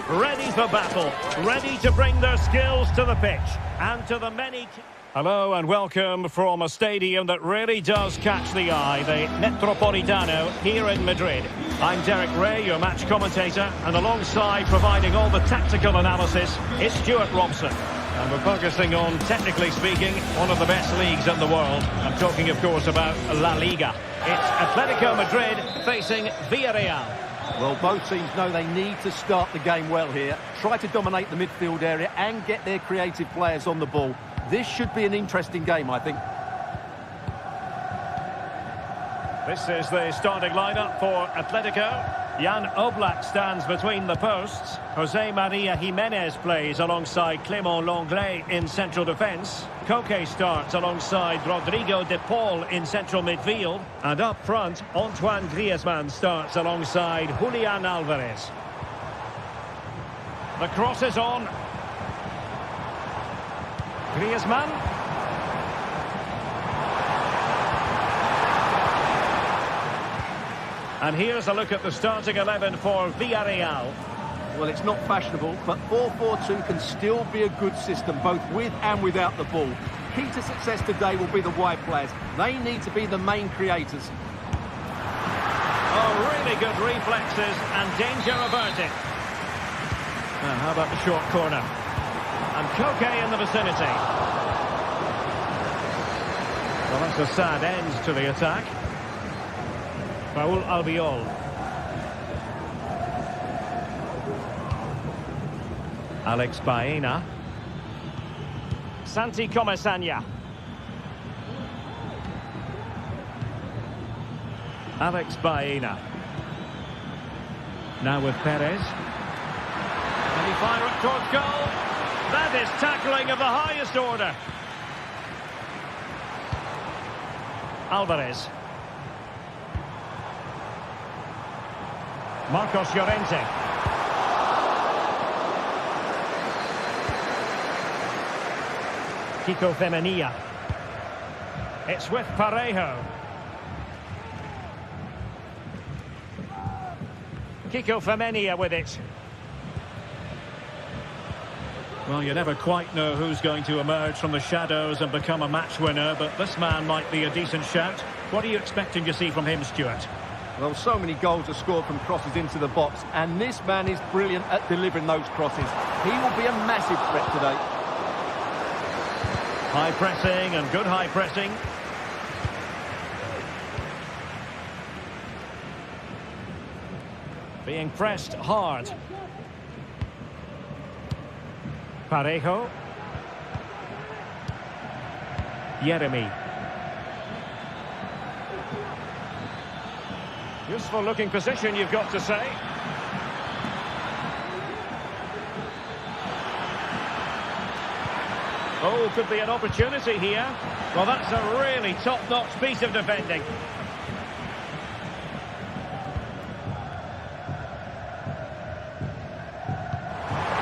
ready for battle, ready to bring their skills to the pitch, and to the many... Hello and welcome from a stadium that really does catch the eye, the Metropolitano here in Madrid. I'm Derek Ray, your match commentator, and alongside providing all the tactical analysis is Stuart Robson. And we're focusing on, technically speaking, one of the best leagues in the world. I'm talking, of course, about La Liga. It's Atletico Madrid facing Villarreal. Well, both teams know they need to start the game well here, try to dominate the midfield area and get their creative players on the ball. This should be an interesting game, I think. This is the starting lineup for Atletico. Jan Oblak stands between the posts. Jose Maria Jimenez plays alongside Clément Lenglet in central defence. Koke starts alongside Rodrigo de Paul in central midfield. And up front, Antoine Griezmann starts alongside Julian Alvarez. The cross is on. Griezmann. And here's a look at the starting 11 for Villarreal. Well, it's not fashionable, but 4-4-2 can still be a good system, both with and without the ball. Key to success today will be the wide players. They need to be the main creators. Oh, really good reflexes and danger averted. Now, how about the short corner? And Koke in the vicinity. Well, that's a sad end to the attack. Raul Albiol. Alex Baena. Santi Comesaña. Alex Baena. Now with Perez. Can he fire it towards goal? That is tackling of the highest order. Alvarez. Marcos Llorente. Kiko Femenia. It's with Parejo. Kiko Femenia with it. Well, you never quite know who's going to emerge from the shadows and become a match winner, but this man might be a decent shout. What are you expecting to see from him, Stuart? Well, so many goals are scored from crosses into the box, and this man is brilliant at delivering those crosses. He will be a massive threat today. High pressing and good high pressing. Being pressed hard. Parejo. Yeremy. Useful looking position, you've got to say. Oh, could be an opportunity here. Well, that's a really top-notch piece of defending.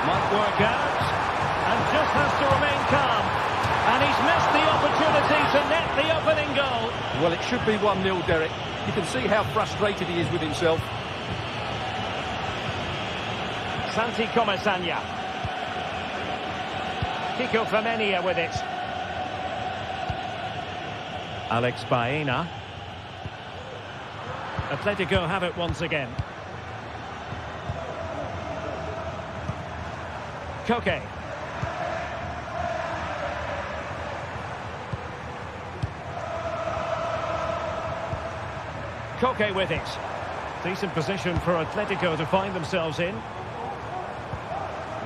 Might work out. And just has to remain calm. And he's missed the opportunity to net the opening goal. Well, it should be 1-0, Derek. You can see how frustrated he is with himself. Santi Comesaña. Kiko Femenia with it. Alex Baena. Atletico have it once again. Koke. Koke with it. Decent position for Atletico to find themselves in.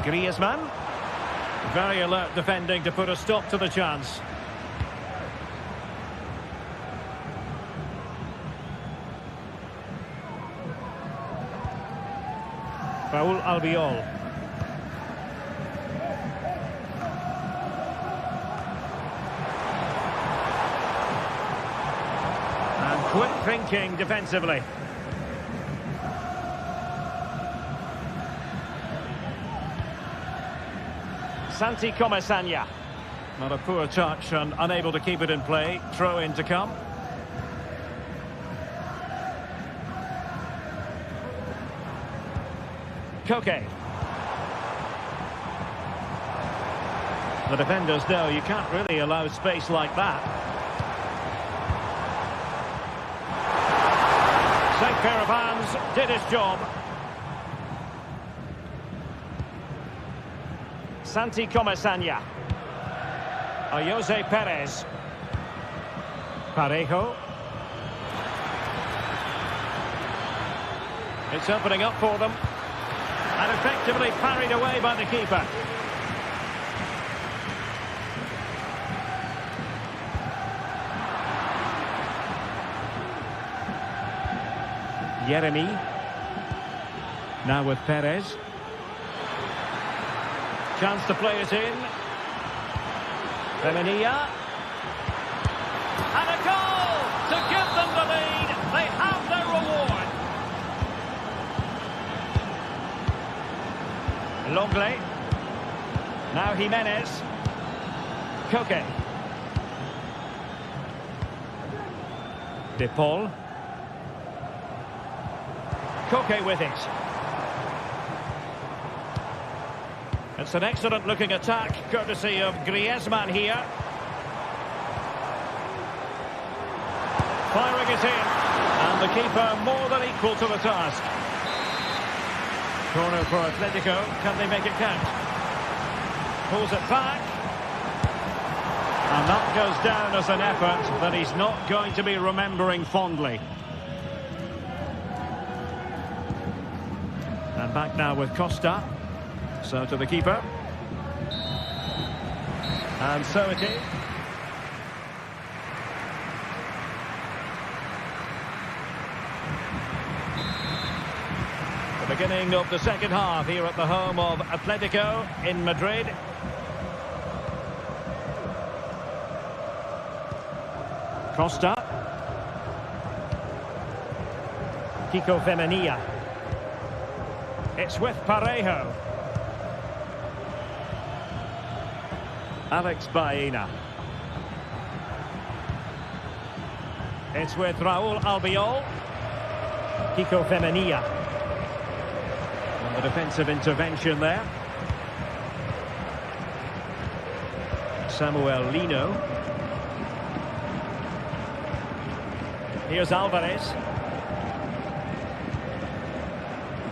Griezmann. Very alert defending to put a stop to the chance. Raul Albiol. And quick thinking defensively. Santi Comesaña. Not a poor touch and unable to keep it in play. Throw in to come. Koke. The defenders know you can't really allow space like that. Safe pair of hands, did his job. Santi Comesaña. Jose Perez. Parejo. It's opening up for them. And effectively parried away by the keeper. Yeremy. Now with Perez. Chance to play it in. Femenia. And a goal to give them the lead. They have their reward. Longley. Now Jimenez. Koke. De Paul. Koke with it. It's an excellent looking attack, courtesy of Griezmann here. Firing it in. And the keeper more than equal to the task. Corner for Atletico. Can they make it count? Pulls it back. And that goes down as an effort that he's not going to be remembering fondly. And back now with Costa. So to the keeper. And so it is. The beginning of the second half here at the home of Atletico in Madrid. Costa. Kiko Femenia. It's with Parejo. Alex Baena. It's with Raúl Albiol. Kiko Femenia. And the defensive intervention there. Samuel Lino. Here's Alvarez.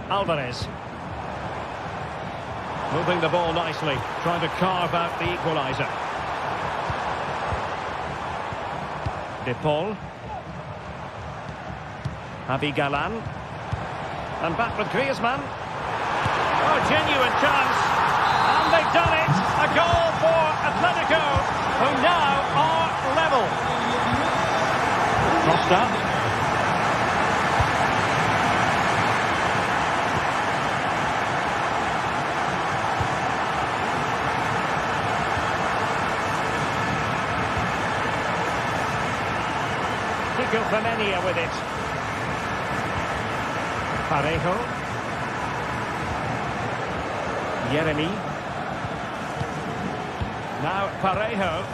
Alvarez. Moving the ball nicely, trying to carve out the equaliser. De Paul. Javi Galan. And back with Griezmann. Oh, genuine chance. And they've done it. A goal for Atletico, who now are level. Costa. Femenia with it. Parejo. Yeremy. Now Parejo.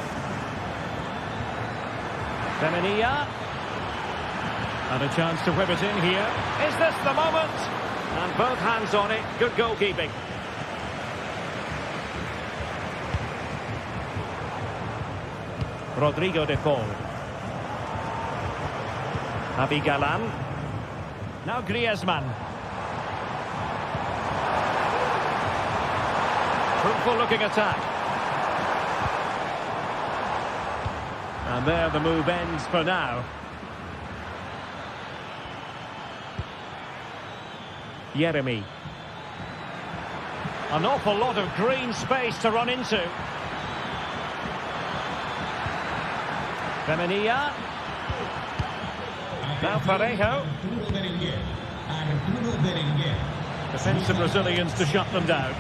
Femenia. And a chance to whip it in here. Is this the moment? And both hands on it. Good goalkeeping. Rodrigo de Paul. Javi Galan. Now Griezmann. Fruitful looking attack. And there the move ends for now. Yeremy. An awful lot of green space to run into. Femenia. Now Parejo. Defensive Brazilians to shut them down.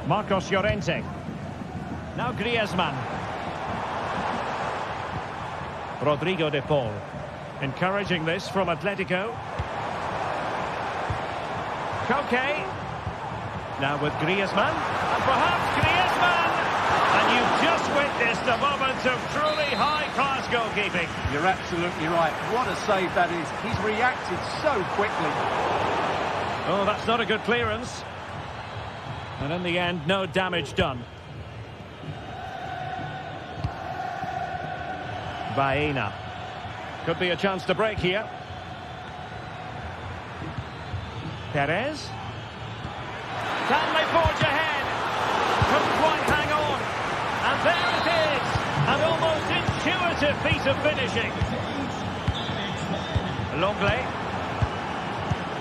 Marcos Llorente. Now Griezmann. Rodrigo de Paul. Encouraging this from Atletico. Koke. Now with Griezmann. And perhaps Griezmann. And you've just witnessed witnessed a moment of truly high-class goalkeeping. You're absolutely right. What a save that is. He's reacted so quickly. Oh, that's not a good clearance. And in the end, no damage done. Baena. Could be a chance to break here. Perez. Can they forge ahead? Couldn't quite hang on. And there it is. An almost intuitive piece of finishing. Longley.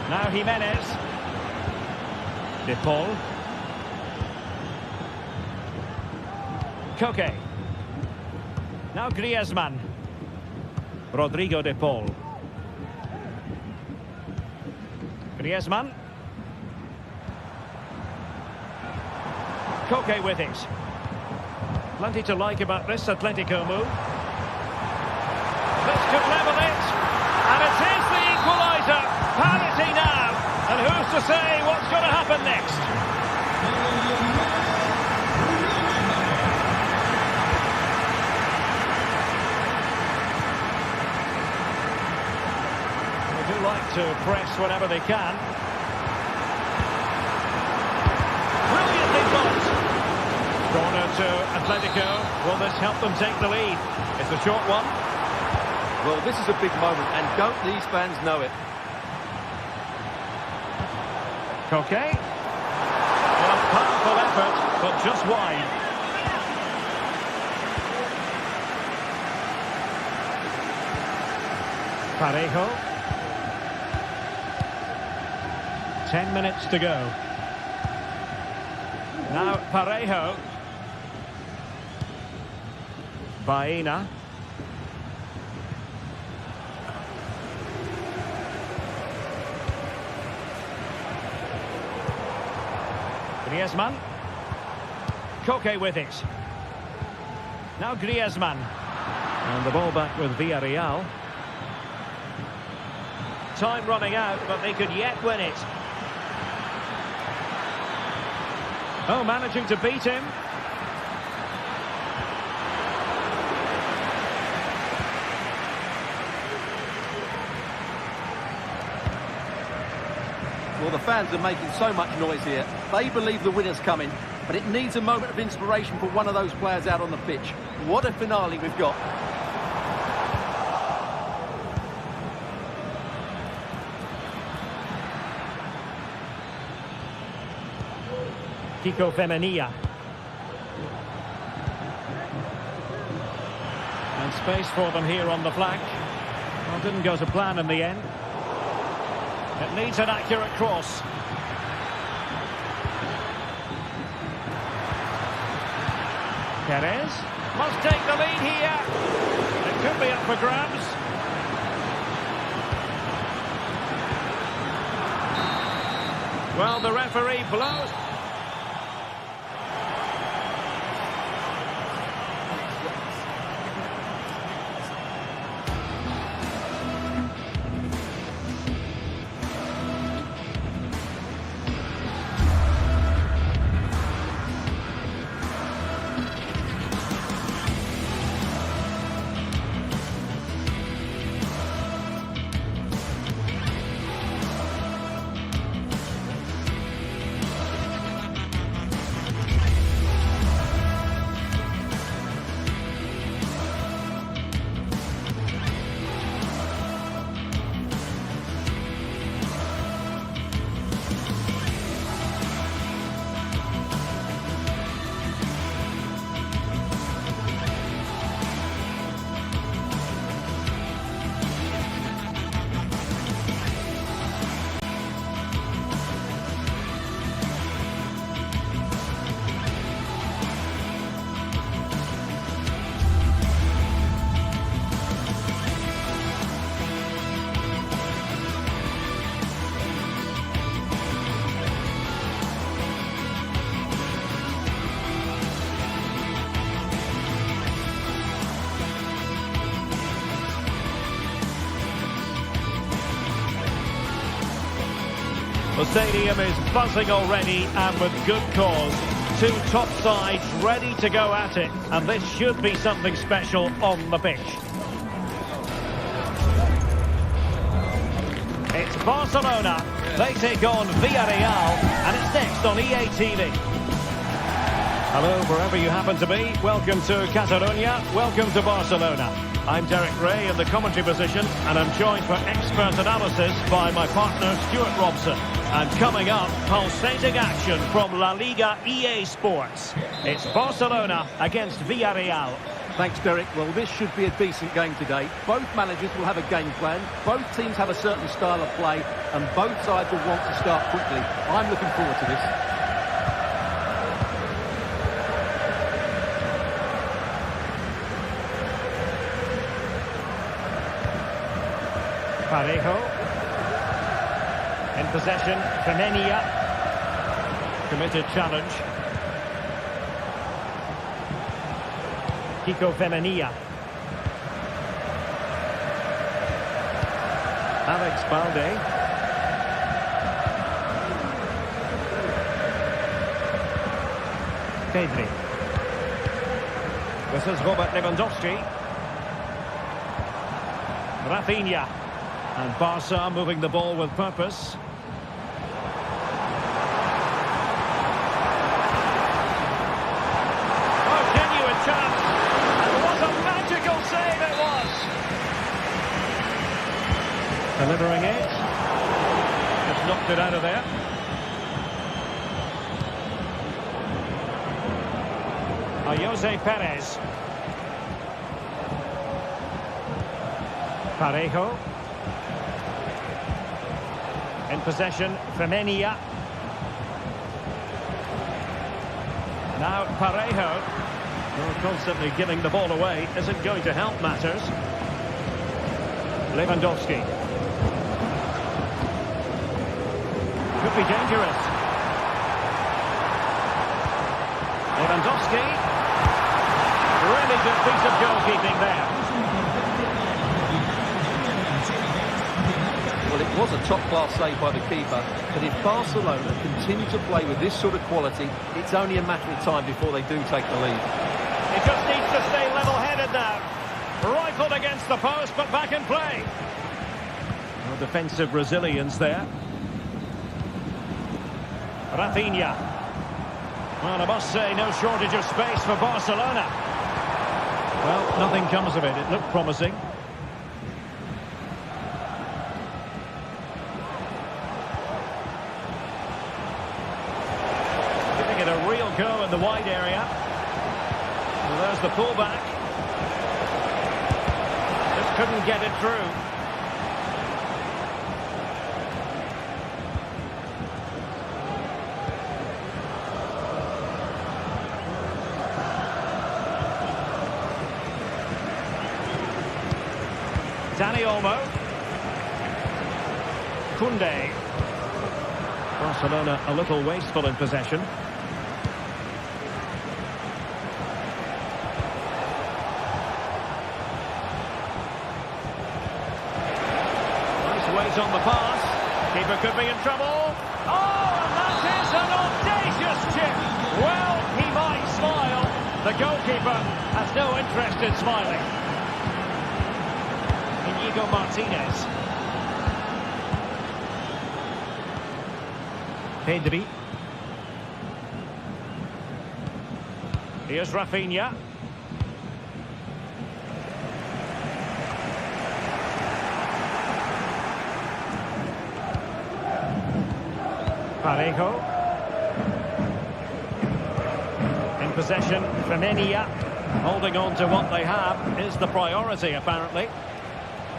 Now Jimenez. De Paul. Koke. Now Griezmann. Rodrigo De Paul. Griezmann. Koke with it. Plenty to like about this Atletico move. This could level it. And it is the equaliser. Parity now. And who's to say what's going to happen next? They do like to press whenever they can. Brilliantly blocked. Corner to Atletico. Will this help them take the lead? It's a short one. Well, this is a big moment, and don't these fans know it? Koke. Well, a powerful effort, but just wide. Parejo. 10 minutes to go. Now Parejo. Baena. Griezmann. Koke with it. Now Griezmann. And the ball back with Villarreal. Time running out, but they could yet win it. Oh, managing to beat him. Well, the fans are making so much noise here. They believe the winner's coming, but it needs a moment of inspiration for one of those players out on the pitch. What a finale we've got. Kiko Femenia. And space for them here on the flank. Well, didn't go to plan in the end. It needs an accurate cross. Perez must take the lead here. It could be up for grabs. Well, the referee blows. The stadium is buzzing already, and with good cause. Two top sides ready to go at it, and this should be something special on the pitch. It's Barcelona. They take on Villarreal, and it's next on EA TV. Hello, wherever you happen to be. Welcome to Catalonia. Welcome to Barcelona. I'm Derek Ray in the commentary position, and I'm joined for expert analysis by my partner Stuart Robson. And coming up, pulsating action from La Liga EA Sports. It's Barcelona against Villarreal. Thanks, Derek. Well, this should be a decent game today. Both managers will have a game plan. Both teams have a certain style of play, and both sides will want to start quickly. I'm looking forward to this. Parejo. In possession, Fenerbahce. Committed challenge. Kiko Fenerbahce. Alex Balde. Pedri. This is Robert Lewandowski. Rafinha. And Barca moving the ball with purpose. Oh, genuine chance. And what a magical save it was. Delivering it. Just knocked it out of there. Jose Perez. Parejo. In possession, Fenerbahce. Now Parejo. Well, constantly giving the ball away isn't going to help matters. Lewandowski. Could be dangerous. Lewandowski. Really good piece of goalkeeping there. Well, it was a top-class save by the keeper, but if Barcelona continue to play with this sort of quality, it's only a matter of time before they do take the lead. It just needs to stay level-headed now. Rifled against the post, but back in play. No defensive resilience there. Rafinha. Well, I must say, no shortage of space for Barcelona. Well, nothing comes of it. It looked promising. A real go in the wide area. Well, there's the pullback. Just couldn't get it through. Dani Olmo. Koundé. Barcelona a little wasteful in possession. Weight on the pass. Keeper could be in trouble. Oh, and that is an audacious chip. Well, he might smile. The goalkeeper has no interest in smiling. Inigo Martinez. Pedri. Here's Rafinha. Parejo. In possession, Fenerbahce. Holding on to what they have is the priority, apparently.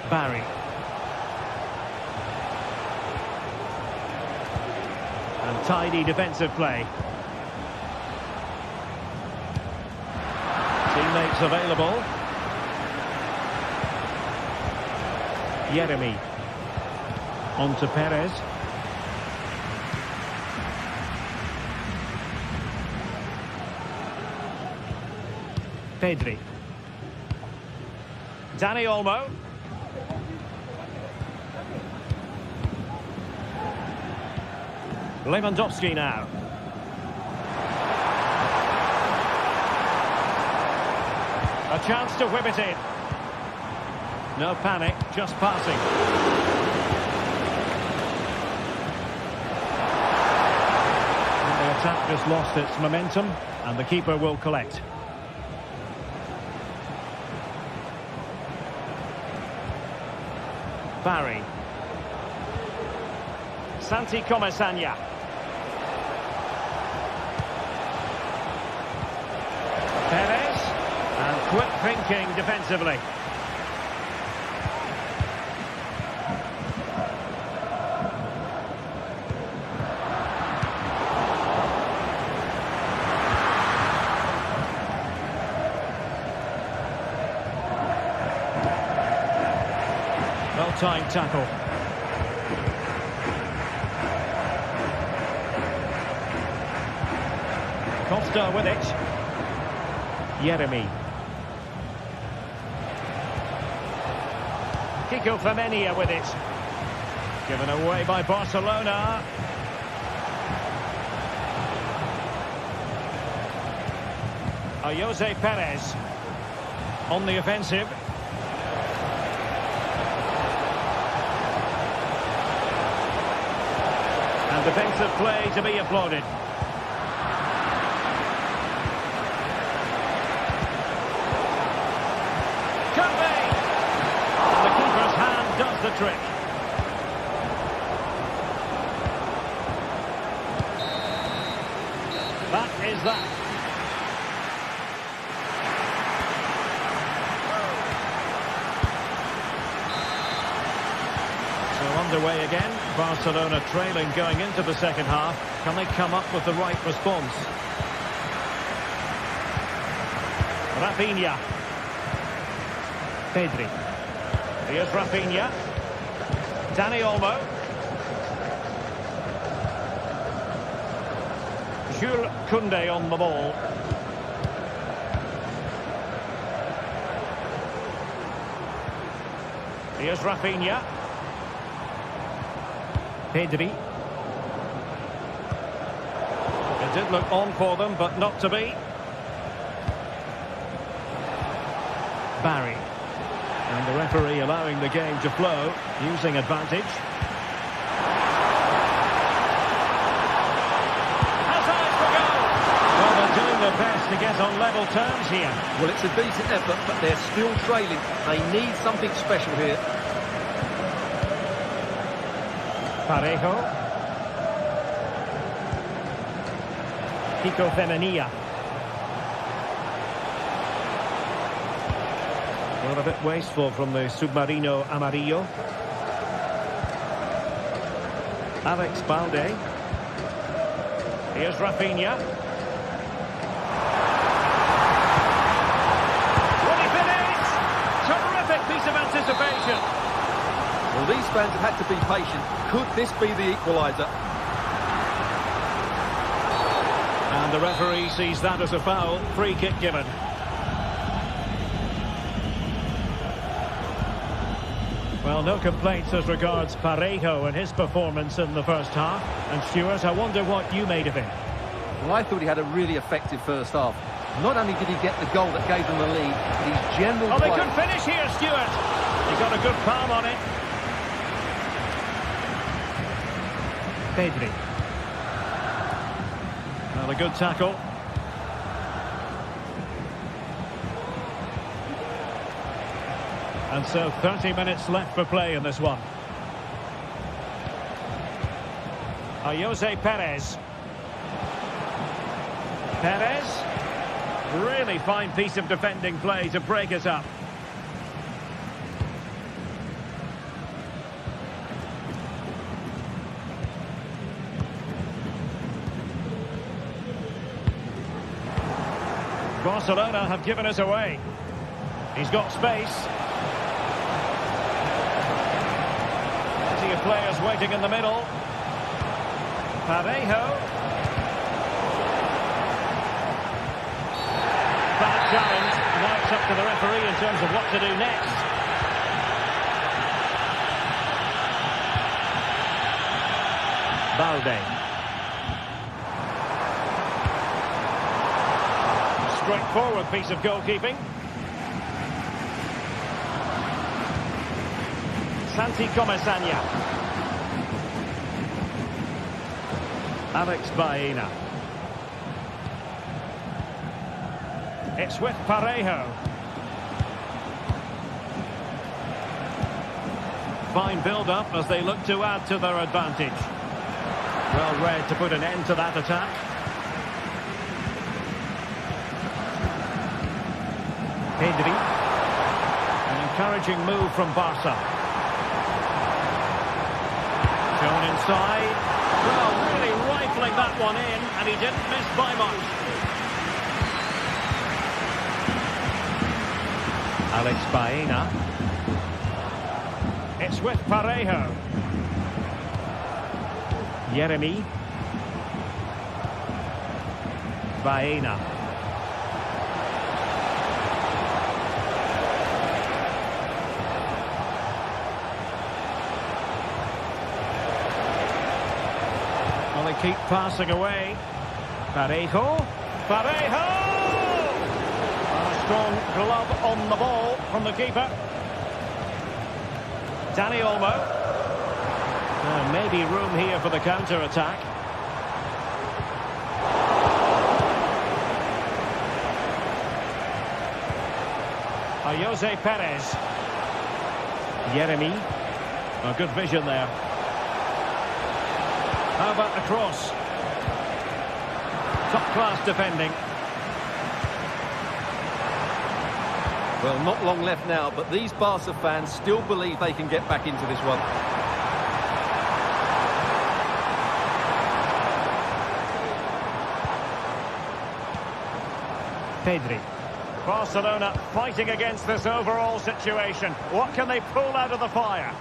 Barry. And tidy defensive play. Teammates available. Yeremy. On to Perez. Pedri. Dani Olmo. Lewandowski now. A chance to whip it in. No panic, just passing. And the attack just lost its momentum, and the keeper will collect. Barry. Santi Comesaña. Perez. And quick thinking defensively. Well-timed tackle. Costa with it. Yeremy. Kiko Femenia with it. Given away by Barcelona. Jose Perez. On the offensive. And defensive play to be applauded. Does the trick. That is that. So underway again. Barcelona trailing going into the second half. Can they come up with the right response? Rafinha. Pedri. Here's Rafinha. Dani Olmo. Jules Koundé on the ball. Here's Rafinha. Pedri. It did look on for them, but not to be. Barry. And the referee allowing the game to flow, using advantage. Has eyes for goal! Well, they're doing their best to get on level terms here. Well, it's a decent effort, but they're still trailing. They need something special here. Parejo. Kiko Femenia. Well, a bit wasteful from the Submarino Amarillo. Alex Balde. Here's Rafinha. Will he finish? Terrific piece of anticipation. Well, these fans have had to be patient. Could this be the equaliser? And the referee sees that as a foul. Free kick given. Well, no complaints as regards Parejo and his performance in the first half. And Stuart, I wonder what you made of him. Well, I thought he had a really effective first half. Not only did he get the goal that gave them the lead, but his general play... they could finish here, Stuart. He got a good palm on it. Pedri. Well, a good tackle. And so 30 minutes left for play in this one. Jose Perez. Perez. Really fine piece of defending play to break it up. Barcelona have given us away. He's got space. Plenty of players waiting in the middle. Parejo. Bad challenge. Now it's up to the referee in terms of what to do next. Balde. Straightforward piece of goalkeeping. Santi Comesaña. Alex Baena. It's with Parejo. Fine build-up as they look to add to their advantage. Well read to put an end to that attack. Pedri. An encouraging move from Barca. Shown inside. Well, really rifling that one in, and he didn't miss by much. Alex Baena. It's with Parejo. Yeremy. Baena. Well, they keep passing away. Parejo. Parejo! And a strong glove on the ball from the keeper. Dani Olmo. Maybe room here for the counter-attack. Jose Perez. Yeremy. Oh, good vision there. How about the cross? Top-class defending. Well, not long left now, but these Barca fans still believe they can get back into this one. Pedri. Barcelona fighting against this overall situation. What can they pull out of the fire?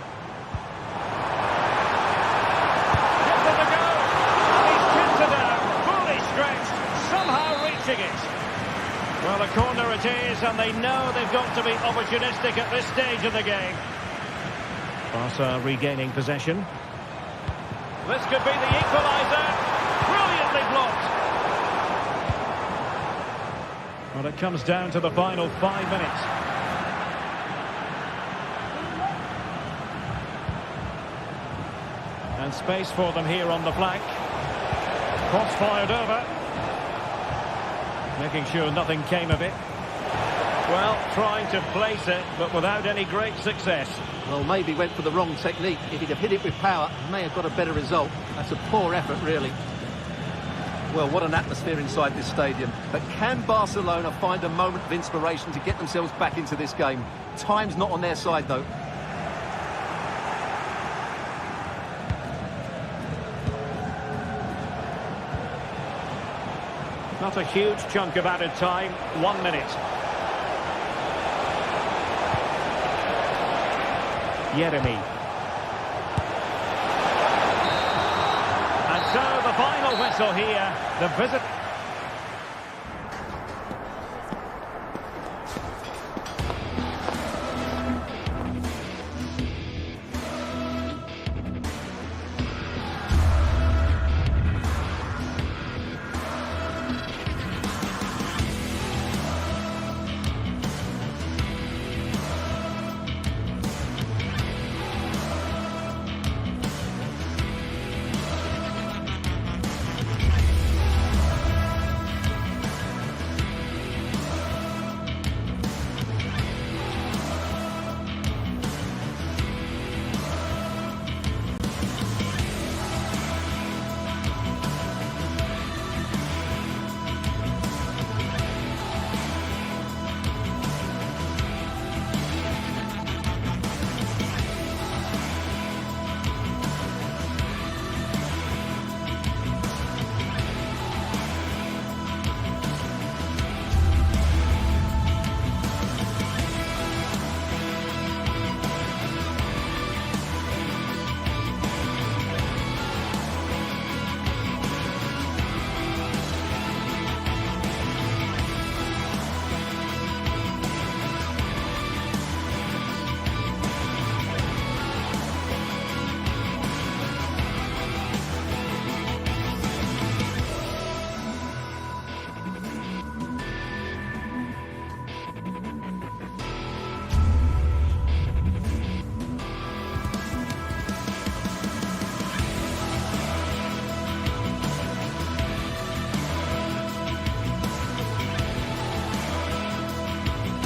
Give them a go! And he's pinned it down, fully stretched, somehow reaching it. Well, a corner it is, and they know they've got to be opportunistic at this stage of the game. Barca regaining possession. This could be the equaliser. Brilliantly blocked. Well, it comes down to the final 5 minutes. And space for them here on the flank. Cross fired over. Making sure nothing came of it. Well, trying to place it, but without any great success. Well, maybe went for the wrong technique. If he'd have hit it with power, he may have got a better result. That's a poor effort, really. Well, what an atmosphere inside this stadium. But can Barcelona find a moment of inspiration to get themselves back into this game? Time's not on their side, though. Not a huge chunk of added time. 1 minute. Yeremy. And so the final whistle here. The visit.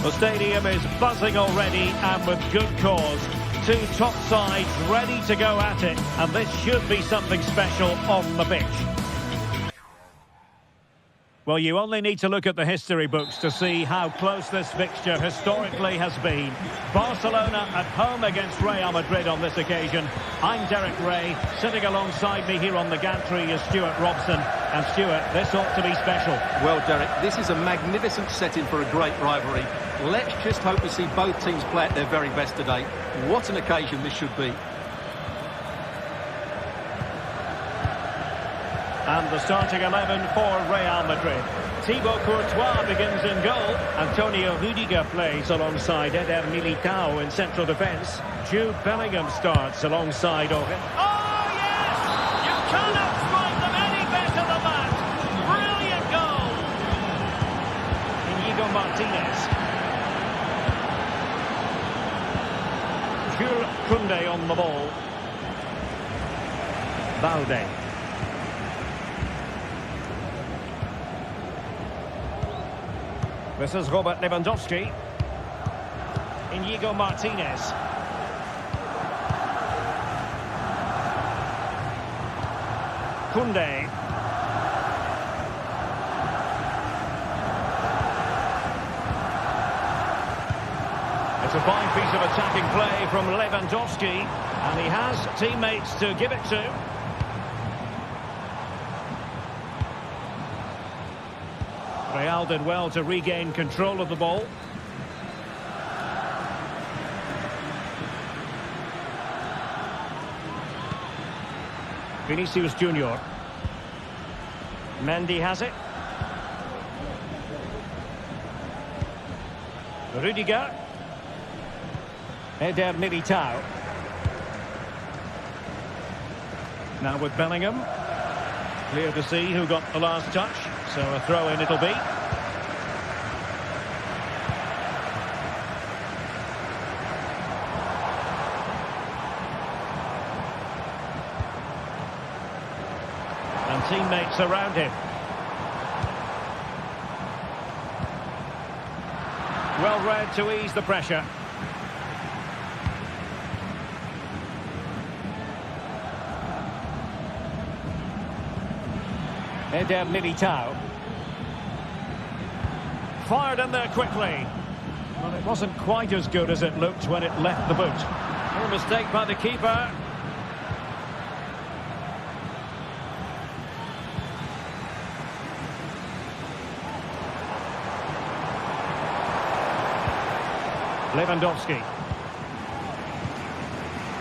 The stadium is buzzing already, and with good cause. Two top sides ready to go at it, and this should be something special on the pitch. Well, you only need to look at the history books to see how close this fixture historically has been. Barcelona at home against Real Madrid on this occasion. I'm Derek Ray. Sitting alongside me here on the gantry is Stuart Robson. And Stuart, this ought to be special. Well, Derek, this is a magnificent setting for a great rivalry. Let's just hope to see both teams play at their very best today. What an occasion this should be. And the starting 11 for Real Madrid. Thibaut Courtois begins in goal. Antonio Rudiger plays alongside Eder Militao in central defence. Jude Bellingham starts alongside of him. Oh, yes! You cannot strike them any better than that! Brilliant goal! Inigo Martinez. Jules Koundé on the ball. Balde. This is Robert Lewandowski. Inigo Martinez. Koundé. It's a fine piece of attacking play from Lewandowski, and he has teammates to give it to. Real did well to regain control of the ball. Vinicius Junior. Mendy has it. Rudiger. Eder Militao. Now with Bellingham. Clear to see who got the last touch. So a throw-in it'll be. And teammates around him. Well read to ease the pressure. Eder Militao. Fired in there quickly. Well, it wasn't quite as good as it looked when it left the boot. No mistake by the keeper. Lewandowski.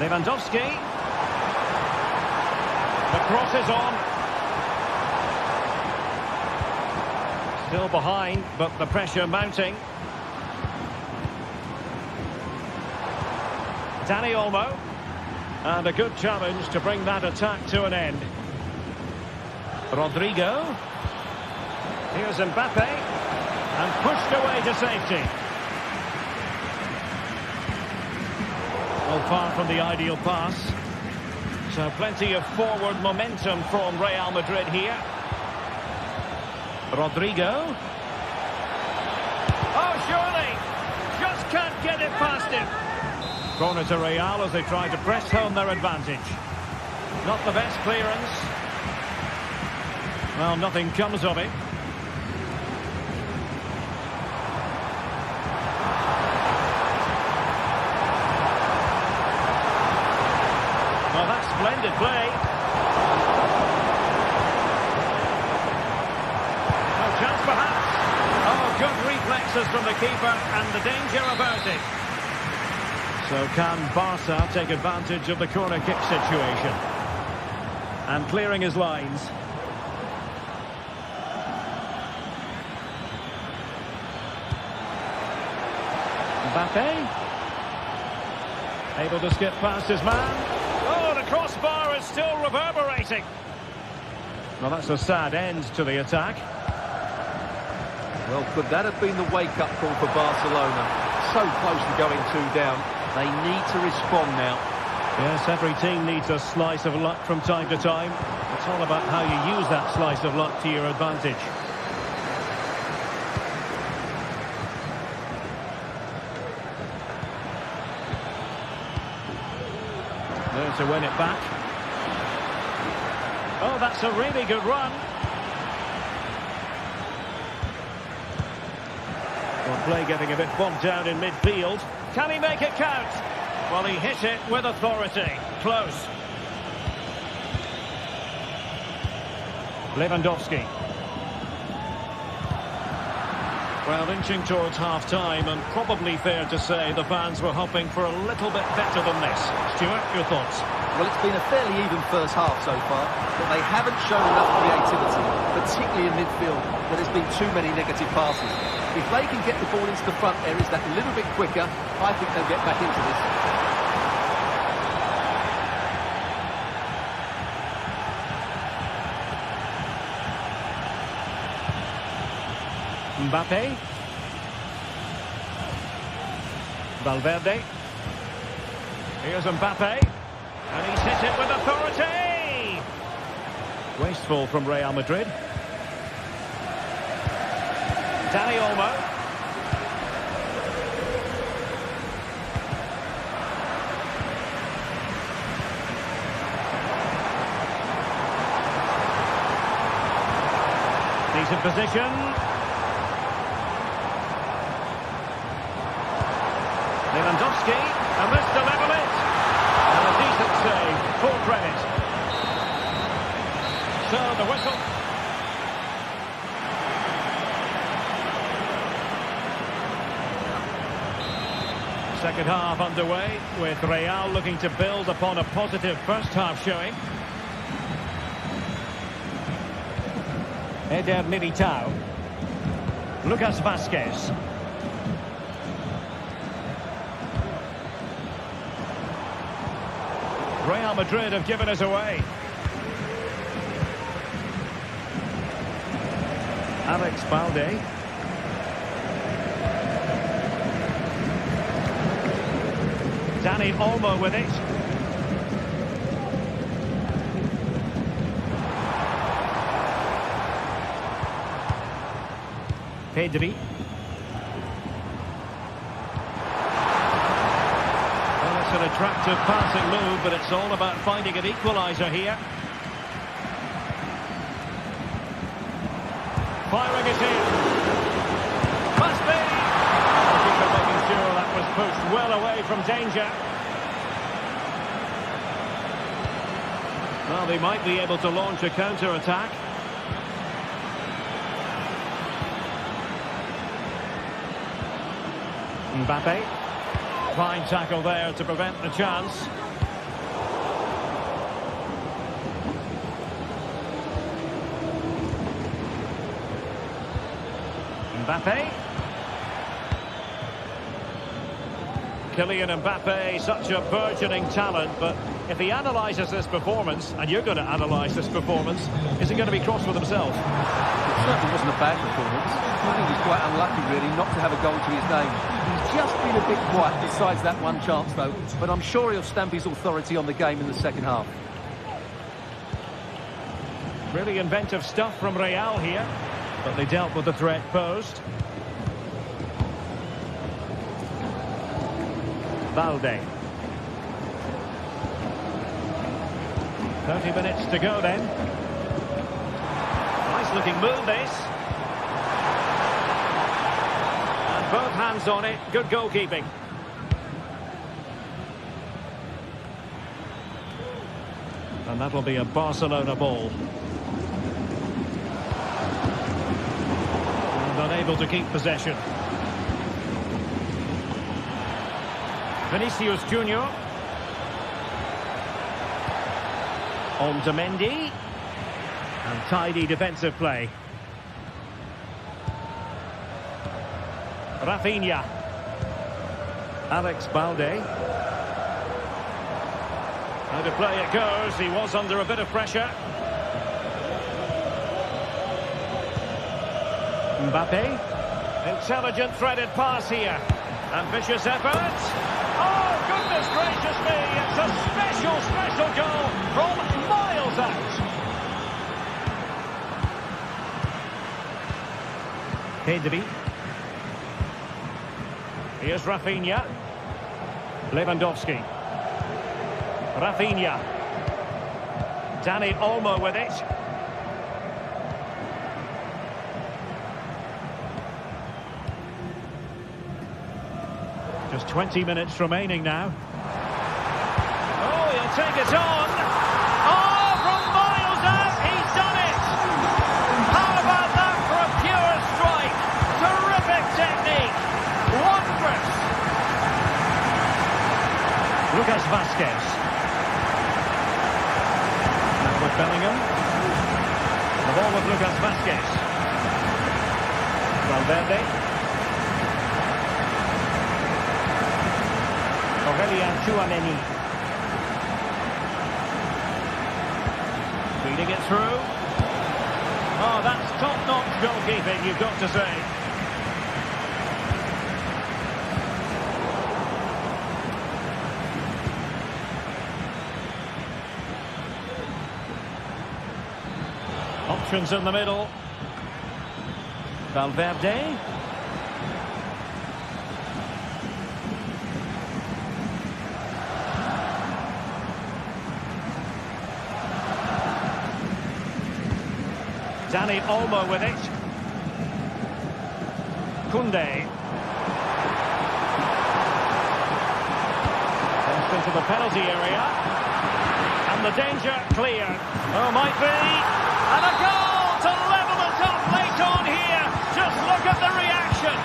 Lewandowski. The cross is on. Still behind, but the pressure mounting. Dani Olmo. And a good challenge to bring that attack to an end. Rodrigo. Here's Mbappe. And pushed away to safety. Well, far from the ideal pass. So plenty of forward momentum from Real Madrid here. Rodrigo. Oh, surely! Just can't get it past him. Corner to Real as they try to press home their advantage. Not the best clearance. Well, nothing comes of it. Well, that's splendid play. Chance perhaps. Oh, good reflexes from the keeper and the danger averted. So can Barca take advantage of the corner kick situation? And clearing his lines. Mbappe. Able to skip past his man. Oh, the crossbar is still reverberating. Well, that's a sad end to the attack. Well, could that have been the wake-up call for Barcelona? So close to going 2 down. They need to respond now. Yes, every team needs a slice of luck from time to time. It's all about how you use that slice of luck to your advantage. There to win it back. Oh, that's a really good run. Well, play getting a bit bogged down in midfield. Can he make it count? Well, he hit it with authority. Close. Lewandowski. Well, inching towards half-time, and probably fair to say the fans were hoping for a little bit better than this. Stuart, your thoughts? Well, it's been a fairly even first half so far, but they haven't shown enough creativity, particularly in midfield, where there's been too many negative passes. If they can get the ball into the front areas that little bit quicker, I think they'll get back into this. Mbappe. Valverde. Here's Mbappe. And he's hit it with authority! Wasteful from Real Madrid. Dani Olmo. Decent position. Lewandowski, and this to level it. And a decent save, full credit. So the whistle. Second half underway, with Real looking to build upon a positive first half showing. Eder Militao. Lucas Vazquez. Real Madrid have given us away. Alex Balde. Dani Olmo with it. Pedri. Well, it's an attractive passing move, but it's all about finding an equaliser here. Firing it in. Must be. Keeper making sure that was pushed well away from danger. Well, they might be able to launch a counter-attack. Mbappe. Fine tackle there to prevent the chance. Mbappe. Kylian Mbappe, such a burgeoning talent, but if he analyses this performance, and you're going to analyse this performance, is he going to be cross with himself? It certainly wasn't a bad performance. I think he's quite unlucky, really, not to have a goal to his name. He's just been a bit quiet besides that one chance, though, but I'm sure he'll stamp his authority on the game in the second half. Really inventive stuff from Real here, but they dealt with the threat posed. Balde. 30 minutes to go then. Nice looking move this. And both hands on it. Good goalkeeping. And that'll be a Barcelona ball. And unable to keep possession. Vinicius Junior. On to Mendy. And tidy defensive play. Rafinha. Alex Balde. How to play it goes. He was under a bit of pressure. Mbappe. Intelligent threaded pass here. Ambitious effort. Oh, goodness gracious me. It's a special, special goal from miles out. Pedri. Here's Rafinha. Lewandowski. Rafinha. Dani Olmo with it. Just 20 minutes remaining now. Oh, he'll take it on. Oh, from miles out, he's done it. How about that for a pure strike? Terrific technique. Wondrous. Lucas Vázquez. Now with Bellingham. The ball with Lucas Vázquez. Valverde. Aurelian Tchouameni. Feeding it through. Oh, that's top-notch goalkeeping, you've got to say. Options in the middle. Valverde. Dani Olmo with it. Koundé. Comes into the penalty area. And the danger cleared. Oh, might be. And a goal to level it up late on here. Just look at the reaction.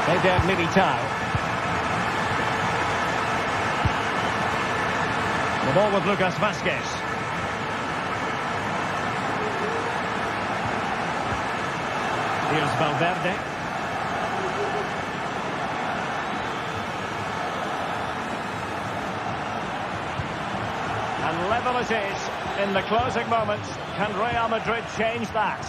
Eder Militao. The ball with Lucas Vázquez. Here's Valverde. And level it is in the closing moments. Can Real Madrid change that?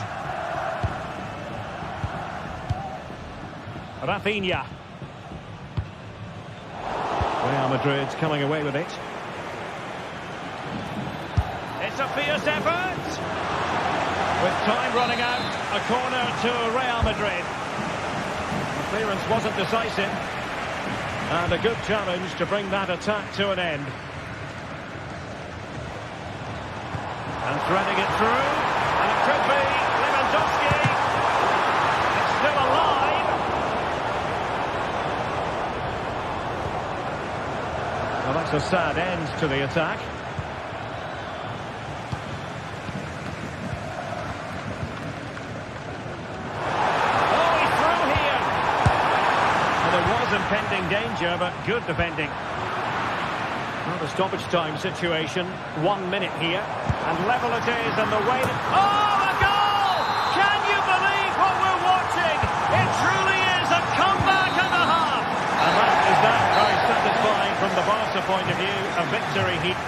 Rafinha. Real Madrid coming away with it. It's a fierce effort. With time running out, a corner to Real Madrid. The clearance wasn't decisive. And a good challenge to bring that attack to an end. And threading it through. And it could be Lewandowski. It's still alive. Well, that's a sad end to the attack. Impending danger, but good defending. Not a stoppage time situation. 1 minute here. And level it is, and the way... Oh, a goal! Can you believe what we're watching? It truly is a comeback and a half. And that very satisfying from the Barca point of view. A victory here.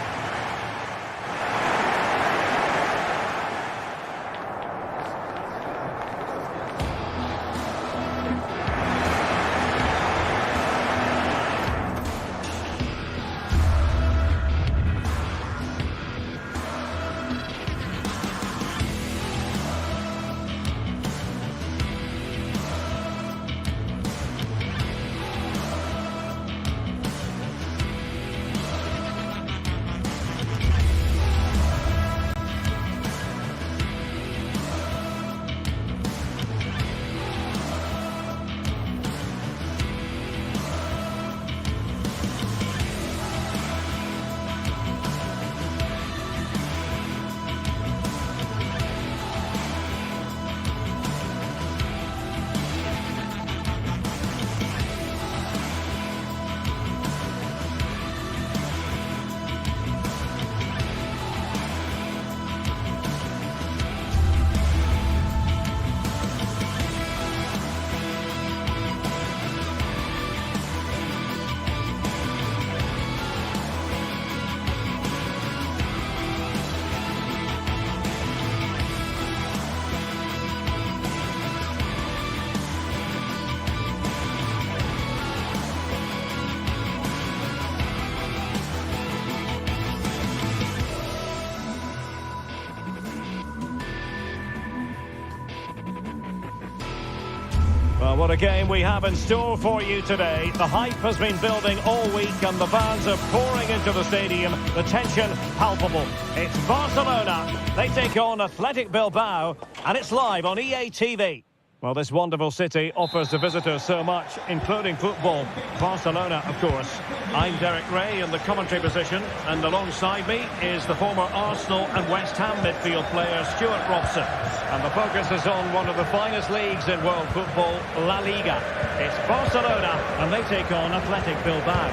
What a game we have in store for you today. The hype has been building all week and the fans are pouring into the stadium. The tension palpable. It's Barcelona. They take on Athletic Bilbao and it's live on EA TV. Well, this wonderful city offers the visitors so much, including football. Barcelona, of course. I'm Derek Ray in the commentary position, and alongside me is the former Arsenal and West Ham midfield player Stuart Robson. And the focus is on one of the finest leagues in world football, La Liga. It's Barcelona, and they take on Athletic Bilbao.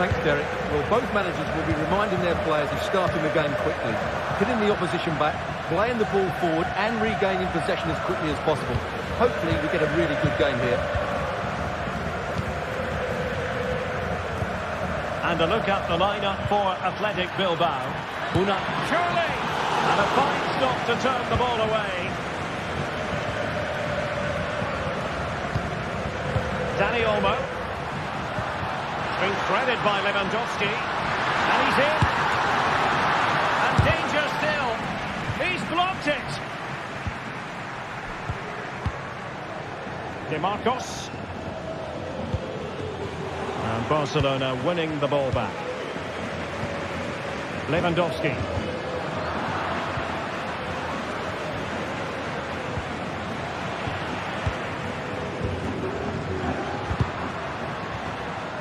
Thanks, Derek. Well, both managers will be reminding their players of starting the game quickly, hitting the opposition back, playing the ball forward and regaining possession as quickly as possible. Hopefully we get a really good game here. And a look at the lineup for Athletic Bilbao. Una, surely! And a fine stop to turn the ball away. Dani Olmo. It's been threaded by Lewandowski. And he's in. And danger still. He's blocked it. DeMarcos. And Barcelona winning the ball back. Lewandowski.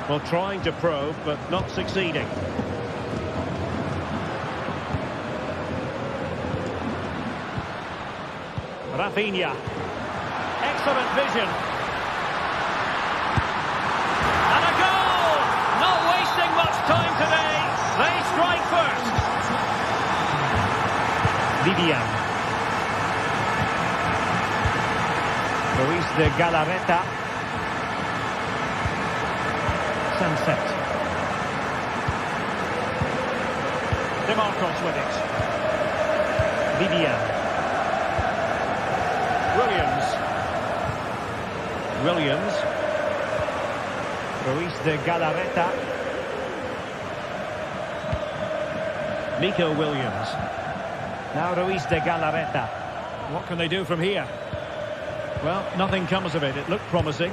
Well, trying to probe, but not succeeding. Rafinha. Excellent vision. And a goal! Not wasting much time today. They strike first. Vivian. Luis de Galarreta. Sunset. DeMarcos with it. Vivian. Williams. Luis de Galarreta. Nico Williams. Now Luis de Galarreta. What can they do from here? Well, nothing comes of it. It looked promising.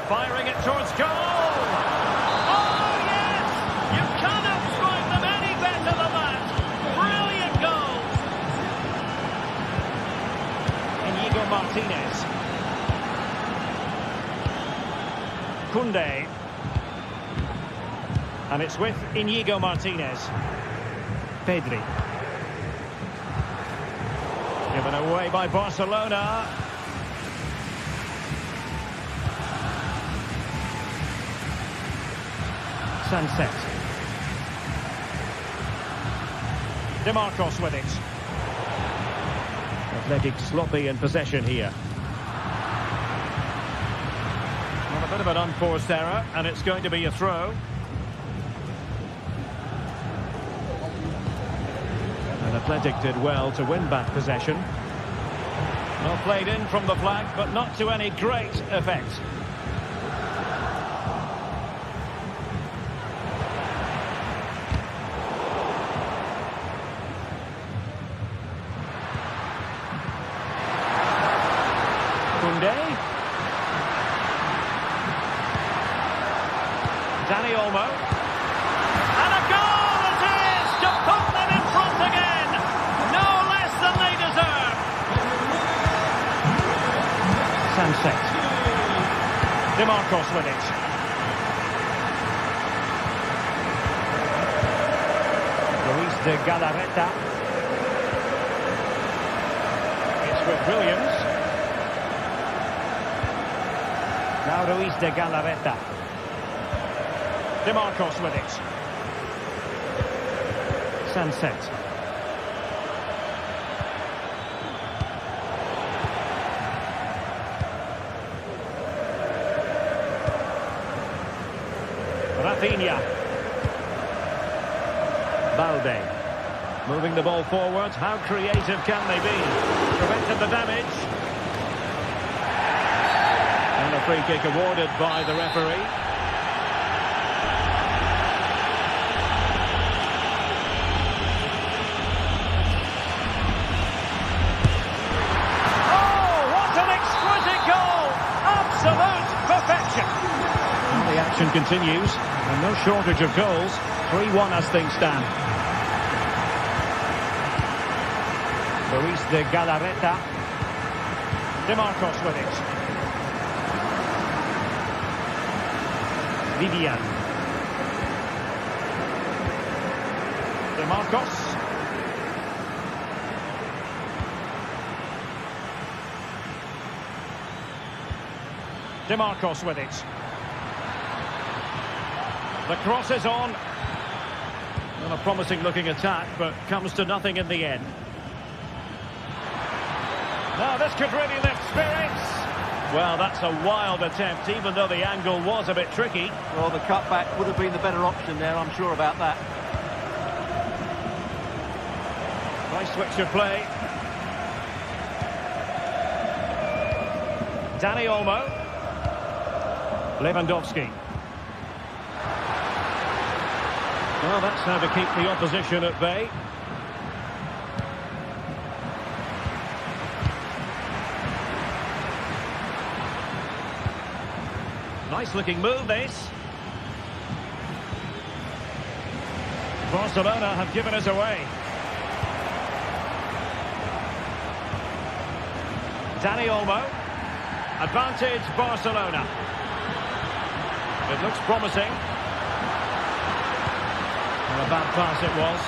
Firing it towards goal! Oh, yes! You cannot strike them any better than that! Brilliant goal! Inigo Martinez. Koundé. And it's with Inigo Martinez. Pedri. Given away by Barcelona. Sunset. DeMarcos with it. Athletic sloppy in possession here. Well, a bit of an unforced error, and it's going to be a throw. And Athletic did well to win back possession. Well played in from the flank, but not to any great effect. Dani Olmo. And a goal it is to put them in front again. No less than they deserve. Sunset. DeMarcos with it. Luis de Galarreta. It's with Williams. Now Luis de Galarreta. DeMarcos with it. Sunset. Rafinha. Balde. Moving the ball forward. How creative can they be? Prevented the damage. And a free kick awarded by the referee. Oh, what an exquisite continues, and no shortage of goals. 3-1 as things stand. Luis de Galarreta. DeMarcos with it. Vivian. DeMarcos. DeMarcos with it. The cross is on. Well, a promising looking attack, but comes to nothing in the end. Now this could really lift spirits. Well, that's a wild attempt, even though the angle was a bit tricky. Well, the cutback would have been the better option there, I'm sure about that. Nice switch of play. Dani Olmo. Lewandowski. Well, that's how to keep the opposition at bay. Nice looking move, this. Barcelona have given us away. Dani Olmo. Advantage Barcelona. It looks promising. And a bad pass it was.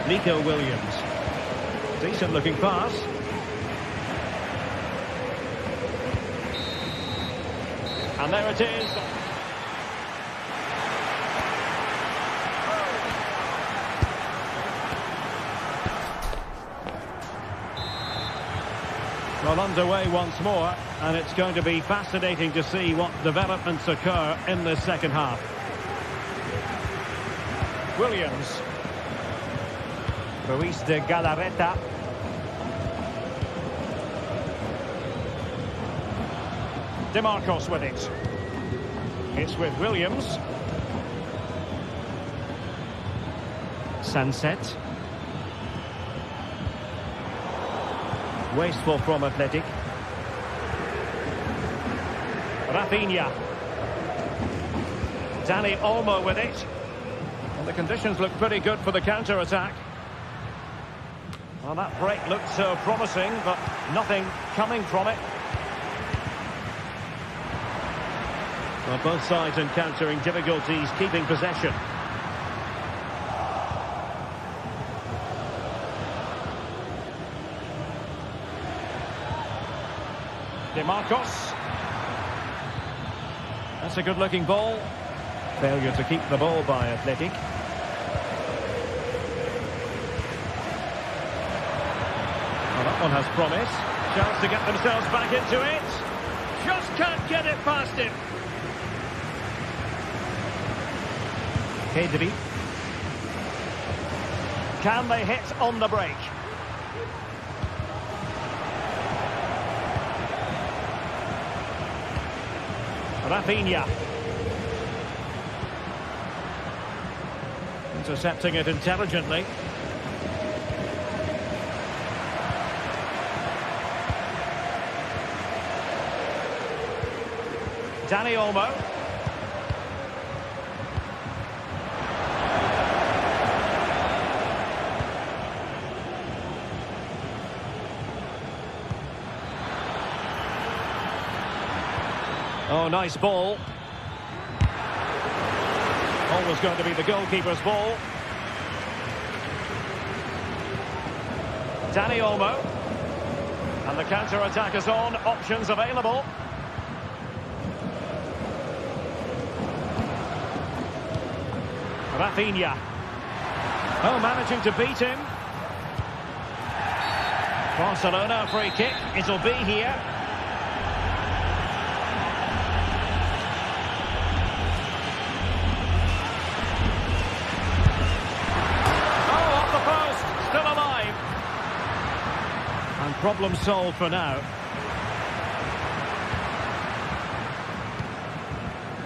Nico Williams. Decent looking pass. And there it is. Well, underway once more, and it's going to be fascinating to see what developments occur in the second half. Williams. Luis de Galarreta. DeMarcos with it. It's with Williams. Sunset. Wasteful from Athletic. Rafinha. Dani Olmo with it. And the conditions look pretty good for the counter-attack. Well, that break looked so promising, but nothing coming from it. Well, both sides encountering difficulties keeping possession. DeMarcos. That's a good-looking ball. Failure to keep the ball by Athletic. Well, that one has promise. Chance to get themselves back into it. Just can't get it past him. Kedri. Can they hit on the break? Rafinha. Intercepting it intelligently. Dani Olmo. Oh, nice ball. Always going to be the goalkeeper's ball. Dani Olmo. And the counter-attack is on. Options available. Rafinha. Oh, managing to beat him. Barcelona, free kick. It'll be here. Problem solved for now.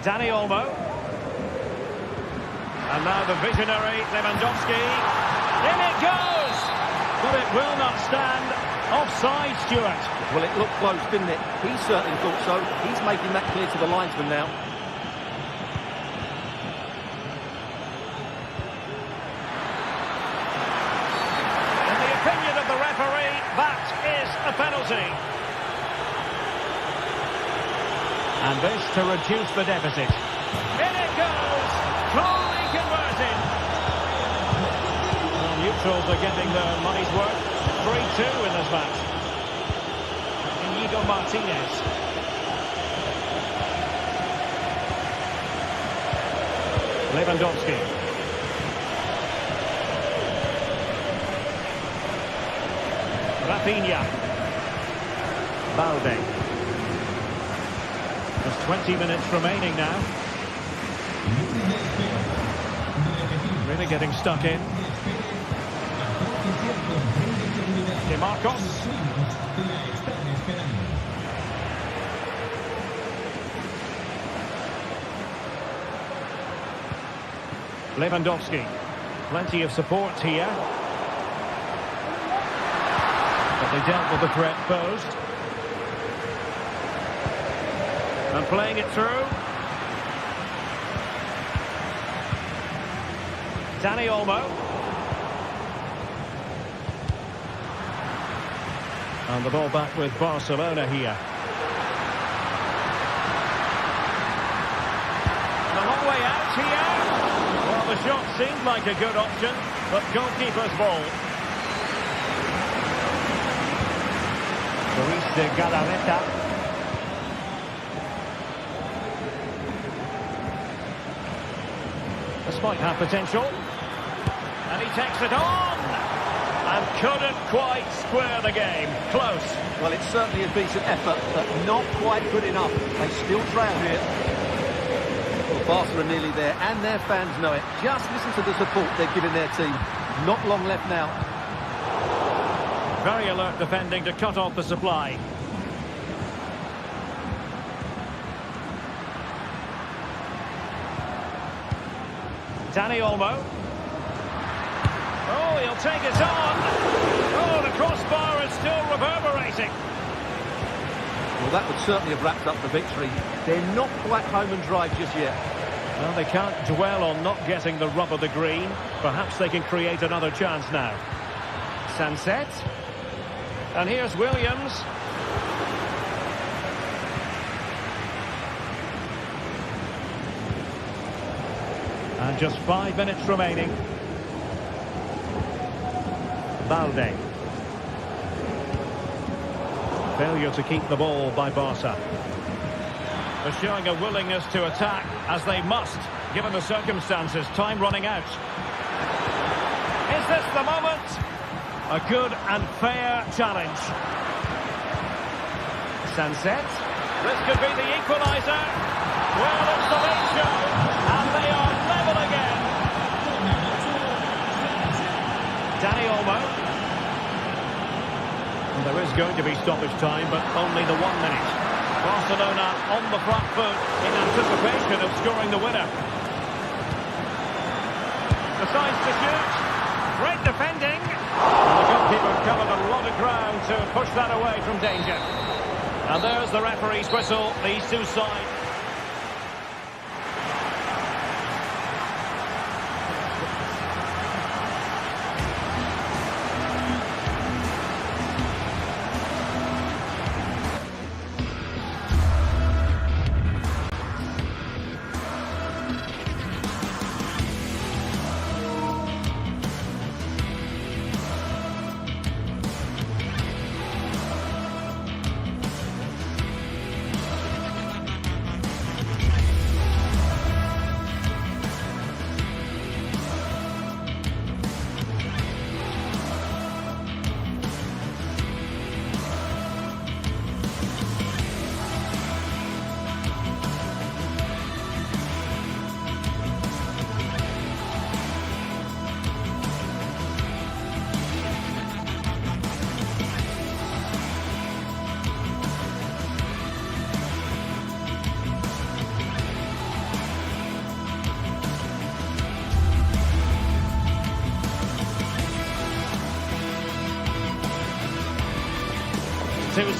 Dani Olmo. And now the visionary Lewandowski. In it goes! But it will not stand. Offside, Stuart. Well, it looked close, didn't it? He certainly thought so. He's making that clear to the linesman now. In the opinion of the referee, that is a penalty. And this to reduce the deficit. In it goes! Totally converted! Well, neutrals are getting their money's worth. 3-2 in this match. Inigo Martinez. Lewandowski. Rafinha. Balde. There's 20 minutes remaining now. Really getting stuck in. Marcos. Lewandowski. Plenty of support here. But they dealt with the threat posed. And playing it through. Dani Olmo. And the ball back with Barcelona here. And a long way out here. Well, the shot seemed like a good option, but goalkeeper's ball. Luis de Galarreta. This might have potential. And he takes it on. And couldn't quite square the game. Close. Well, it's certainly a decent effort, but not quite good enough. They still trail here. Well, Barca are nearly there, and their fans know it. Just listen to the support they're giving their team. Not long left now. Very alert defending to cut off the supply. Dani Olmo. Oh, he'll take it on. Oh, the crossbar is still reverberating. Well, that would certainly have wrapped up the victory. They're not quite home and dry just yet. Well, they can't dwell on not getting the rub of the green. Perhaps they can create another chance now. Sunset. And here's Williams. And just 5 minutes remaining. Balde. Failure to keep the ball by Barca. They're showing a willingness to attack, as they must, given the circumstances. Time running out. Is this the moment? A good and fair challenge. Sunset. This could be the equaliser. Well, it's the late show, and they are level again. Dani Olmo. And there is going to be stoppage time, but only the 1 minute. Barcelona on the front foot in anticipation of scoring the winner. Decides to shoot. Great defending. And the goalkeeper covered a lot of ground to push that away from danger. And there's the referee's whistle. These two sides.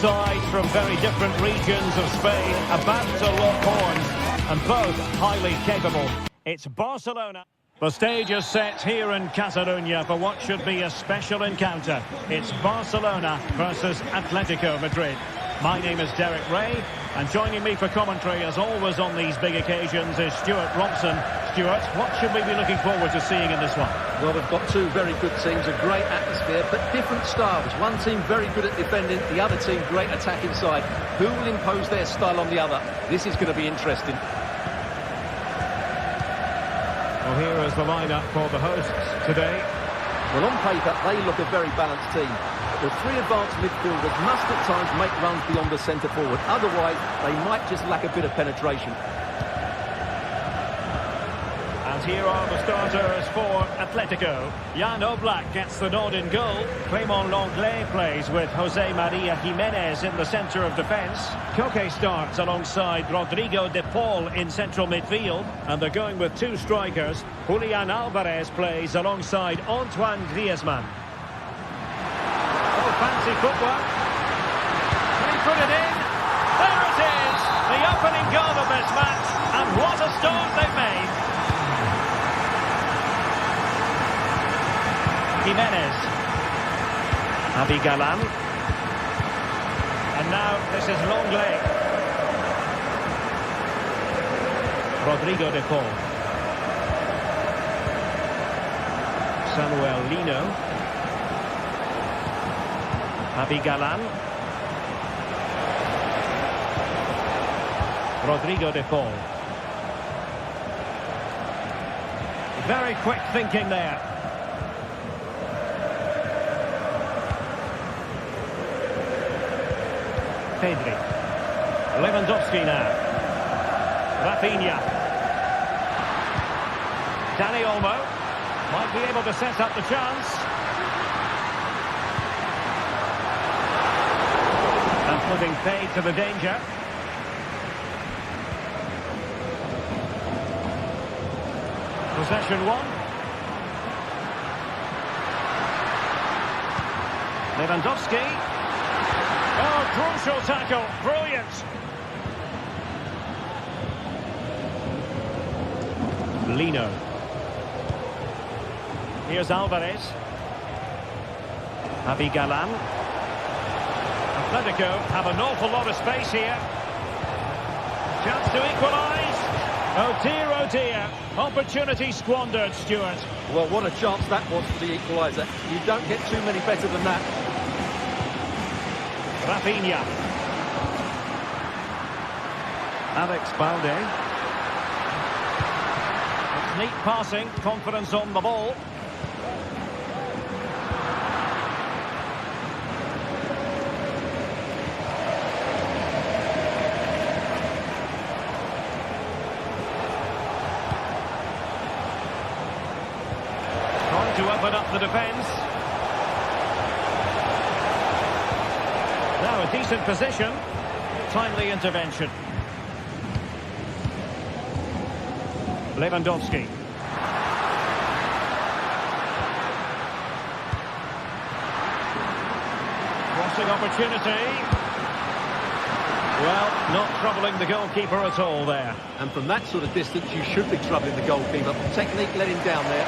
sides from very different regions of Spain about to lock horns, and both highly capable. It's Barcelona. The stage is set here in Catalonia for what should be a special encounter. It's Barcelona versus Atletico Madrid. My name is Derek Ray, and joining me for commentary, as always on these big occasions, is Stuart Robson. Stuart, what should we be looking forward to seeing in this one? Well, we've got two very good teams, a great atmosphere, but different styles. One team very good at defending, the other team great attack inside. Who will impose their style on the other? This is going to be interesting. Well, here is the lineup for the hosts today. Well, on paper, they look a very balanced team. The three advanced midfielders must at times make runs beyond the centre forward. Otherwise, they might just lack a bit of penetration. And here are the starters for Atletico. Jan Oblak gets the nod in goal. Clément Lenglet plays with José María Jiménez in the centre of defence. Koke starts alongside Rodrigo de Paul in central midfield. And they're going with two strikers. Julián Álvarez plays alongside Antoine Griezmann. Oh, fancy footwork. Can he put it in? There it is! The opening goal of this match. And what a start they've made. Jimenez. Javi Galán. And now this is Lenglet. Rodrigo de Paul. Samuel Lino. Javi Galán. Rodrigo de Paul. Very quick thinking there. Pedri. Lewandowski now. Rafinha. Dani Olmo. Might be able to set up the chance. And putting paid to the danger. Possession one. Lewandowski. Oh, crucial tackle. Brilliant. Lino. Here's Álvarez. Javi Galán. Atletico have an awful lot of space here. Chance to equalise. Oh dear. Opportunity squandered, Stuart. Well, what a chance that was for the equaliser. You don't get too many better than that. Rafinha. Alex Balde. It's neat passing, confidence on the ball. Trying to open up the defence. Now a decent position. Timely intervention. Lewandowski. Crossing opportunity. Well, not troubling the goalkeeper at all there. And from that sort of distance, you should be troubling the goalkeeper. Technique let him down there.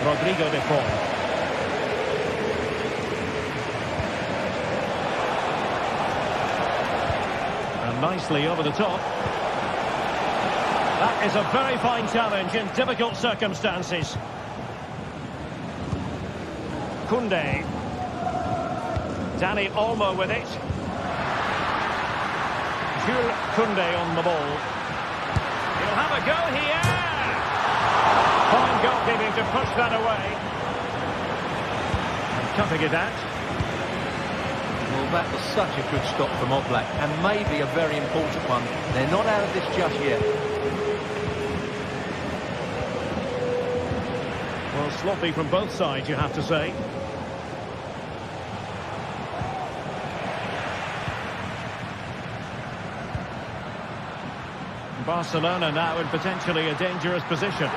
Rodrigo de Paul. Nicely over the top. That is a very fine challenge in difficult circumstances. Koundé. Dani Olmo with it. Jules Koundé on the ball. He'll have a go here. Fine goalkeeping to push that away. And cutting it out. Well, that was such a good stop from Oblak, and maybe a very important one. They're not out of this just yet. Well, sloppy from both sides, you have to say. Barcelona now in potentially a dangerous position.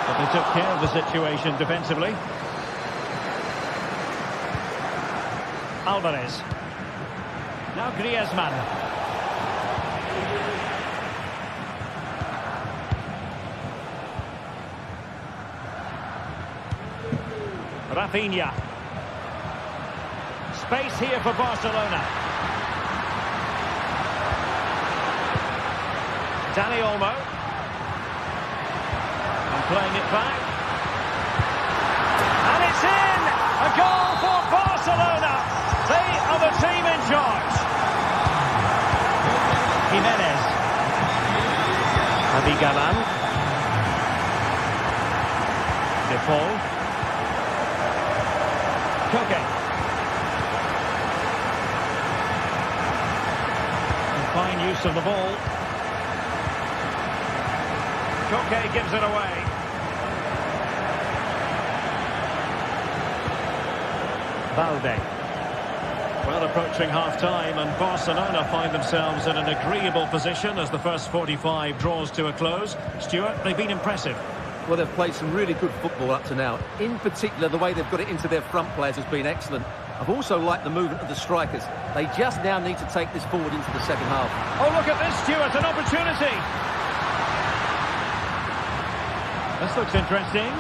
But they took care of the situation defensively. Alvarez. Now Griezmann. Rafinha. Space here for Barcelona. Dani Olmo. And playing it back. And it's in! A goal for Barcelona! They are the team in charge. Jimenez. Abigalan. Default. Koke. Fine use of the ball. Koke gives it away. Balde. Well, approaching half-time, and Barcelona find themselves in an agreeable position as the first 45 draws to a close. Stuart, they've been impressive. Well, they've played some really good football up to now. In particular, the way they've got it into their front players has been excellent. I've also liked the movement of the strikers. They just now need to take this forward into the second half. Oh, look at this, Stuart, an opportunity. This looks interesting.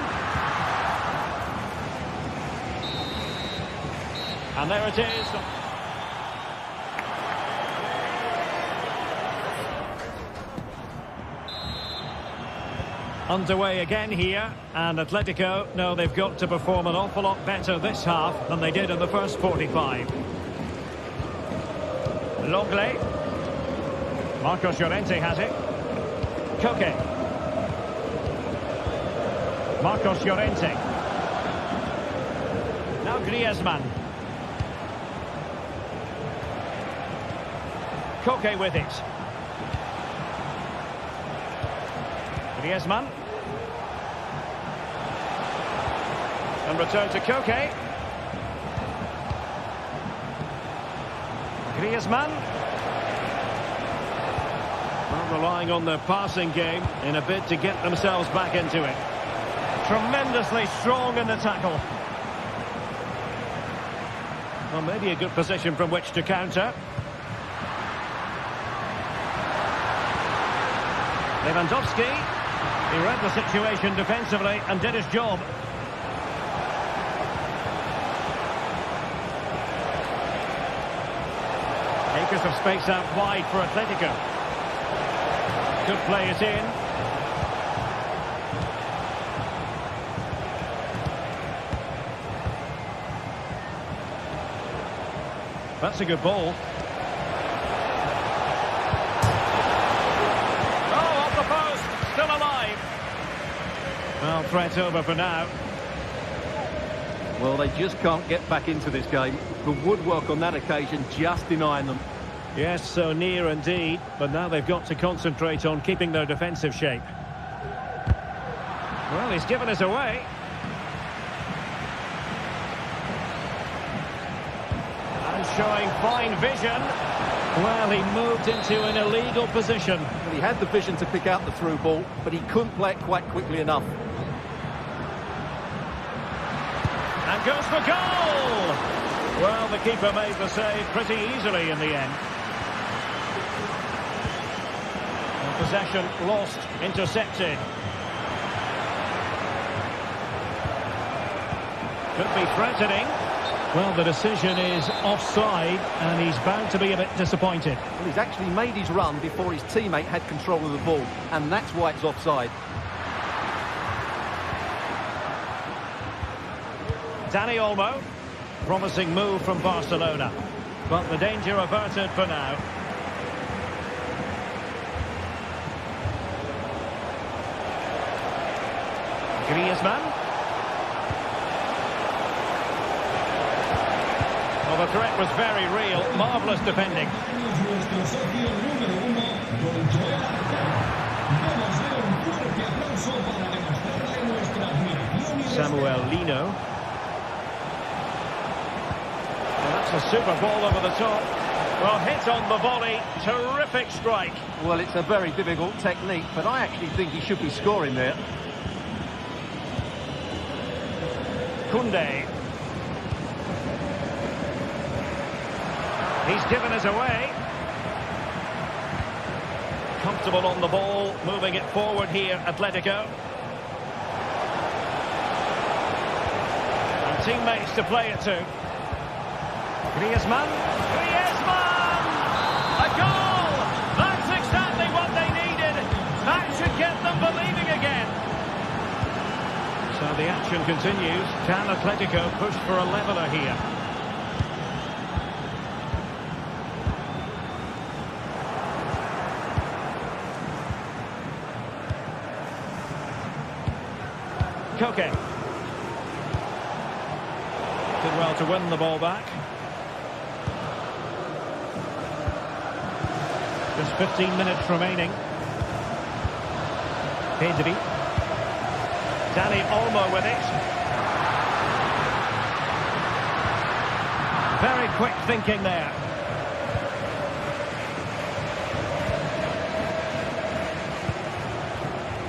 And there it is. Underway again here, and Atletico know they've got to perform an awful lot better this half than they did in the first 45. Longley. Marcos Llorente has it. Koke. Marcos Llorente. Now Griezmann. Koke with it. Griezmann. And return to Koke. Griezmann. Well, relying on their passing game in a bid to get themselves back into it. Tremendously strong in the tackle. Well, maybe a good position from which to counter. Lewandowski. He read the situation defensively and did his job. Acres of space out wide for Atletico. Could play it in. That's a good ball. Oh, off the post. Still alive. Well, threat over for now. Well, they just can't get back into this game. The woodwork on that occasion just denying them. Yes, so near indeed, but now they've got to concentrate on keeping their defensive shape. Well, he's given us away. And showing fine vision. Well, he moved into an illegal position. Well, he had the vision to pick out the through ball, but he couldn't play it quite quickly enough. And goes for goal! Well, the keeper made the save pretty easily in the end. And possession lost, intercepted. Could be threatening. Well, the decision is offside, and he's bound to be a bit disappointed. Well, he's actually made his run before his teammate had control of the ball, and that's why it's offside. Dani Olmo. Promising move from Barcelona. But the danger averted for now. Griezmann. Well, the threat was very real. Marvellous defending. Samuel Lino. That's a super ball over the top. Well, hit on the volley. Terrific strike. Well, it's a very difficult technique, but I actually think he should be scoring there. Koundé. He's given us away. Comfortable on the ball, moving it forward here, Atletico. And teammates to play it to. Griezmann. Griezmann! A goal! That's exactly what they needed. That should get them believing again. So the action continues. Can Atletico push for a leveller here? Koke. Did well to win the ball back. Just 15 minutes remaining. Pedri. Dani Olmo with it. Very quick thinking there.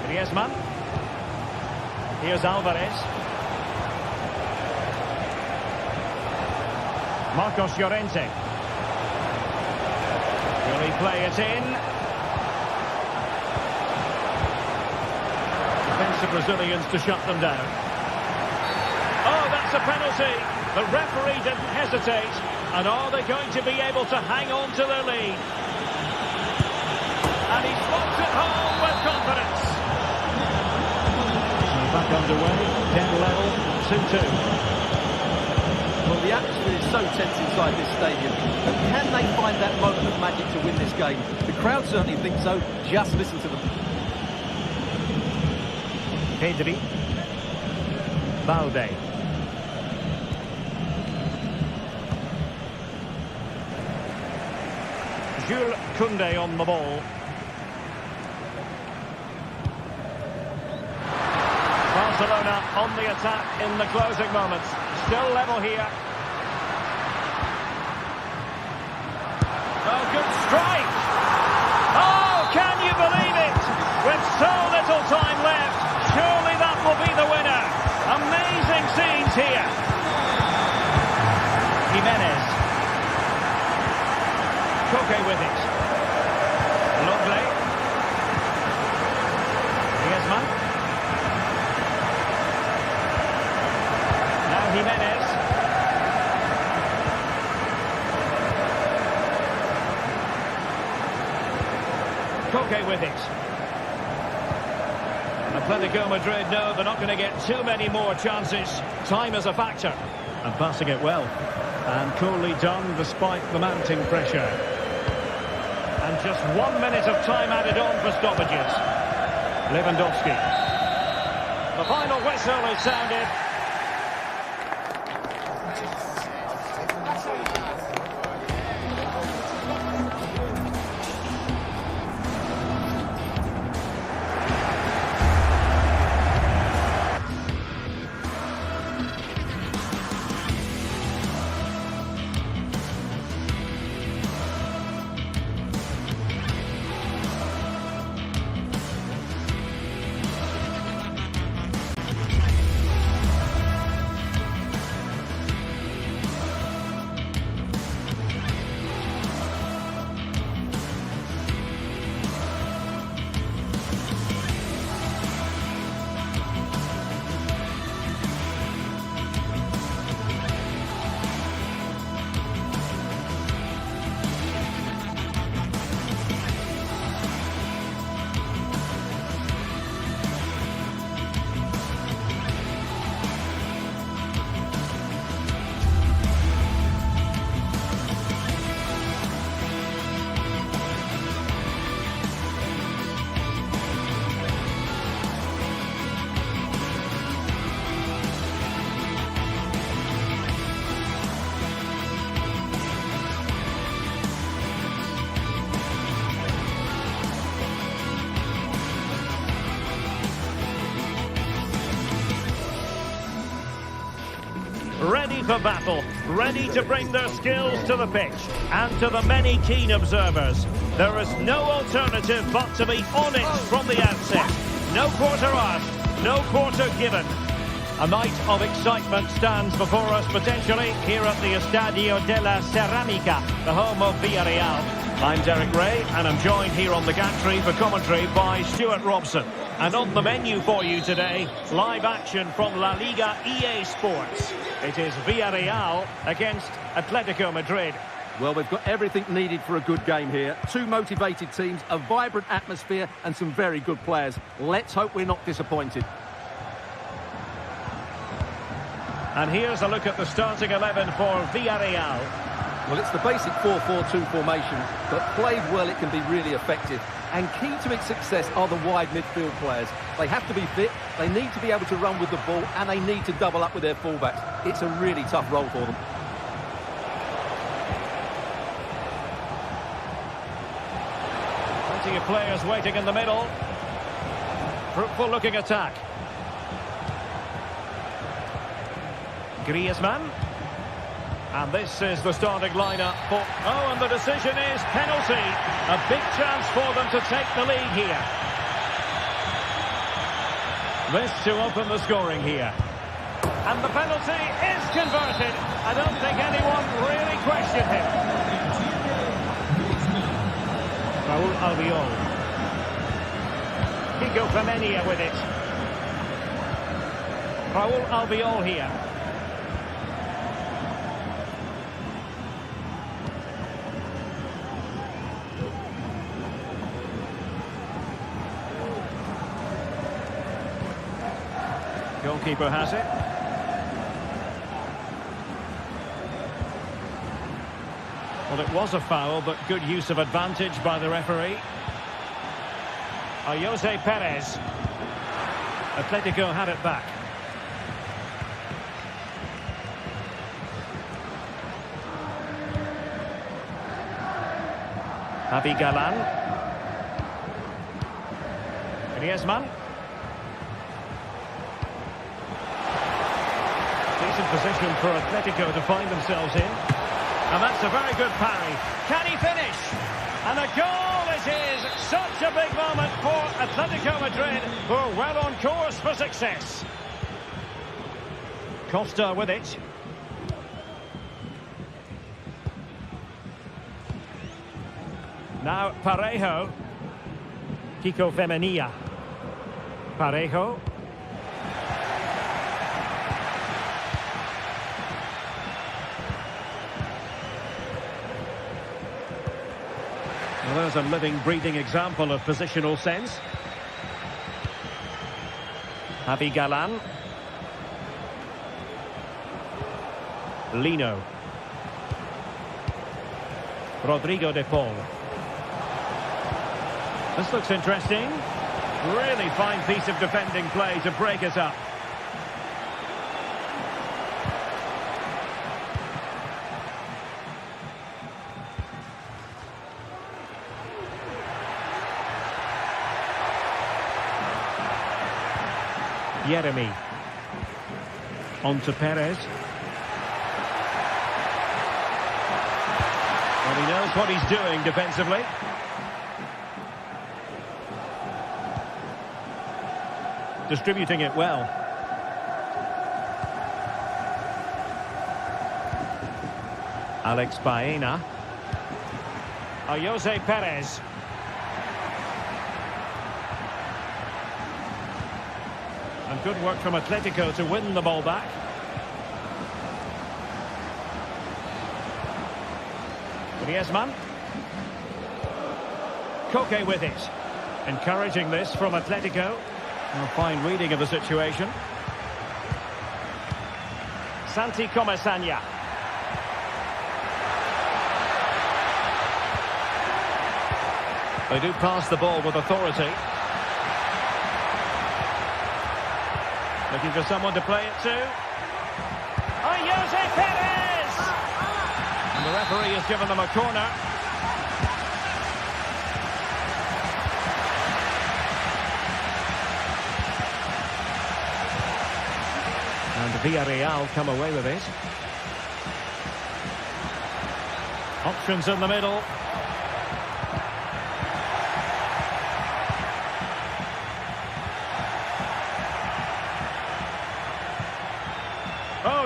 Griezmann. Here's Alvarez. Marcos Llorente. Will he play it in? Defensive Brazilians to shut them down. Oh, that's a penalty. The referee didn't hesitate. And are they going to be able to hang on to their lead? And he slots it home with confidence. Back underway, 10 level, 2-2. Well, the atmosphere is so tense inside this stadium. But can they find that moment of magic to win this game? The crowd certainly think so. Just listen to them. Pedri. Balde. Jules Koundé on the ball. Barcelona on the attack in the closing moments. Still level here. Oh, good strike! Oh, can you believe it? With so little time left, surely that will be the winner. Amazing scenes here. Jimenez. Koke with it. Lovely. Griezmann. Jimenez. Koke with it. Atletico Madrid know they're not going to get too many more chances. Time is a factor. And passing it well. And coolly done despite the mounting pressure. And just 1 minute of time added on for stoppages. Lewandowski. The final whistle is sounded. Ready for battle, ready to bring their skills to the pitch. And to the many keen observers, there is no alternative but to be on it from the outset. No quarter asked, no quarter given. A night of excitement stands before us potentially here at the Estadio de la Ceramica, the home of Villarreal. I'm Derek Ray and I'm joined here on the gantry for commentary by Stuart Robson. And on the menu for you today, live action from La Liga EA Sports. It is Villarreal against Atletico Madrid. Well, we've got everything needed for a good game here. Two motivated teams, a vibrant atmosphere and some very good players. Let's hope we're not disappointed. And here's a look at the starting 11 for Villarreal. Well, it's the basic 4-4-2 formation, but played well it can be really effective. And key to its success are the wide midfield players. They have to be fit, they need to be able to run with the ball, and they need to double up with their fullbacks. It's a really tough role for them. Plenty of players waiting in the middle. Fruitful looking attack. Griezmann. And this is the starting lineup for... Oh, and the decision is penalty. A big chance for them to take the lead here. This to open the scoring here. And the penalty is converted. I don't think anyone really questioned him. Raúl Albiol. Kiko Femenia with it. Raúl Albiol here. Goalkeeper has it. Well, it was a foul, but good use of advantage by the referee. Jose Perez. Atletico had it back. Javi Galan. Griezmann. Decent position for Atletico to find themselves in. And that's a very good parry. Can he finish? And a goal it is. Such a big moment for Atletico Madrid, who are well on course for success. Costa with it. Now Parejo. Kiko Femenia. Parejo. Well, there's a living, breathing example of positional sense. Javi Galan. Lino. Rodrigo de Paul. This looks interesting. Really fine piece of defending play to break it up. Yeremy. On to Perez. Well, he knows what he's doing defensively. Distributing it well. Alex Baena. Jose Perez. And good work from Atletico to win the ball back. Griezmann. Koke with it. Encouraging this from Atletico. A fine reading of the situation. Santi Comesaña. They do pass the ball with authority. Looking for someone to play it to. Jose Perez! And the referee has given them a corner. And Villarreal come away with it. Options in the middle.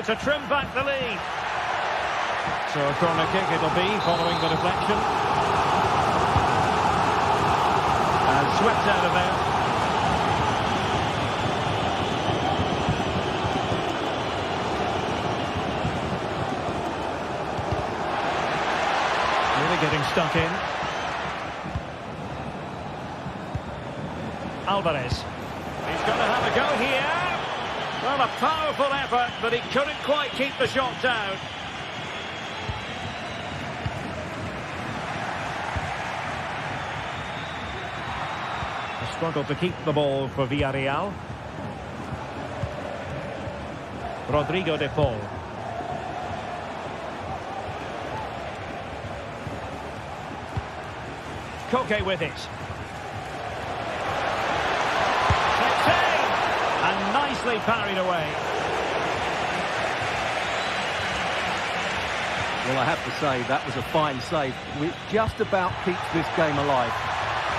to trim back the lead. So a corner kick it'll be, following the deflection. And swept out of there. Really getting stuck in. Alvarez. He's going to have a go here. Well, a powerful effort, but he couldn't quite keep the shot down. A struggle to keep the ball for Villarreal. Rodrigo de Paul. Koke with it. And nicely parried away. Well, I have to say, that was a fine save. It just about keeps this game alive.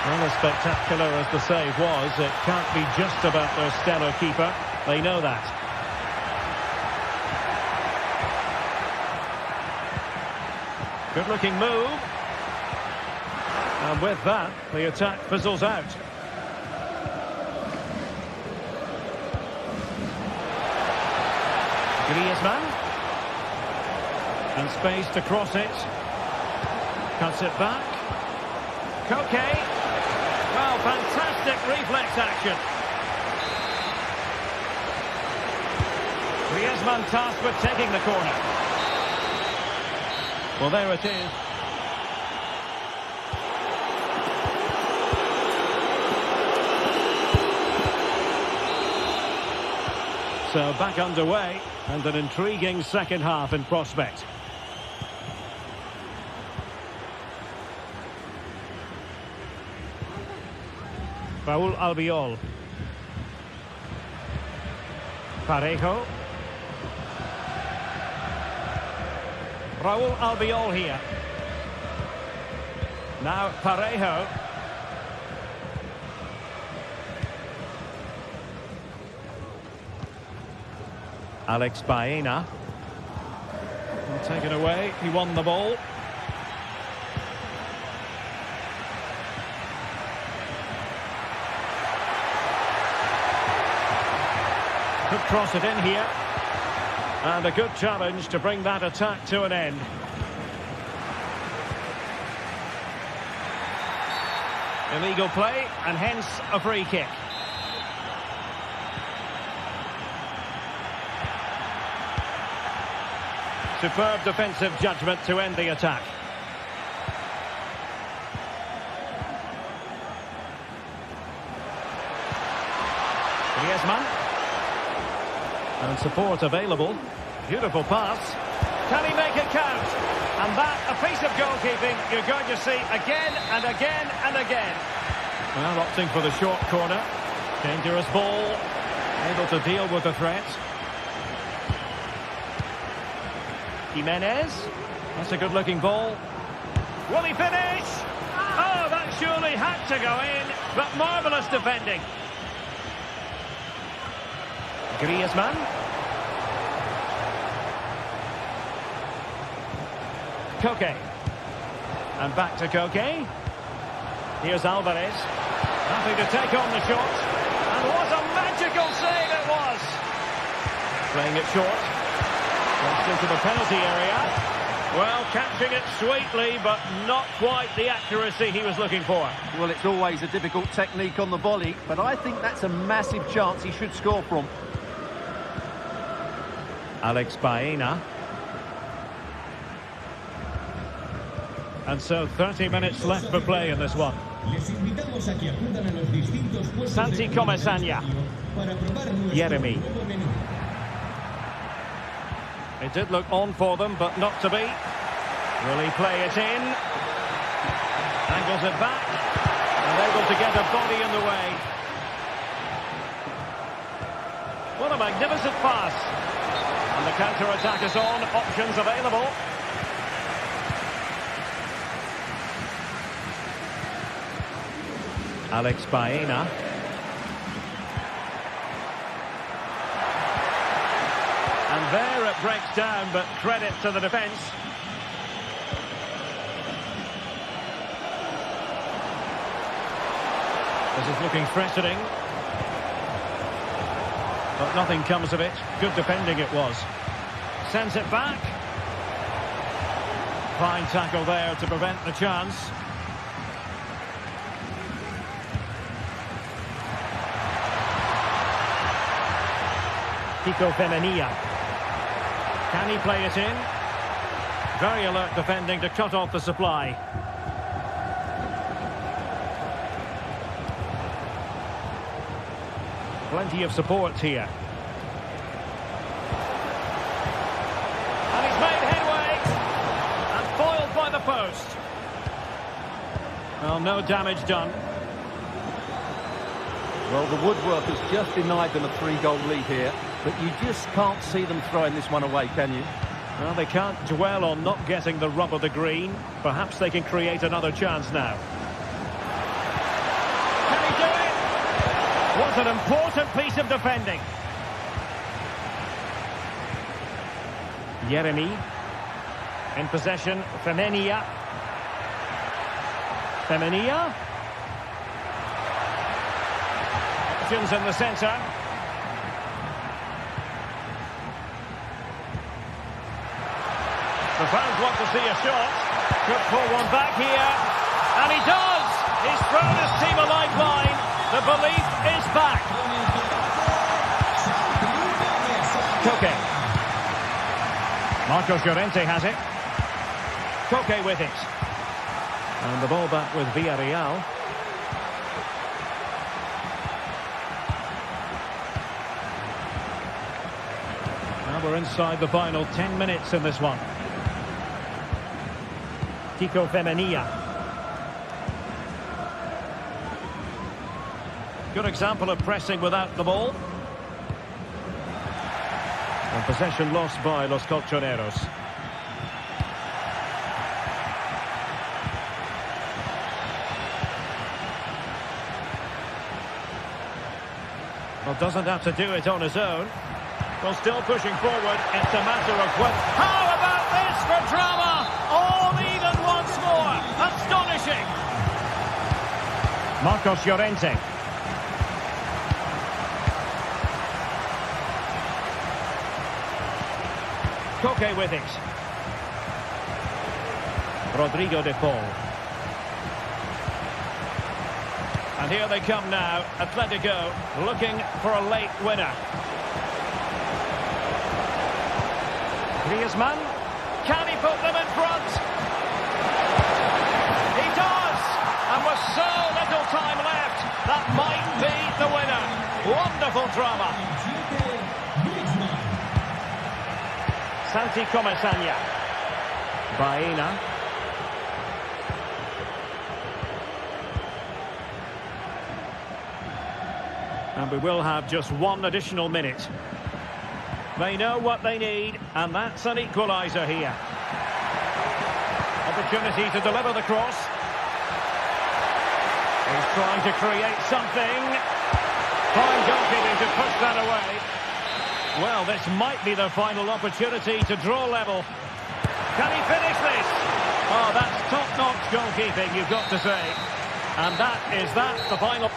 Well, as spectacular as the save was, it can't be just about their stellar keeper. They know that. Good-looking move. And with that, the attack fizzles out. Griezmann. And space to cross it. Cuts it back. Koke. Well, fantastic reflex action. Griezmann tasked with taking the corner. Well, there it is. So back underway, and an intriguing second half in prospect. Raúl Albiol. Parejo. Raúl Albiol here. Now Parejo. Alex Baena. Taken away, he won the ball. Could cross it in here. And a good challenge to bring that attack to an end. Illegal play, and hence a free kick. Superb defensive judgment to end the attack. Griezmann. And support available. Beautiful pass. Can he make it count? And that, a piece of goalkeeping you're going to see again and again and again. Well, opting for the short corner. Dangerous ball. Able to deal with the threat. Jimenez. That's a good-looking ball. Will he finish? Oh, that surely had to go in, but marvellous defending. Griezmann. Koke. And back to Koke. Here's Alvarez. Nothing to take on the shot. And what a magical save it was. Playing it short. Gets into the penalty area. Well, catching it sweetly, but not quite the accuracy he was looking for. Well, it's always a difficult technique on the volley, but I think that's a massive chance he should score from. Alex Baena. And so 30 minutes left for play in this one. Santi Comesaña. Jeremy. It did look on for them, but not to be. Will he play it in? Angles it back. And able to get a body in the way. What a magnificent pass. And the counter-attack is on. Options available. Alex Baena. And there it that breaks down, but credit to the defence. This is looking threatening. But nothing comes of it. Good defending it was. Sends it back. Fine tackle there to prevent the chance. Fenerbahce. Can he play it in? Very alert defending to cut off the supply. Plenty of support here. And he's made headway. And foiled by the post. Well, no damage done. Well, the woodwork has just denied them a 3-goal lead here, but you just can't see them throwing this one away, can you? Well, they can't dwell on not getting the rub of the green. Perhaps they can create another chance now. Can he do it? What an important piece of defending. Yeremy. In possession, Fenerbahce. Fenerbahce. Options in the centre. The fans want to see a shot. Could pull one back here. And he does! He's thrown his team a lifeline. The belief is back. Koke. Marcos Llorente has it. Koke with it. And the ball back with Villarreal. Now we're inside the final 10 minutes in this one. Fenerbahce. Good example of pressing without the ball. And possession lost by Los Colchoneros. Well, doesn't have to do it on his own. Well, still pushing forward. It's a matter of what. How about this for drama? All even once more. Astonishing. Marcos Llorente. Koke with it. Rodrigo de Paul. And here they come now. Atletico looking for a late winner. Griezmann. Can he put them in front? He does! And with so little time left, that might be the winner. Wonderful drama. Santi Comesaña. Baena. And we will have just one additional minute. They know what they need, and that's an equaliser here. Opportunity to deliver the cross. He's trying to create something. Fine goalkeeping to push that away. Well, this might be the final opportunity to draw level. Can he finish this? Oh, that's top-notch goalkeeping, you've got to say. And that is the final...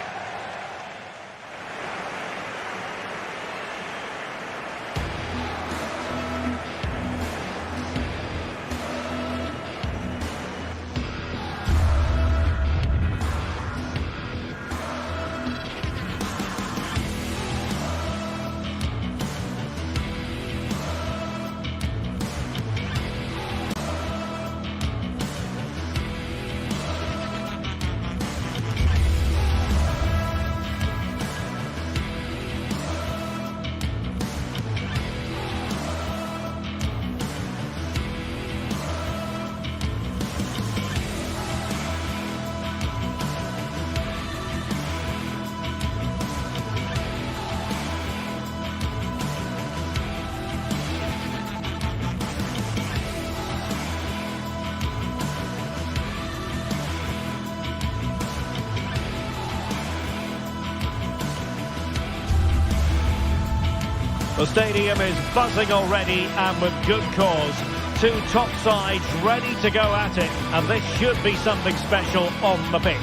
The stadium is buzzing already, and with good cause. Two top sides ready to go at it, and this should be something special on the pitch.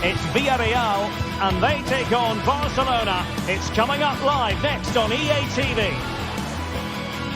It's Villarreal, and they take on Barcelona. It's coming up live next on EA TV.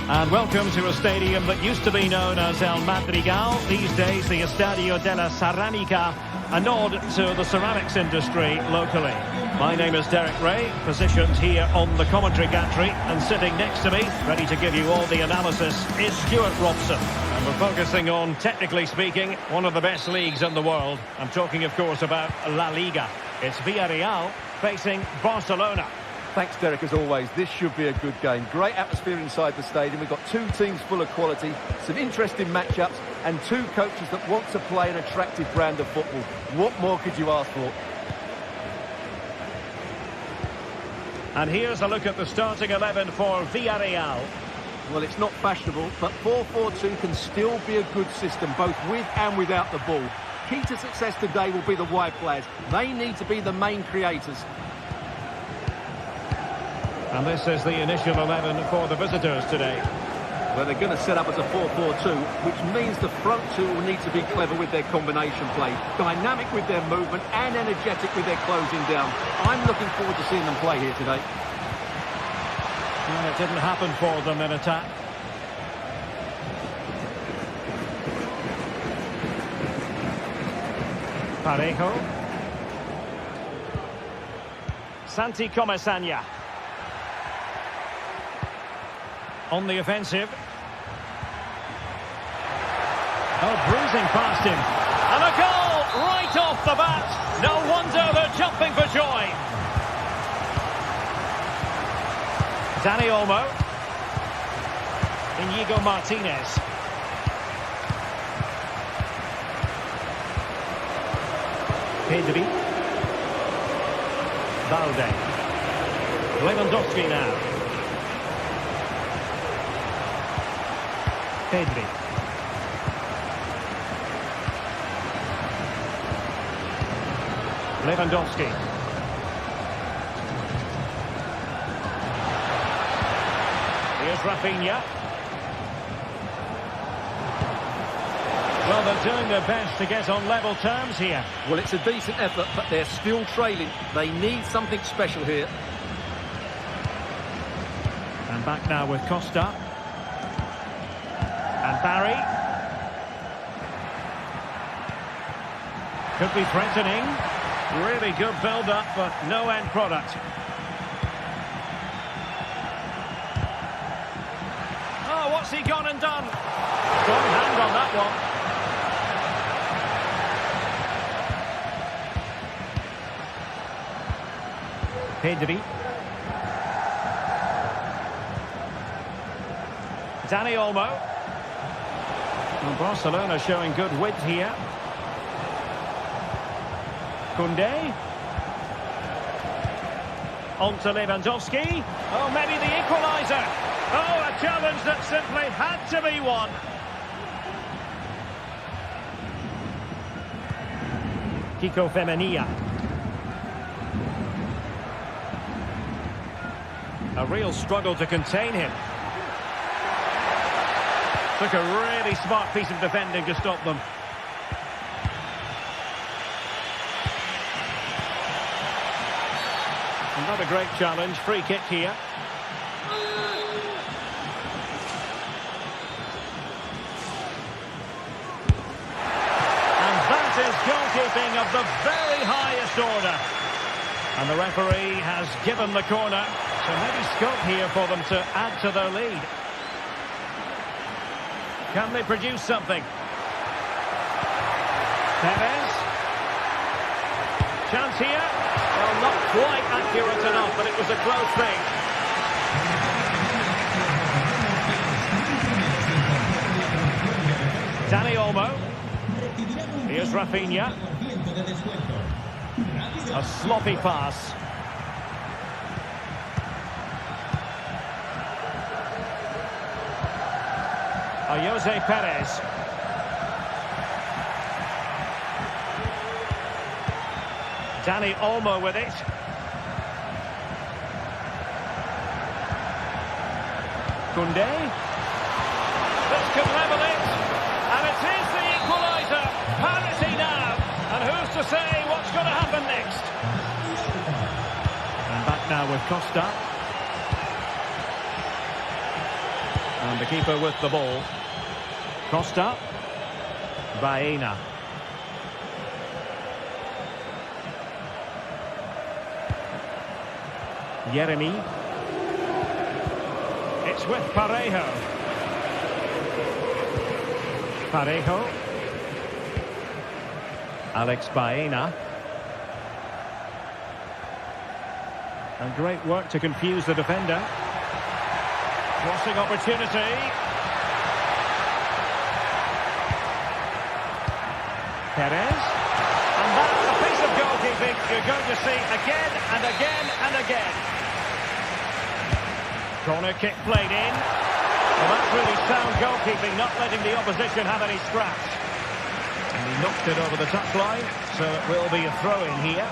And welcome to a stadium that used to be known as El Madrigal, these days the Estadio de la Ceramica, a nod to the ceramics industry locally. My name is Derek Ray, positioned here on the commentary gantry, and sitting next to me, ready to give you all the analysis, is Stuart Robson. And we're focusing on, technically speaking, one of the best leagues in the world. I'm talking, of course, about La Liga. It's Villarreal facing Barcelona. Thanks, Derek, as always. This should be a good game. Great atmosphere inside the stadium. We've got two teams full of quality, some interesting matchups, and two coaches that want to play an attractive brand of football. What more could you ask for? And here's a look at the starting 11 for Villarreal. Well, it's not fashionable, but 4-4-2 can still be a good system, both with and without the ball. Key to success today will be the wide players. They need to be the main creators. And this is the initial 11 for the visitors today. Well, they're going to set up as a 4-4-2, which means the front two will need to be clever with their combination play, dynamic with their movement and energetic with their closing down. I'm looking forward to seeing them play here today. Well, it didn't happen for them in attack. Parejo. Santi Comesaña. On the offensive. Oh, bruising past him. And a goal right off the bat. No wonder they're jumping for joy. Dani Olmo. Inigo Martinez. Pedri. Balde. Lewandowski now. Pedri. Lewandowski. Here's Rafinha. Well, they're doing their best to get on level terms here. Well, it's a decent effort, but they're still trailing. They need something special here. And back now with Costa. And Barry. Could be threatening. Really good build-up, but no end product. Oh, what's he gone and done? Strong hand on that one. Pedri. Dani Olmo. And Barcelona showing good width here. Koundé. On to Lewandowski. Oh, maybe the equaliser. Oh, a challenge that simply had to be won. Kiko Femenia. A real struggle to contain him. Took a really smart piece of defending to stop them. Another great challenge. Free kick here. And that is goalkeeping of the very highest order. And the referee has given the corner. So maybe scope here for them to add to their lead. Can they produce something? Perez. Chance here. Well, not quite accurate enough, but it was a close thing. Dani Olmo. Here's Rafinha. A sloppy pass. Jose Perez. Dani Olmo with it. Koundé. This could level it. And it is the equaliser. Parity now. And who's to say what's going to happen next? And back now with Costa. And the keeper with the ball. Costa. Baena. Yeremy. It's with Parejo. Parejo. Alex Baena. And great work to confuse the defender. Crossing opportunity. Perez. And that's a piece of goalkeeping you're going to see again and again and again. Corner kick played in. Well, that's really sound goalkeeping, not letting the opposition have any scratch. And he knocked it over the touchline, so it will be a throw-in here.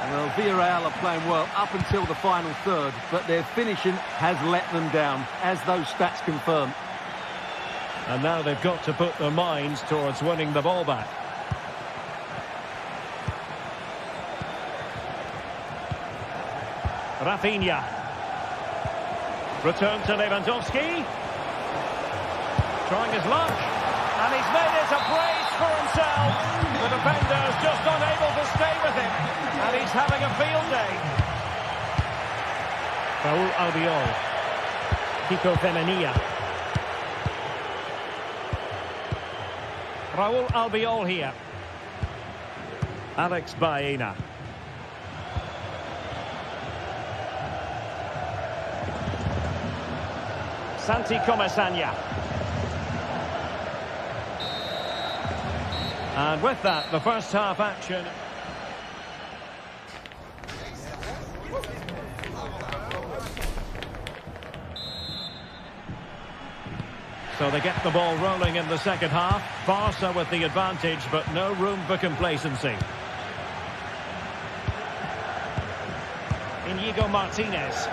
Well, Villarreal are playing well up until the final third, but their finishing has let them down, as those stats confirm. And now they've got to put their minds towards winning the ball back. Rafinha. Return to Lewandowski. Trying his luck. And he's made it a brace for himself. The defender's just unable to stay with him. And he's having a field day. Raúl Albiol. Kiko Femenia. Raúl Albiol here. Alex Baena. Santi Comesaña. And with that, the first half action. So they get the ball rolling in the second half. Barca with the advantage, but no room for complacency. Inigo Martinez.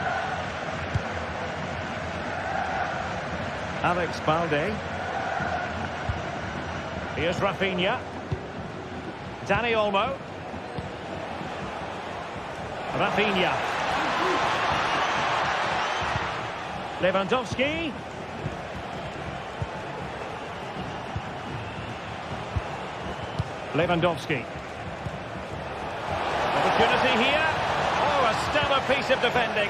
Alex Balde. Here's Rafinha. Dani Olmo. Rafinha. Lewandowski. Lewandowski. Opportunity here. Oh, a stellar piece of defending.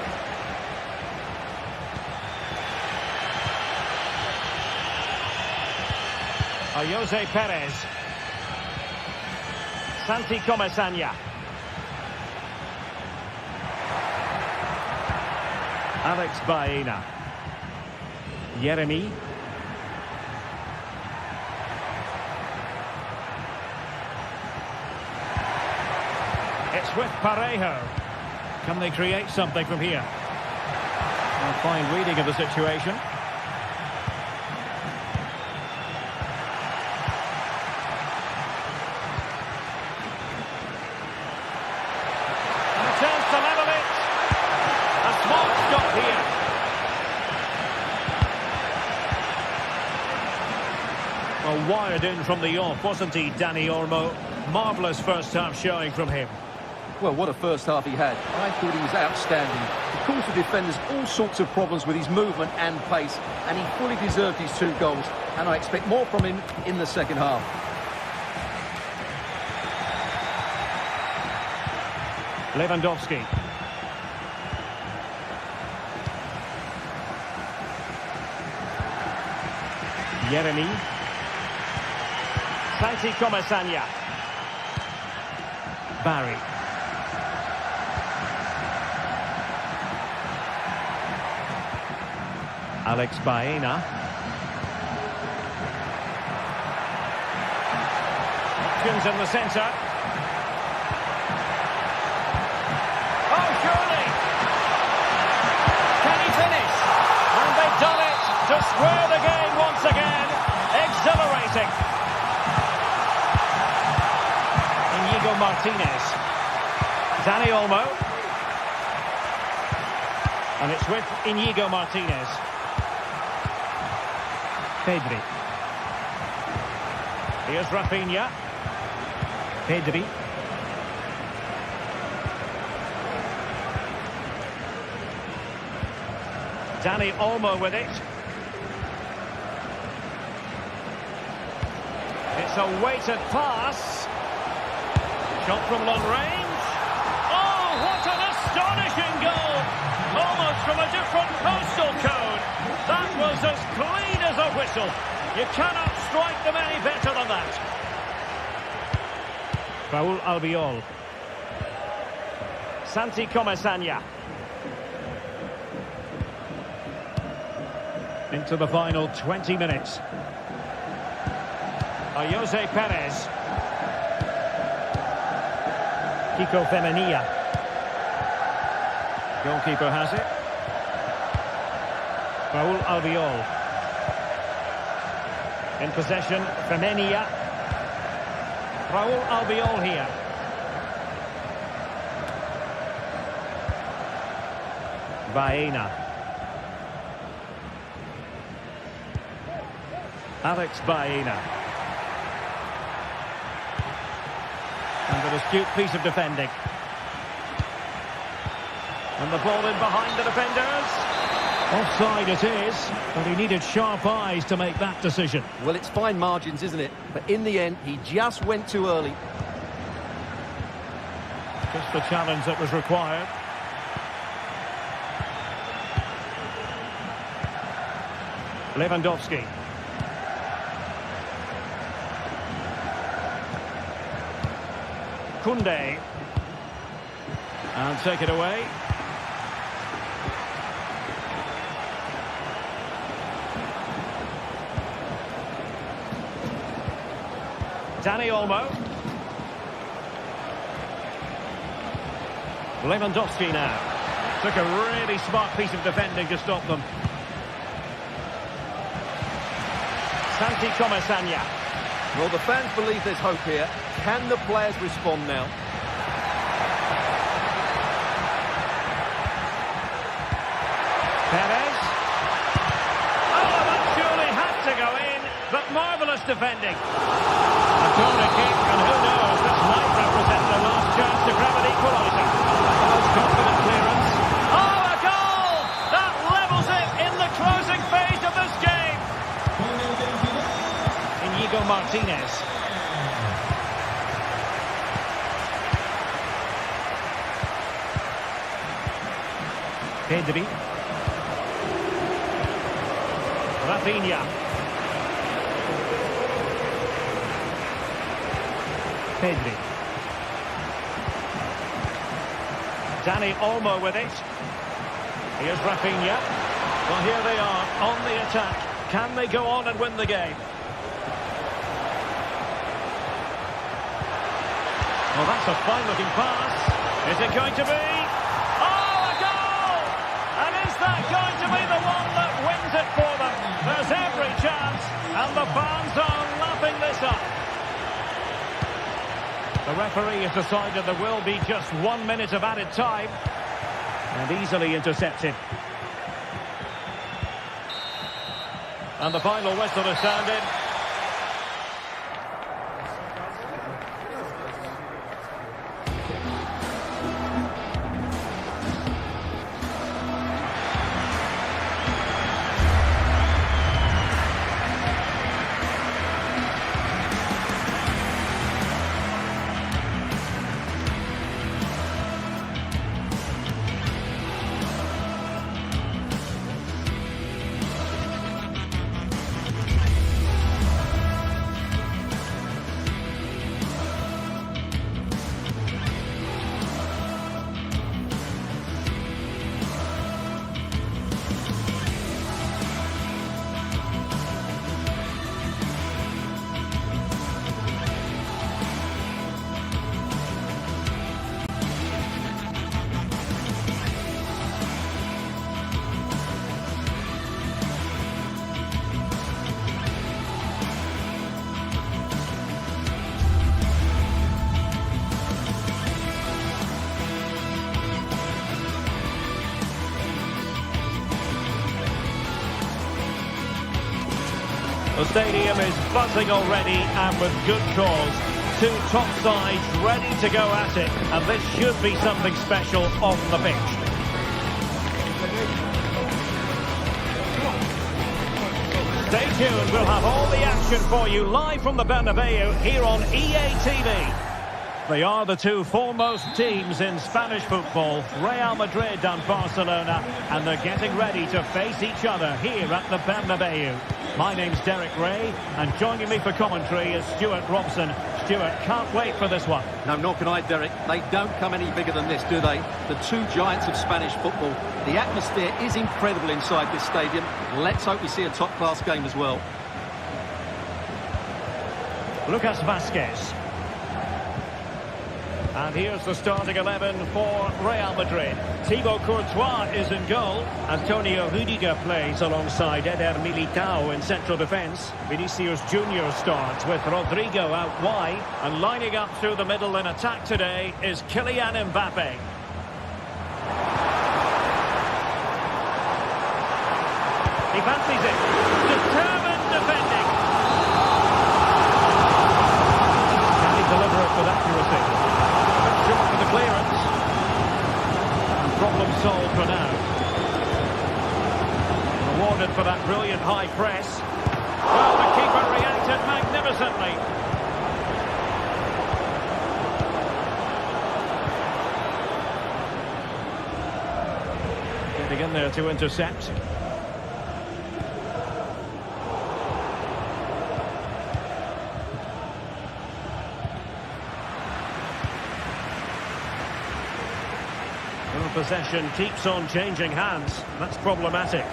Jose Perez. Santi Comesaña. Alex Baena. Yeremy. It's with Parejo. Can they create something from here? A fine reading of the situation. Well, wired in from the off, wasn't he, Dani Olmo? Marvellous first half showing from him. Well, what a first half he had. I thought he was outstanding. He caused the defenders all sorts of problems with his movement and pace, and he fully deserved his 2 goals. And I expect more from him in the second half. Lewandowski. Yeremy. Santi Comesaña. Barry. Alex Baena. Hopkins in the centre. Oh, surely! Can he finish? And they've done it to square the game once again. Exhilarating. Inigo Martinez. Dani Olmo. And it's with Inigo Martinez. Pedri. Here's Rafinha. Pedri. Dani Olmo with it. It's a weighted pass. Shot from long range. Oh, what an astonishing goal! Almost from a different postal code. That was as clean as a whistle. You cannot strike them any better than that. Raúl Albiol. Santi Comesaña. Into the final 20 minutes. Jose Perez. Kiko Femenia. Goalkeeper has it. Raúl Albiol. In possession, Femenia. Raúl Albiol here. Baena. Alex Baena. And an astute piece of defending. And the ball in behind the defenders. Offside it is, but he needed sharp eyes to make that decision. Well, it's fine margins, isn't it? But in the end, he just went too early. Just the challenge that was required. Lewandowski. Koundé. And take it away. Dani Olmo. Lewandowski now. Took a really smart piece of defending to stop them. Santi Comesaña. Well, the fans believe there's hope here. Can the players respond now? Perez. Oh, that surely had to go in, but marvellous defending. A corner kick, and who knows, this might represent the last chance to grab an equaliser. The most confident clearance. Oh, a goal! That levels it in the closing phase of this game. Inigo Martinez. Pedri. Rafinha. Pedri. Dani Olmo with it. Here's Rafinha. Well, here they are on the attack. Can they go on and win the game? Well, that's a fine-looking pass. Is it going to be? Oh, a goal! And is that going to be the one that wins it for them? There's every chance, and the fans are lapping this up. The referee has decided there will be just 1 minute of added time, and easily intercepted. And the final whistle has sounded. stadium is buzzing already, and with good cause. Two top sides ready to go at it, and this should be something special on the pitch. Stay tuned, we'll have all the action for you live from the Bernabeu here on EA TV. They are the two foremost teams in Spanish football, Real Madrid and Barcelona, and they're getting ready to face each other here at the Bernabeu. My name's Derek Ray, and joining me for commentary is Stuart Robson. Stuart, can't wait for this one. No, nor can I, Derek. They don't come any bigger than this, do they? The two giants of Spanish football. The atmosphere is incredible inside this stadium. Let's hope we see a top-class game as well. Lucas Vázquez. And here's the starting 11 for Real Madrid. Thibaut Courtois is in goal. Antonio Rüdiger plays alongside Eder Militao in central defence. Vinicius Junior starts with Rodrigo out wide. And lining up through the middle in attack today is Kylian Mbappe. He fancies it. Determined defending. Can he deliver it with accuracy? Short for the clearance. And problem solved for now. Rewarded for that brilliant high press. Well, the keeper reacted magnificently. Getting in there to intercept. Possession keeps on changing hands. That's problematic.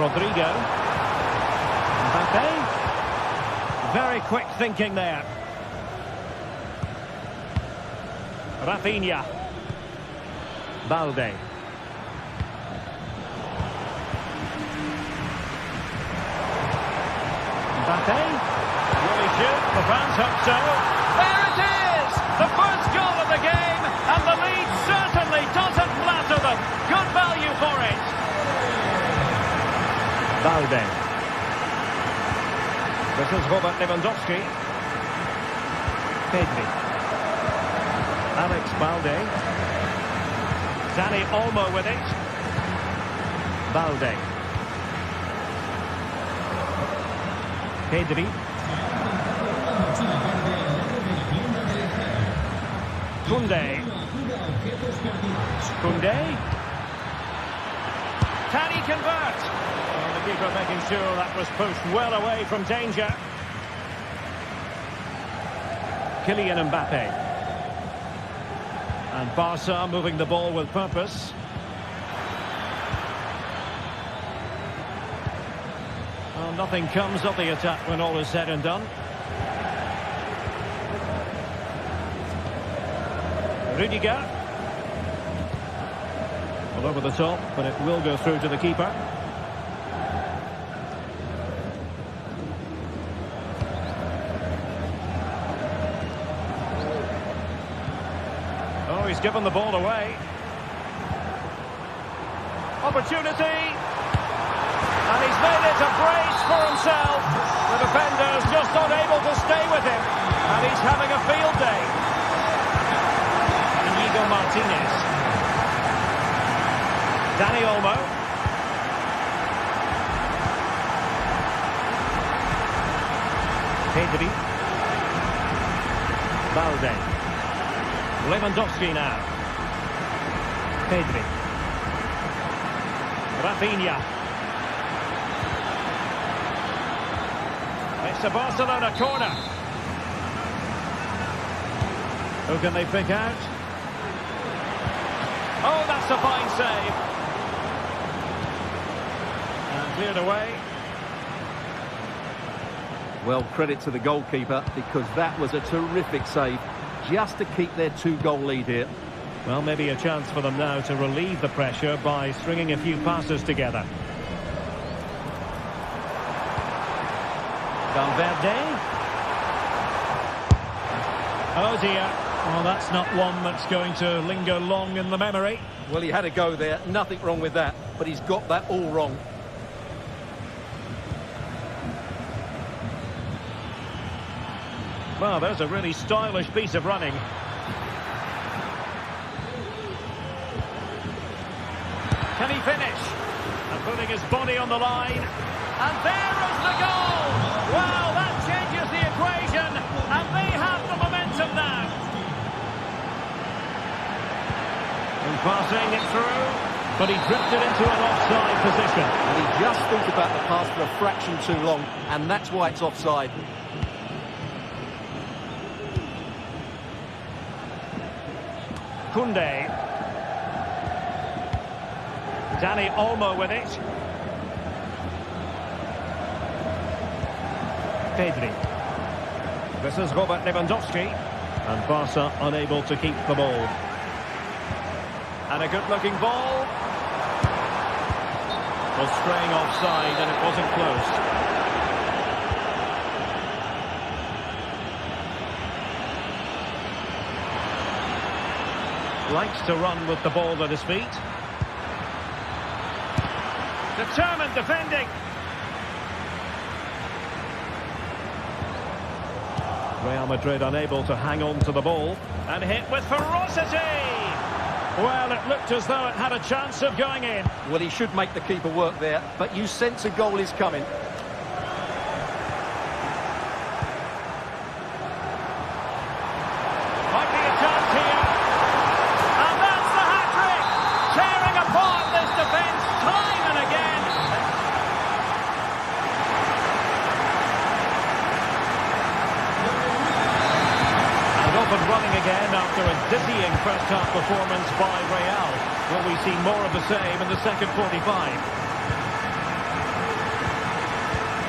Rodrigo. Mbappe. Very quick thinking there. Rafinha. Balde. Mbappe, will he shoot? The fans hope so. There it is! The first goal of the game, and the lead certainly doesn't flatter them. Good value for it. Balde. This is Robert Lewandowski. Pedri. Alex Balde. Dani Olmo with it. Balde. Pedri. Koundé. Koundé. Can he convert? Well, the keeper making sure that was pushed well away from danger. Kylian Mbappe. And Barca moving the ball with purpose. Well, nothing comes of the attack when all is said and done. Rüdiger. Well, over the top, but it will go through to the keeper. Oh, he's given the ball away. Opportunity. And he's made it a brace for himself. The defender's just not able to stay with him. And he's having a field day. Inigo Martinez. Dani Olmo. Pedri. Balde. Lewandowski now. Pedri. Rafinha. It's a Barcelona corner. Who can they pick out? Oh, that's a fine save. And cleared away. Well, credit to the goalkeeper, because that was a terrific save, just to keep their two-goal lead here. Well, maybe a chance for them now to relieve the pressure by stringing a few passes together. Valverde. Oh dear. Well, that's not one that's going to linger long in the memory. Well, he had a go there. Nothing wrong with that. But he's got that all wrong. Well, there's a really stylish piece of running. Can he finish? And putting his body on the line. And there is the goal! Well, that changes the equation. And they have the momentum now. And passing it through. But he drifted into an offside position. And he just thought about the pass for a fraction too long. And that's why it's offside. Koundé. Dani Olmo with it. Pedri. This is Robert Lewandowski. And Barca unable to keep the ball. And a good-looking ball. Was straying offside and it wasn't close. Likes to run with the ball at his feet. Determined defending. Real Madrid unable to hang on to the ball. And hit with ferocity. Well, it looked as though it had a chance of going in. Well, he should make the keeper work there. But you sense a goal is coming. Might be a chance here. And that's the hat-trick. Tearing apart this defence time and again. And up and running again after a dizzying first-half performance by Real. Will we see more of the same in the second 45?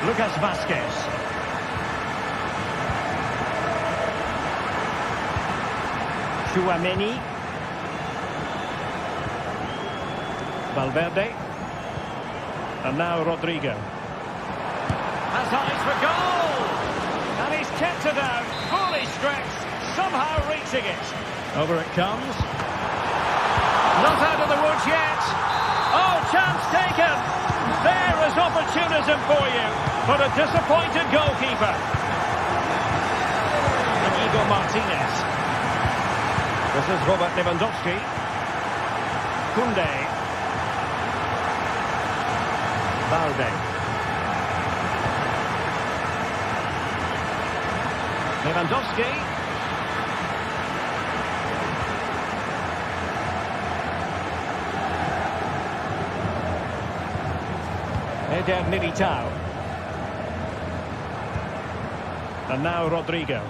Lucas Vázquez. Tchouaméni. Valverde. And now Rodrigo. Has eyes for goal! And he's kept it out, fully stretched, somehow reaching it. Over it comes. Not out of the woods yet. Oh, chance taken. There is opportunism for you, but a disappointed goalkeeper. Inigo Martinez. This is Robert Lewandowski. Koundé. Valde. Lewandowski. Eder Militao. And now Rodrigo.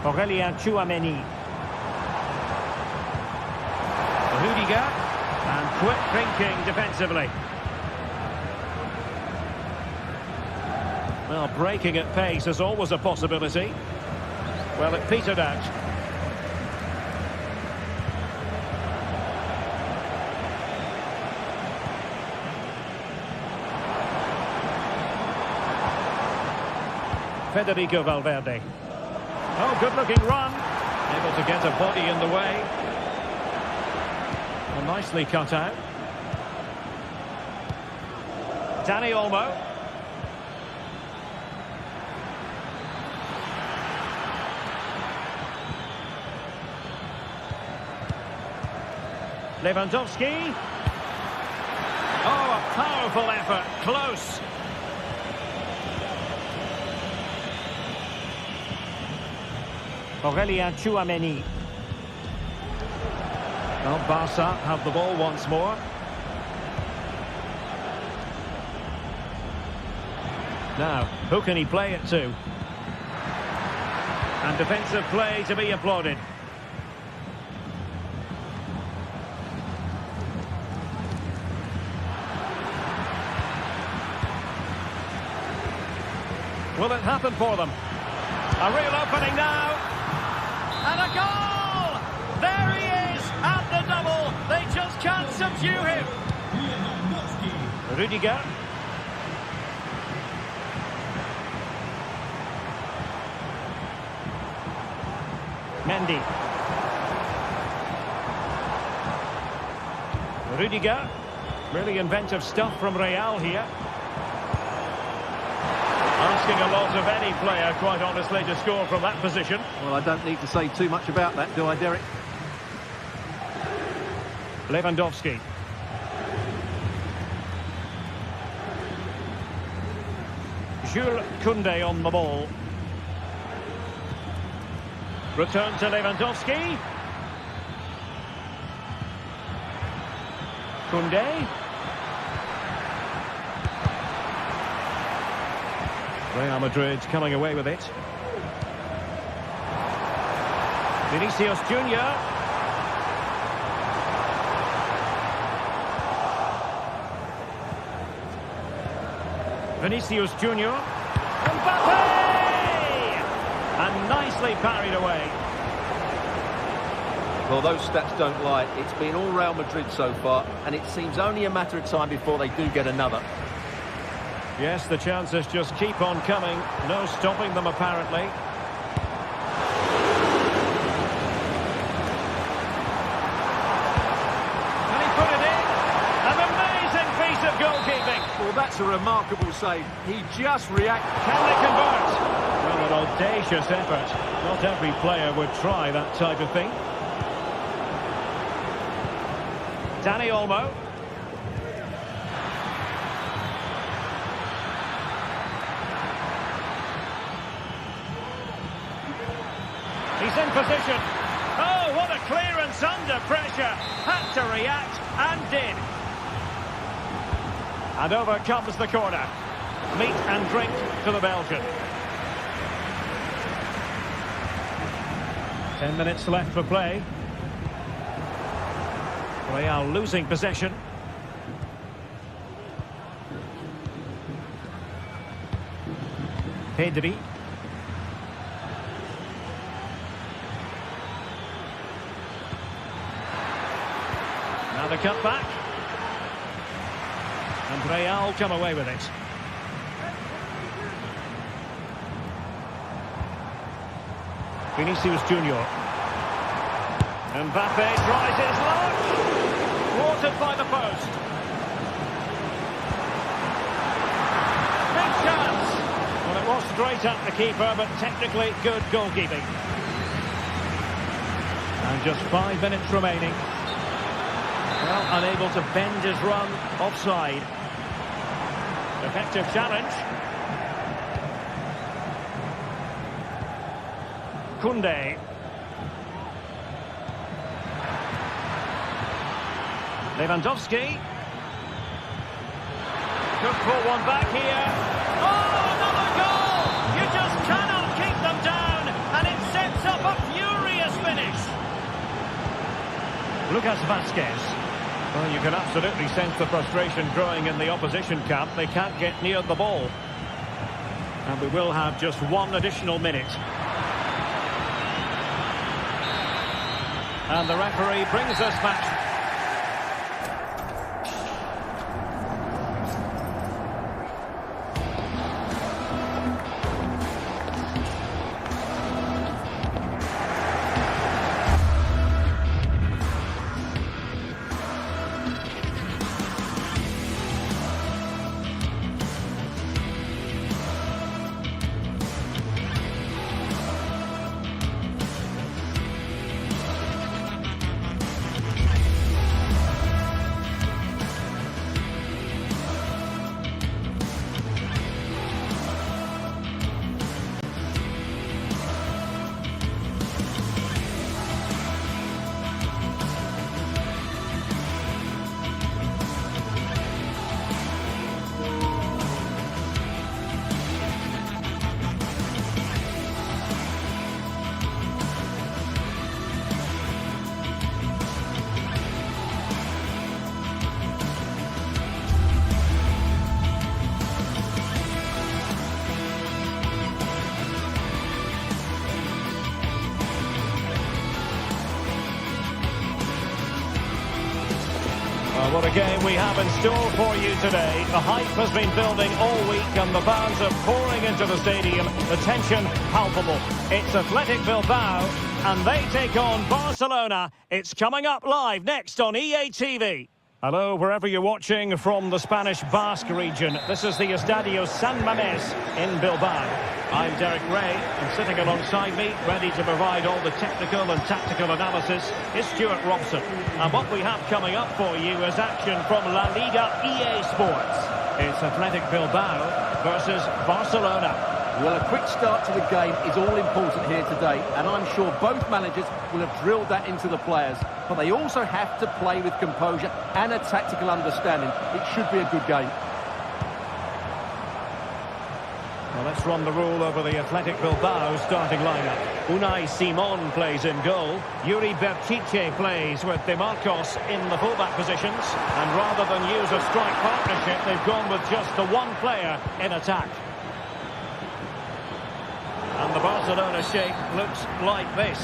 Aurelien Tchouaméni. Rudiger. And quick thinking defensively. Well, breaking at pace is always a possibility. Well, it petered out. Federico Valverde. Oh, good-looking run. Able to get a body in the way. Well, nicely cut out. Dani Olmo. Lewandowski. Oh, a powerful effort. Close. Aurelien Tchouaméni. Well, Barca have the ball once more. Now, who can he play it to? And defensive play to be applauded. Will it happen for them? A real opening now. And a goal! There he is at the double. They just can't subdue him. Rudiger. Mendy. Rudiger. Really inventive stuff from Real here. Asking a lot of any player, quite honestly, to score from that position. Well, I don't need to say too much about that, do I, Derek? Lewandowski. Jules Koundé on the ball. Return to Lewandowski. Koundé. Real Madrid coming away with it. Vinicius Junior. Vinicius Junior. Mbappe! And nicely parried away. Well, those stats don't lie. It's been all Real Madrid so far, and it seems only a matter of time before they do get another. Yes, the chances just keep on coming. No stopping them, apparently. And he put it in. An amazing piece of goalkeeping. Well, that's a remarkable save. He just reacted. Can they convert? Well, an audacious effort. Not every player would try that type of thing. Dani Olmo. He's in position. Oh, what a clearance under pressure. Had to react and did. And over comes the corner. Meat and drink to the Belgian. 10 minutes left for play. Real losing possession. Pedri. Now the cut back. And Real come away with it. Vinicius Junior. Mbappe tries his luck. Thwarted by the post. Big chance. Well, it was straight at the keeper, but technically good goalkeeping. And just 5 minutes remaining. Well, unable to bend his run, offside. Effective challenge. Koundé. Lewandowski. Could pull one back here. Oh, another goal! You just cannot keep them down, and it sets up a furious finish. Lucas Vázquez. Well, you can absolutely sense the frustration growing in the opposition camp. They can't get near the ball. And we will have just 1 additional minute. And the referee brings us back. What a game we have in store for you today. The hype has been building all week and the fans are pouring into the stadium. The tension palpable. It's Athletic Bilbao and they take on Barcelona. It's coming up live next on EA TV. Hello, wherever you're watching from the Spanish Basque region. This is the Estadio San Mamés in Bilbao. I'm Derek Ray, and sitting alongside me, ready to provide all the technical and tactical analysis, is Stuart Robson. And what we have coming up for you is action from La Liga EA Sports. It's Athletic Bilbao versus Barcelona. Well, a quick start to the game is all important here today, and I'm sure both managers will have drilled that into the players. But they also have to play with composure and a tactical understanding. It should be a good game. Well, let's run the rule over the Athletic Bilbao starting lineup. Unai Simon plays in goal. Yuri Berchiche plays with De Marcos in the fullback positions. And rather than use a strike partnership, they've gone with just the one player in attack. And the Barcelona shape looks like this.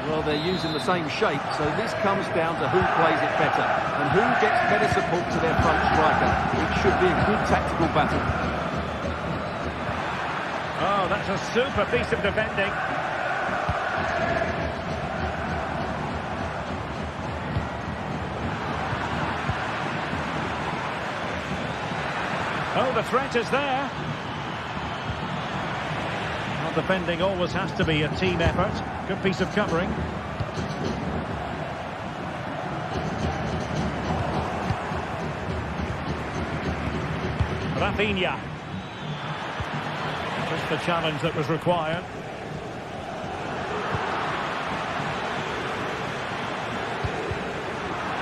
Well, they're using the same shape, so this comes down to who plays it better and who gets better support to their front striker. It should be a good tactical battle. Oh, that's a super piece of defending. Oh, the threat is there. Well, defending always has to be a team effort. Good piece of covering. Rafinha. Just the challenge that was required.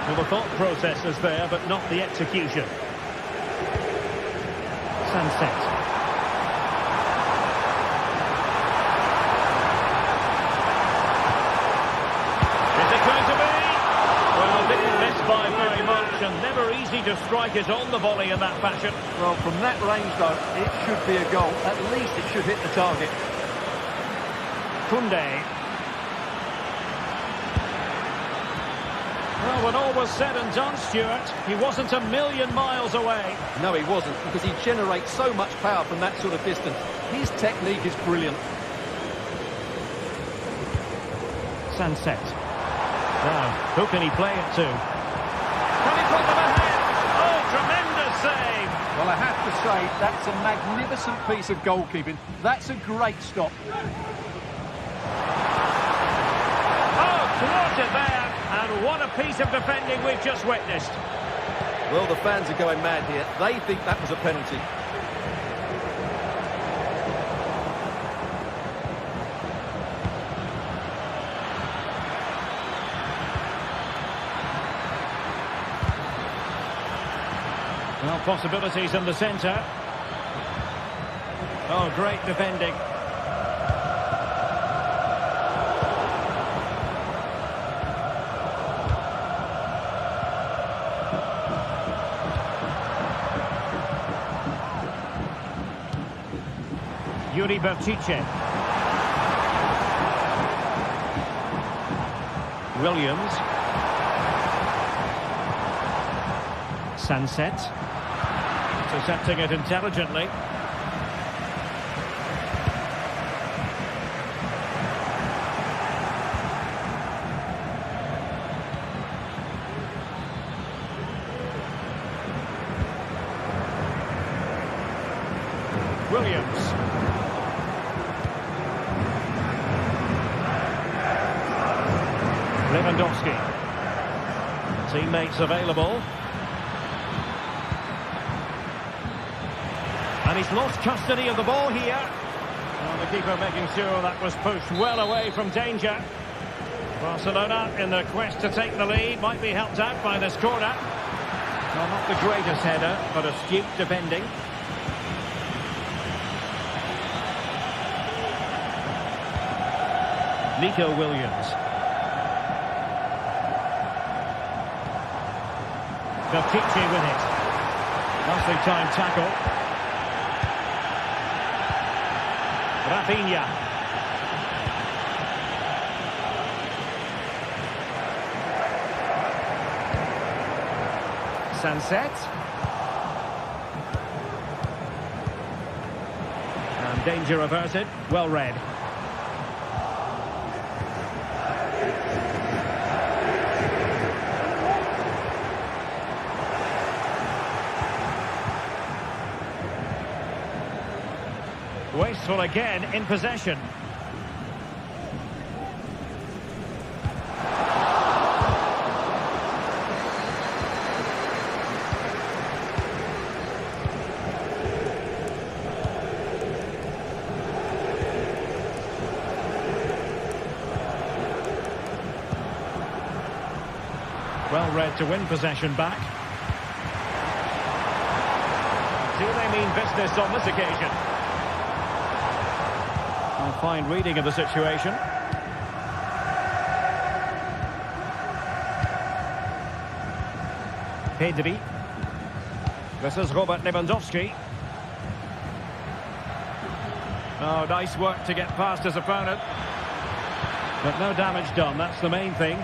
Well, the thought process is there, but not the execution. Sunset. By very much, and never easy to strike it on the volley in that fashion. Well, from that range, though, it should be a goal. At least it should hit the target. Koundé. Well, when all was said and done, Stuart, he wasn't a million miles away. No, he wasn't, because he generates so much power from that sort of distance. His technique is brilliant. Sunset. Now, who can he play it to? Can he put them ahead? Oh, tremendous save! Well, I have to say, that's a magnificent piece of goalkeeping. That's a great stop. Oh, thwarted there. And what a piece of defending we've just witnessed. Well, the fans are going mad here. They think that was a penalty. Well, possibilities in the centre. Oh, great defending. Yuri Berchiche. Williams. Sunset. Intercepting it intelligently. Williams. Lewandowski. Teammates available. And he's lost custody of the ball here. Well, the keeper making sure that was pushed well away from danger. Barcelona in their quest to take the lead might be helped out by this corner. Well, not the greatest header, but astute defending. Nico Williams. Berchiche with it. Nicely timed tackle. Rafinha. Sunset. And danger averted. Well read. Wasteful again in possession. Well read to win possession back. Do they mean business on this occasion? A fine reading of the situation. Pedri. This is Robert Lewandowski. Oh, nice work to get past his opponent. But no damage done, that's the main thing.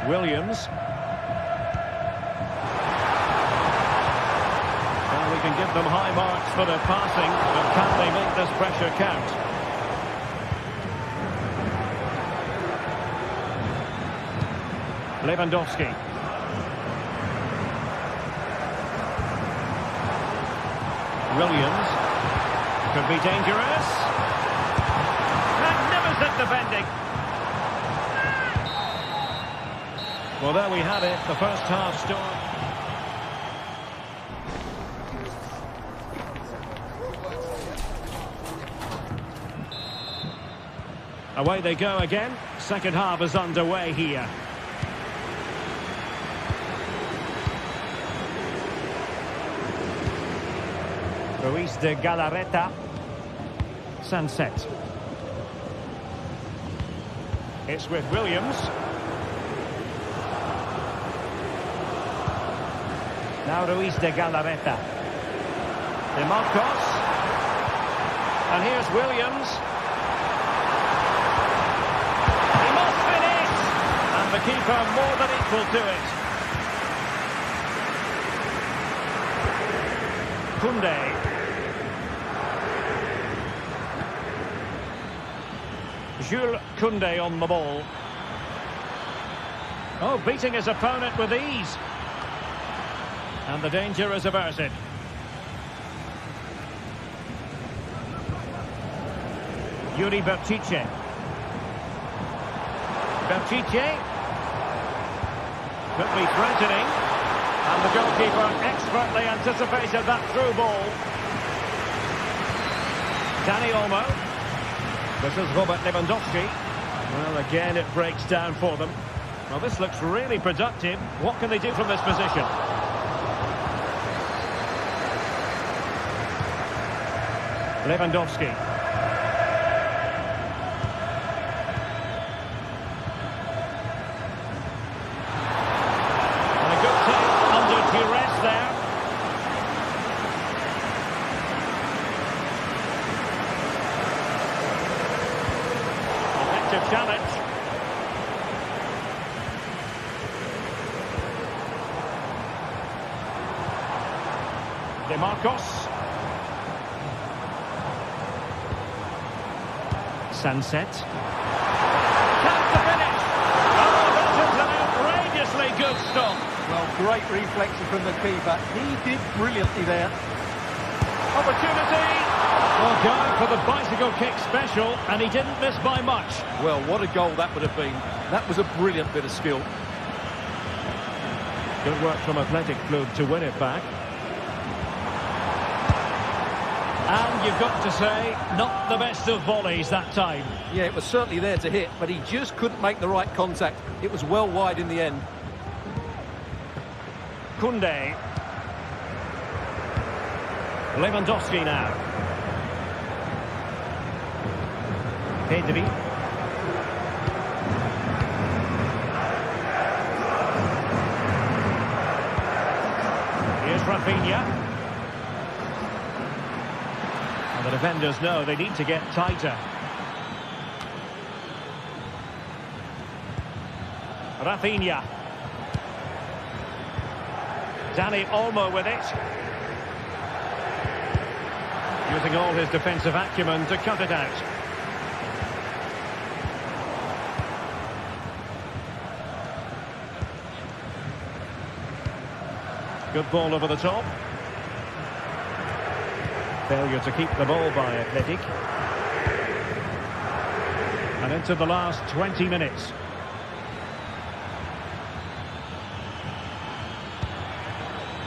Williams. Well, we can give them high marks for their passing, but can they make this pressure count? Lewandowski. Williams. Could be dangerous. Magnificent defending. Well, there we have it, the first half start. Away they go again. Second half is underway here. Ruiz de Galarreta. Sunset. It's with Williams. Now Ruiz de Galarreta. De Marcos. And here's Williams. He must finish! And the keeper more than equal to it. Koundé. Jules Koundé on the ball. Oh, beating his opponent with ease. And the danger is averted. Yuri Berchiche. Berchiche. Could be threatening. And the goalkeeper expertly anticipated that through ball. Dani Olmo. This is Robert Lewandowski. Well, again, it breaks down for them. Well, this looks really productive. What can they do from this position? Lewandowski. And a good take under duress there. Effective challenge. De Marcos. Sunset. That's the finish! Oh, that is an outrageously good stop. Well, great reflection from the keeper. He did brilliantly there. Opportunity! Well, going for the bicycle kick special, and he didn't miss by much. Well, what a goal that would have been. That was a brilliant bit of skill. Good work from Athletic Club to win it back. And you've got to say, not the best of volleys that time. Yeah, it was certainly there to hit, but he just couldn't make the right contact. It was well wide in the end. Koundé. Lewandowski now. Pedri. Here's Rafinha. The defenders know they need to get tighter. Rafinha. Dani Olmo with it. Using all his defensive acumen to cut it out. Good ball over the top. Failure to keep the ball by Athletic. And into the last 20 minutes.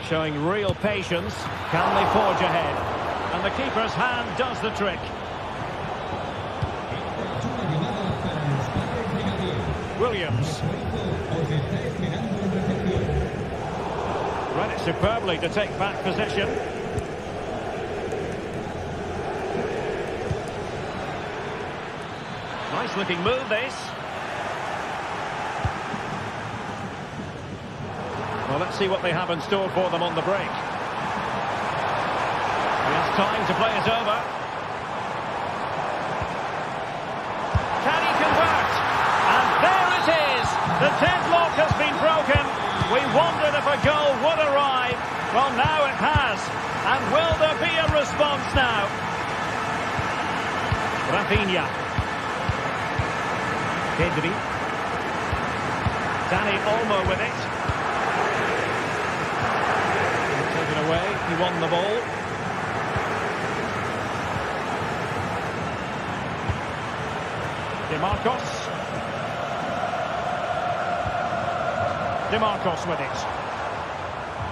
Showing real patience. Can they forge ahead? And the keeper's hand does the trick. Williams. Read it superbly to take back possession. Nice looking move, this. Well, let's see what they have in store for them on the break. He has time to play it over. Can he convert? And there it is! The deadlock has been broken. We wondered if a goal would arrive. Well, now it has. And will there be a response now? Rafinha. Pedri. Dani Olmo with it. Taken away. He won the ball. DeMarcos with it.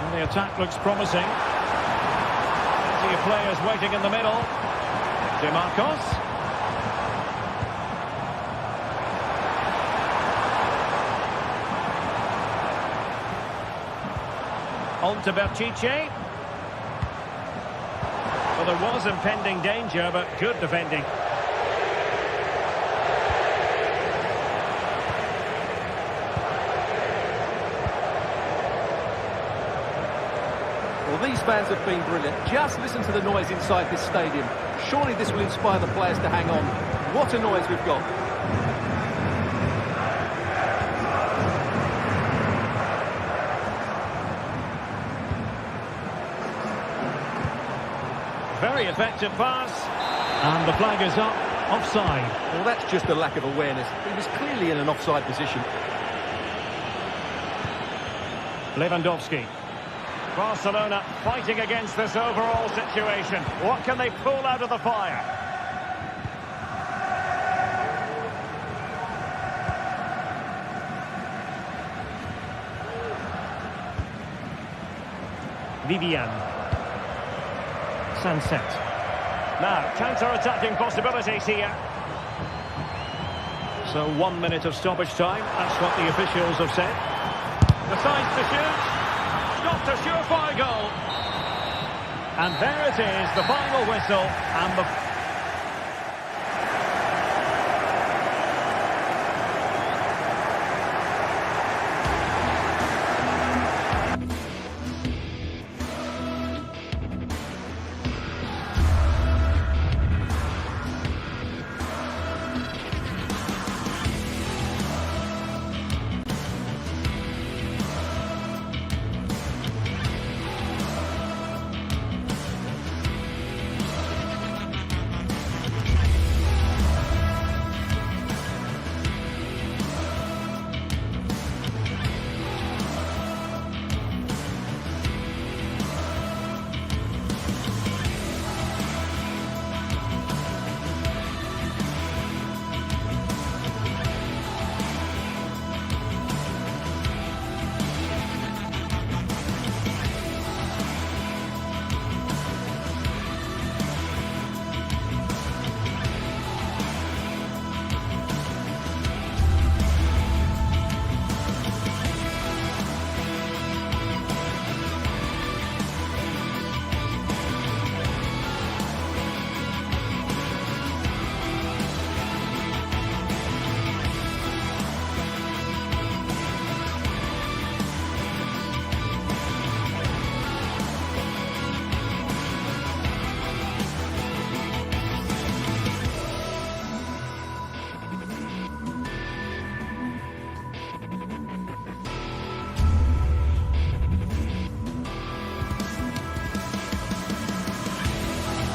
And the attack looks promising. Plenty of players waiting in the middle. DeMarcos. On to Berchiche. Well, there was impending danger, but good defending. Well, these fans have been brilliant. Just listen to the noise inside this stadium. Surely this will inspire the players to hang on. What a noise we've got. Very effective pass. And the flag is up. Offside. Well, that's just a lack of awareness. He was clearly in an offside position. Lewandowski. Barcelona fighting against this overall situation. What can they pull out of the fire? Vivian. Sunset. Now, counter-attacking possibilities here. So 1 minute of stoppage time. That's what the officials have said. Decides to shoot. Stopped a surefire goal. And there it is, the final whistle. And the...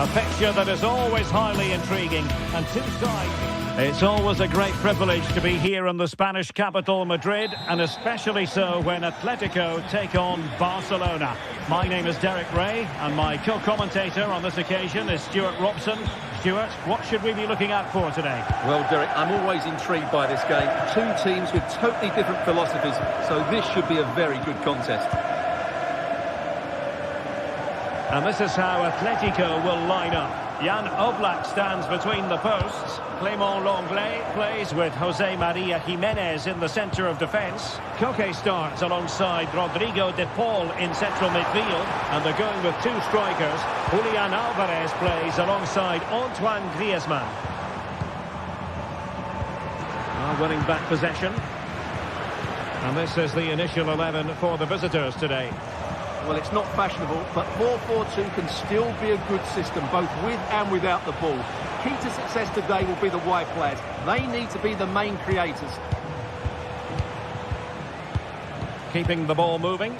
A fixture that is always highly intriguing, and two sides. It's always a great privilege to be here in the Spanish capital, Madrid, and especially so when Atletico take on Barcelona. My name is Derek Ray, and my co-commentator on this occasion is Stuart Robson. Stuart, what should we be looking out for today? Well, Derek, I'm always intrigued by this game. Two teams with totally different philosophies, so this should be a very good contest. And this is how Atletico will line up. Jan Oblak stands between the posts. Clément Lenglet plays with Jose Maria Jimenez in the centre of defence. Koke starts alongside Rodrigo de Paul in central midfield. And they're going with two strikers. Julian Alvarez plays alongside Antoine Griezmann. Winning back possession. And this is the initial 11 for the visitors today. Well, it's not fashionable, but 4-4-2 can still be a good system, both with and without the ball. Key to success today will be the wide players. They need to be the main creators. Keeping the ball moving.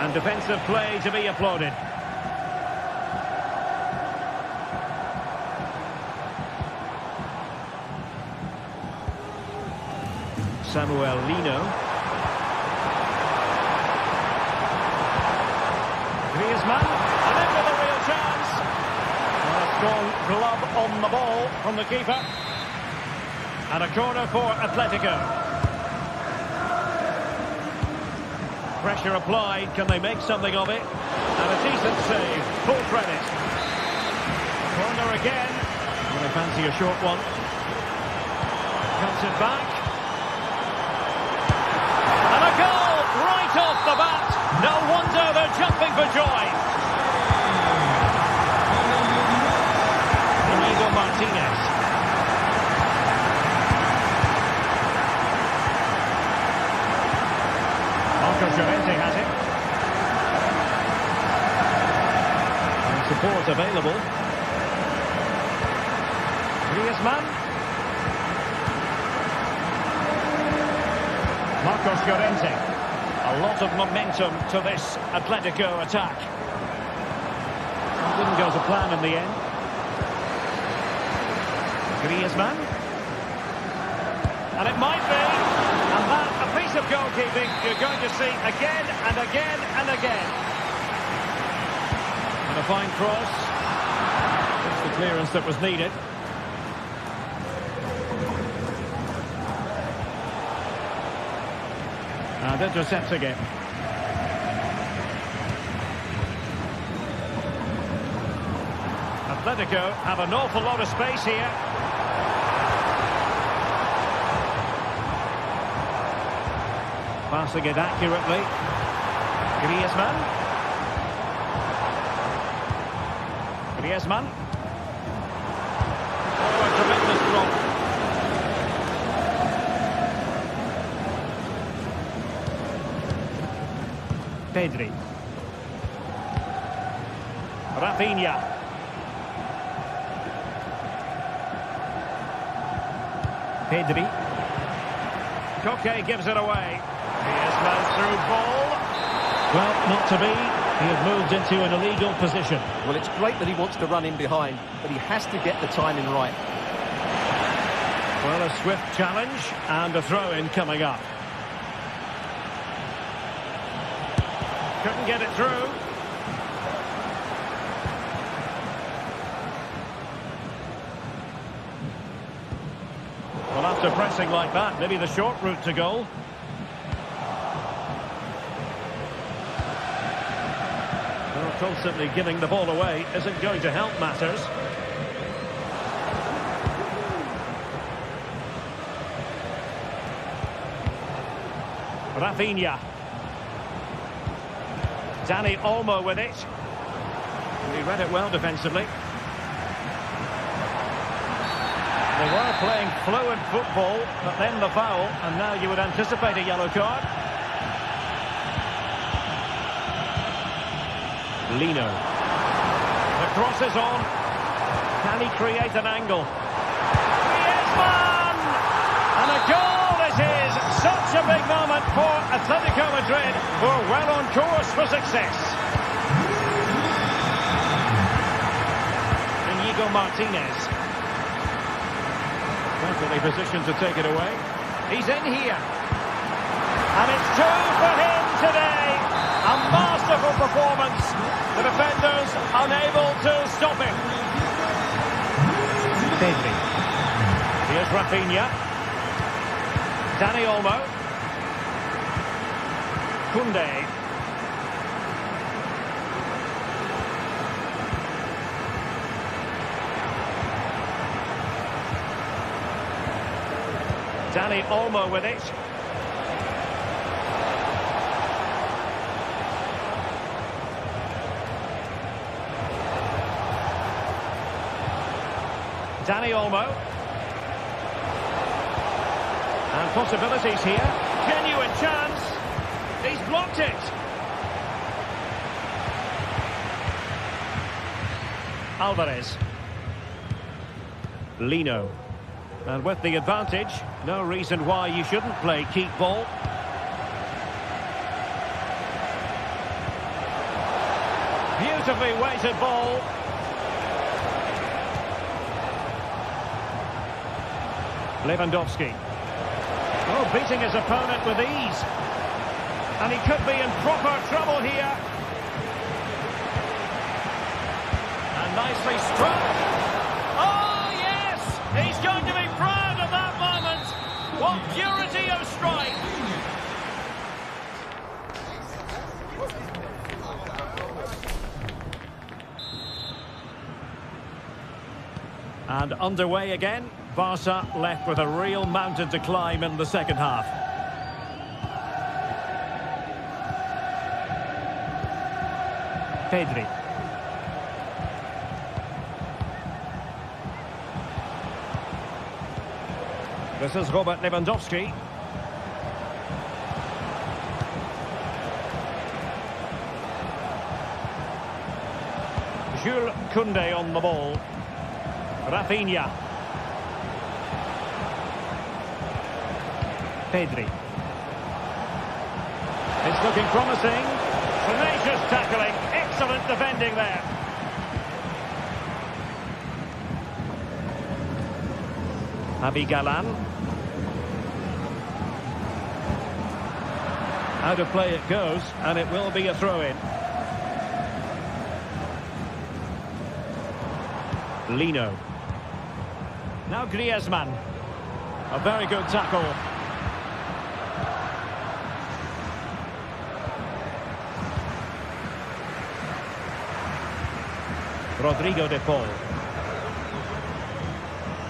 And defensive play to be applauded. Samuel Lino. Griezmann, and in with a real chance. A strong glove on the ball from the keeper. And a corner for Atletico. Pressure applied, can they make something of it? And a decent save, full credit. Corner again. Well, they fancy a short one. Cuts it back. Off the bat, no wonder they're jumping for joy. Inigo Martinez. Marco Llorente has it. And support available. Griezmann. Marcos Llorente. A lot of momentum to this Atletico attack. It didn't go to plan in the end. Griezmann. And it might be. And that, a piece of goalkeeping you're going to see again and again and again. And a fine cross. That's the clearance that was needed. And intercepts again. Atletico have an awful lot of space here. Passing it accurately. Griezmann. Griezmann. Oh, a tremendous block. Pedri. Rafinha. Pedri. Koke gives it away. Griezmann through ball. Well, not to be. He had moved into an illegal position. Well, it's great that he wants to run in behind, but he has to get the timing right. Well, a swift challenge and a throw-in coming up. Couldn't get it through. Well, after pressing like that, maybe the short route to goal. Well, constantly giving the ball away isn't going to help matters. Rafinha. Dani Olmo with it. He read it well defensively. They were playing fluid football, but then the foul, and now you would anticipate a yellow card. Lino. The cross is on. Can he create an angle? Griezmann! And a goal it is! Such Such a big moment for Atletico Madrid, who are well on course for success. Inigo Martinez. Perfectly positioned to take it away. He's in here. And it's two for him today. A masterful performance. The defenders unable to stop him. Pedri. Here's Rafinha. Dani Olmo. Koundé. Dani Olmo with it. Dani Olmo. And possibilities here. Genuine chance. He's blocked it. Alvarez. Lino. And with the advantage, no reason why you shouldn't play keep ball. Beautifully weighted ball. Lewandowski. Oh, beating his opponent with ease. And he could be in proper trouble here. And nicely struck. Oh, yes! He's going to be proud of that moment. What purity of strike. And underway again. Barca left with a real mountain to climb in the second half. Pedri. This is Robert Lewandowski. Jules Koundé on the ball. Rafinha. Pedri. It's looking promising. Tenacious tackling. Excellent defending there. Javi Galan. Out of play it goes, and it will be a throw-in. Lino. Now Griezmann. A very good tackle. Rodrigo de Paul.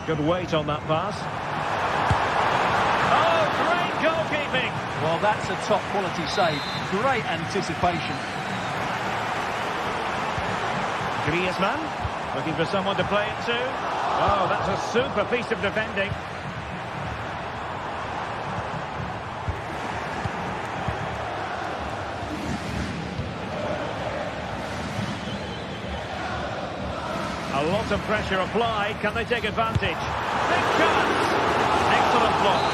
Good weight on that pass. Oh, great goalkeeping. Well, that's a top quality save. Great anticipation. Griezmann, looking for someone to play it to. Oh, that's a super piece of defending. A lot of pressure applied. Can they take advantage? Big chance. Excellent block.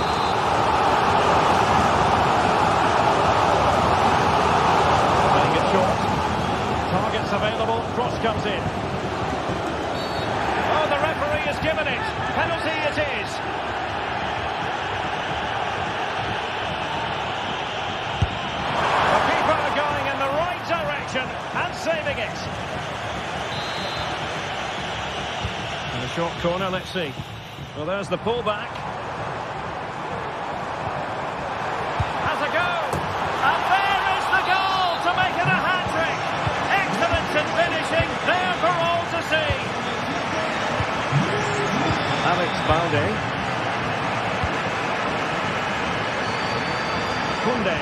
Playing it short. Targets available. Cross comes in. Oh, the referee has given it. Penalty it is. The keeper going in the right direction and saving it. Short corner, let's see. Well, there's the pullback. Has a go. And there is the goal to make it a hat-trick. Excellence in finishing, there for all to see. Alex Balde. Koundé.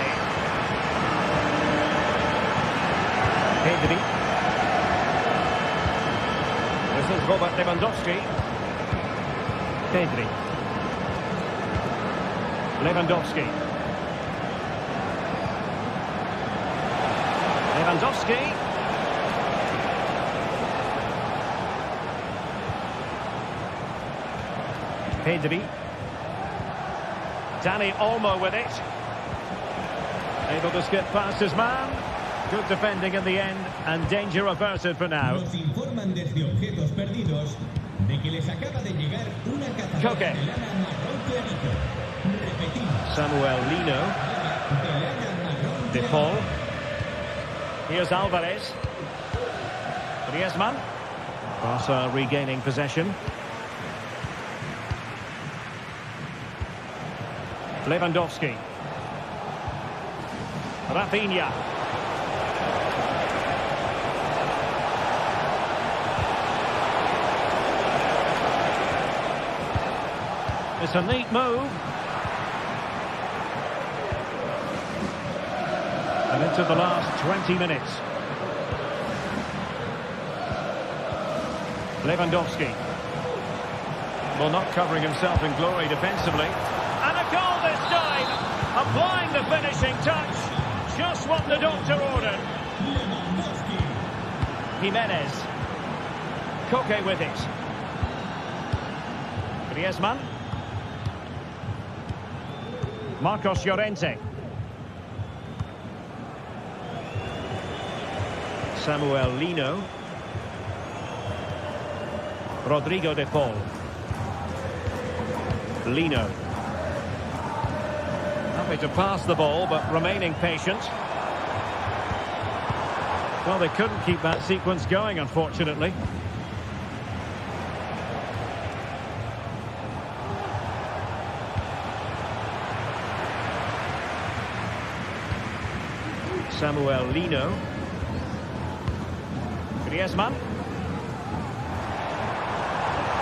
Pedri. This is Robert Lewandowski. Pedri. Lewandowski. Lewandowski. Pedri. Dani Olmo with it. Able to skip past his man. Good defending in the end, and danger averted for now. Nos informan desde objetos perdidos de que les acaba de llegar una cazadora Koke. de lana marrón clarito. Repetimos. Samuel Lino. De lana marrón De Paul. Here's Alvarez. Griezmann. Barca regaining possession. Lewandowski. Rafinha. It's a neat move. And into the last 20 minutes. Lewandowski. Well, not covering himself in glory defensively. And a goal this time! Applying the finishing touch. Just what the doctor ordered. Jimenez. Koke with it. Griezmann. Marcos Llorente. Samuel Lino. Rodrigo de Paul. Lino. Happy to pass the ball, but remaining patient. Well, they couldn't keep that sequence going, unfortunately. Samuel Lino. Griezmann.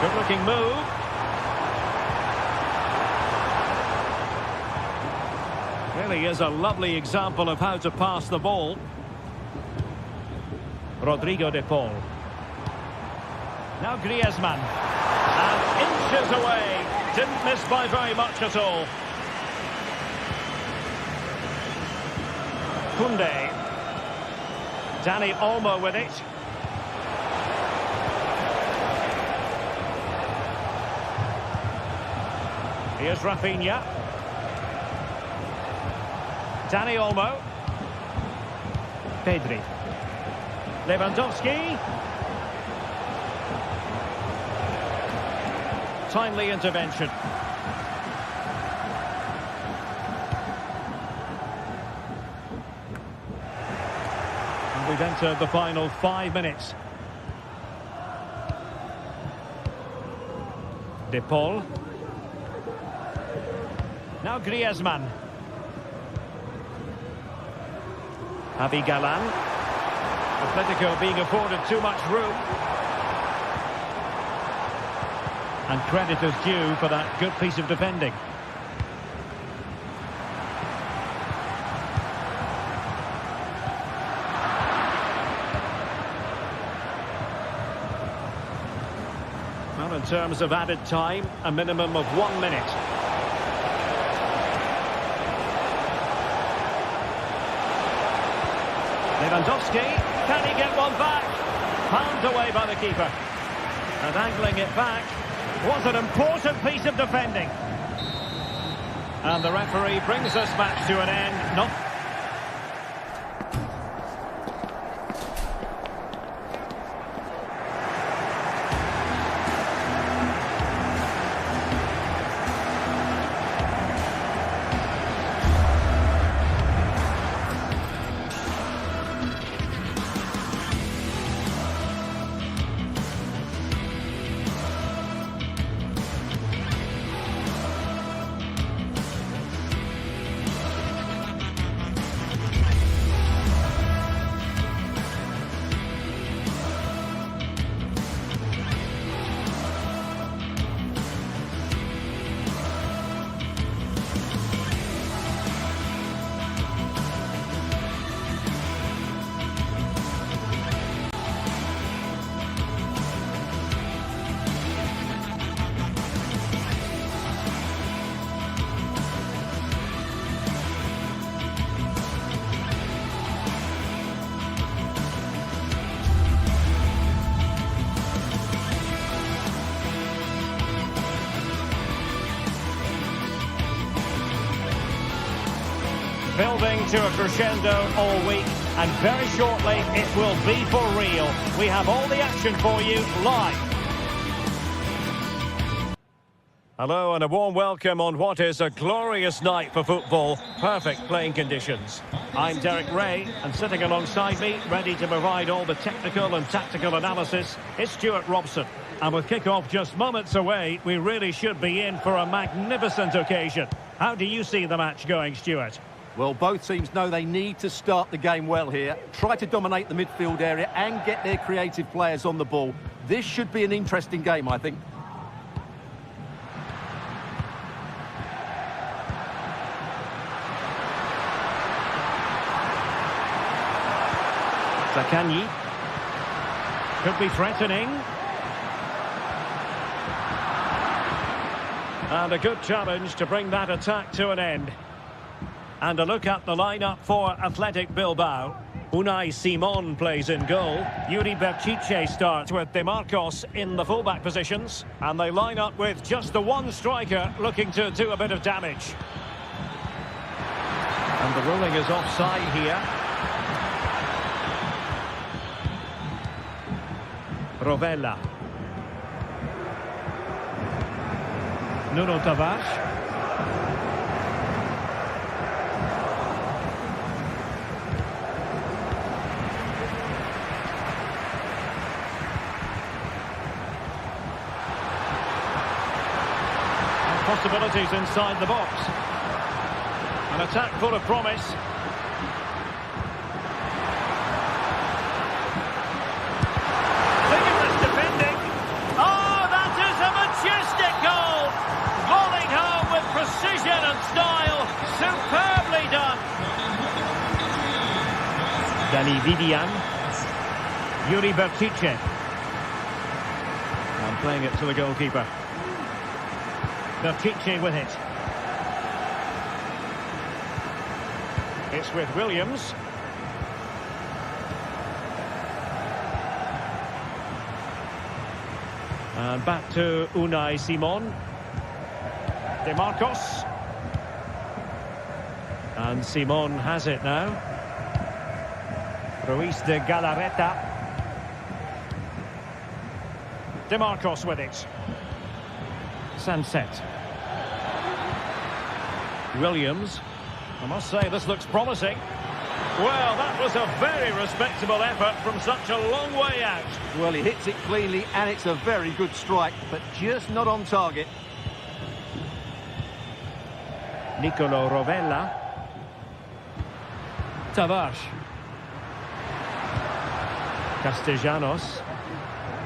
Good-looking move. Really is a lovely example of how to pass the ball. Rodrigo de Paul. Now Griezmann. And inches away. Didn't miss by very much at all. Koundé. Dani Olmo with it. Here's Rafinha. Dani Olmo. Pedri. Lewandowski. Timely intervention. And we've entered the final 5 minutes. De Paul. Now Griezmann. Javi Galán. Atletico being afforded too much room. And credit is due for that good piece of defending. Well, in terms of added time, a minimum of 1 minute. Lewandowski, can he get one back? Pounded away by the keeper. And angling it back was an important piece of defending. And the referee brings this match to an end. Not to a crescendo all week, and very shortly it will be for real. We have all the action for you live. Hello and a warm welcome on what is a glorious night for football. Perfect playing conditions. I'm Derek Ray, and sitting alongside me, ready to provide all the technical and tactical analysis, is Stuart Robson. And with kick-off just moments away, we really should be in for a magnificent occasion. How do you see the match going, Stuart? Well, both teams know they need to start the game well here. Try to dominate the midfield area and get their creative players on the ball. This should be an interesting game, I think. Zaccagni. Could be threatening. And a good challenge to bring that attack to an end. And a look at the lineup for Athletic Bilbao. Unai Simon plays in goal. Yuri Berchiche starts with De Marcos in the fullback positions. And they line up with just the one striker looking to do a bit of damage. And the ruling is offside here. Rovella. Nuno Tavares. And possibilities inside the box. An attack full of promise. Precision and style, superbly done. Dani Vivian, Yuri Berchiche, and playing it to the goalkeeper. Berchiche with it. It's with Williams. And back to Unai Simon. De Marcos. And Simon has it now. Ruiz de Galarreta. De Marcos with it. Sunset. Williams. I must say this looks promising. Well, that was a very respectable effort from such a long way out. Well, he hits it cleanly and it's a very good strike, but just not on target. Nicolo Rovella. Tavares. Castellanos.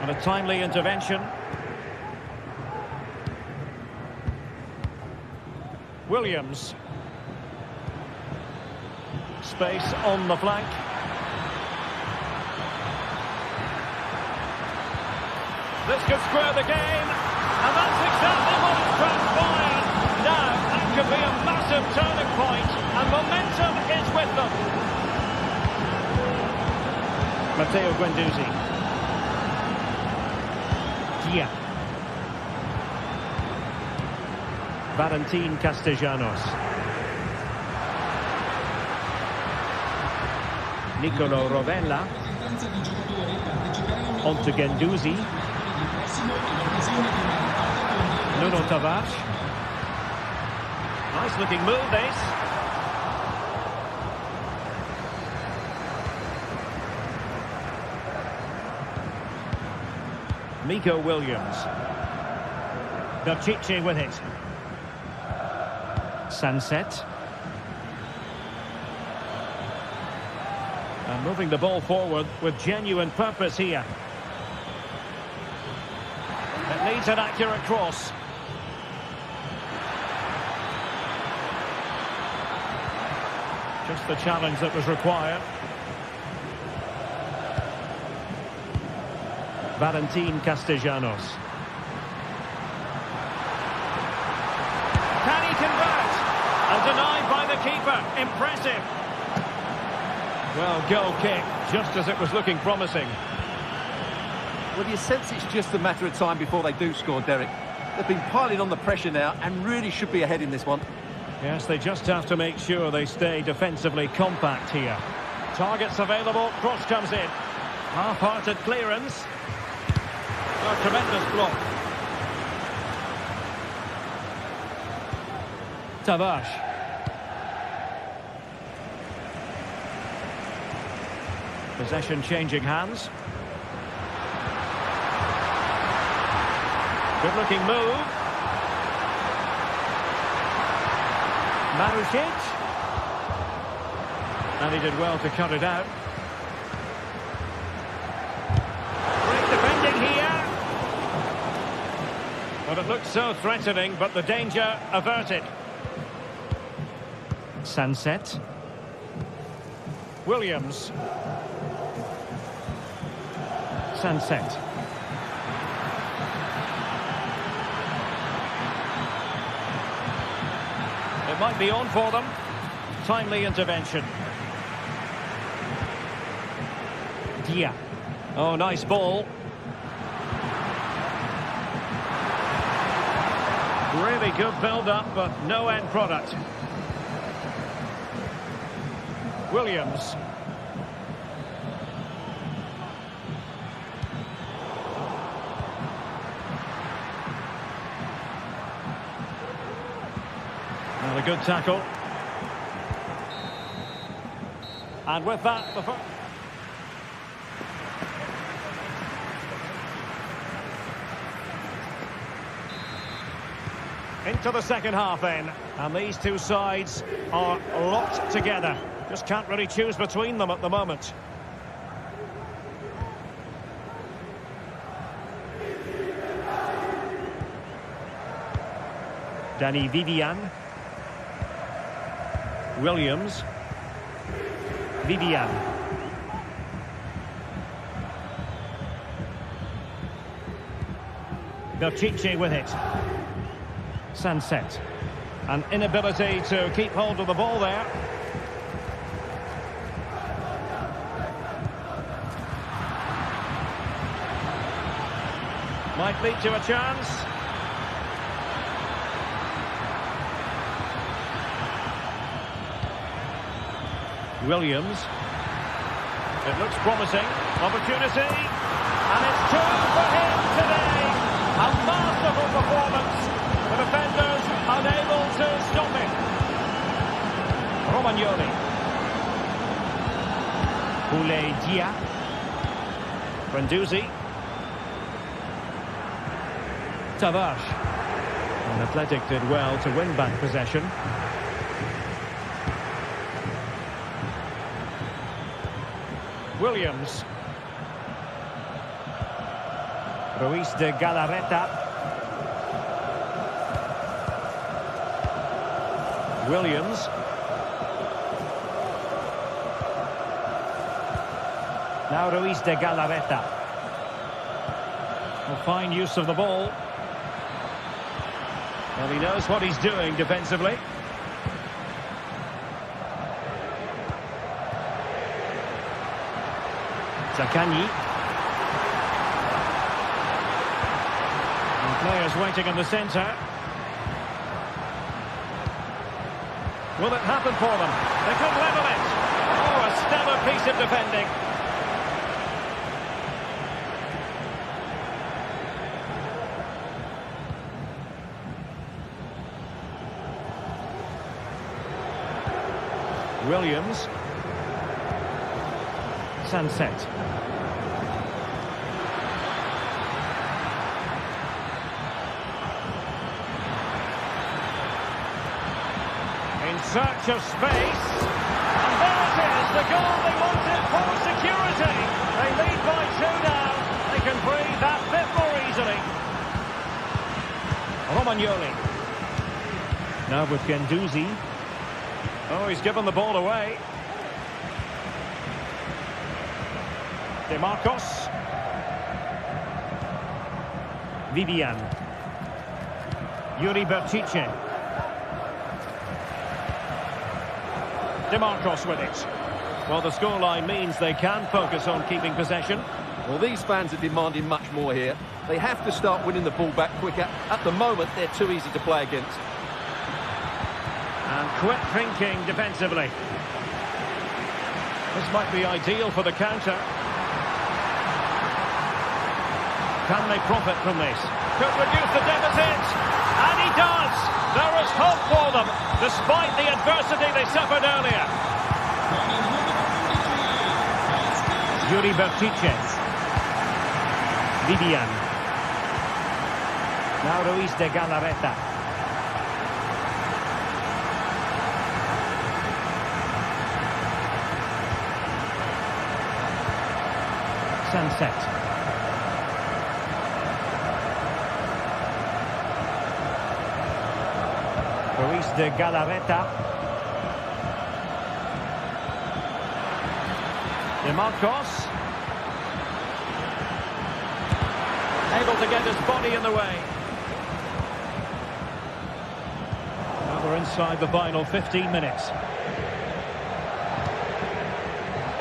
And a timely intervention. Williams. Space on the flank. This could square the game. And that's exactly what has transpired. Now, that could be a massive turning point, and momentum is with them. Matteo Guendouzi. Dia. Valentin Castellanos. Nicolo Rovella. On to Guendouzi. Nuno Tavares. Nice looking move, this. Miko Williams. Berchiche with it. Sunset. And moving the ball forward with genuine purpose here. It needs an accurate cross. Just the challenge that was required. Valentin Castellanos. Can he convert? And denied by the keeper. Impressive. Well, goal kick, just as it was looking promising. Well, you sense it's just a matter of time before they do score, Derek. They've been piling on the pressure now and really should be ahead in this one. Yes, they just have to make sure they stay defensively compact here. Targets available, cross comes in. Half-hearted clearance. A tremendous block. Tavares. Possession changing hands. Good-looking move. Marusic. And he did well to cut it out. Great defending here. Well, it looked so threatening, but the danger averted. Sunset. Williams. Sunset. It might be on for them. Timely intervention. Dia. Oh, nice ball. Really good build-up, but no end product. Williams. And a good tackle. And with that, the first... Into the second half then, and these two sides are locked together. Just can't really choose between them at the moment. Danny Vivian. Williams. Vivian. Berchiche with it. Sunset. An inability to keep hold of the ball there. Might lead to a chance. Williams. It looks promising. Opportunity. And it's two for him today. A masterful performance. The defenders unable to stop him. Romagnoli. Boulay Dia. Branduzzi. Tavares. And Athletic did well to win back possession. Williams. Ruiz de Galarreta. Williams. Now Ruiz de Galarreta. A fine use of the ball. Well, he knows what he's doing defensively. Zaccagni. And players waiting in the centre. Will it happen for them? They could level it. Oh, a stellar piece of defending. Williams. Sunset. In search of space. And there it is, the goal they wanted for security. They lead by 2 now. They can breathe that bit more easily. Romagnoli. Now with Guendouzi. Oh, he's given the ball away. De Marcos. Vivian. Yuri Berchiche. De Marcos with it. Well, the scoreline means they can focus on keeping possession. Well, these fans are demanding much more here. They have to start winning the ball back quicker. At the moment, they're too easy to play against. quick thinking defensively. This might be ideal for the counter. Can they profit from this? Could reduce the deficit. And he does! There is hope for them, despite the adversity they suffered earlier. Yuri Bertice. Vivian. Now Ruiz de Galarreta. Sunset. Ruiz de Galarreta. De Marcos. Able to get his body in the way. Now we're inside the final 15 minutes.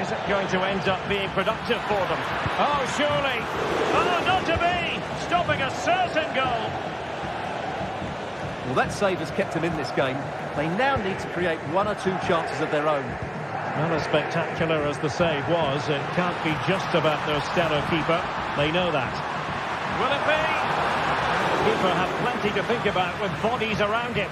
Is it going to end up being productive for them? Oh, surely. Oh, not to be. Stopping a certain goal. Well, that save has kept them in this game. They now need to create one or two chances of their own. Not as spectacular as the save was, it can't be just about their stellar keeper. They know that. Will it be? The keeper had plenty to think about with bodies around him.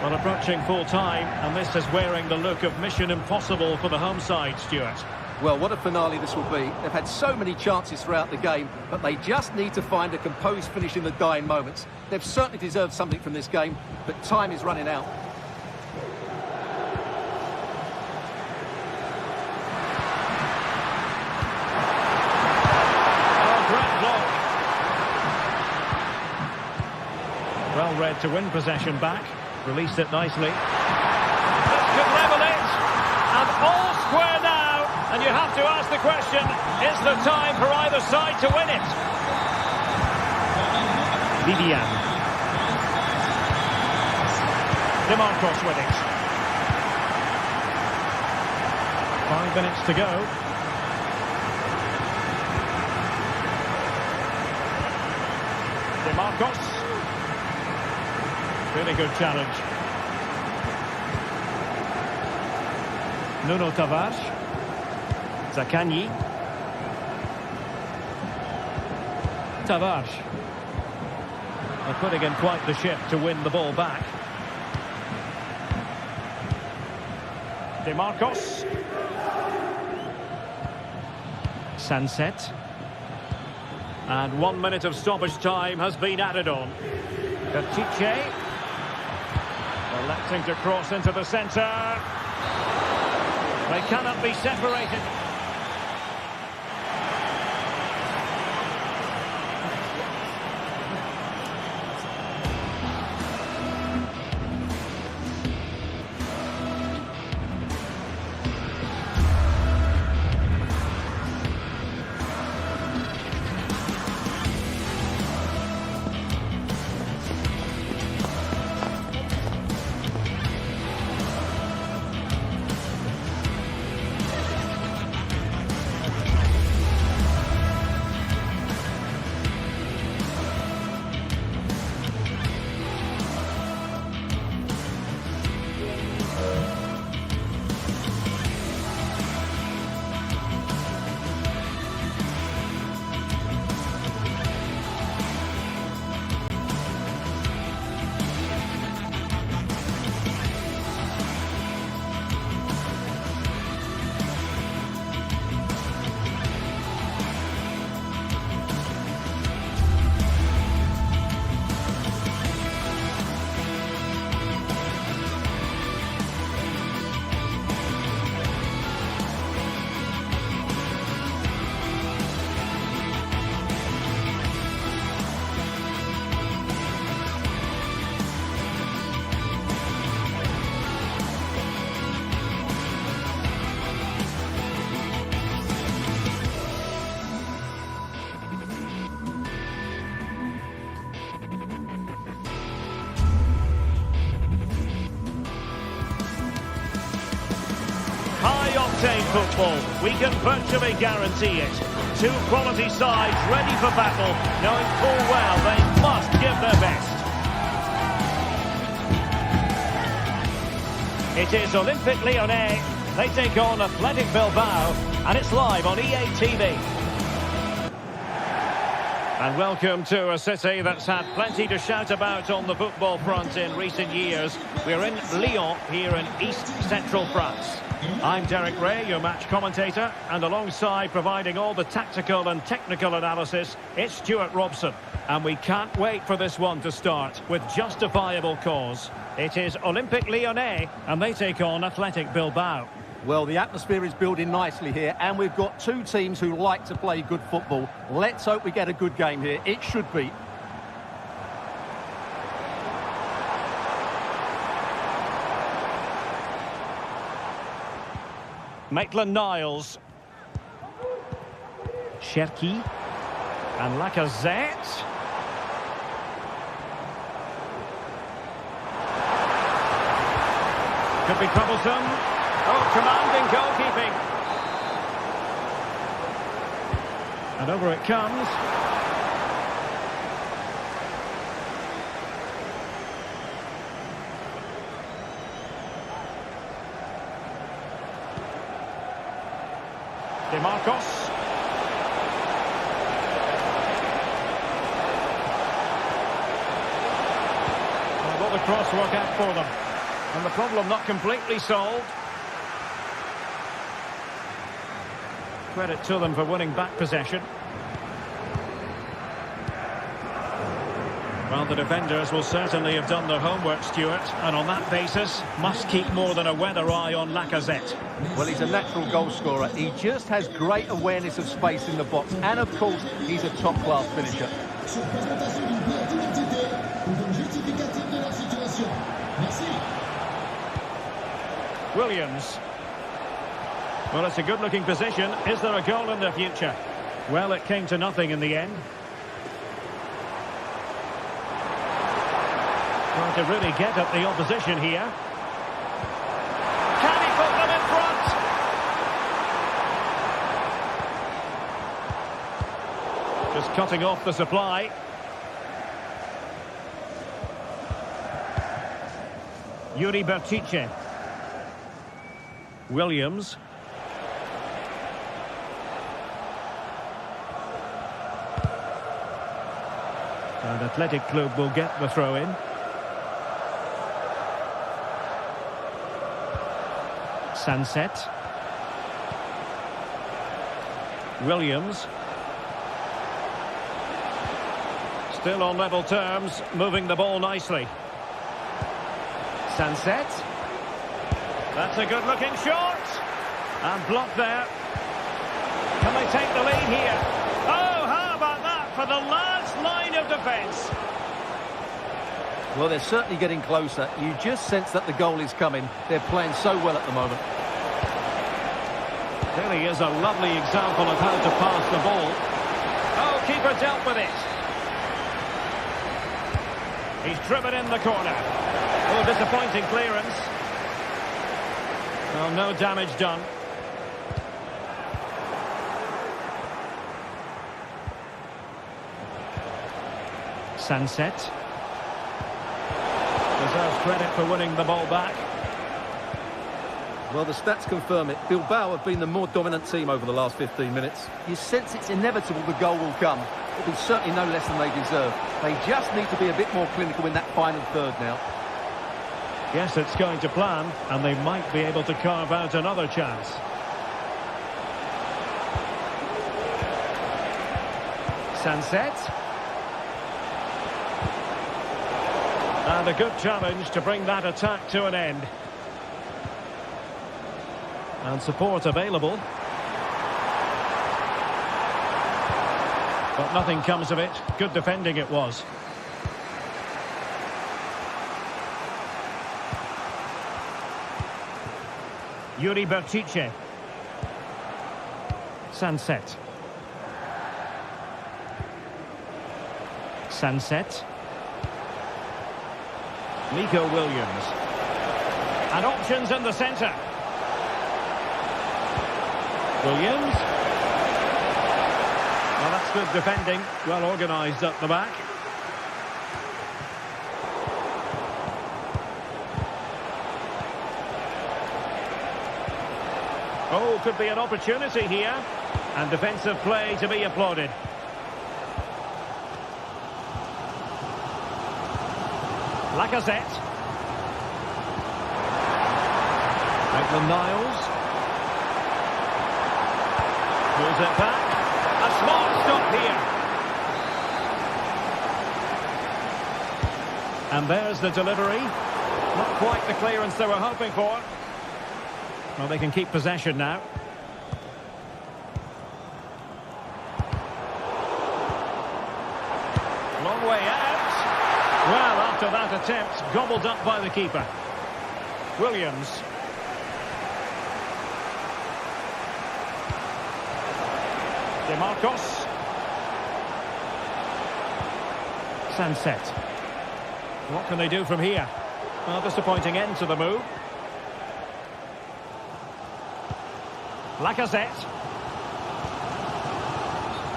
Well, approaching full time, and this is wearing the look of mission impossible for the home side, Stuart. Well, what a finale this will be. They've had so many chances throughout the game, but they just need to find a composed finish in the dying moments. They've certainly deserved something from this game, but time is running out. Well read to win possession back. Released it nicely. This could level it. And all square now. And you have to ask the question, is there time for either side to win it? Vivian. De Marcos with it. 5 minutes to go. De Marcos. Really good challenge. Nuno Tavares. Zaccagni. Tavares. They're putting in quite the shift to win the ball back. De Marcos. Sunset. And 1 minute of stoppage time has been added on. Bertice. Electing to cross into the centre. They cannot be separated. High-octane football, we can virtually guarantee it. Two quality sides ready for battle, knowing full well they must give their best. It is Olympique Lyonnais. They take on Athletic Bilbao, and it's live on EA TV. And welcome to a city that's had plenty to shout about on the football front in recent years. We're in Lyon, here in east-central France. I'm Derek Ray, your match commentator, and alongside providing all the tactical and technical analysis, it's Stuart Robson. And we can't wait for this one to start with justifiable cause. It is Olympique Lyonnais, and they take on Athletic Bilbao. Well, the atmosphere is building nicely here, and we've got two teams who like to play good football. Let's hope we get a good game here. It should be. Maitland-Niles. Cherki. And Lacazette. Could be troublesome. Oh, commanding goalkeeping. And over it comes. DeMarcos. And will the cross work out for them? And the problem not completely solved. Credit to them for winning back possession. Well, the defenders will certainly have done their homework, Stuart, and on that basis, must keep more than a weather eye on Lacazette. Well, he's a natural goal scorer. He just has great awareness of space in the box, and of course, he's a top-class finisher. Williams. Well, it's a good-looking position. Is there a goal in the future? Well, it came to nothing in the end. Trying to really get at the opposition here. Can he put them in front? Just cutting off the supply. Yuri Bertice. Williams. And Athletic Club will get the throw-in. Sunset. Williams. Still on level terms, moving the ball nicely. Sunset. That's a good-looking shot. And blocked there. Can they take the lead here? Oh, how about that for the last line of defence? Well, they're certainly getting closer. You just sense that the goal is coming. They're playing so well at the moment. Really is a lovely example of how to pass the ball. Oh, keeper dealt with it. He's driven in the corner. Oh, disappointing clearance. Well, no damage done. Sunset. Deserves credit for winning the ball back. Well, the stats confirm it. Bilbao have been the more dominant team over the last 15 minutes. You sense it's inevitable the goal will come. It'll be certainly no less than they deserve. They just need to be a bit more clinical in that final third now. Yes, it's going to plan, and they might be able to carve out another chance. Sunset. And a good challenge to bring that attack to an end. And support available. But nothing comes of it. Good defending it was. Yuri Bertice. Sunset. Sunset. Nico Williams. And options in the centre. Williams. Well, that's good defending. Well organised up the back. Oh, could be an opportunity here. And defensive play to be applauded. Lacazette. Maitland-Niles. Pulls it back. A smart stop here. And there's the delivery. Not quite the clearance they were hoping for. Well, they can keep possession now. Long way out. Well, after that attempt, gobbled up by the keeper. Williams. DeMarcos. Sunset. What can they do from here? Well, disappointing end to the move. Lacazette.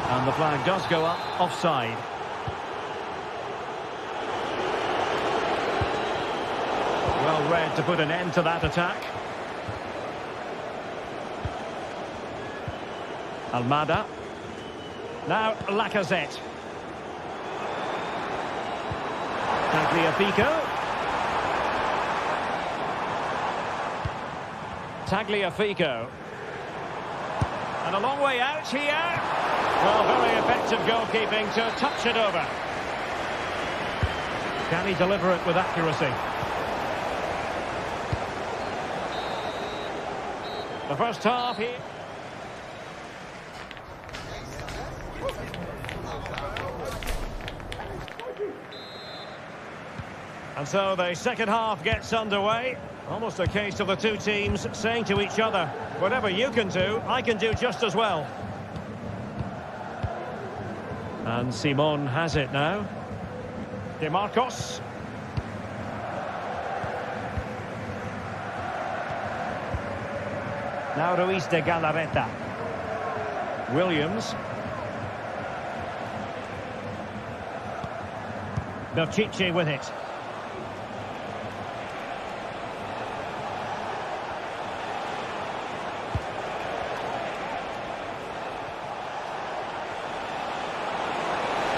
And the flag does go up, offside. Well read to put an end to that attack. Almada. Now Lacazette. Tagliafico. Tagliafico. And a long way out here. Well, very effective goalkeeping to touch it over. Can he deliver it with accuracy? The first half here. And so the second half gets underway. Almost a case of the two teams saying to each other, whatever you can do, I can do just as well. And Simon has it now. DeMarcos. Now Ruiz de Galarreta. Williams. Belchiche with it.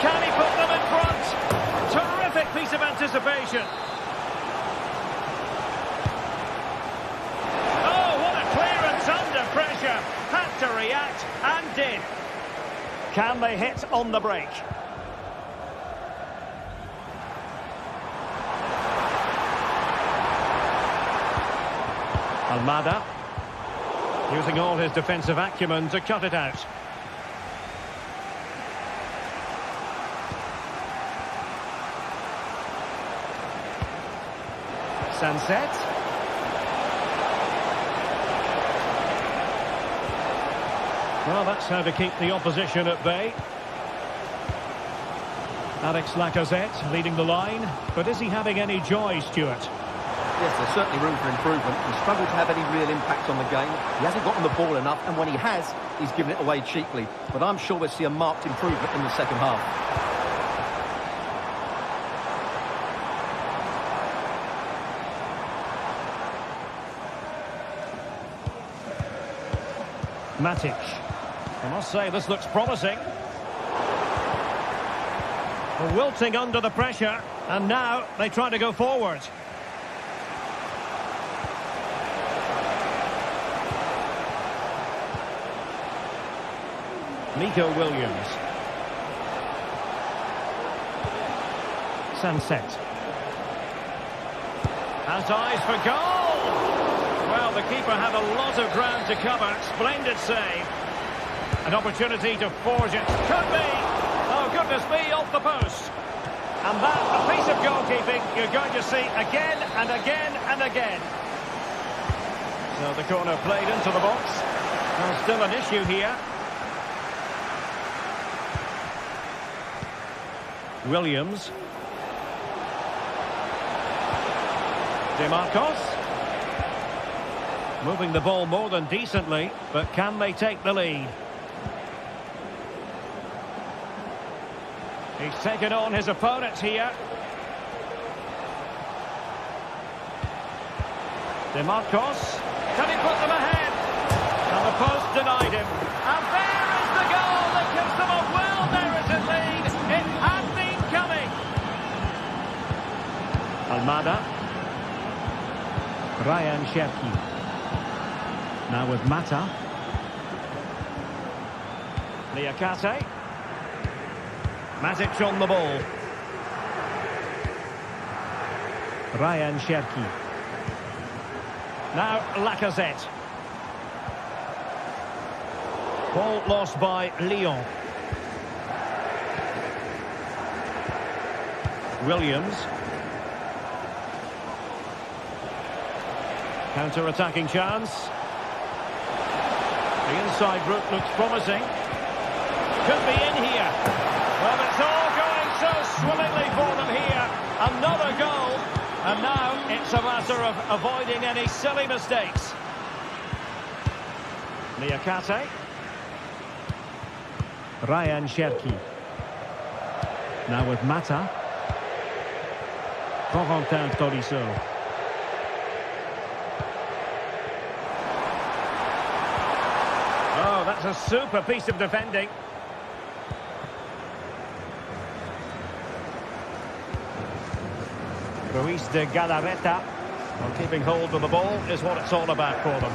Can he put them in front? Terrific piece of anticipation. Oh, what a clearance under pressure. Had to react and did. Can they hit on the break? Almada. Using all his defensive acumen to cut it out. Sunset. Well, that's how to keep the opposition at bay. Alex Lacazette leading the line, but is he having any joy, Stuart? Yes, there's certainly room for improvement. He's struggled to have any real impact on the game. He hasn't gotten the ball enough, and when he has, he's given it away cheaply. But I'm sure we'll see a marked improvement in the second half. Matic. I must say, this looks promising. Wilting under the pressure, and now they try to go forward. Nico Williams. Sunset. Has eyes for goal! Well, the keeper had a lot of ground to cover. Splendid save. An opportunity to forge it. Could be! Oh, goodness me, off the post. And that, a piece of goalkeeping you're going to see again and again and again. So the corner played into the box. Well, still an issue here. Williams. DeMarcos. Moving the ball more than decently, but can they take the lead? He's taken on his opponent here. DeMarcos. Can he put them ahead? And the post denied him. And there is the goal that gives them a well-merited lead. It had been coming. Almada. Ryan Cherki. Now with Mata. Liakate. Matic on the ball. Ryan Cherki. Now Lacazette. Ball lost by Lyon. Williams. Counter-attacking chance. The inside route looks promising. Could be in here. Well, it's all going so swimmingly for them here. Another goal. And now it's a matter of avoiding any silly mistakes. Liakate. Ryan Cherki. Now with Mata. Corentin Tolisso. Oh, that's a super piece of defending. Ruiz de Galarreta. Well, keeping hold of the ball is what it's all about for them.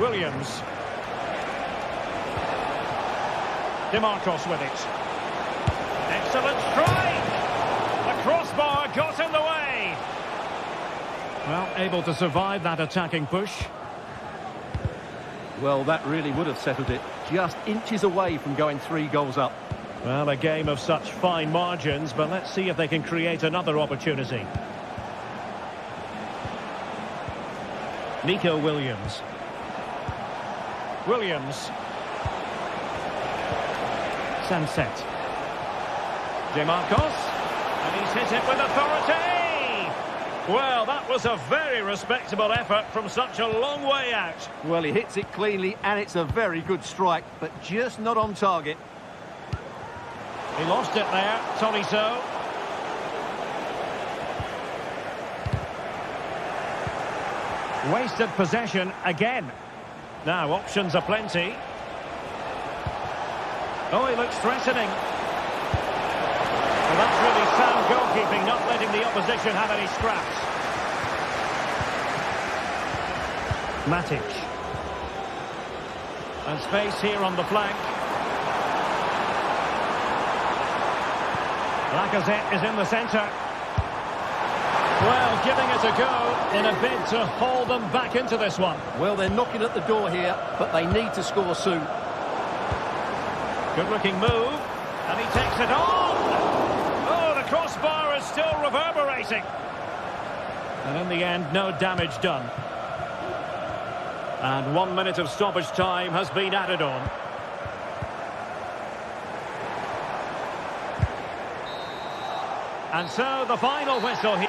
Williams. DeMarcos with it. Excellent strike! The crossbar got in the way. Well, able to survive that attacking push. Well, that really would have settled it. Just inches away from going 3 goals up. Well, a game of such fine margins, but let's see if they can create another opportunity. Nico Williams. Williams. Sunset. DeMarcos. And he's hit it with authority. Well, that was a very respectable effort from such a long way out. Well, he hits it cleanly, and it's a very good strike, but just not on target. He lost it there, Tolisso. Wasted possession again. Now, options are plenty. Oh, he looks threatening. Well, that's really sound goalkeeping, not letting the opposition have any scraps. Matic. And space here on the flank. Lacazette is in the centre. Well, giving it a go in a bid to haul them back into this one. Well, they're knocking at the door here, but they need to score soon. Good-looking move, and he takes it on. Oh, the crossbar is still reverberating. And in the end, no damage done. And 1 minute of stoppage time has been added on. And so the final whistle here.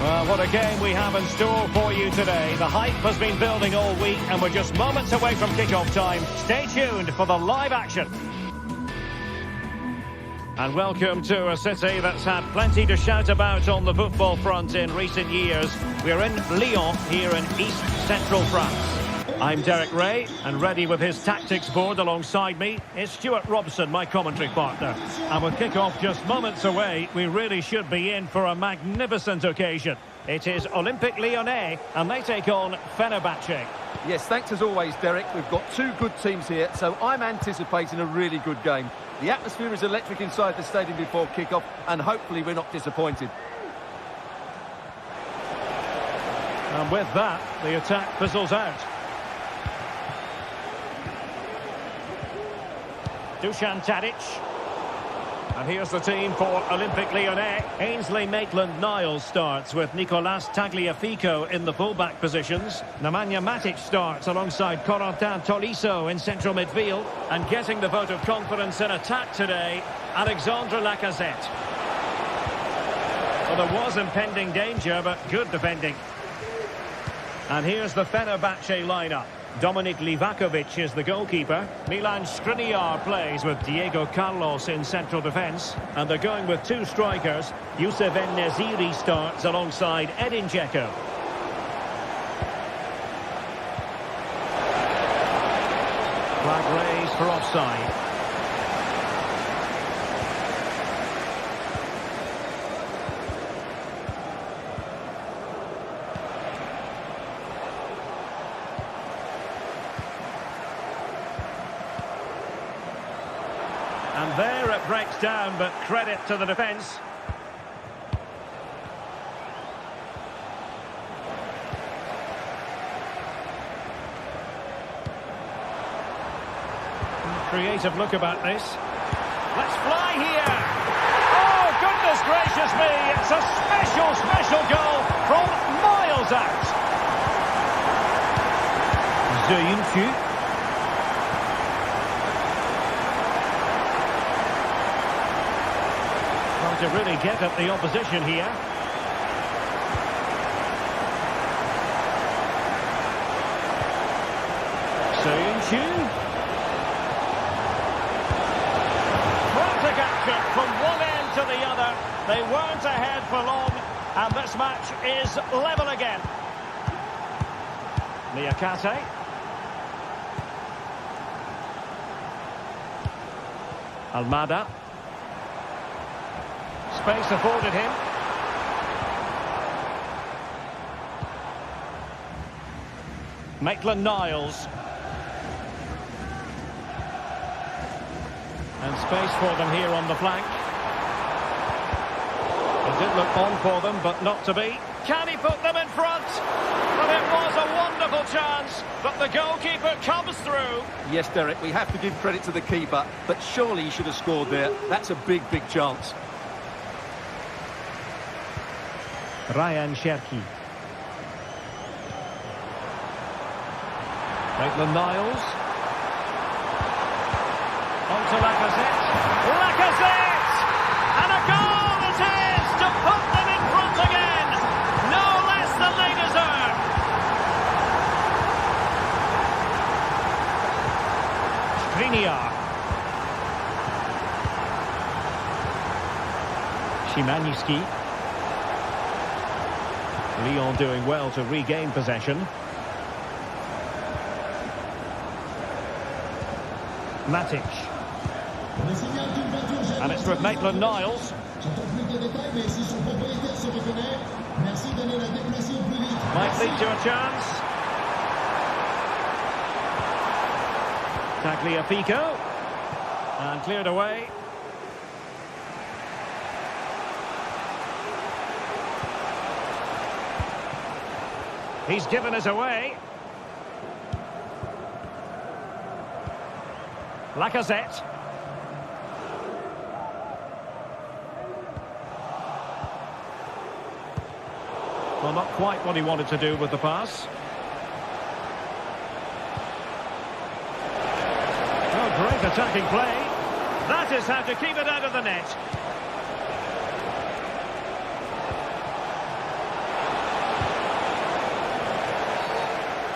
Well, what a game we have in store for you today. The hype has been building all week and we're just moments away from kick-off time. Stay tuned for the live action. And welcome to a city that's had plenty to shout about on the football front in recent years. We're in Lyon, here in east-central France. I'm Derek Ray, and ready with his tactics board alongside me is Stuart Robson, my commentary partner. And with kick-off just moments away, we really should be in for a magnificent occasion. It is Olympique Lyonnais, and they take on Fenerbahce. Yes, thanks as always, Derek. We've got two good teams here, so I'm anticipating a really good game. The atmosphere is electric inside the stadium before kick-off, and hopefully we're not disappointed. And with that, the attack fizzles out. Dusan Tadic. And here's the team for Olympique Lyonnais. Ainsley Maitland-Niles starts with Nicolas Tagliafico in the full-back positions. Nemanja Matic starts alongside Corentin Tolisso in central midfield. And getting the vote of confidence in attack today, Alexandre Lacazette. Well, there was impending danger, but good defending. And here's the Fenerbahce lineup. Dominik Livakovic is the goalkeeper. Milan Skriniar plays with Diego Carlos in central defence. And they're going with two strikers. Youssef En-Nesyri starts alongside Edin Dzeko. Flag raised for offside. And there it breaks down, but credit to the defence. Creative look about this. Let's fly here. Oh, goodness gracious me. It's a special goal from miles out. Zeyuncu. To really get at the opposition here. Zeyuncu. Frantic action from one end to the other. They weren't ahead for long, and this match is level again. Niakate. Almada. Space afforded him. Maitland-Niles. And space for them here on the flank. It did look on for them, but not to be. Can he put them in front? Well, it was a wonderful chance, but the goalkeeper comes through. Yes, Derek, we have to give credit to the keeper, but surely he should have scored there. That's a big chance. Ryan Cherki. Maitland-Niles. On to Lacazette. Lacazette! And a goal it is to put them in front again. No less than they deserve. Skriniar. Szymański. Lyon doing well to regain possession. Matic. And it's with Maitland-Niles. Might lead to a chance. Tagliafico. And cleared away. He's given us away. Lacazette. Well, not quite what he wanted to do with the pass. Oh, great attacking play. That is how to keep it out of the net.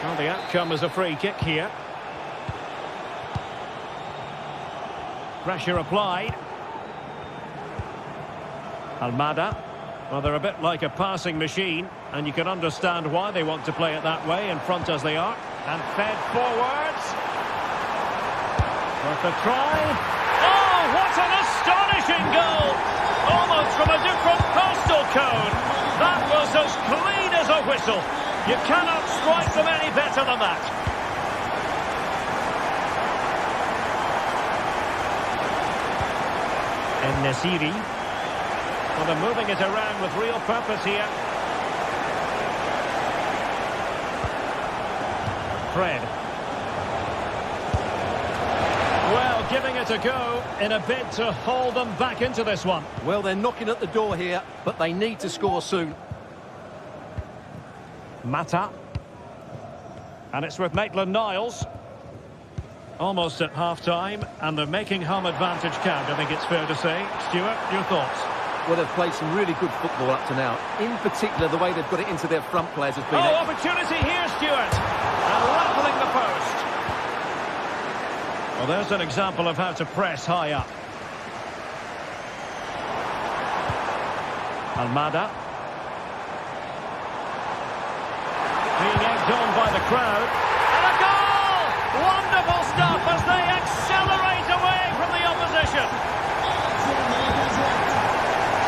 Well, the outcome is a free kick here. Pressure applied. Almada. Well, they're a bit like a passing machine, and you can understand why they want to play it that way, in front as they are. And fed forwards. Worth a try. Oh, what an astonishing goal! Almost from a different postal code. That was as clean as a whistle. You cannot strike them any better than that. En-Nesyri. Well, they're moving it around with real purpose here. Fred. Well, giving it a go in a bid to hold them back into this one. Well, they're knocking at the door here, but they need to score soon. Mata. And it's with Maitland-Niles. Almost at half-time, and they're making home advantage count, I think it's fair to say. Stuart, your thoughts? Well, they've played some really good football up to now. In particular, the way they've got it into their front players has been... Oh, opportunity here, Stuart! And rattling the post. Well, there's an example of how to press high up. Almada. Being egged on by the crowd. And a goal! Wonderful stuff as they accelerate away from the opposition.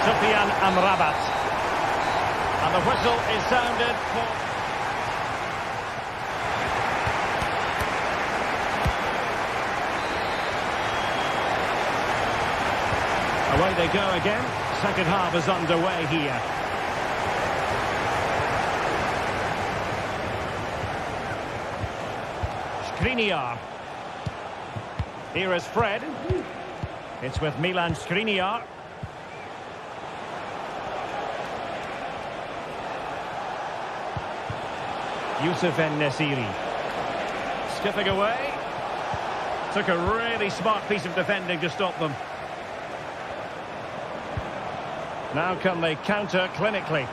Sufyan Amrabat. And the whistle is sounded for... Away they go again. Second half is underway here. Skriniar. Here is Fred. It's with Milan Skriniar. Youssef En-Nesyri. Skipping away. Took a really smart piece of defending to stop them. Now can they counter clinically?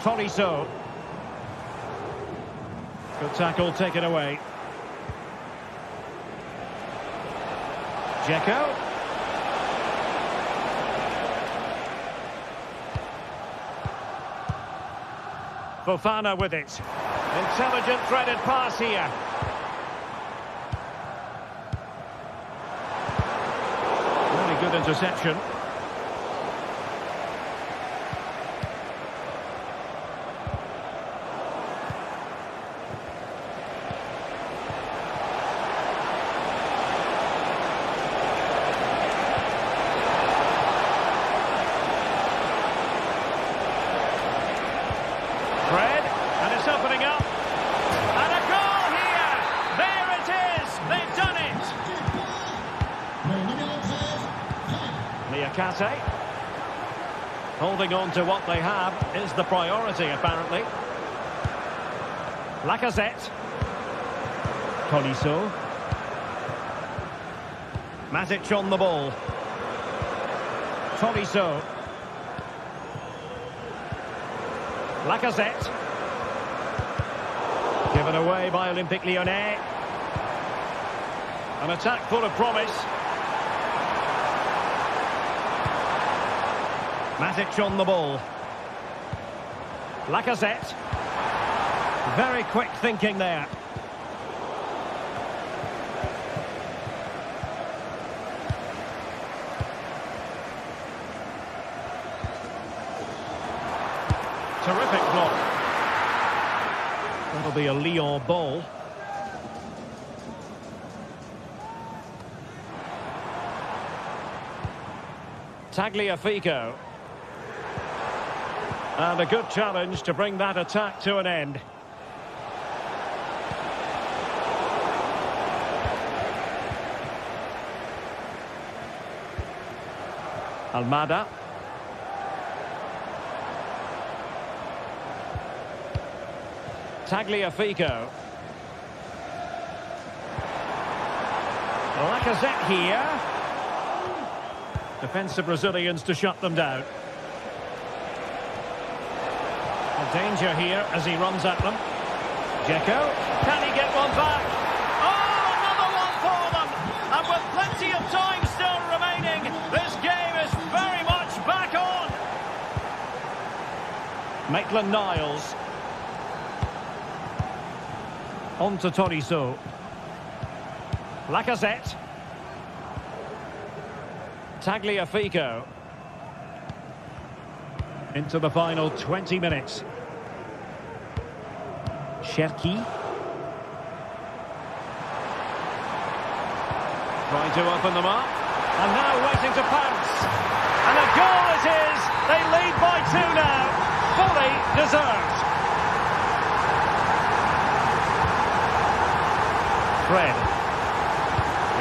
Tolisso. Good tackle taken away. Dzeko. Fofana with it. Intelligent threaded pass here. Really good interception. Fred, and it's opening up. And a goal here! There it is! They've done it! Niakate. Holding on to what they have is the priority, apparently. Lacazette. Tolisso. Matic on the ball. Tolisso. Lacazette. Given away by Olympique Lyonnais. An attack full of promise. Matic on the ball. Lacazette. Very quick thinking there. Terrific block. That'll be a Lyon ball. Tagliafico. And a good challenge to bring that attack to an end. Almada. Tagliafico. Lacazette here. Defensive Brazilians to shut them down. A danger here as he runs at them. Dzeko. Can he get one back? Oh, another one for them! And with Maitland-Niles. On to Tolisso. Lacazette. Tagliafico. Into the final 20 minutes. Cherki. Trying to open them up. And now waiting to pounce. And a goal it is! They lead by 2 now. Fully deserved. Fred.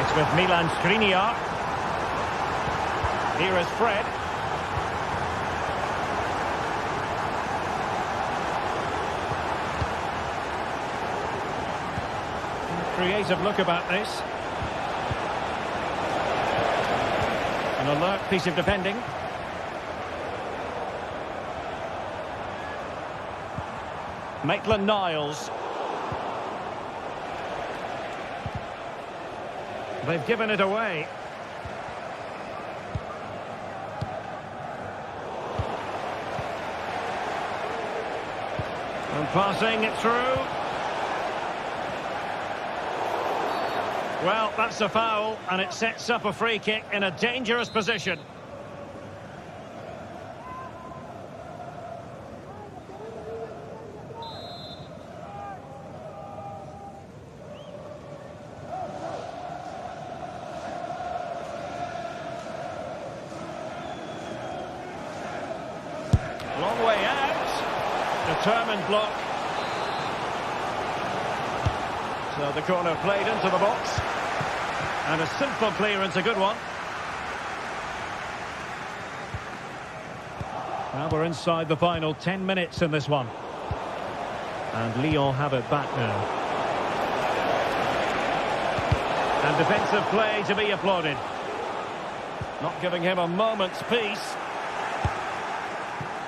It's with Milan Skriniar. Here is Fred. Creative look about this. An alert piece of defending. Maitland-Niles. They've given it away. And passing it through. Well, that's a foul, and it sets up a free kick in a dangerous position. Long way out. Determined block. So the corner played into the box. And a simple clearance, a good one. Now we're inside the final 10 minutes in this one. And Lyon have it back now. And defensive play to be applauded. Not giving him a moment's peace.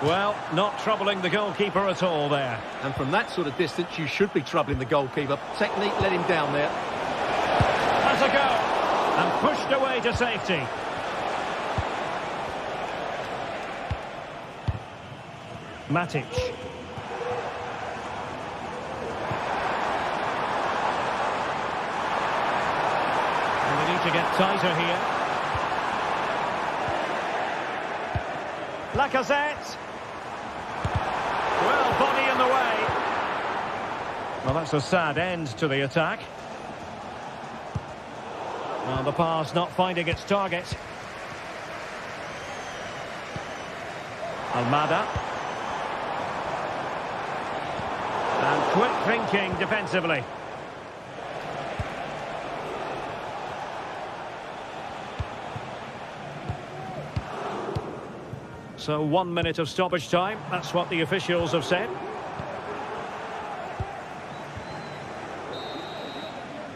Well, not troubling the goalkeeper at all there. And from that sort of distance, you should be troubling the goalkeeper. Technique let him down there. Has a go. And pushed away to safety. Matic. And they need to get tighter here. Lacazette. Well, body in the way. Well, that's a sad end to the attack. Well, the pass not finding its target. Almada. And quick thinking defensively. So 1 minute of stoppage time. That's what the officials have said.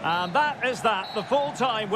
And that is that, the full time.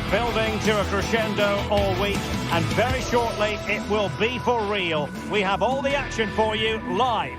Building to a crescendo all week, and very shortly it will be for real. We have all the action for you live.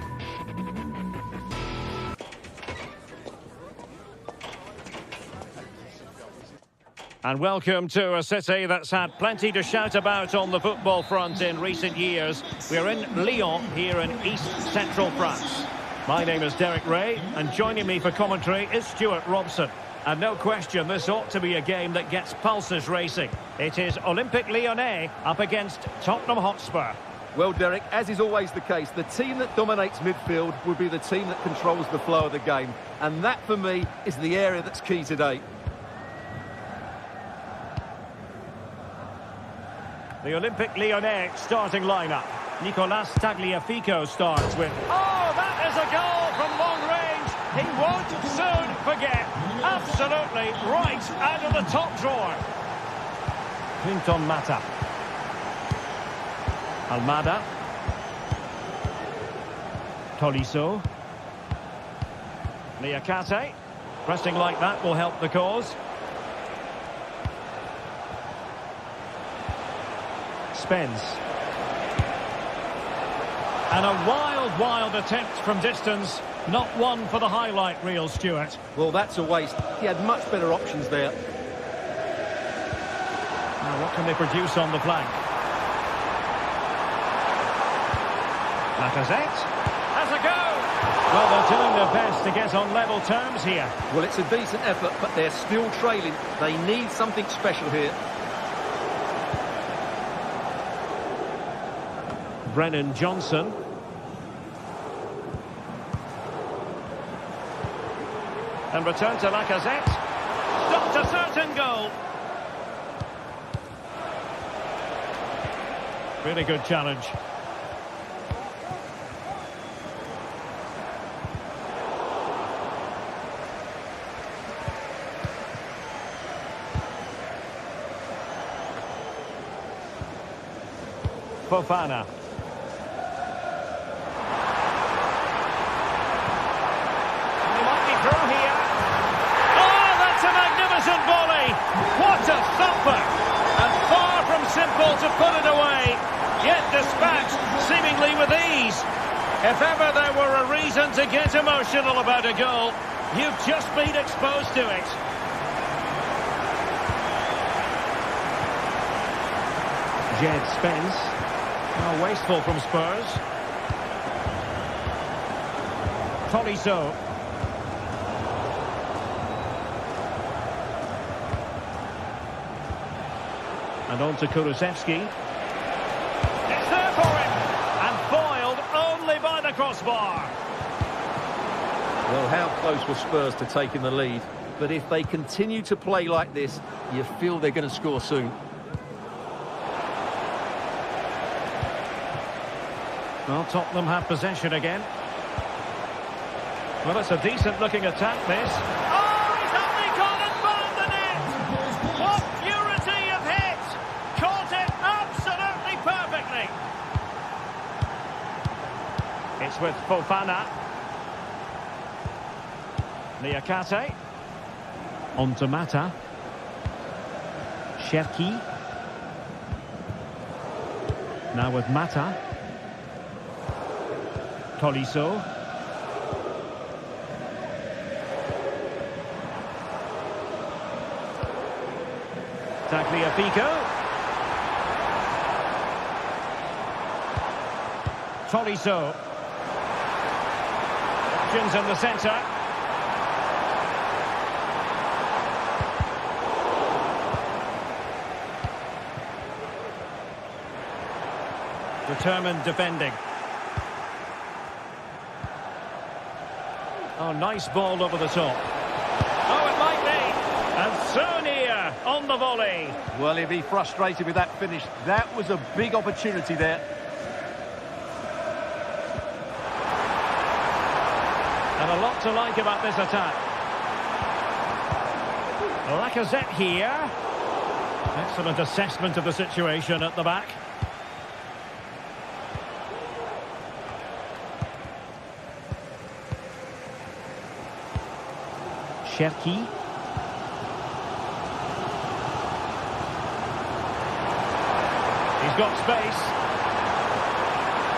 And welcome to a city that's had plenty to shout about on the football front in recent years. We're in Lyon, here in east-central France. My name is Derek Ray, and joining me for commentary is Stuart Robson. And no question, this ought to be a game that gets pulses racing. It is Olympique Lyonnais up against Tottenham Hotspur. Well, Derek, as is always the case, the team that dominates midfield will be the team that controls the flow of the game. And that, for me, is the area that's key today. The Olympique Lyonnais starting lineup. Nicolas Tagliafico starts with... Oh, that is a goal from long range. He won't soon forget. Absolutely right out of the top drawer. Clinton Mata. Almada. Tolisso. Niakate. Pressing like that will help the cause. Spence. And a wild attempt from distance. Not one for the highlight reel, Stuart. Well, that's a waste. He had much better options there. Now, what can they produce on the flank? Lacazette. Has a go! Well, they're doing their best to get on level terms here. Well, it's a decent effort, but they're still trailing. They need something special here. Brennan Johnson. And return to Lacazette. Stopped a certain goal. Really good challenge. Fofana. What a thumper! And far from simple to put it away, yet dispatched seemingly with ease. If ever there were a reason to get emotional about a goal, you've just been exposed to it. Jed Spence. Oh, wasteful from Spurs. Tolisso. And on to Kulusevski. It's there for him! And foiled only by the crossbar. Well, how close were Spurs to taking the lead? But if they continue to play like this, you feel they're going to score soon. Well, Tottenham have possession again. Well, it's a decent-looking attack, this. Oh, he's only gone and found the net! What purity of hit! Caught it absolutely perfectly. It's with Fofana. Niakate. On to Mata. Cherki. Now with Mata. Tolisso. Tagliafico. Tolisso. Options in the centre. Determined defending. Oh, nice ball over the top. Oh, it might be. And Sonia on the volley. Well, he'll be frustrated with that finish. That was a big opportunity there. And a lot to like about this attack. Lacazette here. Excellent assessment of the situation at the back. Cherki. He's got space.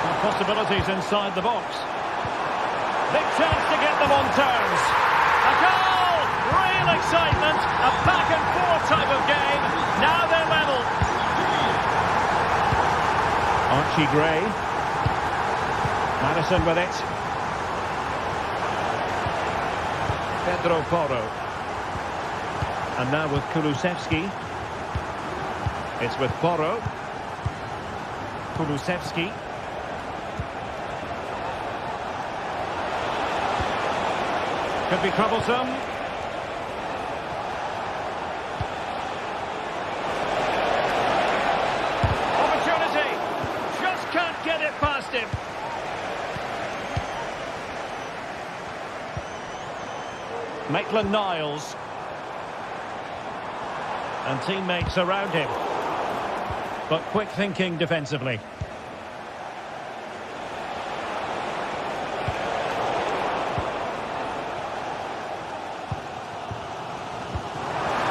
And possibilities inside the box. Big chance to get them on terms. A goal! Real excitement, a back-and-forth type of game. Now they're level. Archie Gray. Madison with it. Pedro Porro. And now with Kulusevski. It's with Porro. Kulusevski. Could be troublesome. Opportunity. Just can't get it past him. Maitland-Niles. And teammates around him. But quick thinking defensively.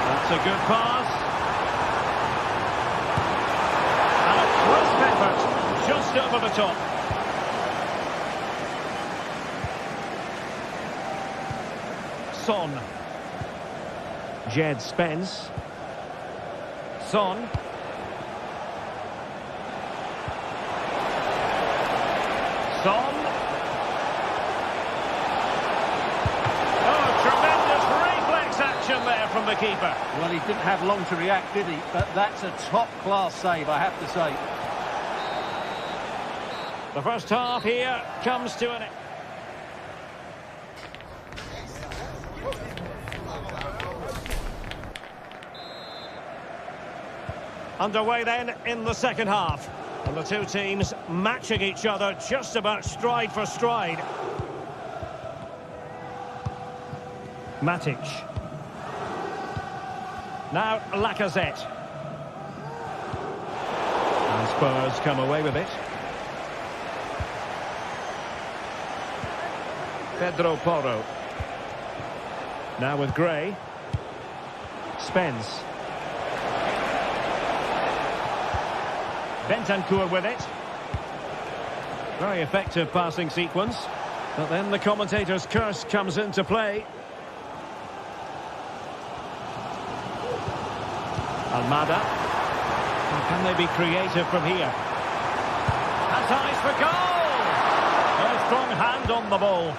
That's a good pass. And a crisp effort, just over the top. Son. Jed Spence. Son. Son. Oh, tremendous reflex action there from the keeper. Well, he didn't have long to react, did he? But that's a top-class save, I have to say. The first half here comes to an end. Underway then in the second half. And the two teams matching each other just about stride for stride. Matic. Now Lacazette. And Spurs come away with it. Pedro Porro. Now with Gray. Spence. Bentancur with it. Very effective passing sequence. But then the commentator's curse comes into play. Almada. And can they be creative from here? That's eyes for goal! A strong hand on the ball.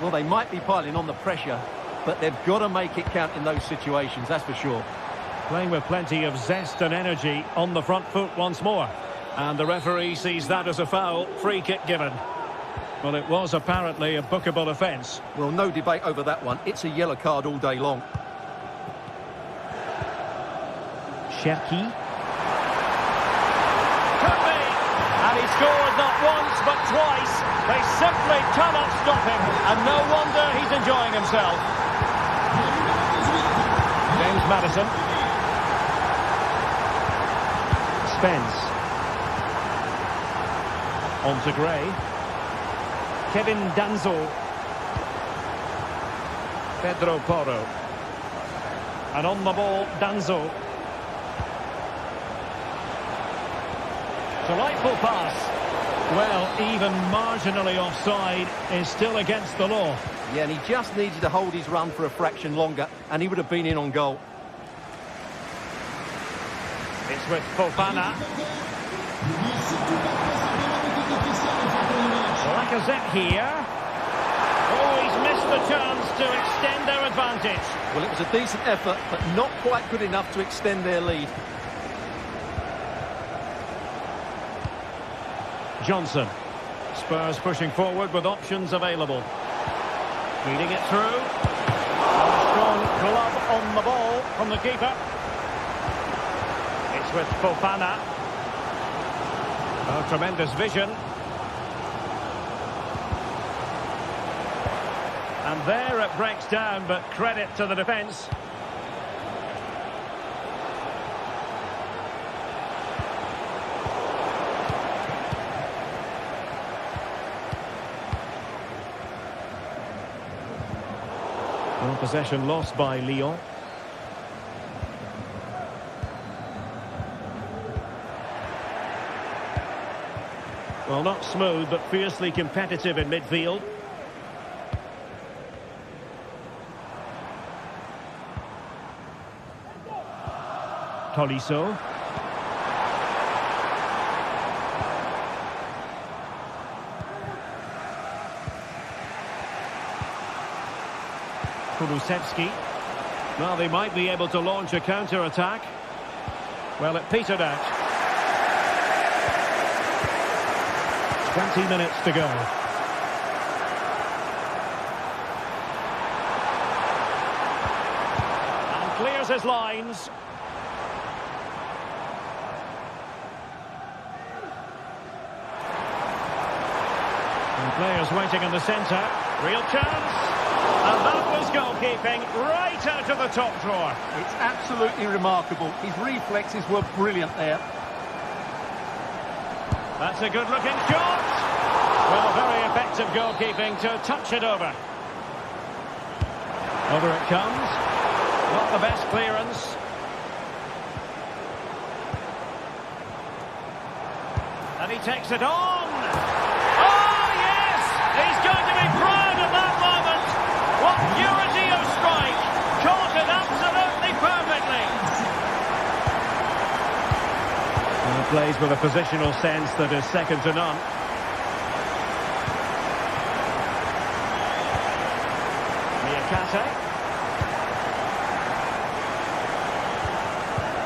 Well, they might be piling on the pressure, but they've got to make it count in those situations, that's for sure. Playing with plenty of zest and energy on the front foot once more. And the referee sees that as a foul. Free kick given. Well, it was apparently a bookable offence. Well, no debate over that one. It's a yellow card all day long. Cherki. Could be. And he scored not once but twice. They simply cannot stop him. And no wonder he's enjoying himself. James Madison. Spence. On to Gray. Kevin Danzo. Pedro Porro. And on the ball, Danzo. Delightful pass. Well, even marginally offside is still against the law. Yeah, and he just needed to hold his run for a fraction longer, and he would have been in on goal. It's with Fofana. Lacazette here. Oh, he's missed the chance to extend their advantage. Well, it was a decent effort, but not quite good enough to extend their lead. Johnson. Spurs pushing forward with options available. Feeding it through. A strong glove on the ball from the keeper. It's with Fofana. Oh, tremendous vision. And there it breaks down, but credit to the defence. Well, possession lost by Lyon. Well, not smooth, but fiercely competitive in midfield. Tolisso. Kulusevski. Well, they might be able to launch a counter-attack. Well, it petered out. 20 minutes to go. And clears his lines. And players waiting in the centre. Real chance. And that was goalkeeping right out of the top drawer. It's absolutely remarkable. His reflexes were brilliant there. That's a good-looking shot. Well, very effective goalkeeping to touch it over. Over it comes. Not the best clearance. And he takes it on. Oh, yes! He's going to be proud of that moment. What purity of strike. Caught it absolutely perfectly. And plays with a positional sense that is second to none.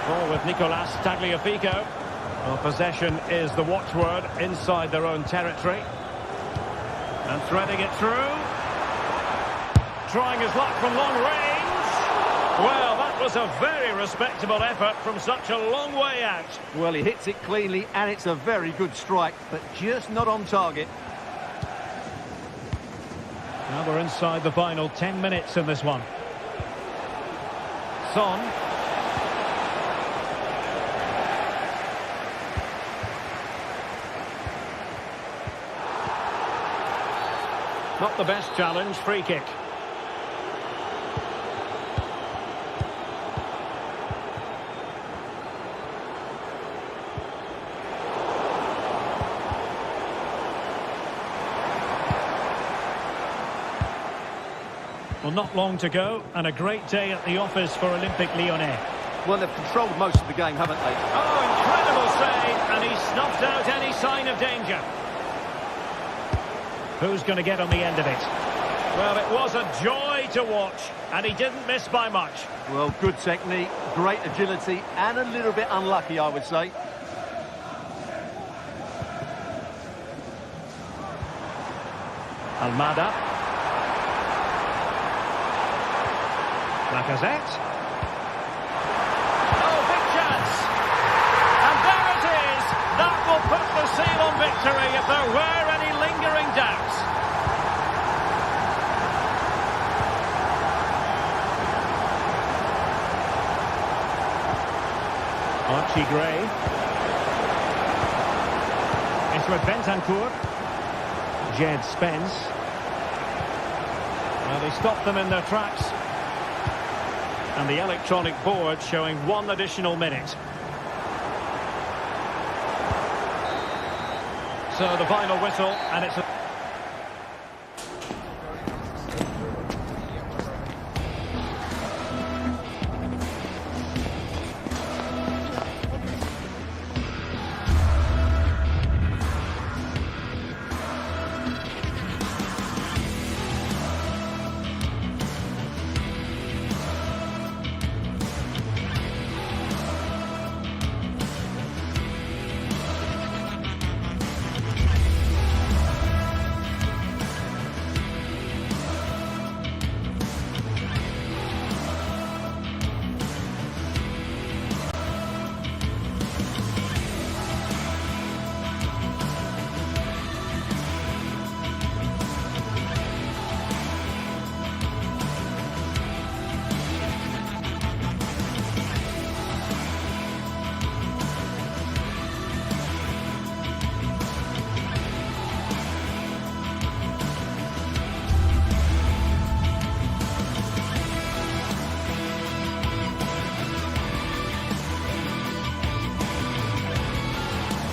Ball with Nicolas Tagliafico. Well, possession is the watchword inside their own territory. And threading it through. Trying his luck from long range. Well, that was a very respectable effort from such a long way out. Well, he hits it cleanly and it's a very good strike, but just not on target. Now we're inside the final 10 minutes in this one. Son. Not the best challenge, free kick. Well, not long to go, and a great day at the office for Olympique Lyonnais. Well, they've controlled most of the game, haven't they? Oh, incredible save, and he snuffed out any sign of danger. Who's going to get on the end of it? Well, it was a joy to watch, and he didn't miss by much. Well, good technique, great agility, and a little bit unlucky, I would say. Almada. Lacazette. Oh, big chance. And there it is. That will put the seal on victory if there were any lingering doubts. Archie Gray. It's with Bentancur. Jed Spence. Well, they stopped them in their tracks. And the electronic board showing 1 additional minute. So the final whistle, and it's a...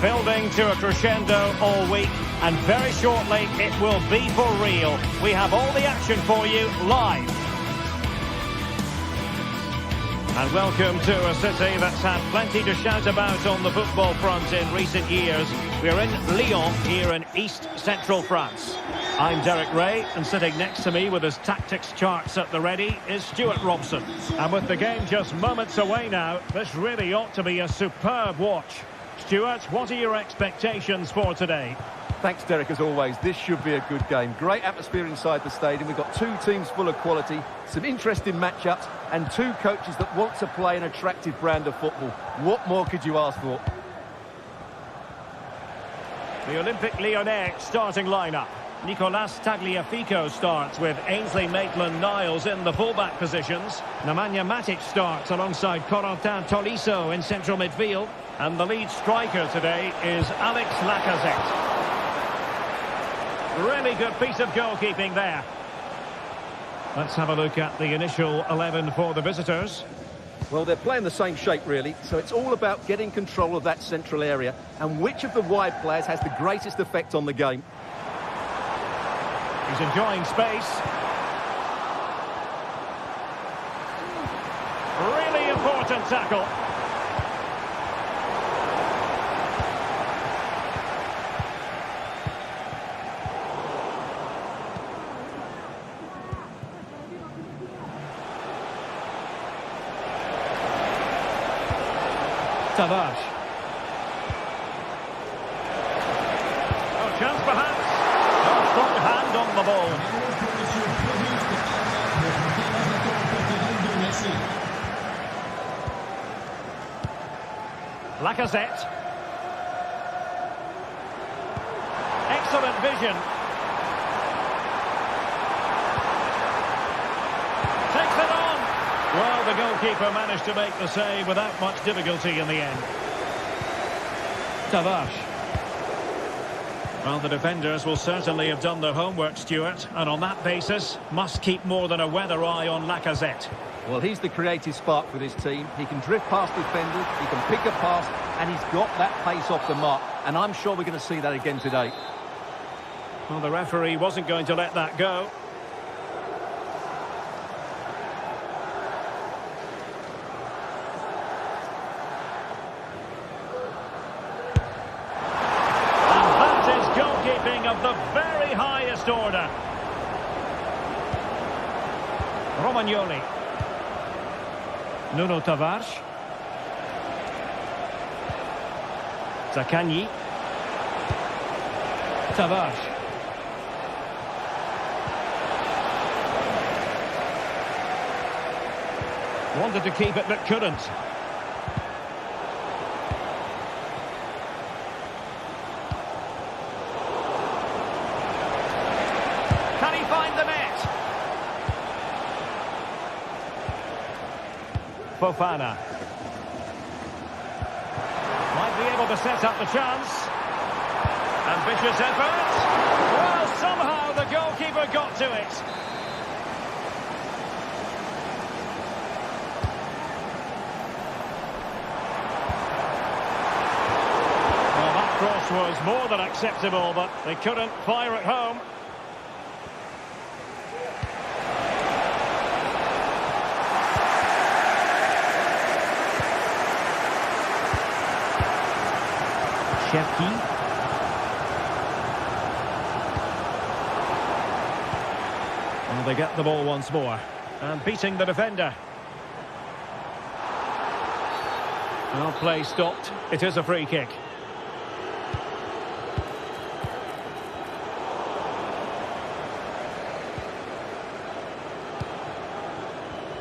Building to a crescendo all week, and very shortly it will be for real. We have all the action for you live. And welcome to a city that's had plenty to shout about on the football front in recent years. We're in Lyon, here in East Central France. I'm Derek Ray, and sitting next to me with his tactics charts at the ready is Stuart Robson. And with the game just moments away now, this really ought to be a superb watch. Stuart, what are your expectations for today? Thanks, Derek, as always. This should be a good game. Great atmosphere inside the stadium. We've got two teams full of quality, some interesting matchups, and two coaches that want to play an attractive brand of football. What more could you ask for? The Olympique Lyonnais starting lineup. Nicolas Tagliafico starts with Ainsley Maitland-Niles in the fullback positions. Nemanja Matic starts alongside Corentin Tolisso in central midfield. And the lead striker today is Alex Lacazette. Really good piece of goalkeeping there. Let's have a look at the initial 11 for the visitors. Well, they're playing the same shape, really, so it's all about getting control of that central area and which of the wide players has the greatest effect on the game. He's enjoying space. Really important tackle. Tavares. Oh, chance perhaps. Oh, strong hand on the ball. Lacazette. Excellent vision. Takes it on. Well, the goalkeeper managed to make the save without much difficulty in the end. Tavares. Well, the defenders will certainly have done their homework, Stuart, and on that basis, must keep more than a weather eye on Lacazette. Well, he's the creative spark for this team. He can drift past defenders, he can pick a pass, and he's got that pace off the mark. And I'm sure we're going to see that again today. Well, the referee wasn't going to let that go. Of the very highest order. Romagnoli. Nuno Tavares. Zaccagni. Tavares. Wanted to keep it but couldn't. Fofana. Might be able to set up the chance. Ambitious effort. Well, somehow the goalkeeper got to it. Well, that cross was more than acceptable, but they couldn't fire it home. Cherki. Well, they get the ball once more. And beating the defender. Well, play stopped. It is a free kick.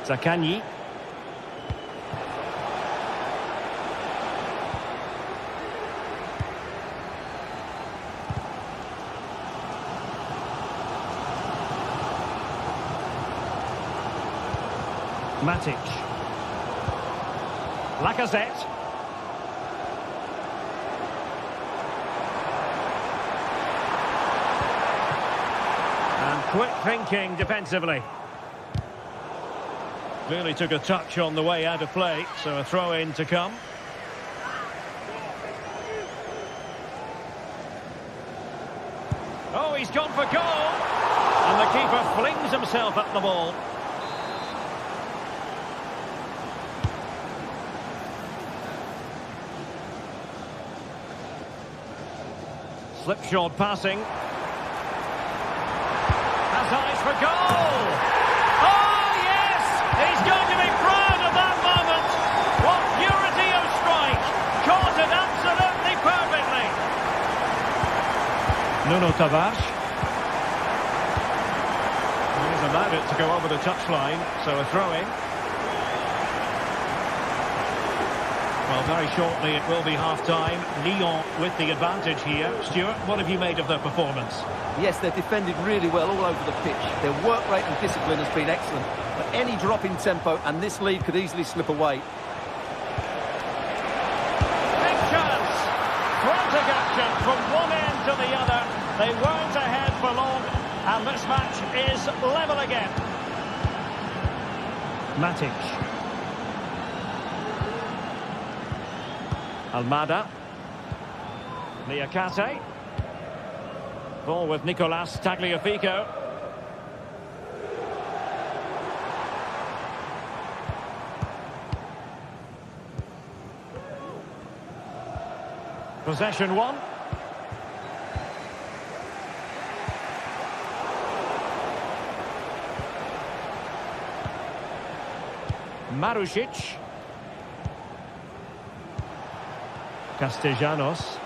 Zaccagni. Matic. Lacazette. And quick thinking defensively. Clearly took a touch on the way out of play, so a throw-in to come. Oh, he's gone for goal! And the keeper flings himself at the ball. Slipshod passing. Has eyes for goal! Oh, yes! He's going to be proud of that moment! What purity of strike! Caught it absolutely perfectly! Nuno Tavares. He's allowed it to go over the touchline, so a throw-in. Well, very shortly it will be half-time. Lyon with the advantage here. Stuart, what have you made of their performance? Yes, they've defended really well all over the pitch. Their work rate and discipline has been excellent. But any drop in tempo and this lead could easily slip away. Big chance! Frantic action from one end to the other. They weren't ahead for long, and this match is level again. Matic. Almada. Niakate. Ball with Nicolas Tagliafico. Possession one. Marusic. Castellanos.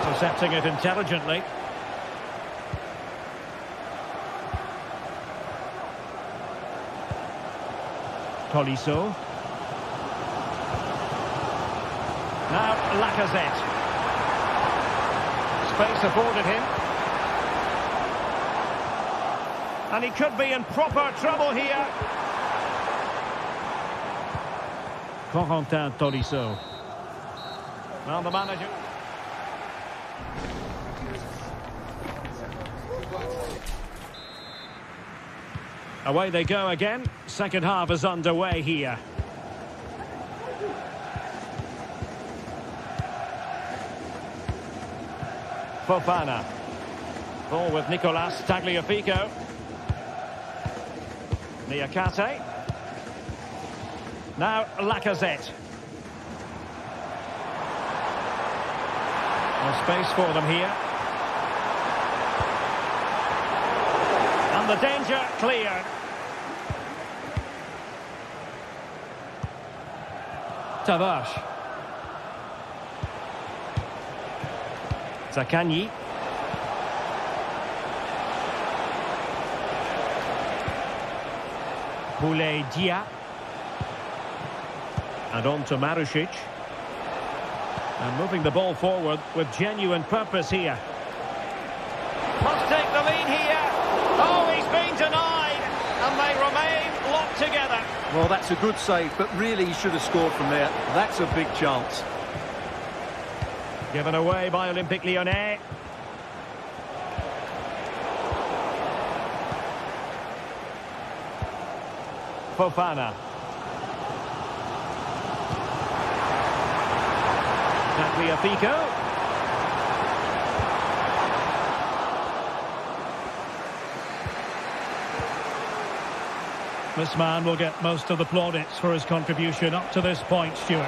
Intercepting it intelligently. Tolisso. Now Lacazette. Space afforded him. And he could be in proper trouble here. Corentin Tolisso. Well, the manager. Away they go again. Second half is underway here. Fofana. Ball with Nicolas Tagliafico. Niakate. Now Lacazette. No space for them here. And the danger cleared. Tavares. Zaccagni. Boulaye Dia. And on to Marusic. And moving the ball forward with genuine purpose here. Must take the lead here. Oh, he's been denied. And they remain locked together. Well, that's a good save, but really he should have scored from there. That's a big chance. Given away by Olympique Lyonnais. Fofana. Tagliafico. This man will get most of the plaudits for his contribution up to this point, Stuart.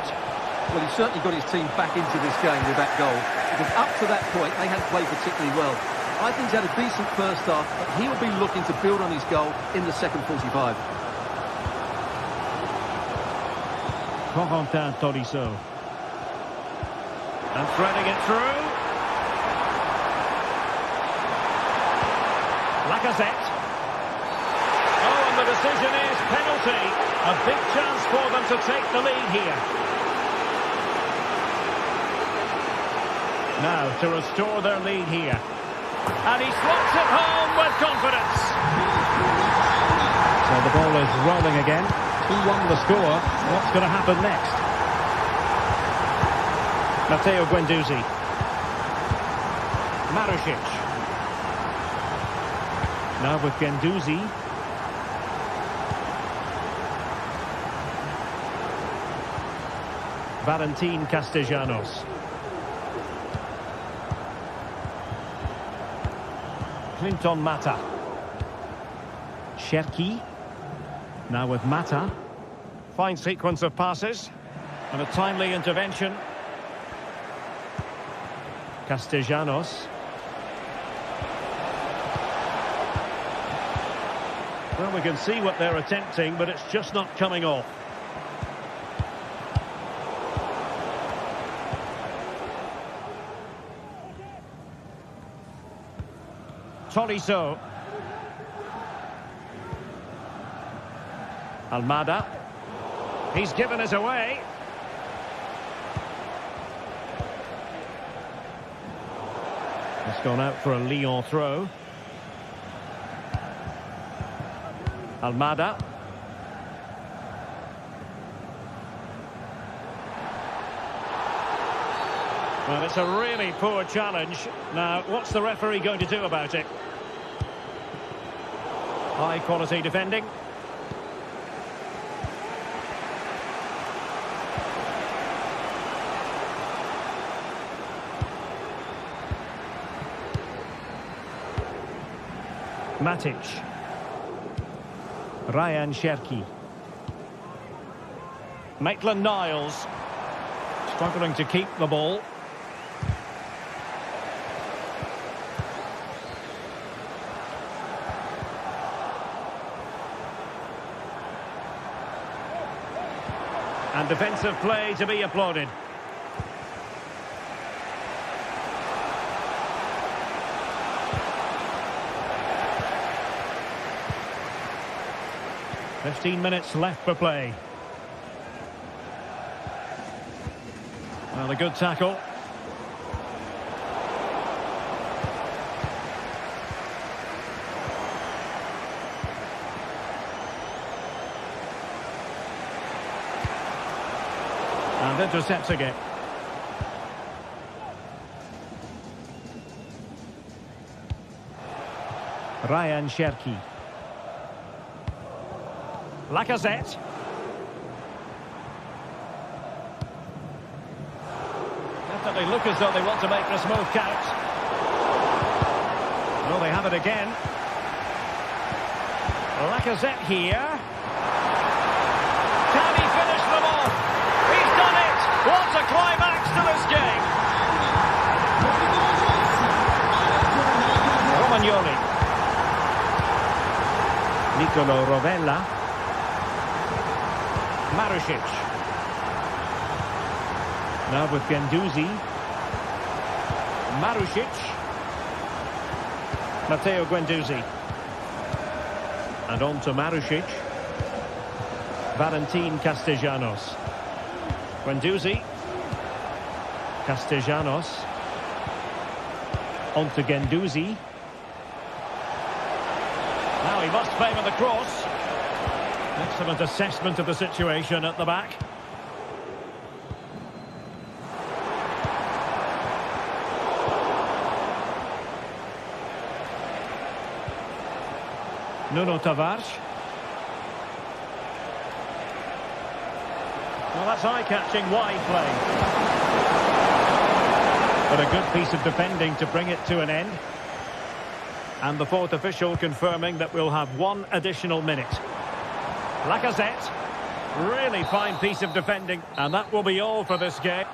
Well, he certainly got his team back into this game with that goal. Because up to that point, they hadn't played particularly well. I think he's had a decent first half, but he will be looking to build on his goal in the second 45. Corentin Tolisso. And threading it through. Lacazette. Oh, and the decision is penalty. A big chance for them to take the lead here. Now to restore their lead here. And he slots it home with confidence. So the ball is rolling again. 2-1 the score. What's going to happen next? Matteo Guendouzi. Marusic. Now with Guendouzi. Valentin Castellanos. Clinton Mata. Cherki. Now with Mata. Fine sequence of passes. And a timely intervention. Castellanos. Well, we can see what they're attempting, but it's just not coming off. Tolisso. Almada. He's given us away. It's gone out for a Lyon throw. Almada. Well, it's a really poor challenge. Now, what's the referee going to do about it? High quality defending. Matic. Ryan Cherki. Maitland-Niles struggling to keep the ball. And defensive play to be applauded. "15 minutes left for play." Well, a good tackle. And intercepting it. Ryan Cherki. Lacazette. Definitely look as though they want to make this move count. Well, they have it again. Lacazette here. Can he finish them off? He's done it! What a climax to this game! Romagnoli. Nicolo Rovella. Marušić. Now with Guendouzi. Marušić. Matteo Guendouzi. And on to Marušić. Valentin Castellanos. Guendouzi. Castellanos. On to Guendouzi. Now he must favour the cross. Excellent assessment of the situation at the back. Nuno Tavares. Well, that's eye-catching wide play. But a good piece of defending to bring it to an end. And the fourth official confirming that we'll have one additional minute. Lacazette. Really fine piece of defending. And that will be all for this game.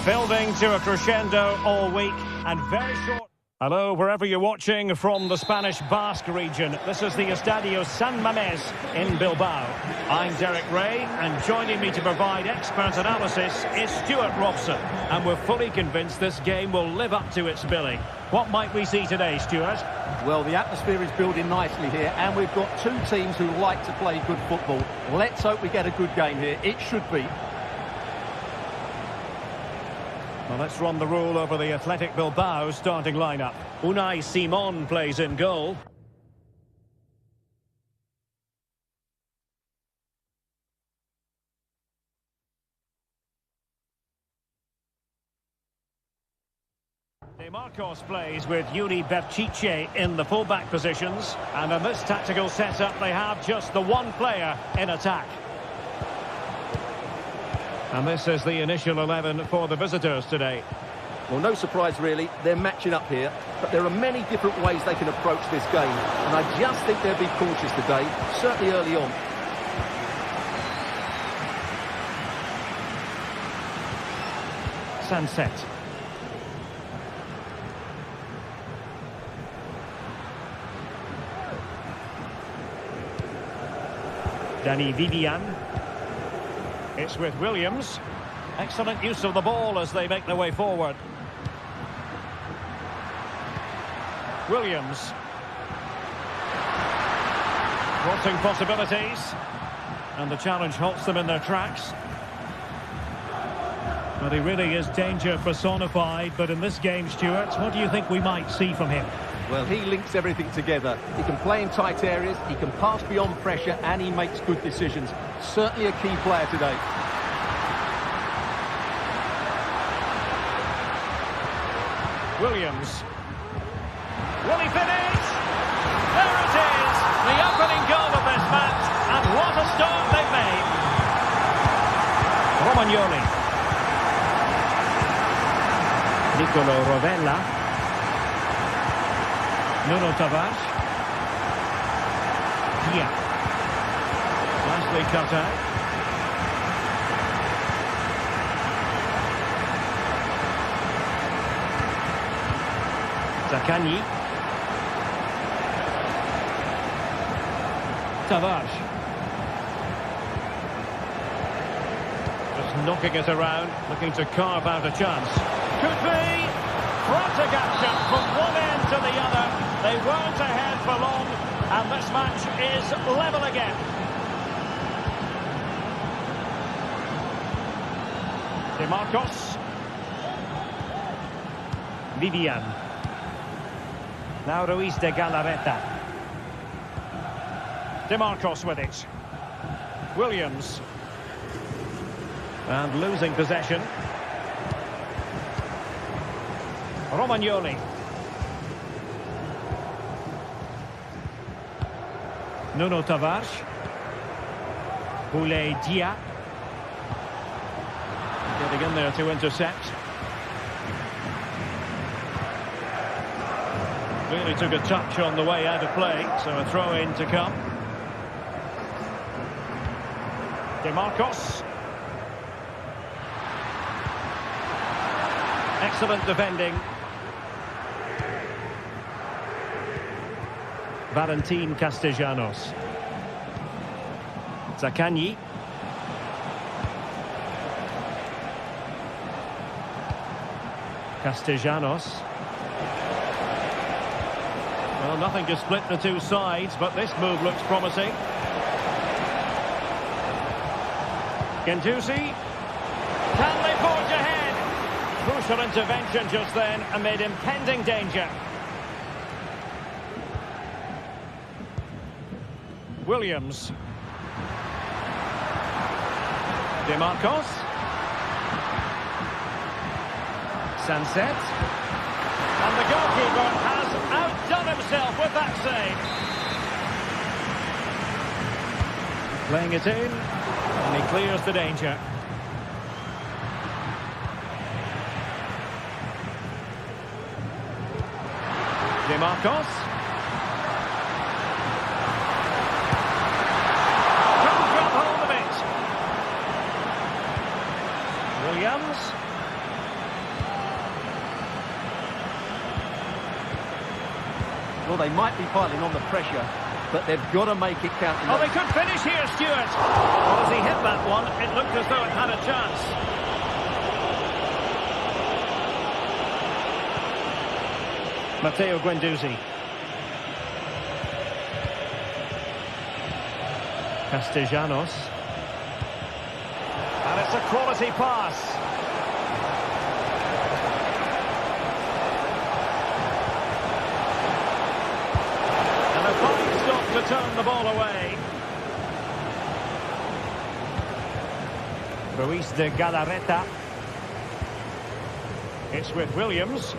Building to a crescendo all week and very short. Hello, wherever you're watching from the Spanish Basque region. This is the Estadio San Mamés in Bilbao. I'm Derek Ray, and joining me to provide expert analysis is Stuart Robson. And we're fully convinced this game will live up to its billing. What might we see today, Stuart? Well, the atmosphere is building nicely here, and we've got two teams who like to play good football. Let's hope we get a good game here. It should be. Well, let's run the rule over the Athletic Bilbao starting lineup. Unai Simon plays in goal. De Marcos plays with Yuri Berchiche in the fullback positions. And in this tactical setup, they have just the one player in attack. And this is the initial 11 for the visitors today. Well, no surprise really, they're matching up here, but there are many different ways they can approach this game, and I just think they'll be cautious today, certainly early on. Sunset. Danny Vivian. It's with Williams. Excellent use of the ball as they make their way forward. Williams. Crossing possibilities. And the challenge halts them in their tracks. But he really is danger personified. But in this game, Stuart, what do you think we might see from him? Well, he links everything together. He can play in tight areas, he can pass beyond pressure, and he makes good decisions. Certainly a key player today. Williams. Will he finish? There it is! The opening goal of this match, and what a start they've made. Romagnoli. Nicolo Rovella. Nuno Tavares. Dia. Nicely cut out. Zaccagni. Tavares. Just knocking it around, looking to carve out a chance. Could be! Frantic action from one end to the other. They weren't ahead for long, and this match is level again. De Marcos. Vivian. Now Ruiz de Galarreta. De Marcos with it. Williams. And losing possession. Romagnoli. Nuno Tavares. Boulaye Dia. Getting in there to intercept. Really took a touch on the way out of play, so a throw-in to come. De Marcos. Excellent defending. Valentin Castellanos. Zaccagni. Castellanos. Well, nothing to split the two sides, but this move looks promising. Gendouzi. Can they forge ahead? Crucial intervention just then amid impending danger. Williams. De Marcos. Sunset. And the goalkeeper has outdone himself with that save. Playing it in, and he clears the danger. De Marcos. Couldn't grab hold of it. Williams. Well, they might be piling on the pressure, but they've got to make it count. Oh, they could finish here, Stuart. Well, as he hit that one, it looked as though it had a chance. Matteo Guendouzi. Castellanos. And it's a quality pass. And a fine stop to turn the ball away. Ruiz de Galarreta. It's with Williams.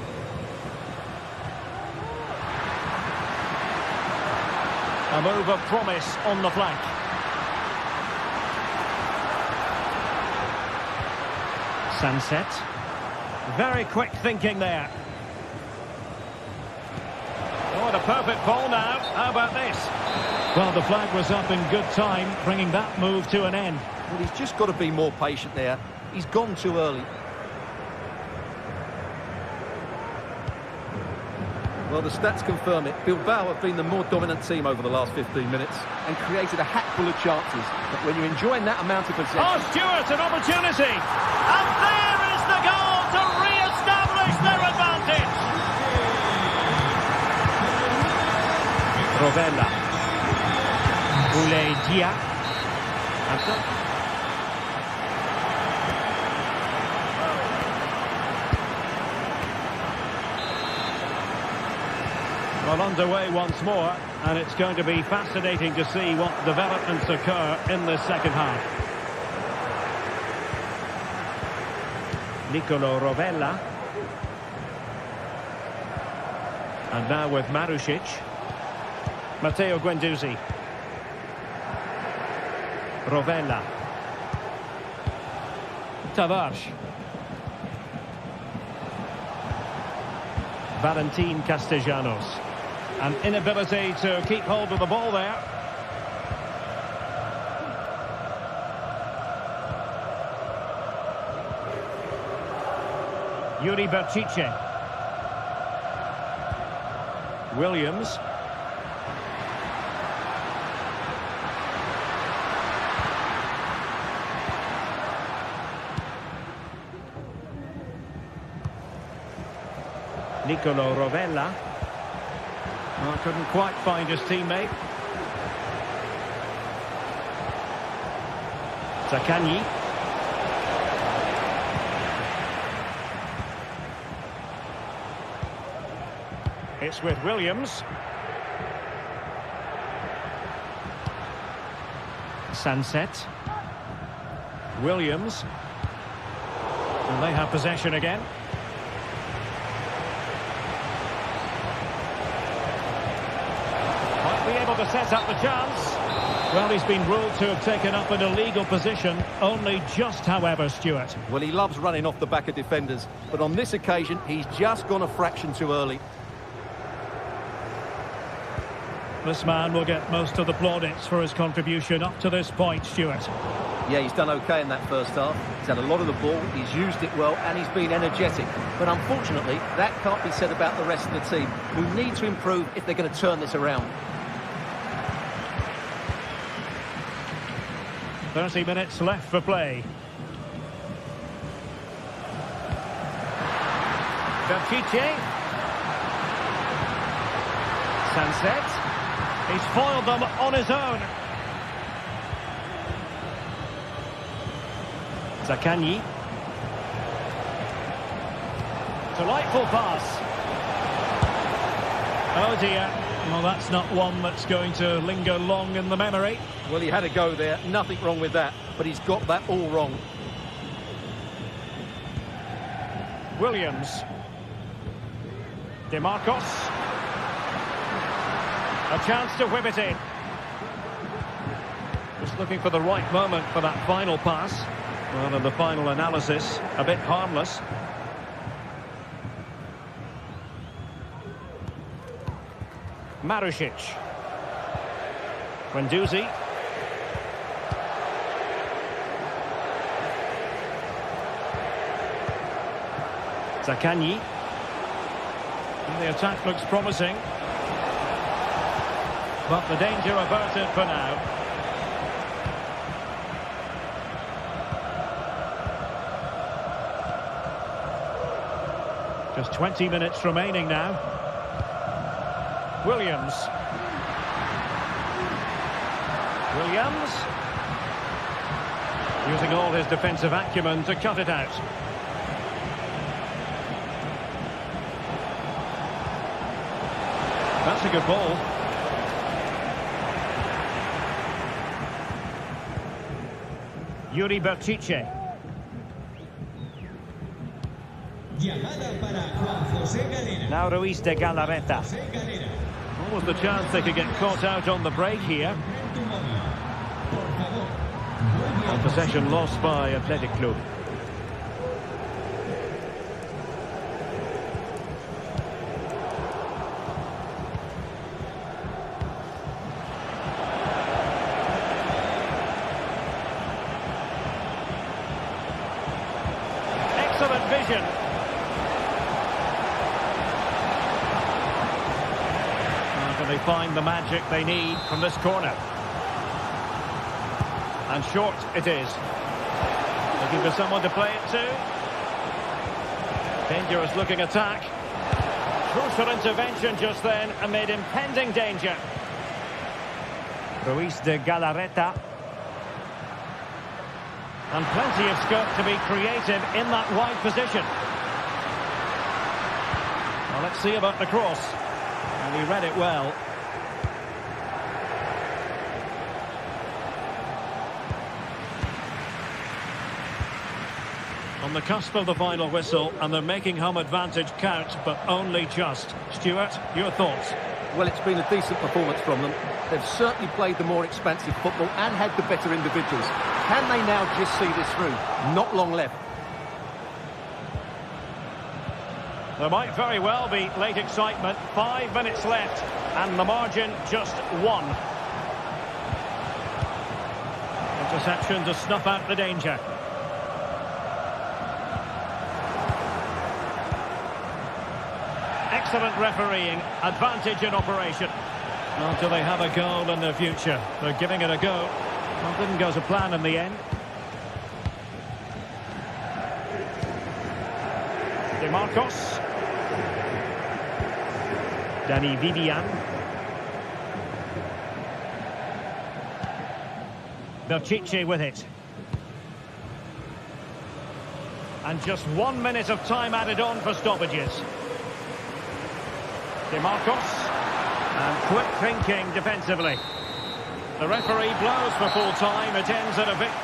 A move of promise on the flank. Sunset. Very quick thinking there. Oh, the perfect ball now. How about this? Well, the flag was up in good time, bringing that move to an end. Well, he's just got to be more patient there. He's gone too early. Well, the stats confirm it. Bilbao have been the more dominant team over the last 15 minutes and created a hatful of chances. But when you're enjoying that amount of possession... Oh, Stuart, an opportunity! And there is the goal to re-establish their advantage! Rovella. Boulay Dia. Well, underway once more, and it's going to be fascinating to see what developments occur in the second half. Nicolo Rovella. And now with Marušić. Matteo Guendouzi. Rovella. Tavares. Valentin Castellanos. An inability to keep hold of the ball there. Yuri Berchiche. Williams. Nicolo Rovella. Oh, couldn't quite find his teammate. Zaccagni. It's with Williams. Sunset. Williams. And they have possession again. Be able to set up the chance. Well, he's been ruled to have taken up an illegal position, only just, however, Stuart. Well, he loves running off the back of defenders, but on this occasion, he's just gone a fraction too early. This man will get most of the plaudits for his contribution up to this point, Stuart. Yeah, he's done okay in that first half. He's had a lot of the ball, he's used it well, and he's been energetic. But unfortunately, that can't be said about the rest of the team, who need to improve if they're going to turn this around. 30 minutes left for play. Berchiche. Sunset. He's foiled them on his own. Zaccagni. Delightful pass. Oh dear. Well, that's not one that's going to linger long in the memory. Well, he had a go there. Nothing wrong with that. But he's got that all wrong. Williams. DeMarcos. A chance to whip it in. Just looking for the right moment for that final pass. Well, in the final analysis, a bit harmless. Marušić. Guendouzi. Zaccagni. And the attack looks promising. But the danger averted for now. Just 20 minutes remaining now. Williams. Using all his defensive acumen to cut it out. That's a good ball. Yuri Berchiche. Now Ruiz de Galarreta. What was the chance they could get caught out on the break here? And possession lost by Atletico. Excellent vision. Can they find the magic they need from this corner? And short it is. Looking for someone to play it to. Dangerous looking attack. Crucial intervention just then amid impending danger. Ruiz de Galarreta. And plenty of scope to be creative in that wide position. Well, let's see about the cross. And he read it well. On the cusp of the final whistle, and they're making home advantage count, but only just. Stuart, your thoughts? Well, it's been a decent performance from them. They've certainly played the more expansive football and had the better individuals. Can they now just see this through? Not long left. There might very well be late excitement. 5 minutes left, and the margin just 1. Interception to snuff out the danger. Excellent refereeing, advantage in operation. Well, do they have a goal in their future? They're giving it a go. Well, didn't go to plan in the end. De Marcos. Danny Vivian. Berchiche with it. And just 1 minute of time added on for stoppages. De Marcos. And quick thinking defensively. The referee blows for full time. It ends at a victory.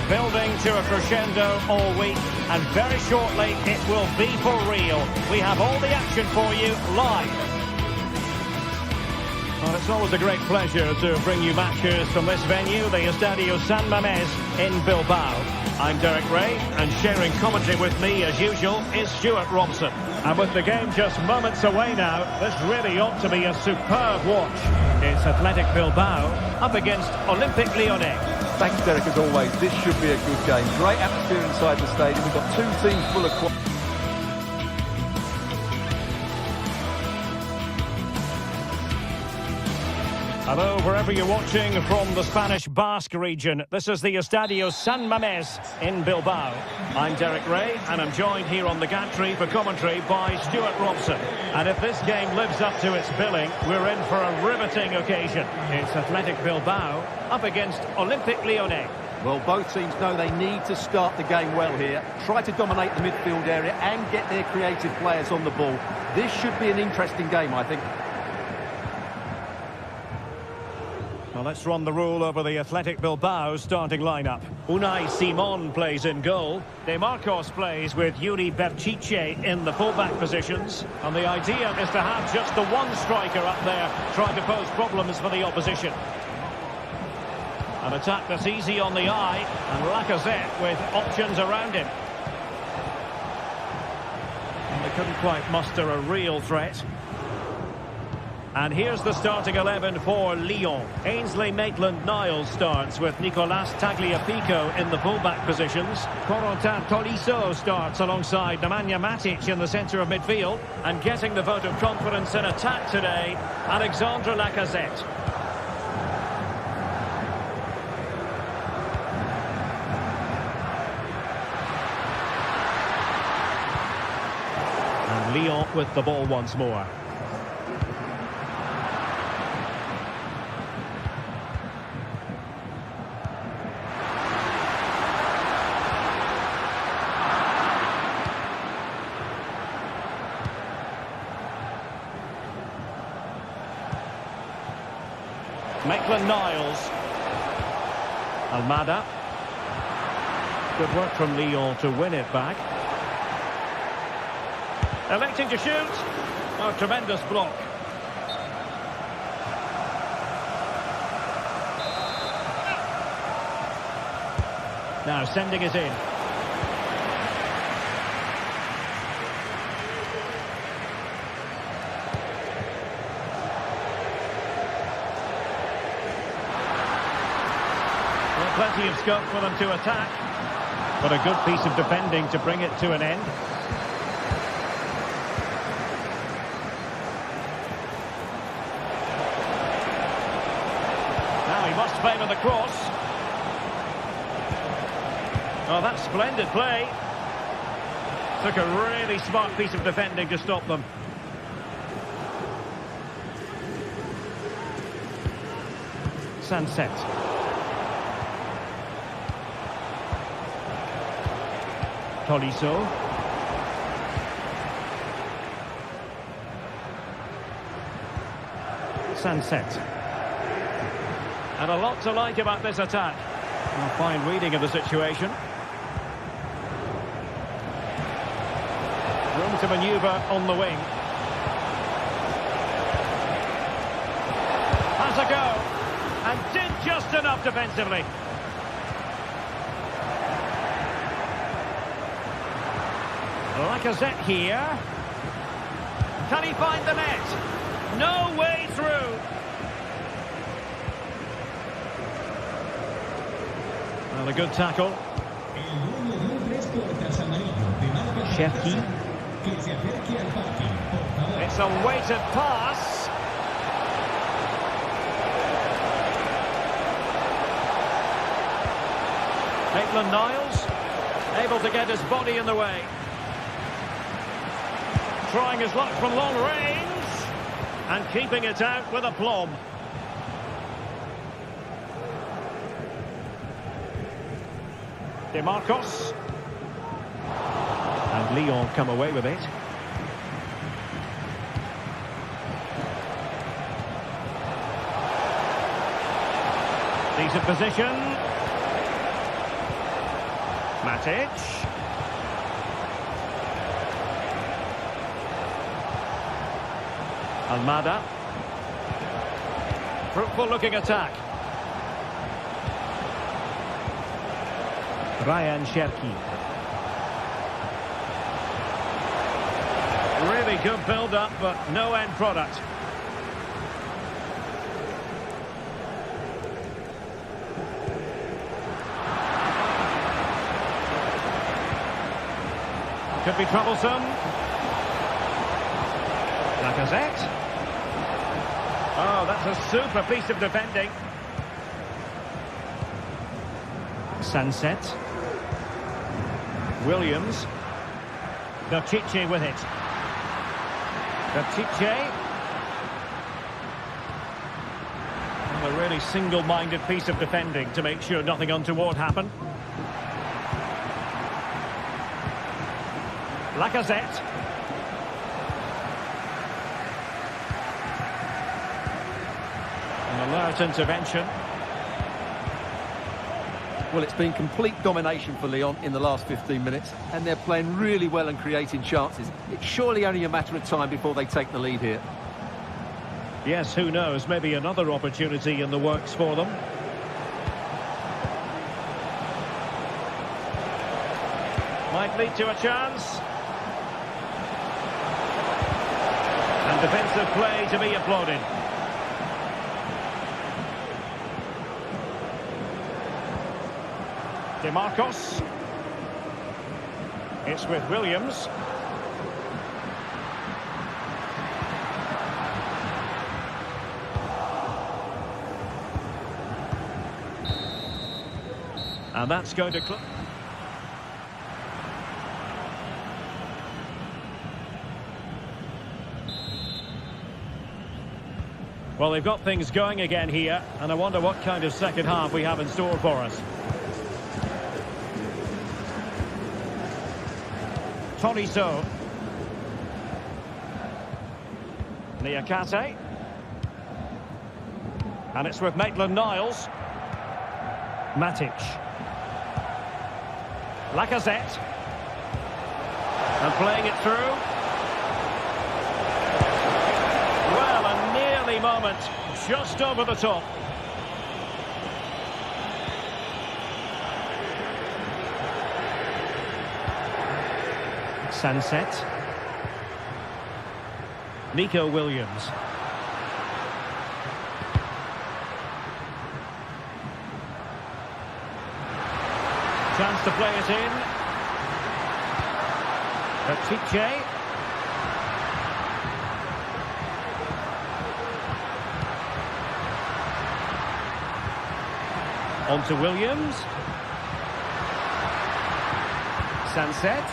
Building to a crescendo all week, and very shortly it will be for real. We have all the action for you live. Well, it's always a great pleasure to bring you matches from this venue, the Estadio San Mamés in Bilbao. I'm Derek Ray, and sharing commentary with me as usual is Stuart Robson. And with the game just moments away now, this really ought to be a superb watch. It's Athletic Bilbao up against Olympique Lyonnais. Thanks, Derek, as always. This should be a good game. Great atmosphere inside the stadium. We've got two teams full of... Hello, wherever you're watching from the Spanish Basque region. This is the Estadio San Mamés in Bilbao. I'm Derek Ray, and I'm joined here on the gantry for commentary by Stuart Robson. And if this game lives up to its billing, we're in for a riveting occasion. It's Athletic Bilbao up against Olympique Lyonnais. Well, both teams know they need to start the game well here. Try to dominate the midfield area and get their creative players on the ball. This should be an interesting game, I think. Well, let's run the rule over the Athletic Bilbao starting lineup. Unai Simon plays in goal. De Marcos plays with Yuri Berchiche in the fullback positions. And the idea is to have just the one striker up there trying to pose problems for the opposition. An attack that's easy on the eye, and Lacazette with options around him. And they couldn't quite muster a real threat. And here's the starting 11 for Lyon. Ainsley Maitland-Niles starts with Nicolas Tagliafico in the fullback positions. Corentin Tolisso starts alongside Nemanja Matic in the centre of midfield. And getting the vote of confidence in attack today, Alexandre Lacazette. And Lyon with the ball once more. Maitland-Niles. Almada. Good work from Lyon to win it back. Electing to shoot. Oh, tremendous block. Now sending it in. Plenty of scope for them to attack, but a good piece of defending to bring it to an end. Now he must favour the cross. Oh, that's splendid play. Took a really smart piece of defending to stop them. Sunset. Tolisso. Sunset. And a lot to like about this attack. A fine reading of the situation. Room to manoeuvre on the wing. Has a go. And did just enough defensively. Lacazette here. Can he find the net? No way through. Well, a good tackle. Cherki. It's a weighted pass. Maitland-Niles able to get his body in the way. Trying his luck from long range and keeping it out with aplomb. De Marcos. And Lyon come away with it. Decent position. Matic. Almada. Fruitful looking attack. Ryan Cherki. Really good build-up, but no end product. Could be troublesome. Lacazette. Oh, that's a super piece of defending. Sunset. Williams. Bertice with it. Bertice. A really single-minded piece of defending to make sure nothing untoward happened. Lacazette. An alert intervention. Well, it's been complete domination for Lyon in the last 15 minutes, and they're playing really well and creating chances. It's surely only a matter of time before they take the lead here. Yes, who knows, maybe another opportunity in the works for them. Might lead to a chance. And defensive play to be applauded. DeMarcos. It's with Williams. And that's going to... Well, they've got things going again here, and I wonder what kind of second half we have in store for us. Tolisso. Niakate. And it's with Maitland-Niles. Matic. Lacazette. And playing it through. Well, a nearly moment. Just over the top. Sunset. Nico Williams. Chance to play it in. Bertice. On to Williams. Sunset.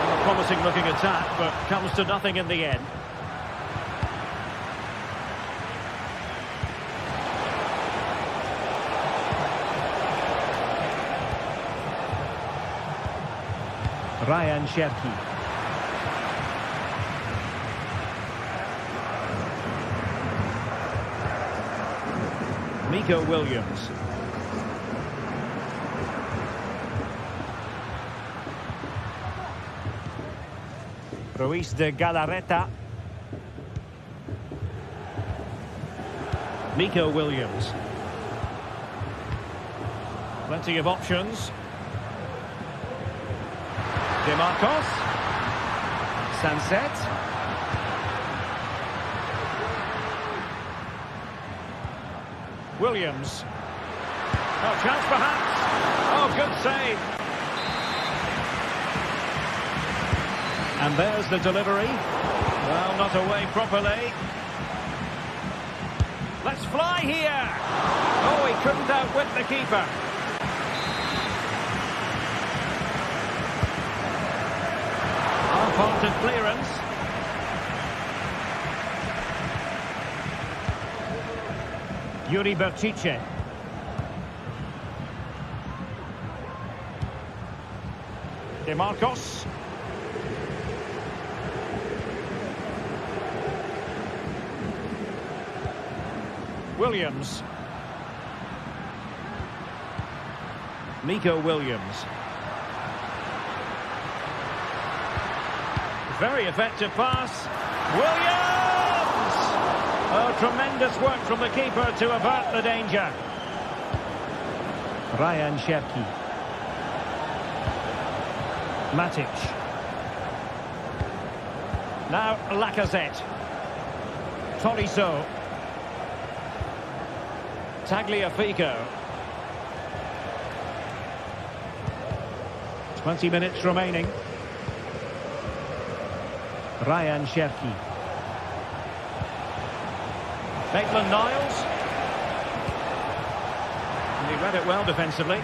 A promising looking attack, but comes to nothing in the end. Ryan Cherki. Nico Williams. Ruiz de Galarreta. Nico Williams. Plenty of options. DeMarcos. Sunset. Williams. Oh, chance perhaps. Oh, good save. And there's the delivery. Well, not away properly. Let's fly here. Oh, he couldn't outwit the keeper. Half-hearted clearance. Yuri Bertice. DeMarcos. Williams. Nico Williams. Very effective pass. Williams! Oh, tremendous work from the keeper to avert the danger. Ryan Cherki. Matic. Now Lacazette. Tolisso. Tagliafico. 20 minutes remaining. Ryan Cherki. Maitland-Niles. And he read it well defensively.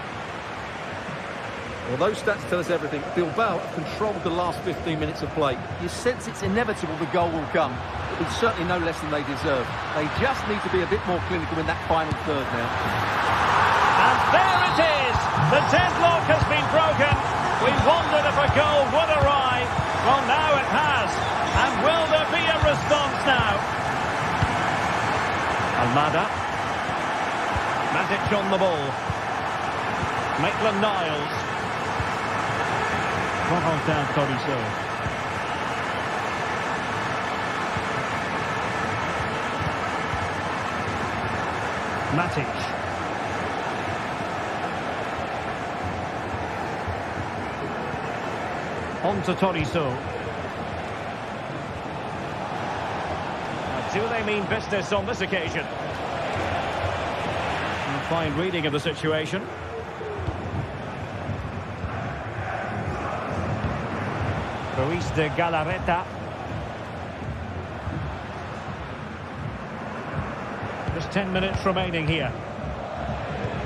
Well, those stats tell us everything. Bilbao have controlled the last 15 minutes of play. You sense it's inevitable the goal will come. It's certainly no less than they deserve. They just need to be a bit more clinical in that final third now. And there it is! The deadlock has been broken. We wondered if a goal would arrive. Well, now it has. And will there be a response now? Almada. Matic on the ball. Maitland-Niles. Corentin Tolisso. Matic. On to Tolisso. Do they mean business on this occasion? A fine reading of the situation. Ruiz de Galarreta. Just 10 minutes remaining here.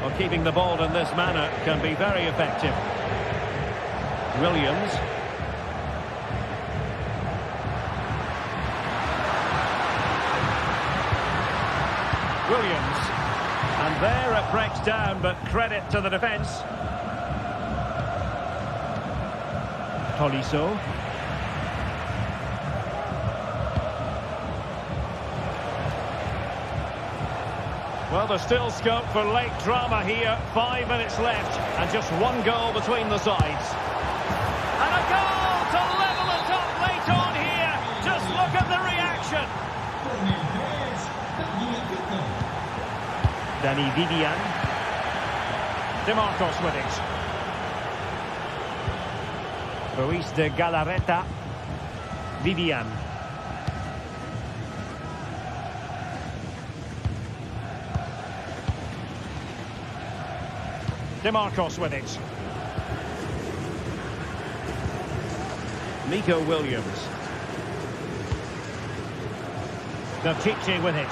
Well, keeping the ball in this manner can be very effective. Williams. Williams. And there it breaks down, but credit to the defence. Tolisso. Well, there's still scope for late drama here. 5 minutes left and just one goal between the sides. And a goal to level it up late on here. Just look at the reaction. Dani Vivian. DeMarcos with it. Ruiz de Galarreta. Vivian. DeMarcos with it. Nico Williams. Notici with it.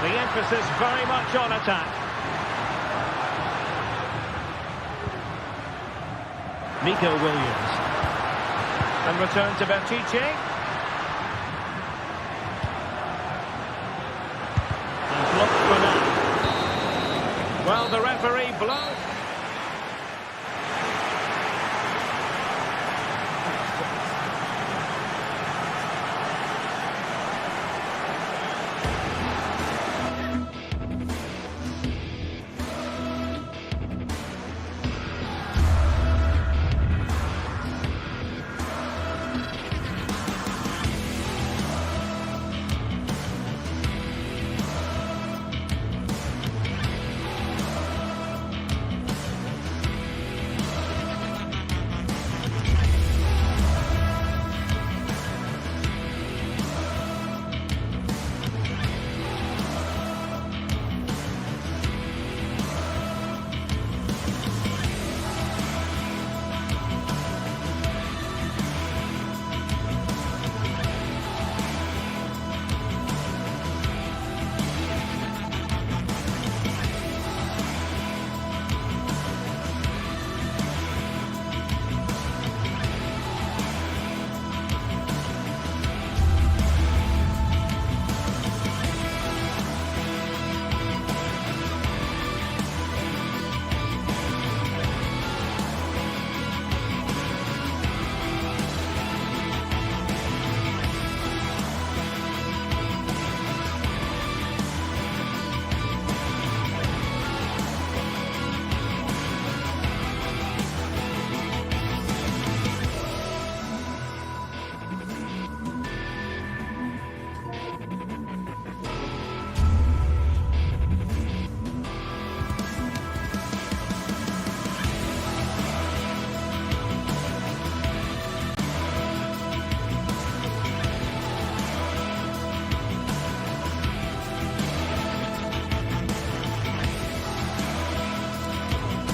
The emphasis very much on attack. Nico Williams. And return to Bertice. And blocked for now. Well, the referee blows.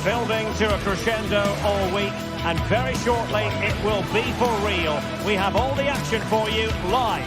Building to a crescendo all week, and very shortly it will be for real. We have all the action for you live.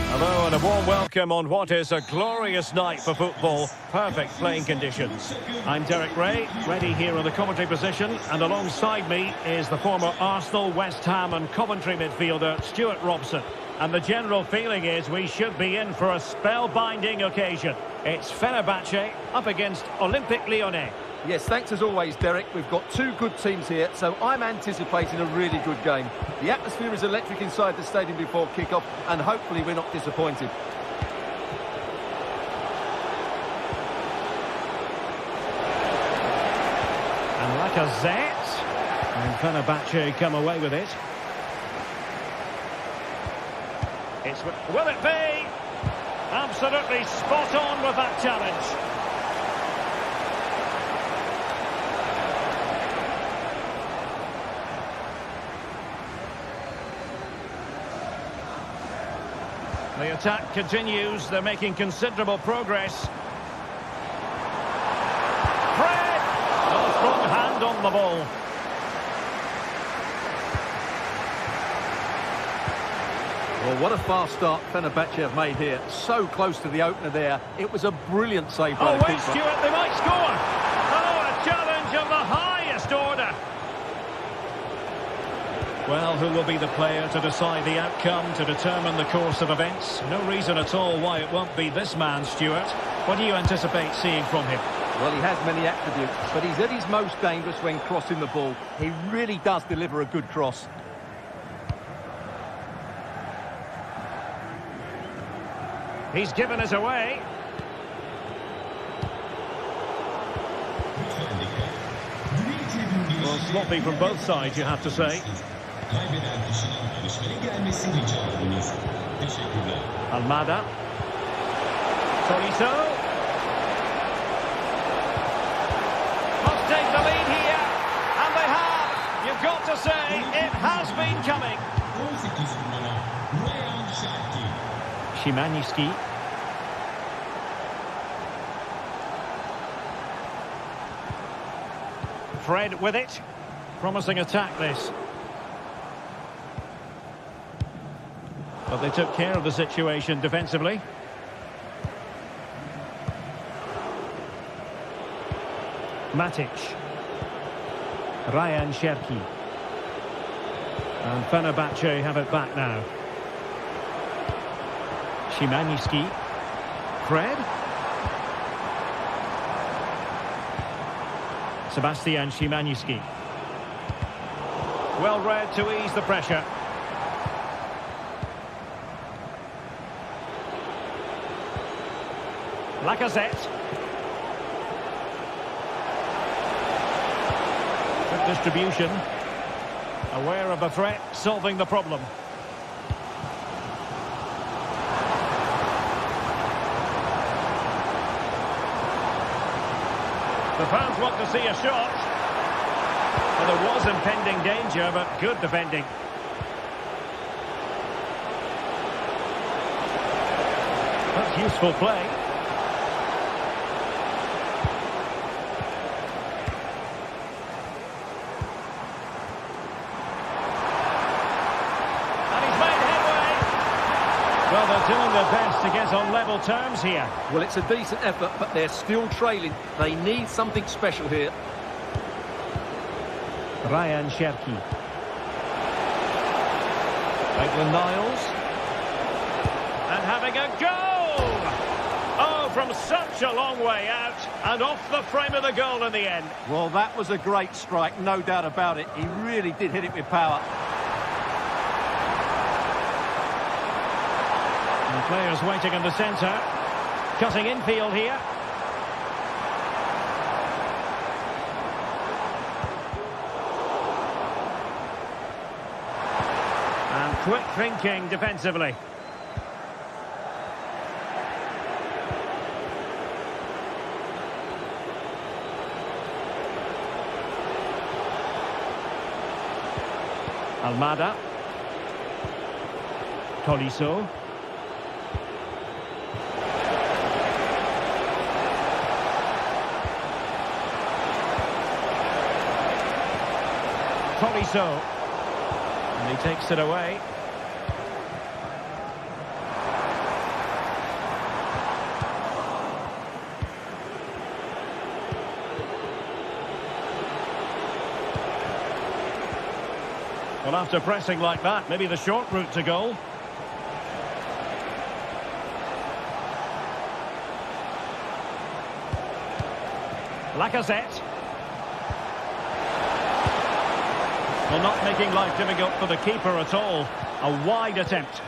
Hello and a warm welcome on what is a glorious night for football. Perfect playing conditions. I'm Derek Ray, ready here in the commentary position, and alongside me is the former Arsenal, West Ham and Coventry midfielder Stuart Robson. And the general feeling is we should be in for a spellbinding occasion. It's Fenerbahce up against Olympique Lyonnais. Yes, thanks as always, Derek. We've got two good teams here, so I'm anticipating a really good game. The atmosphere is electric inside the stadium before kick-off, and hopefully we're not disappointed. And Lacazette. And Fenerbahce come away with it. Will it be? Absolutely spot on with that challenge. The attack continues. They're making considerable progress. Fred! A strong hand on the ball. Well, what a fast start Fenerbahce have made here. So close to the opener there. It was a brilliant save by the keeper. Stuart, they might score. Oh, a challenge of the highest order. Well, who will be the player to decide the outcome, to determine the course of events? No reason at all why it won't be this man, Stuart. What do you anticipate seeing from him? Well, he has many attributes, but he's at his most dangerous when crossing the ball. He really does deliver a good cross. He's given us away. Well, sloppy from both sides, you have to say. Almada. Tolisso. Must take the lead here. And they have. You've got to say, it has been coming. Szymański. Fred with it. Promising attack this. But they took care of the situation defensively. Matic. Ryan Cherki. And Fenerbahce have it back now. Szymański. Fred. Sebastian Szymański. Well read to ease the pressure. Lacazette. Good distribution. Aware of the threat, solving the problem. The fans want to see a shot. Well, there was impending danger, but good defending. That's useful play. Well, they're doing their best to get on level terms here. Well, it's a decent effort, but they're still trailing. They need something special here. Ryan Cherki. Maitland-Niles. And having a goal! Oh, from such a long way out, and off the frame of the goal in the end. Well, that was a great strike, no doubt about it. He really did hit it with power. Players waiting in the centre. Cutting infield here. And quick thinking defensively. Almada. Tolisso. so. And he takes it away. Well, after pressing like that, maybe the short route to goal. Lacazette. Well, not making life difficult for the keeper at all. A wide attempt.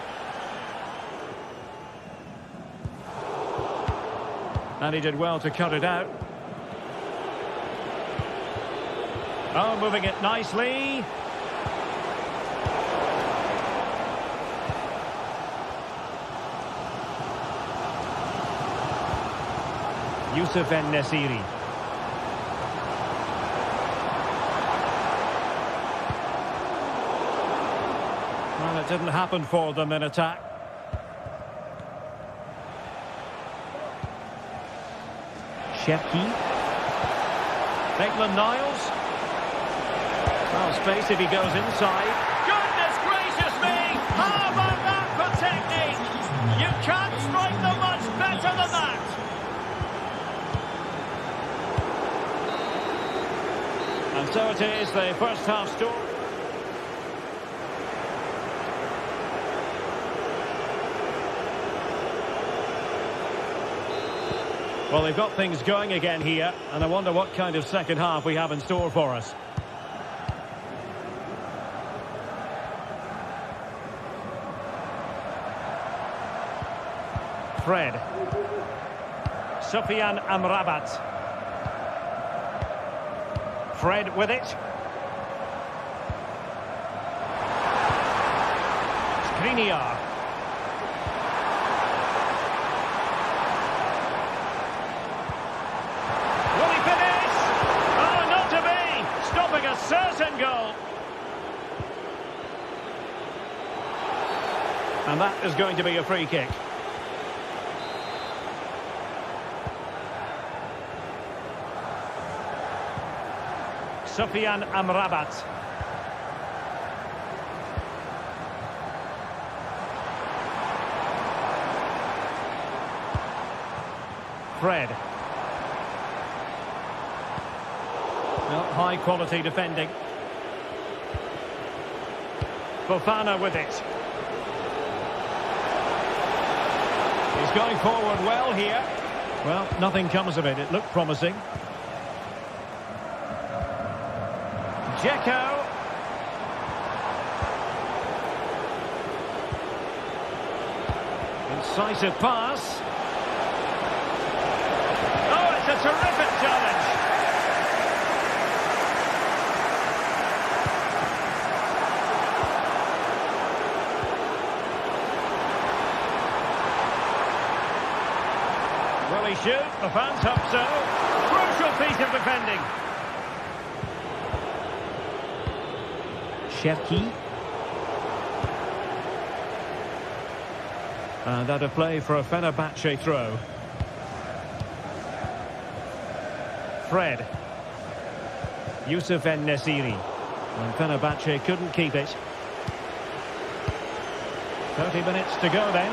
And he did well to cut it out. Oh, moving it nicely. Youssef En-Nesyri. Well, it didn't happen for them in attack. Cherki. Maitland-Niles. Well, space if he goes inside. Goodness gracious me! How about that for technique? You can't strike them much better than that. And so it is, the first half story. Well, they've got things going again here, and I wonder what kind of second half we have in store for us. Fred. Sufyan Amrabat. Fred with it. Skriniar. Will he finish? Oh, not to be! Stopping a certain goal. And that is going to be a free kick. Sufyan Amrabat. Fred. Well, high quality defending. Fofana with it. He's going forward well here. Well, nothing comes of it. It looked promising. Dzeko. Incisive pass. Oh, it's a terrific challenge. Will he shoot? The fans hope so. Crucial piece of defending. Cherki. And out of play for a Fenerbahce throw. Fred. Youssef En-Nesyri. And Fenerbahce couldn't keep it. 30 minutes to go then.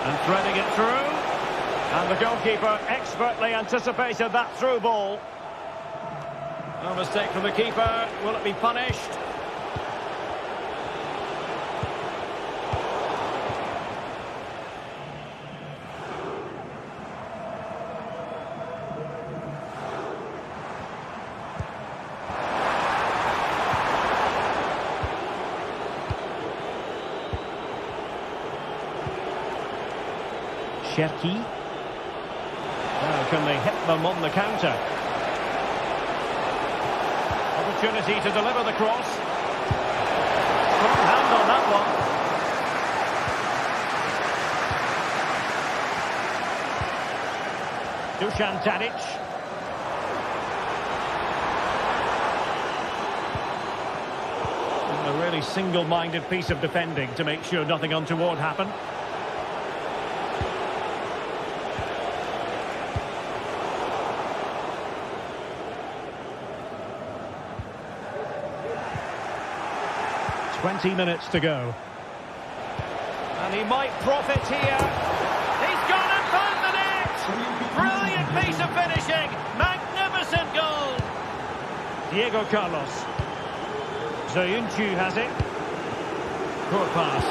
And threading it through. And the goalkeeper expertly anticipated that through ball. No mistake from the keeper. Will it be punished? Cherki. Now can they hit them on the counter? Opportunity to deliver the cross. Strong hand on that one. Dusan Tadic. A really single-minded piece of defending to make sure nothing untoward happened. 20 minutes to go. And he might profit here. He's gone and found the net! Brilliant piece of finishing! Magnificent goal! Diego Carlos. Zoyuncu has it. Poor pass.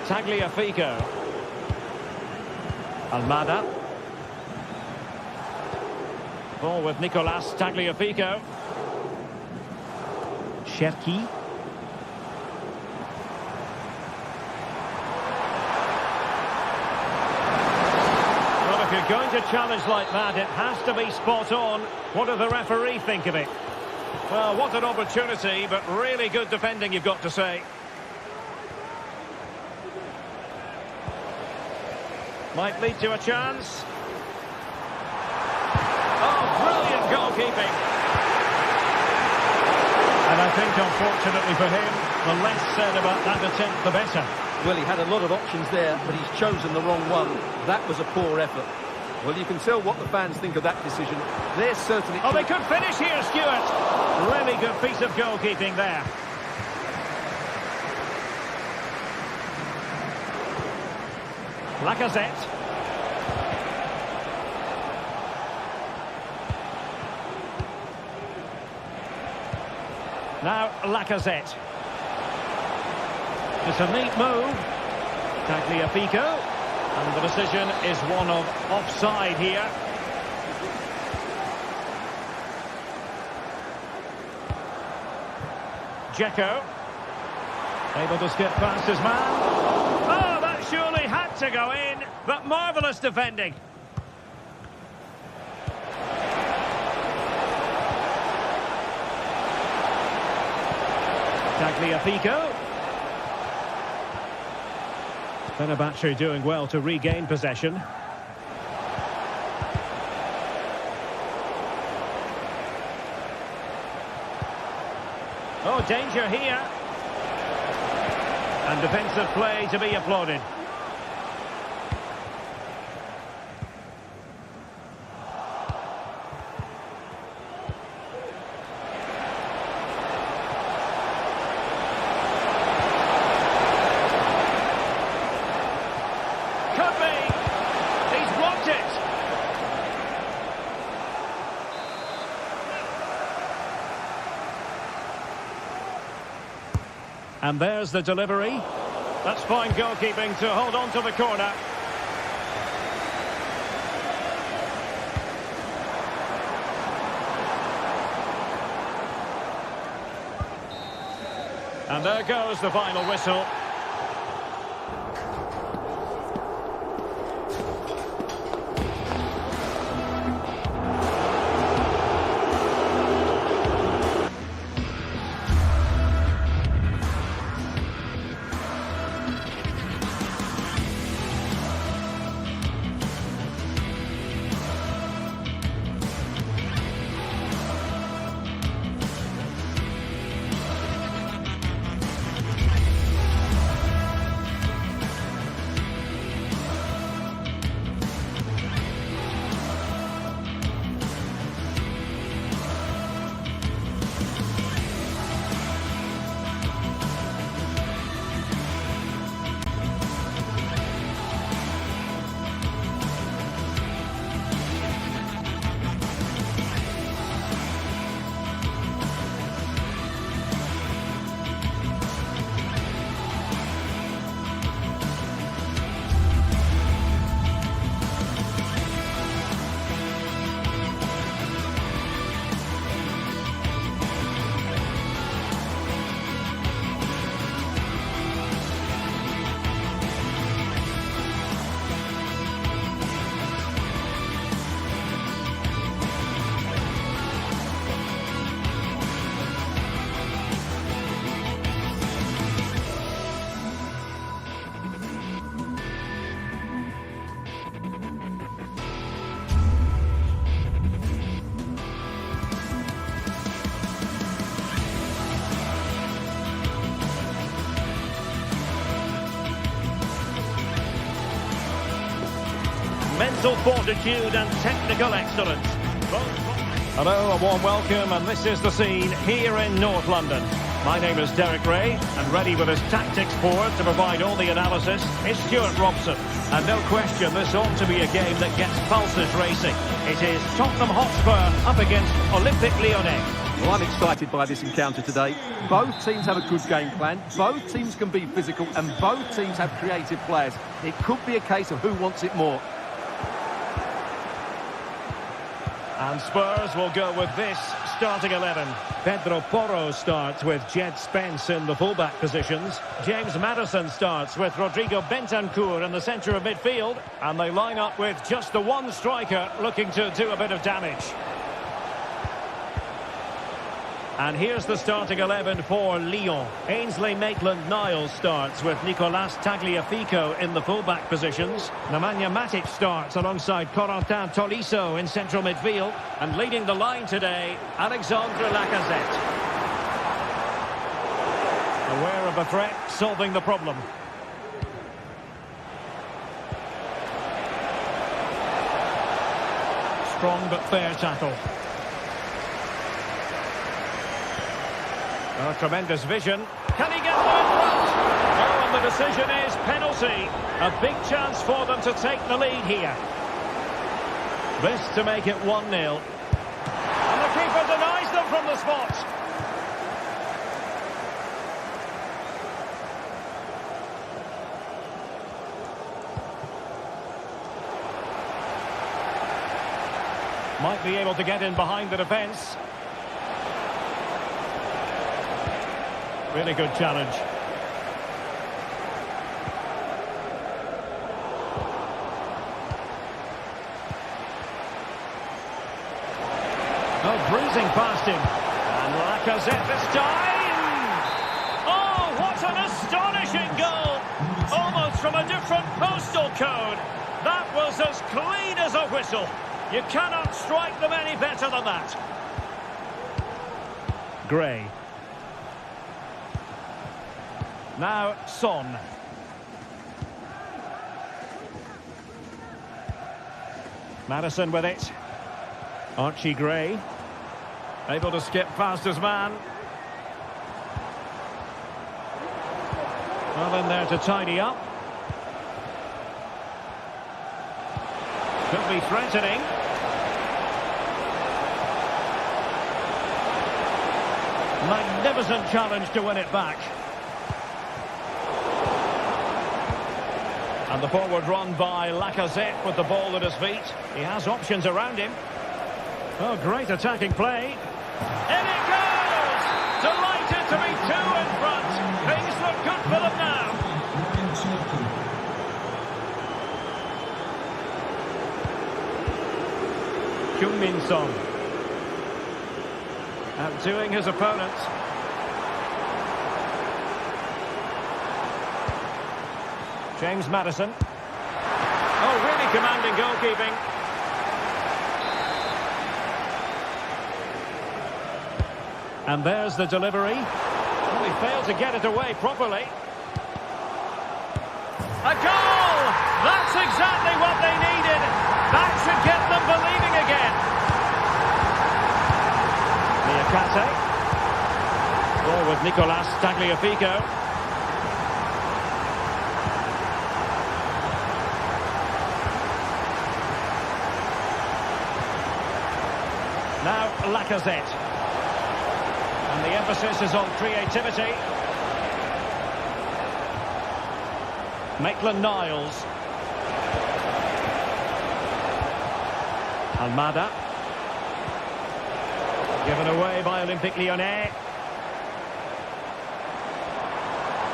Tagliafico. Almada. Ball with Nicolas Tagliafico. Cherki. Well, if you're going to challenge like that, it has to be spot on. What does the referee think of it? Well, what an opportunity, but really good defending, you've got to say. Might lead to a chance. Oh, brilliant goalkeeping. And I think, unfortunately for him, the less said about that attempt, the better. Well, he had a lot of options there, but he's chosen the wrong one. That was a poor effort. Well, you can tell what the fans think of that decision. They're certainly... Oh, they could finish here, Stuart. Really good piece of goalkeeping there. Lacazette. Now Lacazette. It's a neat move. Tagliafico. And the decision is one of offside here. Dzeko. Able to skip past his man. Oh, that surely had to go in. But marvellous defending. Tagliafico. Fenerbahce doing well to regain possession. Oh, danger here. And defensive play to be applauded. And there's the delivery. That's fine goalkeeping to hold on to the corner. And there goes the final whistle. Mental fortitude and technical excellence. Both Hello, a warm welcome, and this is the scene here in North London. My name is Derek Ray, and ready with his tactics board to provide all the analysis is Stuart Robson. And no question, this ought to be a game that gets pulses racing. It is Tottenham Hotspur up against Olympique Lyonnais. Well, I'm excited by this encounter today. Both teams have a good game plan, both teams can be physical, and both teams have creative players. It could be a case of who wants it more. And Spurs will go with this starting 11. Pedro Porro starts with Jed Spence in the fullback positions. James Maddison starts with Rodrigo Bentancur in the centre of midfield. And they line up with just the one striker looking to do a bit of damage. And here's the starting 11 for Lyon. Ainsley Maitland-Niles starts with Nicolas Tagliafico in the fullback positions. Nemanja Matic starts alongside Corentin Tolisso in central midfield. And leading the line today, Alexandre Lacazette. Aware of the threat, solving the problem. Strong but fair tackle. Oh, tremendous vision. Can he get them in front? Oh, and the decision is penalty. A big chance for them to take the lead here. This to make it 1-0. And the keeper denies them from the spot. Might be able to get in behind the defence. Really good challenge. Oh, breezing past him. And Lacazette this time. Oh, what an astonishing goal. Almost from a different postal code. That was as clean as a whistle. You cannot strike them any better than that. Gray. Now, Son. Maddison with it. Archie Gray. Able to skip past his man. Well in there to tidy up. Could be threatening. Magnificent challenge to win it back. And the forward run by Lacazette with the ball at his feet. He has options around him. Oh, great attacking play. In it goes! Delighted to be two in front. Things look good for them now. Heung-min Son. Outdoing his opponent. James Maddison. Oh, really commanding goalkeeping. And there's the delivery. Well, he failed to get it away properly. A goal! That's exactly what they needed. That should get them believing again. Niakate. Ball with Nicolas Tagliafico. Now Lacazette. And the emphasis is on creativity. Maitland-Niles. Almada. Given away by Olympique Lyonnais.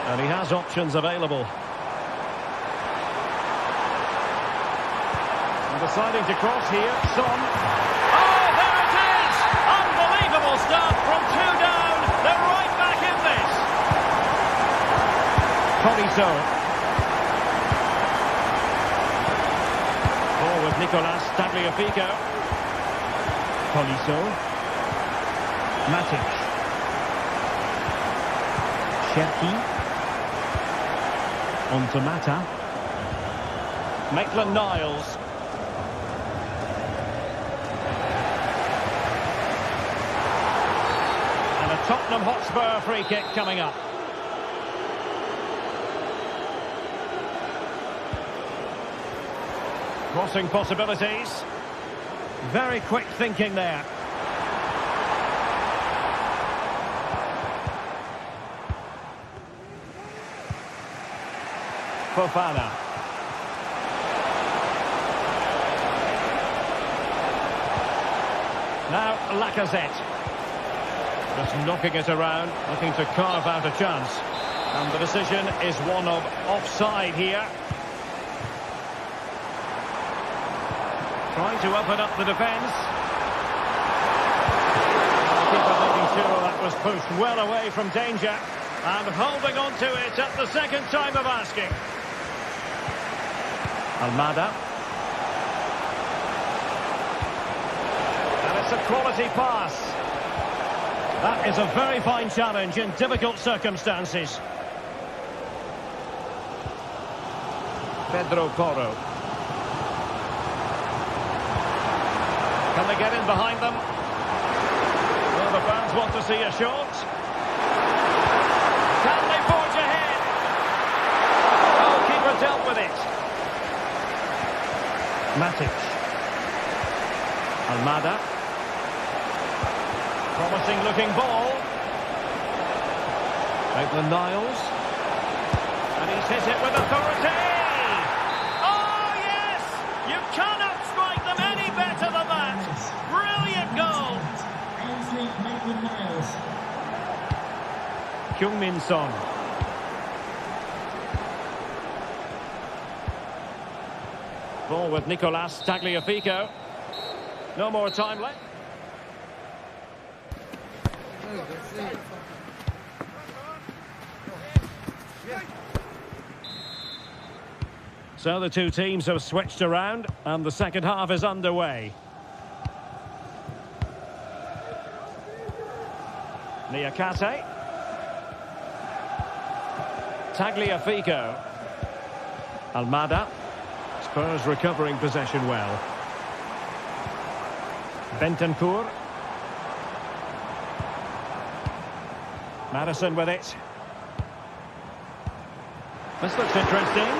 And he has options available. And deciding to cross here, Son. Oh, there it is! Unbelievable stuff from two down. They're right back in this. Tolisso. Ball with Nicolas Tagliafico. Tolisso. Matic. Cherki. On to Mata. Maitland-Niles. Tottenham Hotspur free kick coming up. Crossing possibilities. Very quick thinking there. Fofana. Now Lacazette. Just knocking it around, looking to carve out a chance. And the decision is one of offside here. Trying to open up the defence. The keeper making sure that was pushed well away from danger. And holding on to it at the second time of asking. Almada. And it's a quality pass. That is a very fine challenge in difficult circumstances. Pedro Porro. Can they get in behind them? Well, the fans want to see a shot. Can they forge ahead? Goalkeeper dealt with it. Matic. Almada. Promising looking ball. Maitland-Niles. And he's hit it with authority. Oh, yes! You cannot strike them any better than that. Brilliant goal. Kyung-Min Son. Ball with Nicolas Tagliafico. No more time left. So the two teams have switched around and the second half is underway. Niakate. Tagliafico. Almada. Spurs recovering possession well. Bentancur. Madison with it. This looks interesting.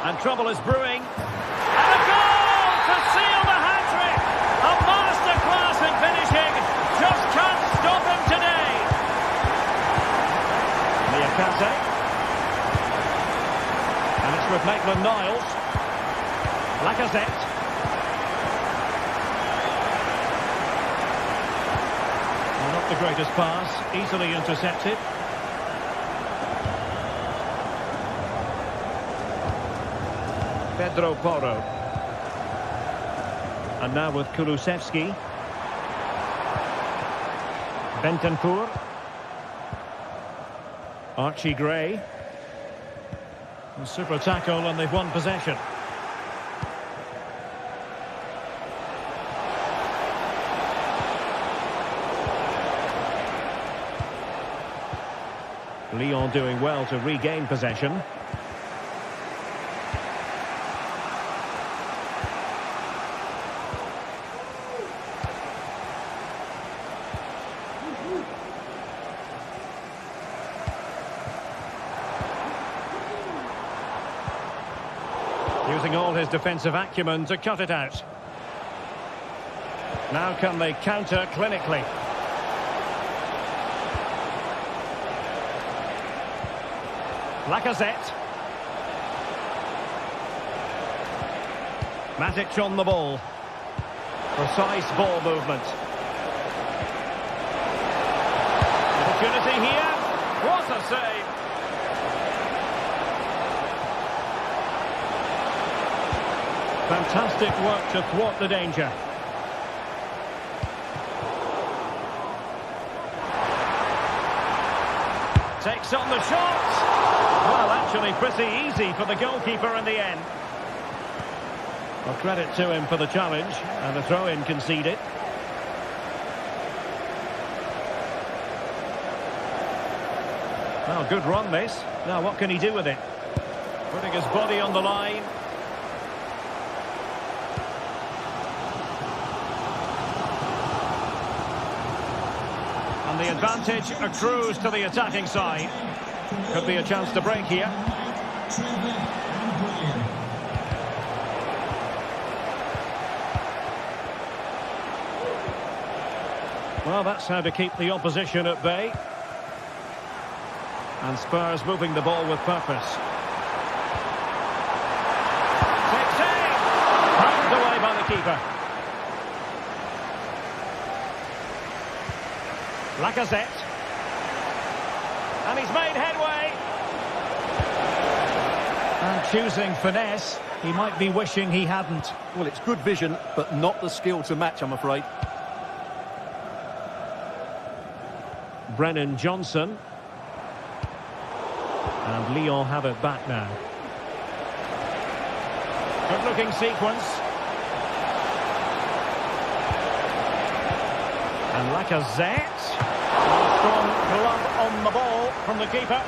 And trouble is brewing. And a goal to seal the hat-trick! A masterclass in finishing. Just can't stop him today. Niakate. And it's with Maitland-Niles. Lacazette. Well, not the greatest pass. Easily intercepted. Pedro Porro. And now with Kulusevski. Bentancur. Archie Gray. A super tackle and they've won possession. Lyon doing well to regain possession. Using all his defensive acumen to cut it out. Now can they counter clinically? Lacazette. Matic on the ball. Precise ball movement. Opportunity here. What a save. Fantastic work to thwart the danger. Takes on the shot. Well, actually pretty easy for the goalkeeper in the end. Well, credit to him for the challenge and the throw-in conceded. Well, good run this. Now what can he do with it? Putting his body on the line. And the advantage accrues to the attacking side. Could be a chance to break here. Well, that's how to keep the opposition at bay. And Spurs moving the ball with purpose. Takes aim! Handed away by the keeper. Lacazette. And he's made headway. And choosing finesse, he might be wishing he hadn't. Well, it's good vision, but not the skill to match, I'm afraid. Brennan Johnson. And Lyon have it back now. Good-looking sequence. And Lacazette. A strong glove on the ball from the keeper.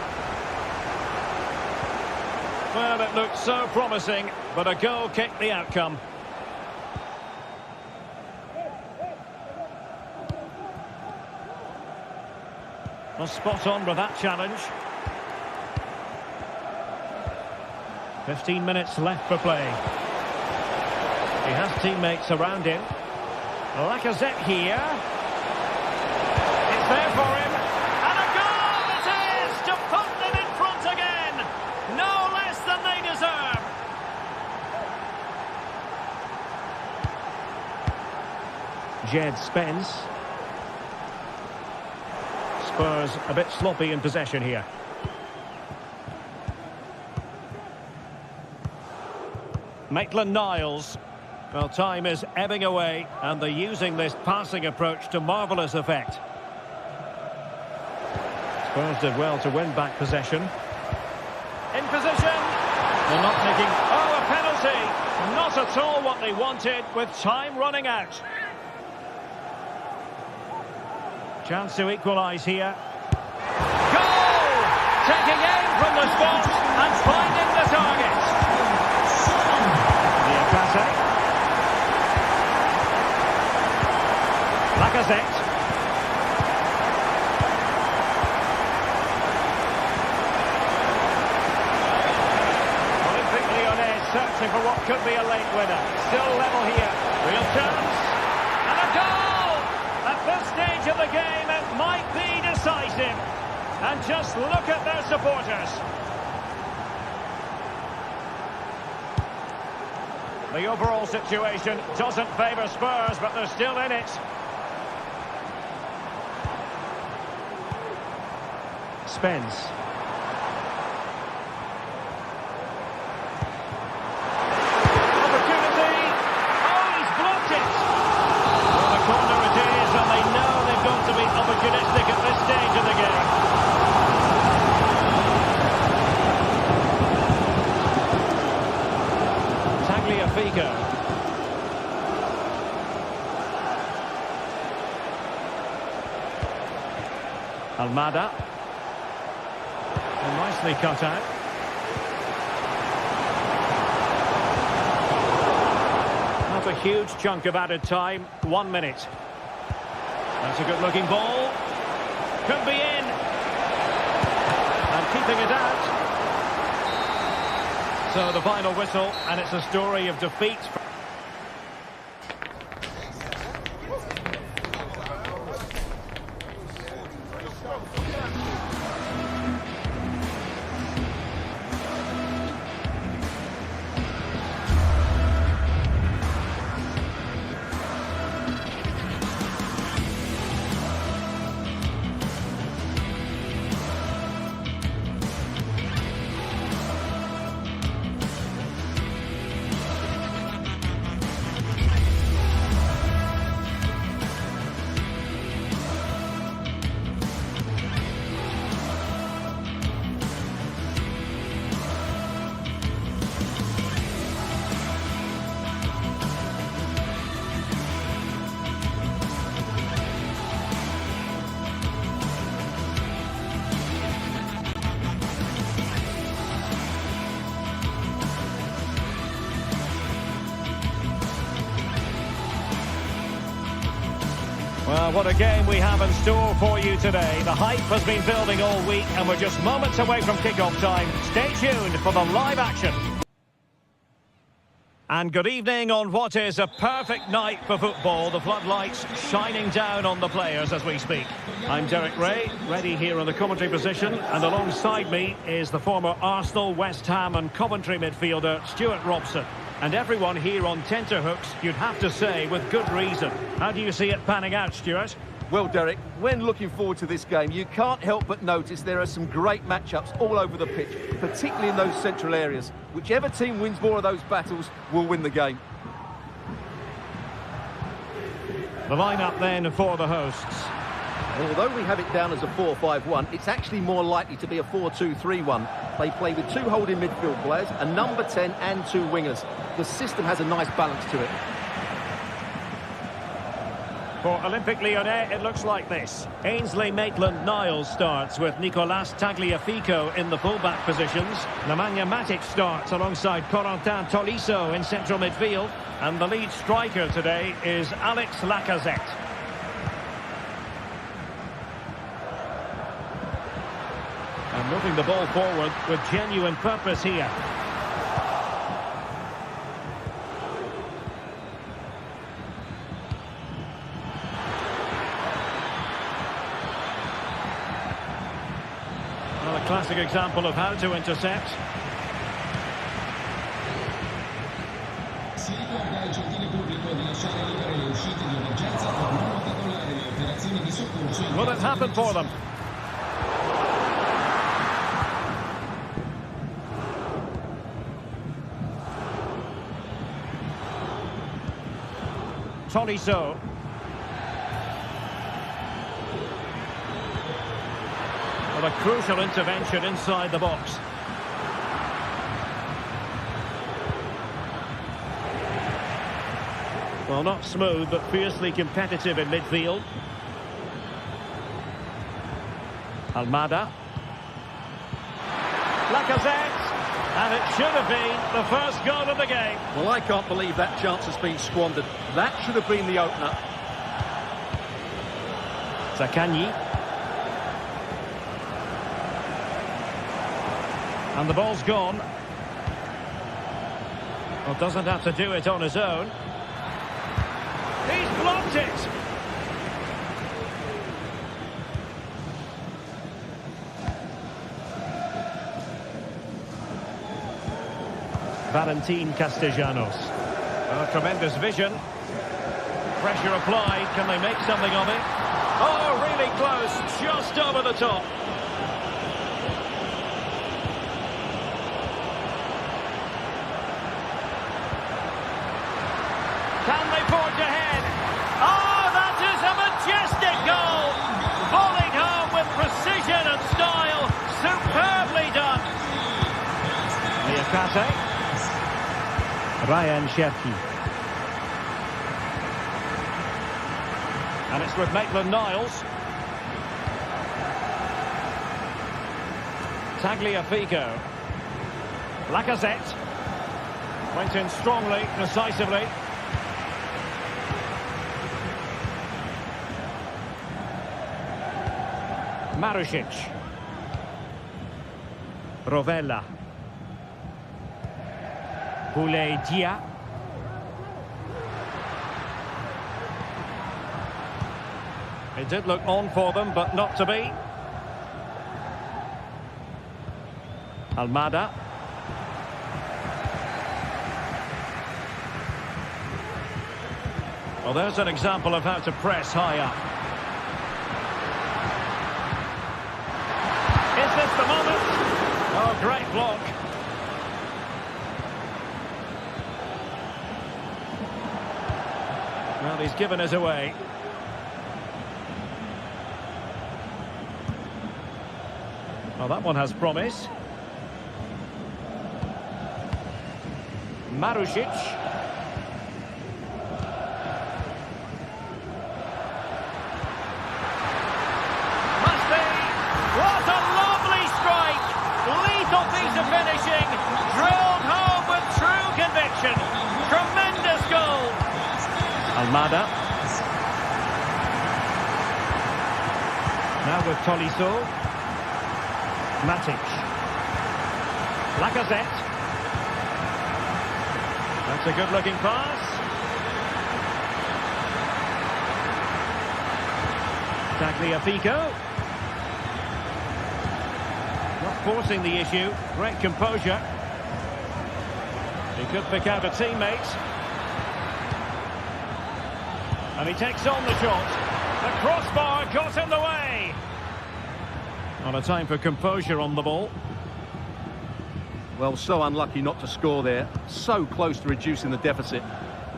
Well, it looked so promising, but a goal kicked the outcome. Well, spot on with that challenge. 15 minutes left for play. He has teammates around him. Lacazette here. It's there for him. And a goal it is to put them in front again. No less than they deserve. Jed Spence. Spurs a bit sloppy in possession here. Maitland-Niles. Well, time is ebbing away, and they're using this passing approach to marvellous effect. Spurs did well to win back possession. In position. They're not taking... Oh, a penalty! Not at all what they wanted, with time running out. Chance to equalise here. Goal! Taking aim from the spot and finding the target. Lacazette. Olympique Lyonnais searching for what could be a late winner. Still level here. Real chance. And a goal! At this stage of the game, it might be decisive. And just look at their supporters. The overall situation doesn't favour Spurs, but they're still in it. Spence. Opportunity. Oh, he's blocked it. Well, the corner it is, and they know they've got to be opportunistic at this stage of the game. Tagliafico. Almada. And nicely cut out. That's a huge chunk of added time. 1 minute. That's a good-looking ball. Could be in. And keeping it out. So the final whistle, and it's a story of defeat. Well, what a game we have in store for you today. The hype has been building all week and we're just moments away from kick-off time. Stay tuned for the live action. And good evening on what is a perfect night for football. The floodlights shining down on the players as we speak. I'm Derek Ray, ready here in the commentary position. And alongside me is the former Arsenal, West Ham and Coventry midfielder, Stuart Robson. And everyone here on tenterhooks, you'd have to say, with good reason. How do you see it panning out, Stuart? Well, Derek, when looking forward to this game, you can't help but notice there are some great matchups all over the pitch, particularly in those central areas. Whichever team wins more of those battles will win the game. The lineup then for the hosts. Although we have it down as a 4-5-1, it's actually more likely to be a 4-2-3-1. They play with two holding midfield players, a number 10 and two wingers. The system has a nice balance to it. For Olympique Lyonnais, it looks like this. Ainsley Maitland-Niles starts with Nicolas Tagliafico in the full-back positions. Nemanja Matic starts alongside Corentin Tolisso in central midfield. And the lead striker today is Alex Lacazette. And moving the ball forward with genuine purpose here. Well, a classic example of how to intercept. Si ricorda al gentile pubblico di lasciare libere le uscite di emergenza per non ostacolare le operazioni di soccorso. Will it happen for them? Tolisso. Well, a crucial intervention inside the box. Well, not smooth, but fiercely competitive in midfield. Almada. Lacazette. And it should have been the first goal of the game. Well, I can't believe that chance has been squandered. That should have been the opener. Zaccagni. And the ball's gone. Well, doesn't have to do it on his own. He's blocked it. Valentin Castellanos. Oh, tremendous vision. Pressure applied. Can they make something of it? Oh, really close. Just over the top. Can they forge ahead? Oh, that is a majestic goal. Volleyed home with precision and style. Superbly done. Niakate. Ryan Cherki. And it's with Maitland-Niles. Tagliafico. Lacazette. Went in strongly, decisively. Marusic. Rovella. Boulay Dia. It did look on for them, but not to be. Almada. Well, there's an example of how to press high up. Is this the moment? Oh, great block. Well, he's given us away. Well, that one has promise. Marusic. Must be. What a lovely strike. Lethal piece of finishing. Drilled home with true conviction. Tremendous goal. Almada. Now with Tolisso. Matic. Lacazette. That's a good-looking pass. Tagliafico. Not forcing the issue. Great composure. He could pick out a teammate. And he takes on the shot. The crossbar got in the way. Not a time for composure on the ball. Well, so unlucky not to score there. So close to reducing the deficit.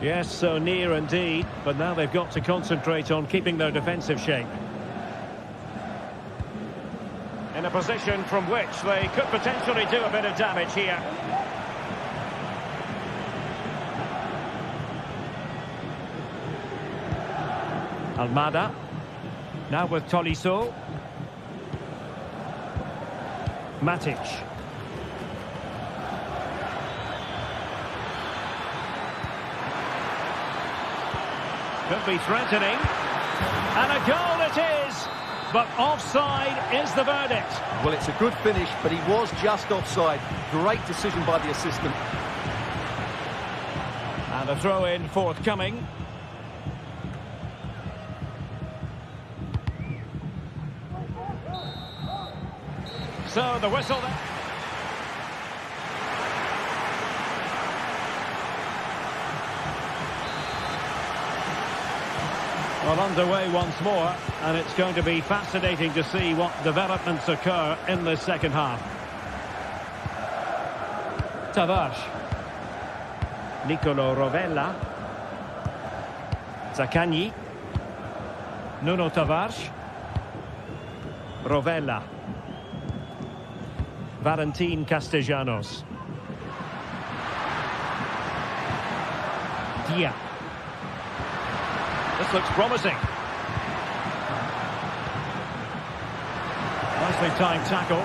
Yes, so near indeed. But now they've got to concentrate on keeping their defensive shape. In a position from which they could potentially do a bit of damage here. Almada. Now with Tolisso. Matic. Could be threatening. And a goal it is. But offside is the verdict. Well, it's a good finish, but he was just offside. Great decision by the assistant. And a throw-in forthcoming. So the whistle there. Well, underway once more, and it's going to be fascinating to see what developments occur in the second half. Tavares. Nicolo Rovella. Zaccagni. Nuno Tavares. Rovella. Valentin Castellanos. Dia. This looks promising. Nicely timed tackle.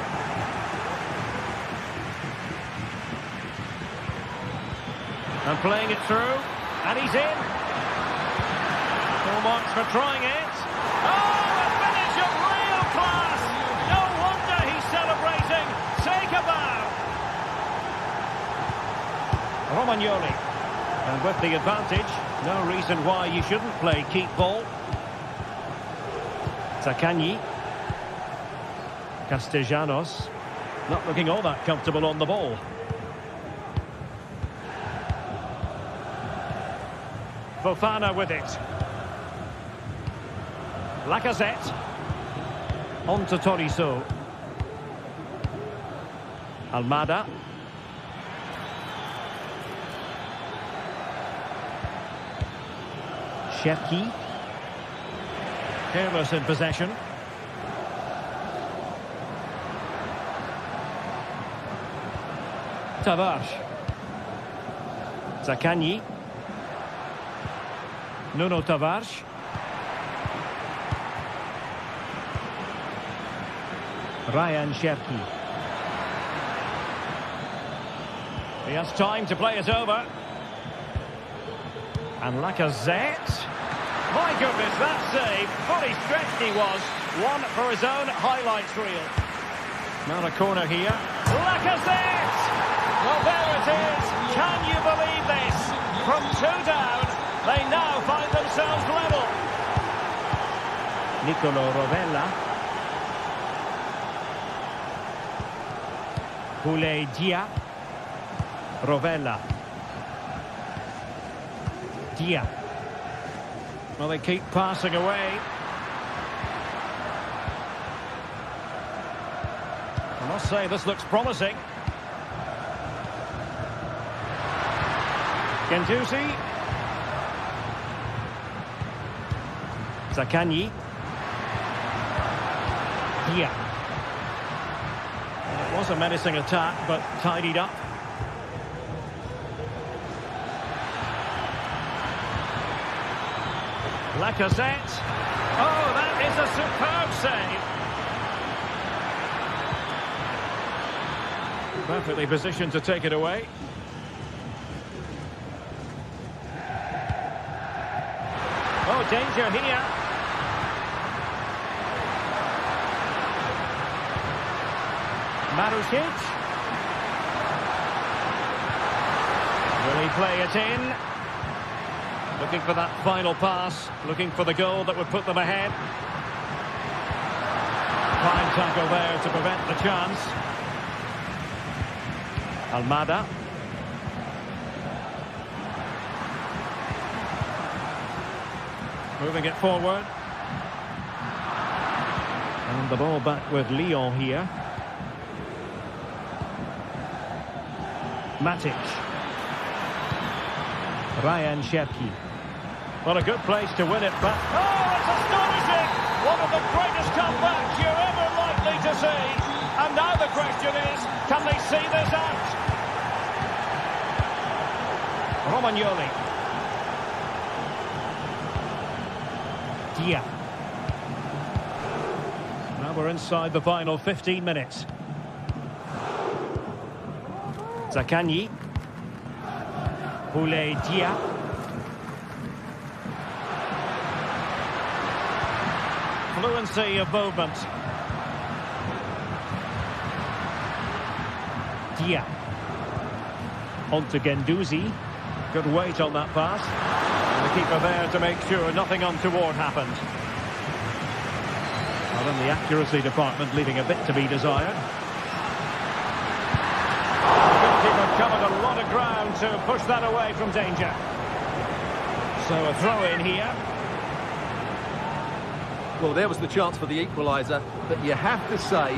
And playing it through. And he's in. Full marks for trying it. Oh, a finish of real class. No wonder he's celebrating. Take a bow. Romagnoli. And with the advantage, no reason why you shouldn't play keep ball. Zaccagni. Castellanos. Not looking all that comfortable on the ball. Fofana with it. Lacazette. On to Tolisso. Almada. Cherki. Careless in possession. Tavares. Zaccagni. Nuno Tavares. Ryan Cherki. He has time to play it over. And Lacazette. My goodness, that save. Fully stretched he was. One for his own highlights reel. Now a corner here. Lacazette! Well, there it is. Can you believe this? From two down, they now find themselves level. Nicolo Rovella. Boulaye Dia. Rovella. Dia. Well, they keep passing away. I must say, this looks promising. Guendouzi. Zaccagni. Dia. It was a menacing attack, but tidied up. Lacazette. Oh, that is a superb save. Perfectly positioned to take it away. Oh, danger here. Marusic. Will he play it in? Looking for that final pass, looking for the goal that would put them ahead. Fine tackle there to prevent the chance. Almada. Moving it forward. And the ball back with Lyon here. Matic. Ryan Cherki. What a good place to win it back. Oh, it's astonishing! One of the greatest comebacks you're ever likely to see. And now the question is, can they see this out? Romagnoli. Dia. Now we're inside the final 15 minutes. Zaccagni. Boulay Dia. Fluency of movement. Dia. On to Guendouzi. Good weight on that pass. And the keeper there to make sure nothing untoward happened. Well, in the accuracy department, leaving a bit to be desired. The goalkeeper covered a lot of ground to push that away from danger. So a throw in here. Well, there was the chance for the equaliser, but you have to say,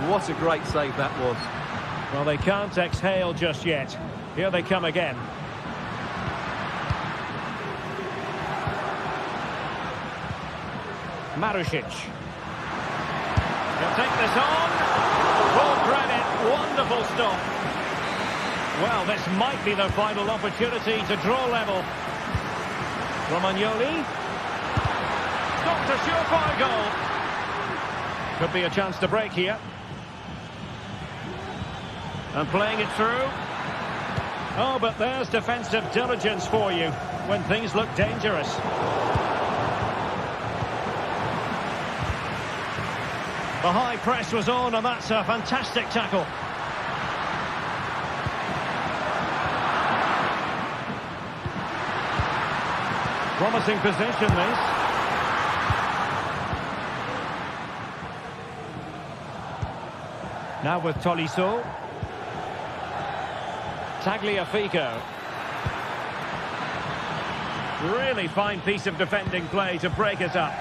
what a great save that was. Well, they can't exhale just yet. Here they come again. Marusic. He'll take this on. Full credit. Wonderful stop. Well, this might be their final opportunity to draw level. Romagnoli. Stopped a surefire goal. Could be a chance to break here. And playing it through. Oh, but there's defensive diligence for you when things look dangerous. The high press was on, and that's a fantastic tackle. Promising position, this. Now with Tolisso. Tagliafico. Really fine piece of defending play to break it up.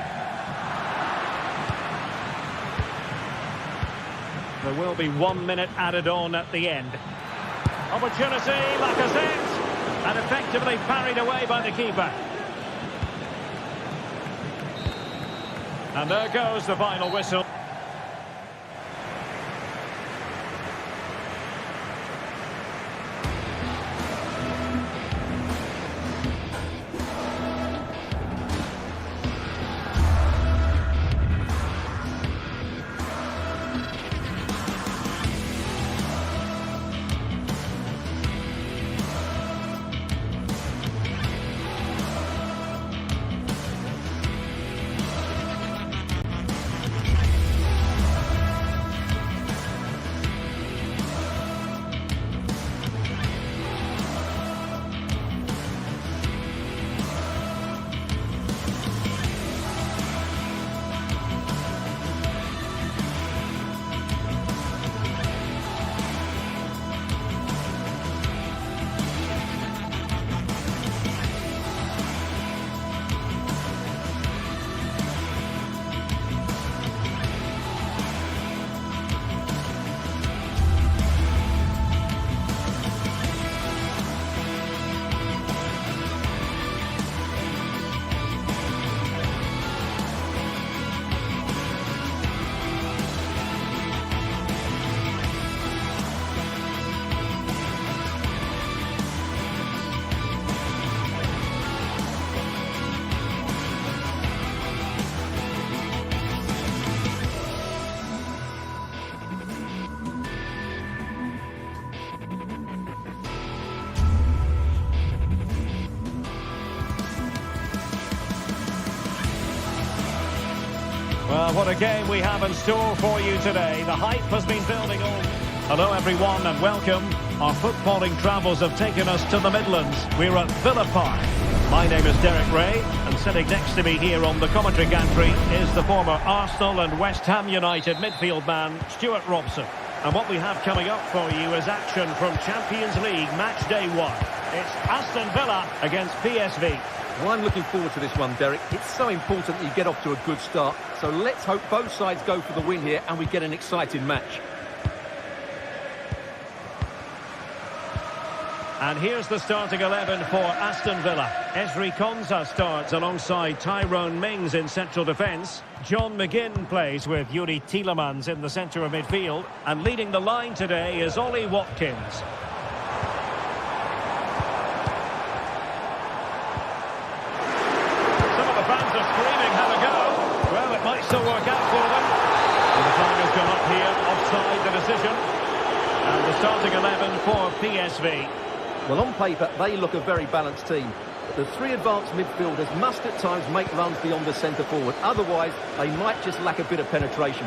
There will be 1 minute added on at the end. Opportunity, Lacazette, and effectively parried away by the keeper. And there goes the final whistle. Well, what a game we have in store for you today. The hype has been building all... Hello everyone and welcome. Our footballing travels have taken us to the Midlands. We're at Villa Park. My name is Derek Ray, and sitting next to me here on the commentary gantry is the former Arsenal and West Ham United midfield man, Stuart Robson. And what we have coming up for you is action from Champions League match day 1. It's Aston Villa against PSV. Well, I'm looking forward to this one, Derek. It's so important that you get off to a good start. So let's hope both sides go for the win here and we get an exciting match. And here's the starting 11 for Aston Villa. Ezri Konsa starts alongside Tyrone Mings in central defence. John McGinn plays with Yuri Tielemans in the centre of midfield. And leading the line today is Ollie Watkins. Some of the fans are screaming, have a go. Well, it might still work out for them. And the flag has gone up here, offside the decision. And the starting 11 for PSV. Well, on paper, they look a very balanced team. But the three advanced midfielders must at times make runs beyond the centre forward. Otherwise, they might just lack a bit of penetration.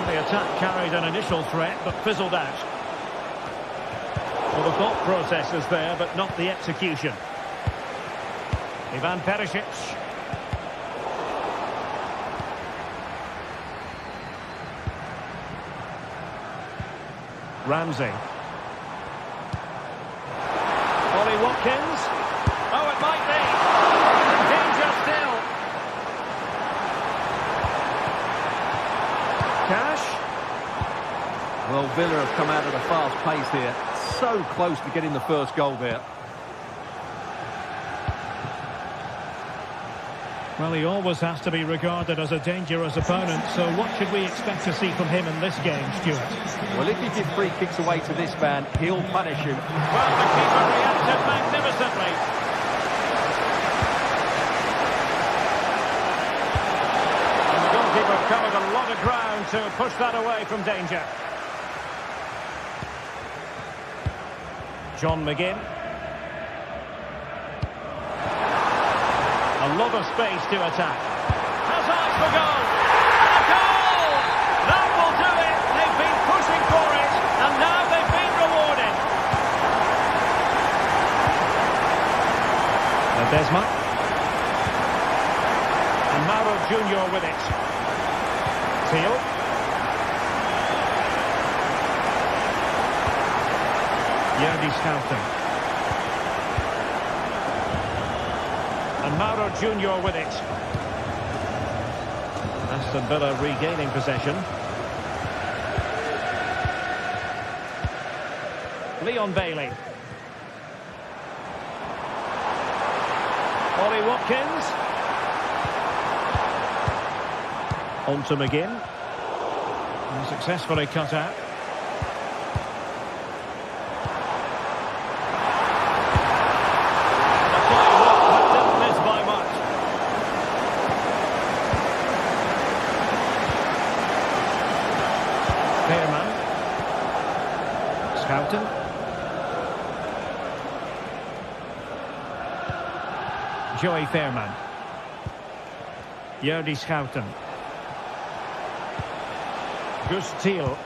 The attack carried an initial threat, but fizzled out. Well, the thought process is there, but not the execution. Ivan Perisic. Ramsey. Ollie Watkins. Oh, it might be. Danger still. Cash. Well, Villa have come out at a fast pace here. So close to getting the first goal there. Well, he always has to be regarded as a dangerous opponent, so what should we expect to see from him in this game, Stuart? Well, if you give free kicks away to this man, he'll punish him. Well, the keeper reacted magnificently. And the goalkeeper covered a lot of ground to push that away from danger. John McGinn. A lot of space to attack. Has eyes for goal. A goal! That will do it. They've been pushing for it, and now they've been rewarded. Ledesma. And Mauro Junior with it. Teal. Yerdy Scouten. And Mauro Junior with it. Aston Villa regaining possession. Leon Bailey. Ollie Watkins. On to McGinn. And successfully cut out. Scouten. Joey Fairman. Yerdy Scouten. Gus Teal.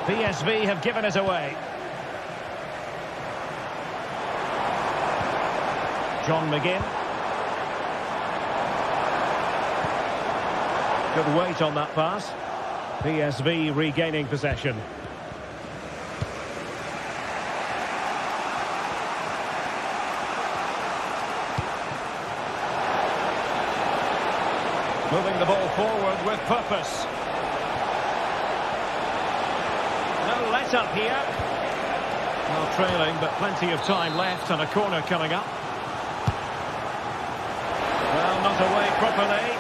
PSV have given it away. John McGinn. Good weight on that pass. PSV regaining possession. Moving the ball forward with purpose. No let up here. Well, trailing, but plenty of time left and a corner coming up. Well, not away properly.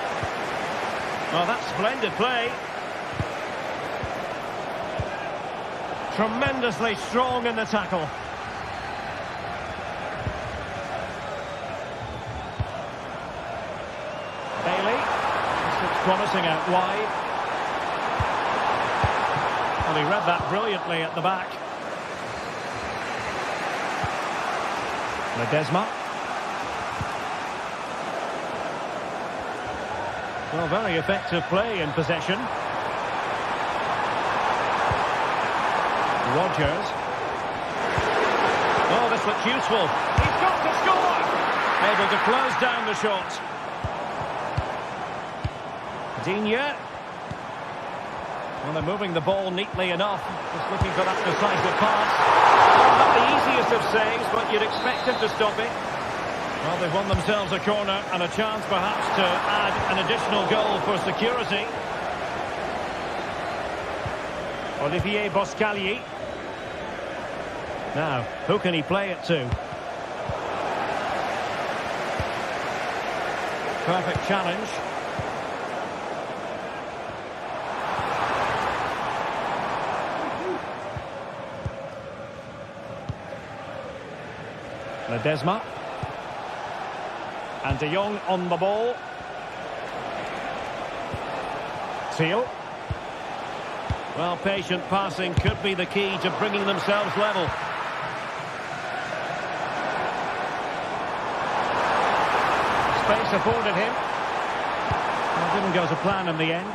Well, that's splendid play. Tremendously strong in the tackle. Bailey. Promising out wide. Well, he read that brilliantly at the back. Ledesma. Well, very effective play in possession. Rodgers. Oh, this looks useful. He's got to score! Able to close down the shot. Digne. Well, they're moving the ball neatly enough. Just looking for that decisive pass. Well, not the easiest of saves, but you'd expect him to stop it. Well, they've won themselves a corner and a chance perhaps to add an additional goal for security. Olivier Boscagli. Now, who can he play it to? Perfect challenge. Ledesma. And De Jong on the ball. Thiel. Well, patient passing could be the key to bringing themselves level. Space afforded him. Well, didn't go to plan in the end.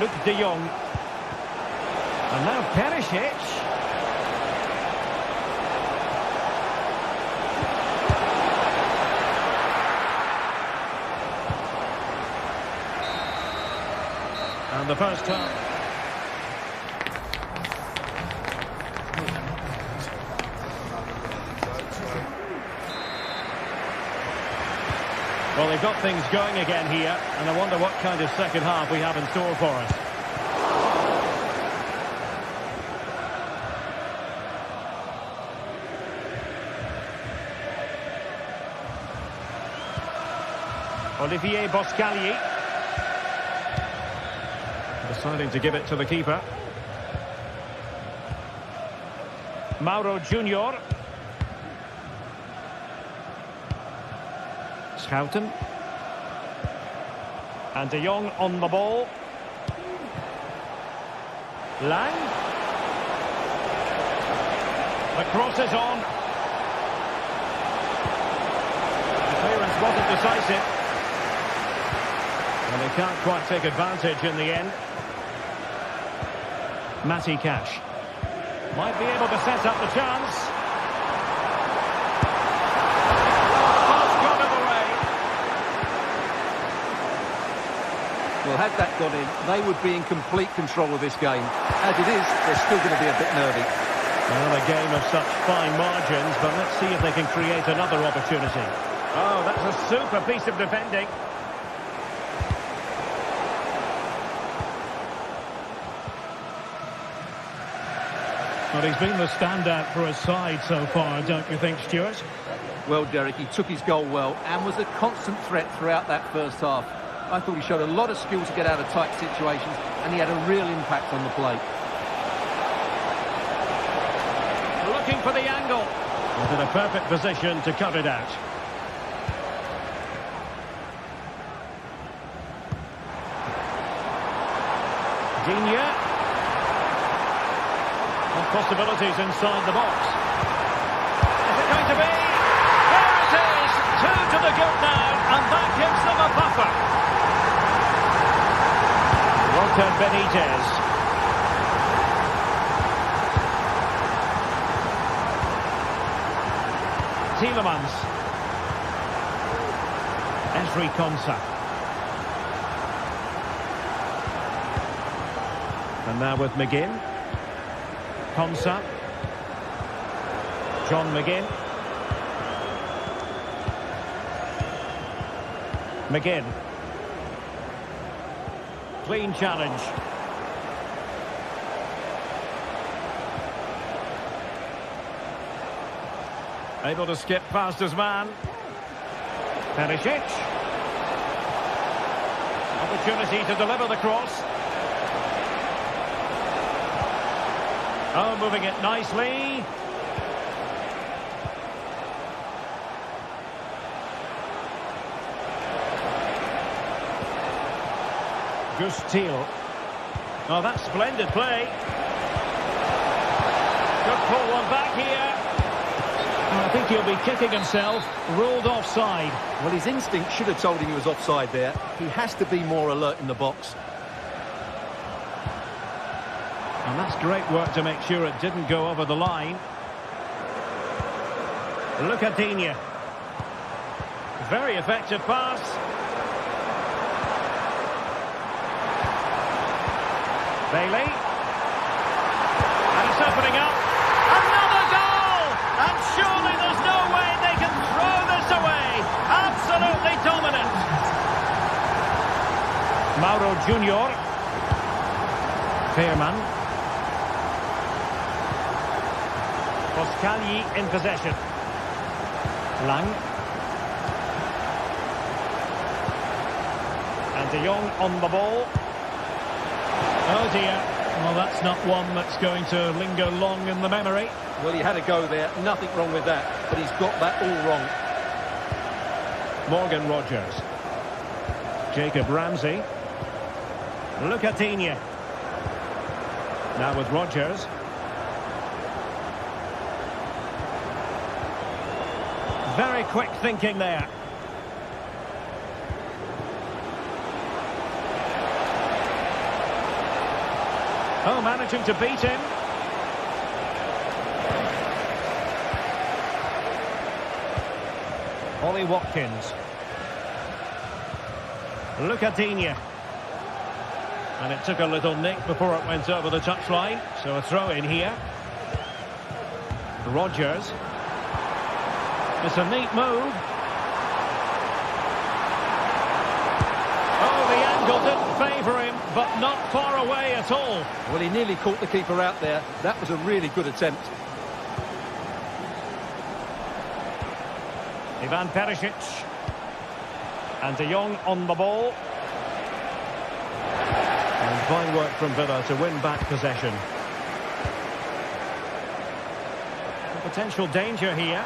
Luke De Jong. And now Perisic. And the first half. Well, they've got things going again here, and I wonder what kind of second half we have in store for us. Olivier Boscagli. Deciding to give it to the keeper. Mauro Junior. Schouten. And De Jong on the ball. Lang. The cross is on. The clearance wasn't decisive. And they can't quite take advantage in the end. Matty Cash. Might be able to set up the chance. Pass got it away. Well, had that gone in, they would be in complete control of this game. As it is, they're still going to be a bit nervy. Well, a game of such fine margins, but let's see if they can create another opportunity. Oh, that's a super piece of defending. Well, he's been the standout for his side so far, don't you think, Stuart? Well, Derek, he took his goal well and was a constant threat throughout that first half. I thought he showed a lot of skill to get out of tight situations, and he had a real impact on the play. Looking for the angle. He's in a perfect position to cut it out. Digne. Possibilities inside the box. Is it going to be? There it is! 2 to the good now, and that gives them a buffer. Walter Benitez. Tielemans. Ezri Konsa. And now with McGinn. Konsa. John McGinn. McGinn. Clean challenge. Able to skip past his man. Perisic. Opportunity to deliver the cross. Oh, moving it nicely. Thiel. Oh, that's splendid play. Could pull one back here. I think he'll be kicking himself, ruled offside. Well, his instinct should have told him he was offside there. He has to be more alert in the box. And that's great work to make sure it didn't go over the line. Look at Digne. Very effective pass. Bailey. And it's opening up. Another goal! And surely there's no way they can throw this away. Absolutely dominant. Mauro Junior. Fairman. Poscagli in possession. Lang. And De Jong on the ball. Oh dear. Well, that's not one that's going to linger long in the memory. Well, he had a go there. Nothing wrong with that. But he's got that all wrong. Morgan Rogers. Jacob Ramsey. Look at Digne. Now with Rogers. Very quick thinking there. Oh, managing to beat him. Ollie Watkins. Look at Digne. And it took a little nick before it went over the touchline. So a throw in here. Rogers. It's a neat move. Oh, the angle didn't favour him, but not far away at all. Well, he nearly caught the keeper out there. That was a really good attempt. Ivan Perisic. And De Jong on the ball. And fine work from Villa to win back possession. Potential danger here.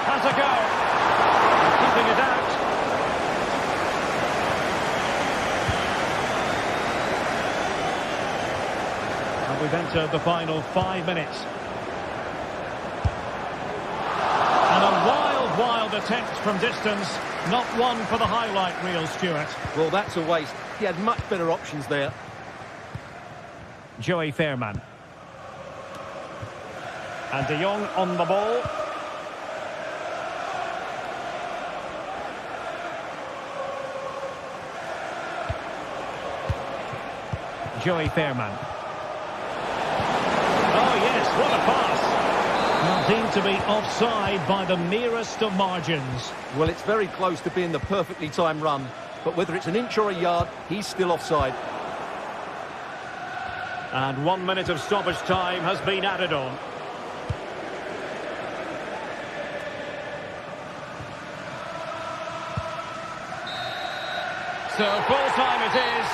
Has a go. Keeping it out. And we've entered the final 5 minutes. And a wild attempt from distance. Not one for the highlight reel, Stuart. Well, that's a waste. He had much better options there. Joey Fairman. And De Jong on the ball. Joey Fairman. Oh yes, what a pass. Now deemed to be offside by the merest of margins. Well, it's very close to being the perfectly timed run, but whether it's an inch or a yard, he's still offside. And 1 minute of stoppage time has been added on. So full time it is.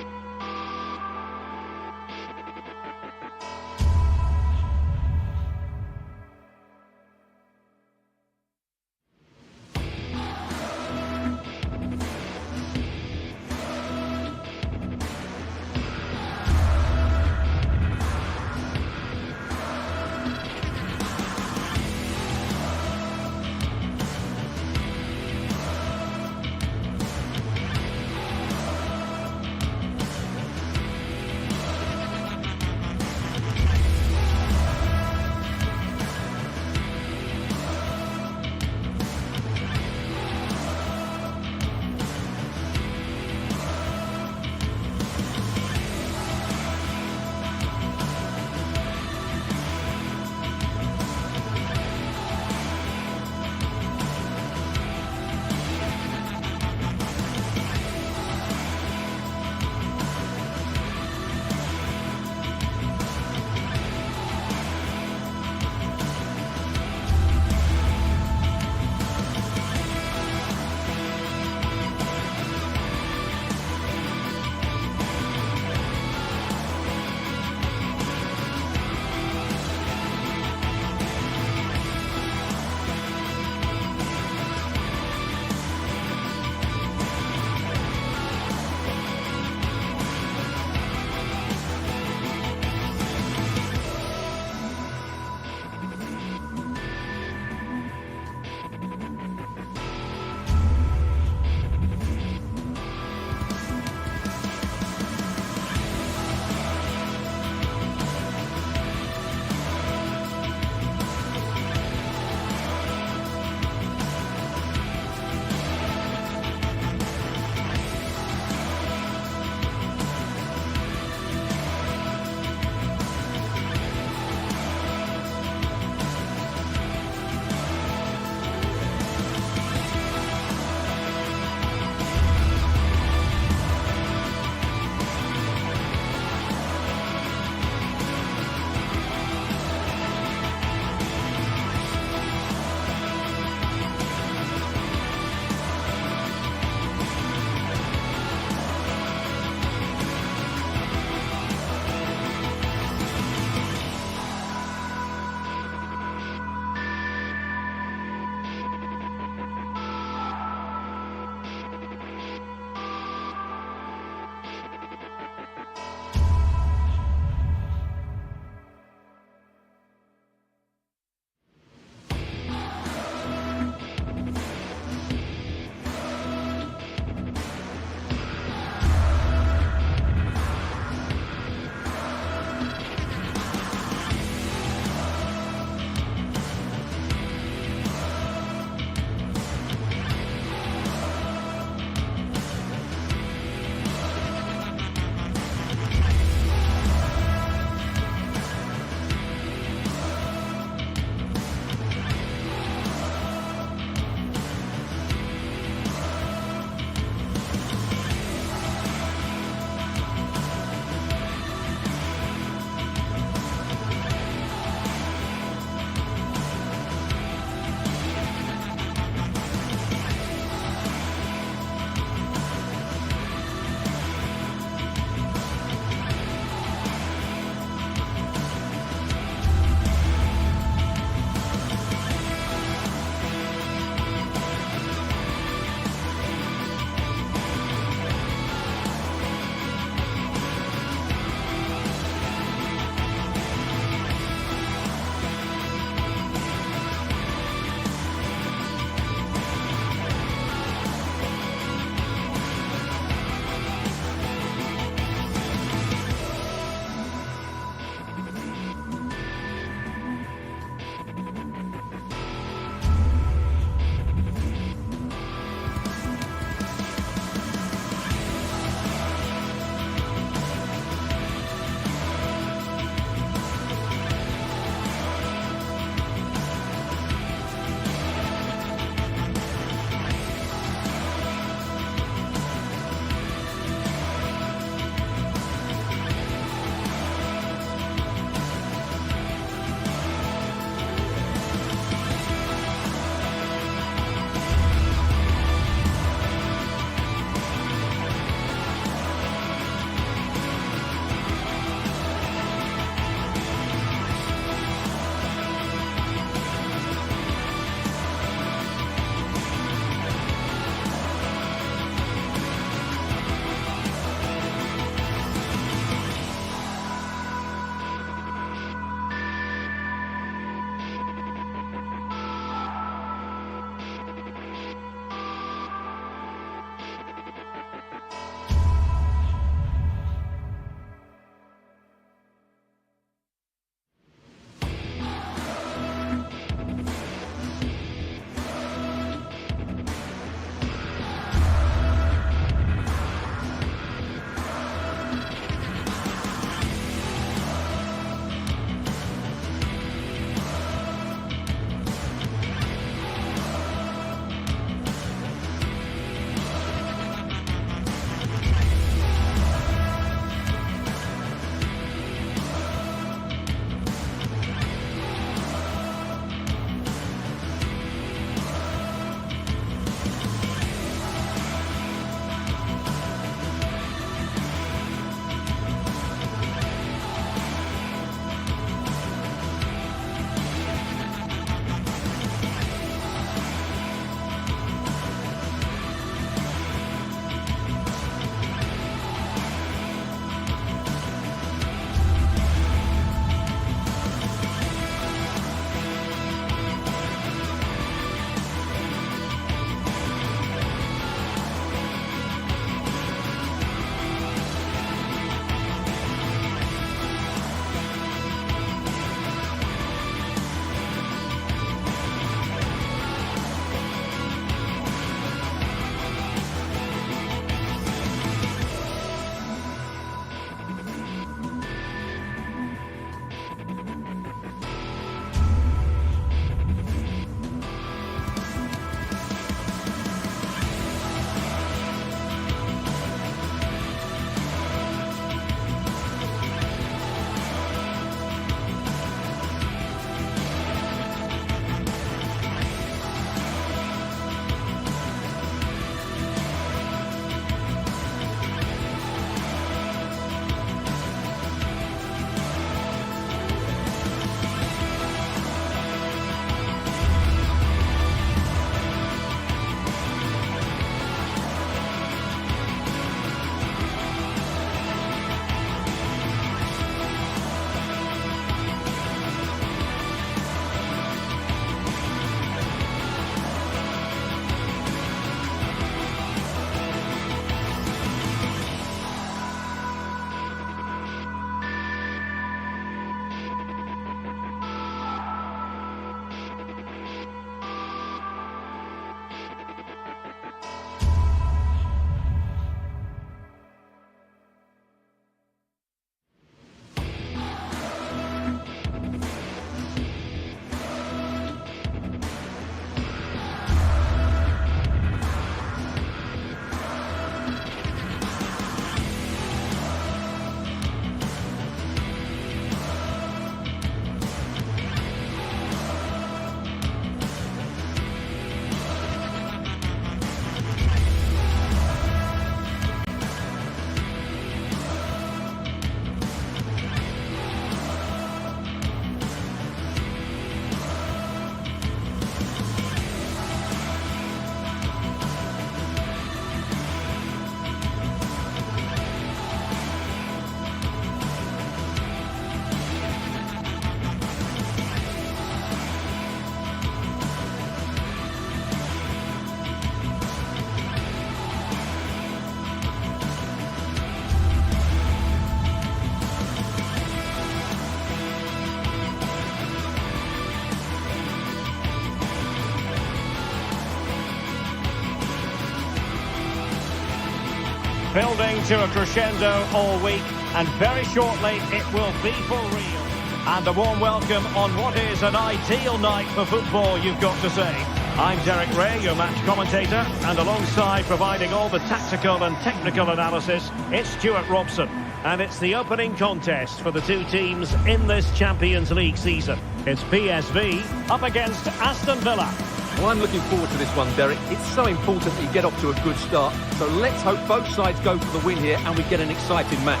Building to a crescendo all week, and very shortly it will be for real. And a warm welcome on what is an ideal night for football, you've got to say. I'm Derek Ray, your match commentator, and alongside providing all the tactical and technical analysis, it's Stuart Robson. And it's the opening contest for the two teams in this Champions League season. It's PSV up against Aston Villa. Well, I'm looking forward to this one, Derek. It's so important that you get off to a good start. So let's hope both sides go for the win here and we get an exciting match.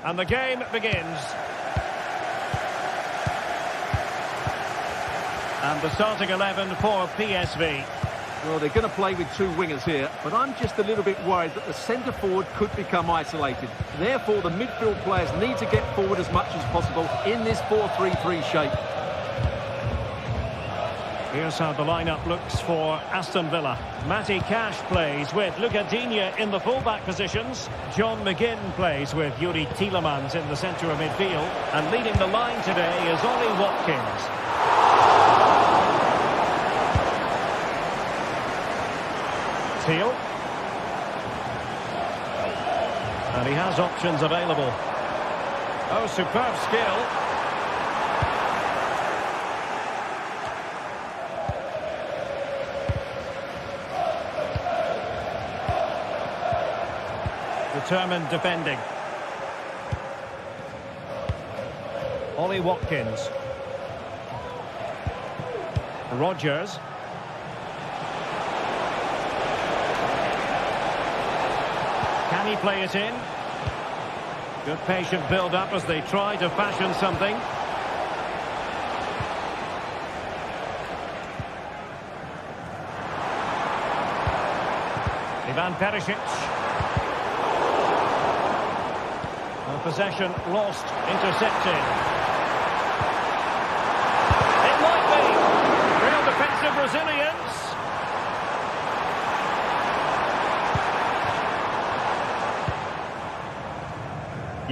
And the game begins. And the starting 11 for PSV. Well, they're going to play with two wingers here, but I'm just a little bit worried that the centre-forward could become isolated. Therefore, the midfield players need to get forward as much as possible in this 4-3-3 shape. Here's how the lineup looks for Aston Villa. Matty Cash plays with Luca Digne in the fullback positions. John McGinn plays with Yuri Tielemans in the centre of midfield. And leading the line today is Ollie Watkins. Teal. And he has options available. Oh, superb skill. Determined defending. Ollie Watkins. Rodgers. Can he play it in? Good patient build-up as they try to fashion something. Ivan Perisic. Possession lost, intercepted. It might be. Real defensive resilience.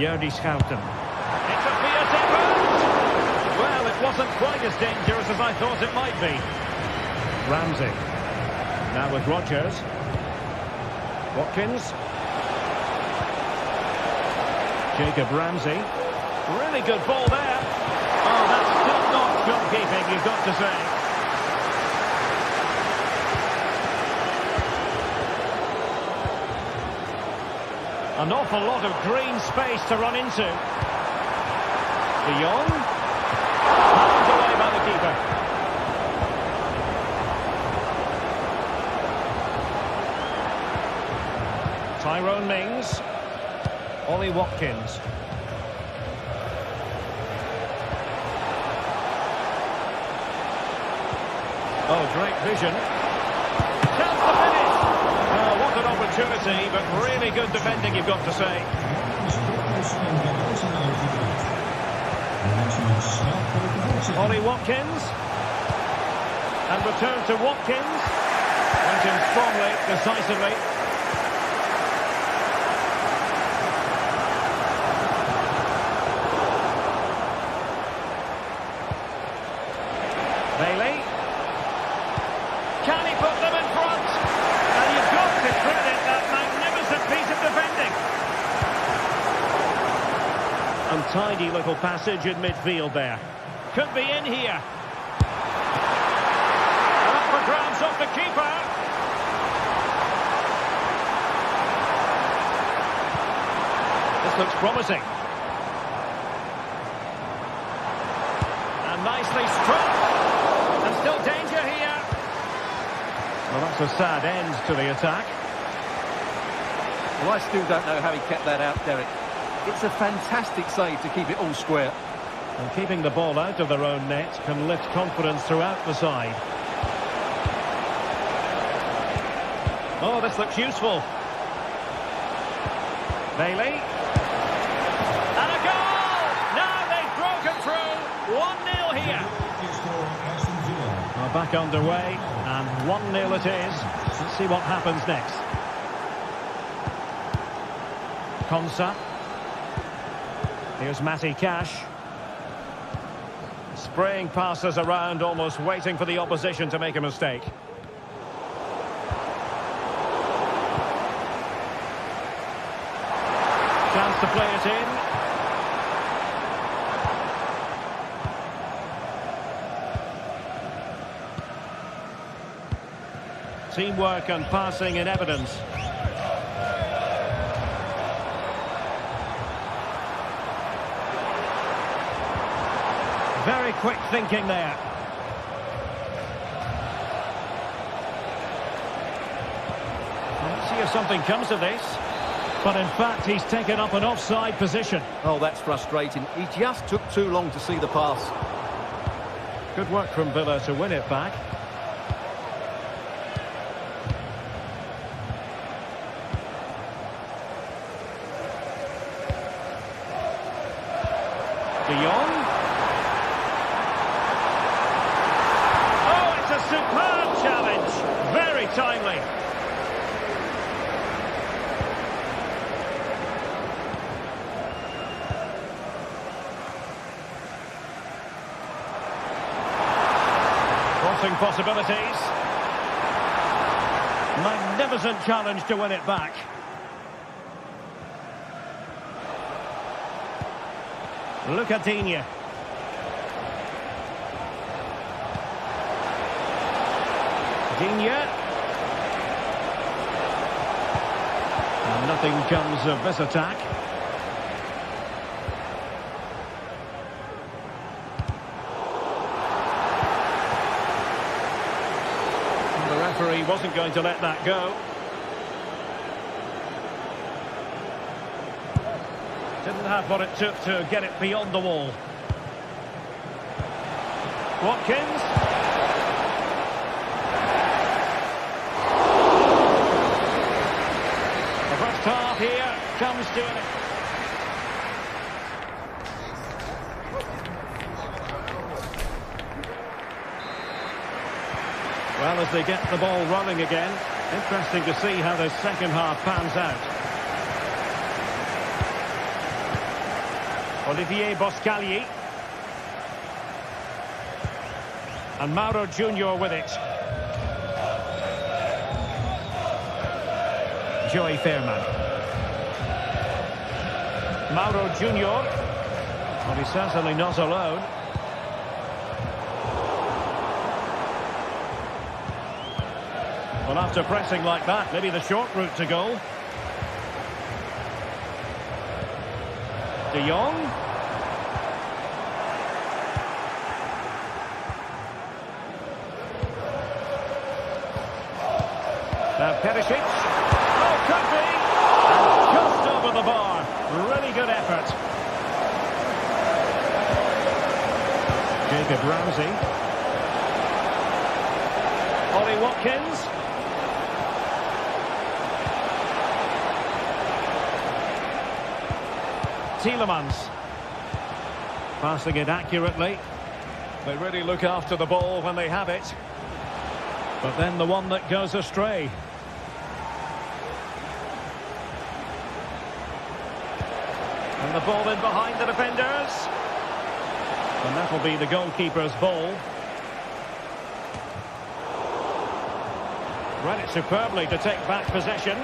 Jordi Schouten. It could be a second. Well, it wasn't quite as dangerous as I thought it might be. Ramsey. Now with Rodgers. Watkins. Jacob Ramsey. Really good ball there. Oh, that's top-notch goalkeeping, you've got to say. An awful lot of green space to run into. Lyon. Pounded away by the keeper. Tyrone Mings. Ollie Watkins. Oh, great vision. Chance to finish. Oh, what an opportunity, but really good defending, you've got to say. Ollie Watkins. And return to Watkins. Went in strongly, decisively. Bailey. Can he put them in front? And you've got to credit that magnificent piece of defending. Untidy little passage in midfield there. Could be in here. And up for grabs off the keeper. This looks promising. And nicely struck. And still danger here. Well, that's a sad end to the attack. Well, I still don't know how he kept that out, Derek. It's a fantastic save to keep it all square. And keeping the ball out of their own net can lift confidence throughout the side. Oh, this looks useful. Bailey. And a goal! Now they've broken through. 1-0 here. Well, back underway, and 1-0 it is. Let's see what happens next. Konsa. Here's Matty Cash. Spraying passes around, almost waiting for the opposition to make a mistake. Chance to play it in. Teamwork and passing in evidence. Very quick thinking there. Let's see if something comes of this. But in fact, he's taken up an offside position. Oh, that's frustrating. He just took too long to see the pass. Good work from Villa to win it back. Lyon. Oh, it's a superb challenge. Very timely. Crossing possibilities. Magnificent challenge to win it back. Look at Digne. And nothing comes of this attack. And the referee wasn't going to let that go. Didn't have what it took to get it beyond the wall. Watkins. The first half here comes to an end. Well, as they get the ball running again, interesting to see how the second half pans out. Olivier Boscagli. And Mauro Junior with it. Joey Fairman. Mauro Junior. Well, he's certainly not alone. Well, after pressing like that, maybe the short route to goal. De Jong. Now Perisic. Oh, could be! And just over the bar. Really good effort. Jacob Ramsey. Ollie Watkins. Tielemans. Passing it accurately. They really look after the ball when they have it. But then the one that goes astray. And the ball in behind the defenders. And that'll be the goalkeeper's ball. Read it superbly to take back possession.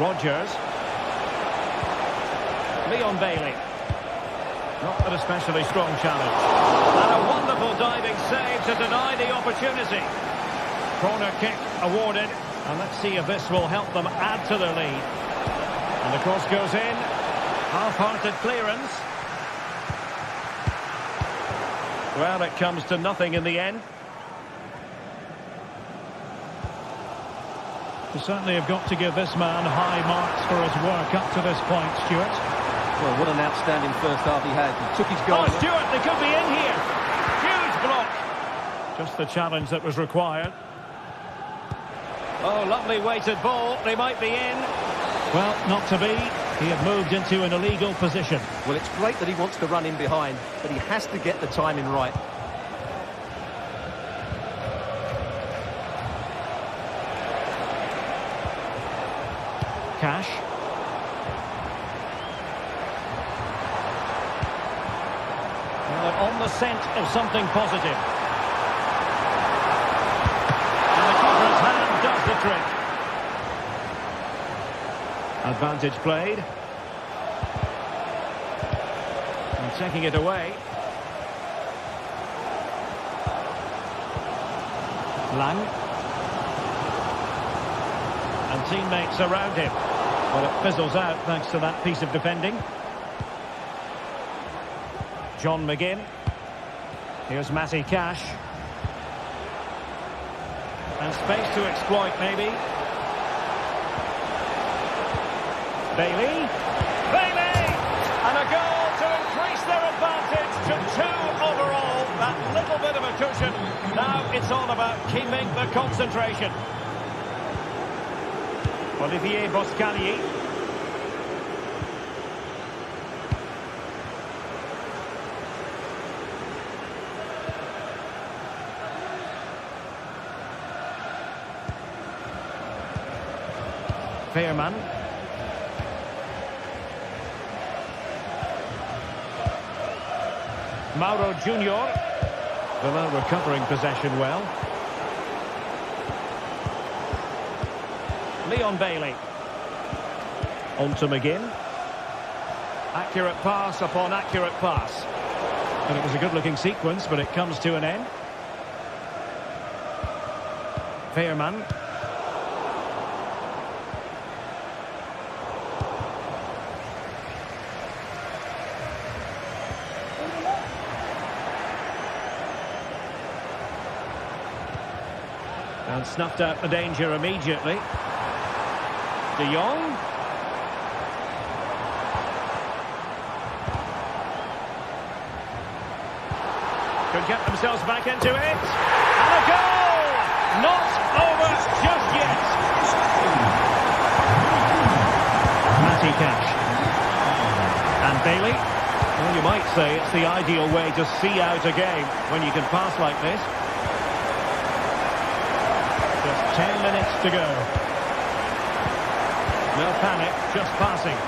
Rodgers. Leon Bailey. Not an especially strong challenge. And a wonderful diving save to deny the opportunity. Corner kick awarded. And let's see if this will help them add to their lead. And the cross goes in. Half-hearted clearance. Well, it comes to nothing in the end. You certainly have got to give this man high marks for his work up to this point, Stuart. Well, what an outstanding first half he had. He took his goal. Oh, Stuart, they could be in here. Huge block. Just the challenge that was required. Oh, lovely weighted ball. They might be in. Well, not to be. He had moved into an illegal position. Well, it's great that he wants to run in behind, but he has to get the timing right. Cash. the scent of something positive. And the keeper's hand does the trick. Advantage played. And taking it away. Lang. And teammates around him. Well, it fizzles out thanks to that piece of defending. John McGinn. Here's Matty Cash. And space to exploit, maybe. Bailey. Bailey! And a goal to increase their advantage to 2 overall. That little bit of a cushion. Now it's all about keeping the concentration. Olivier Boscagli. Fairman. Mauro Junior. Villa recovering possession well. Leon Bailey. On to McGinn. Accurate pass upon accurate pass. And it was a good-looking sequence, but it comes to an end. Fairman. And snuffed out the danger immediately. De Jong. Could get themselves back into it. And a goal! Not over just yet. Matty Cash. And Bailey. Well, you might say it's the ideal way to see out a game when you can pass like this. Just 10 minutes to go. No panic, just passing.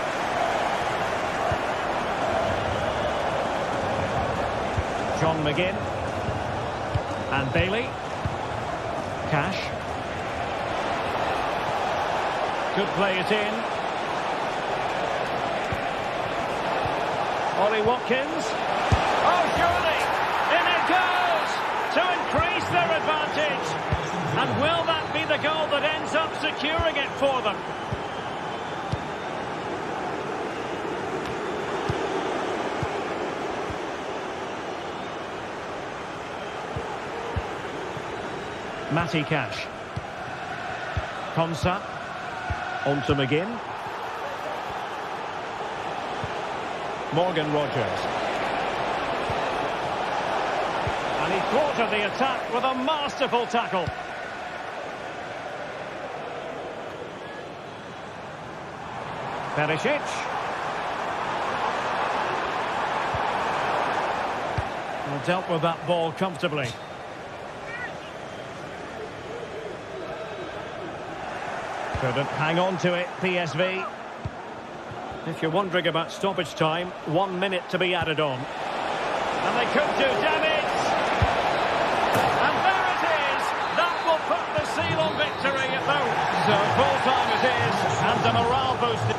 John McGinn. And Bailey. Cash. Could play it in. Ollie Watkins. Oh, surely! In it goes! To increase their advantage. And will that be the goal that ends up securing it for them? Matty Cash. Konsa. On to McGinn. Morgan Rogers. And he thwarted the attack with a masterful tackle. Perisic. Well, dealt with that ball comfortably. Couldn't hang on to it, PSV. If you're wondering about stoppage time, 1 minute to be added on. And they could do damage. And there it is. That will put the seal on victory at home. So full time it is, and a morale booster.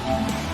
Italia.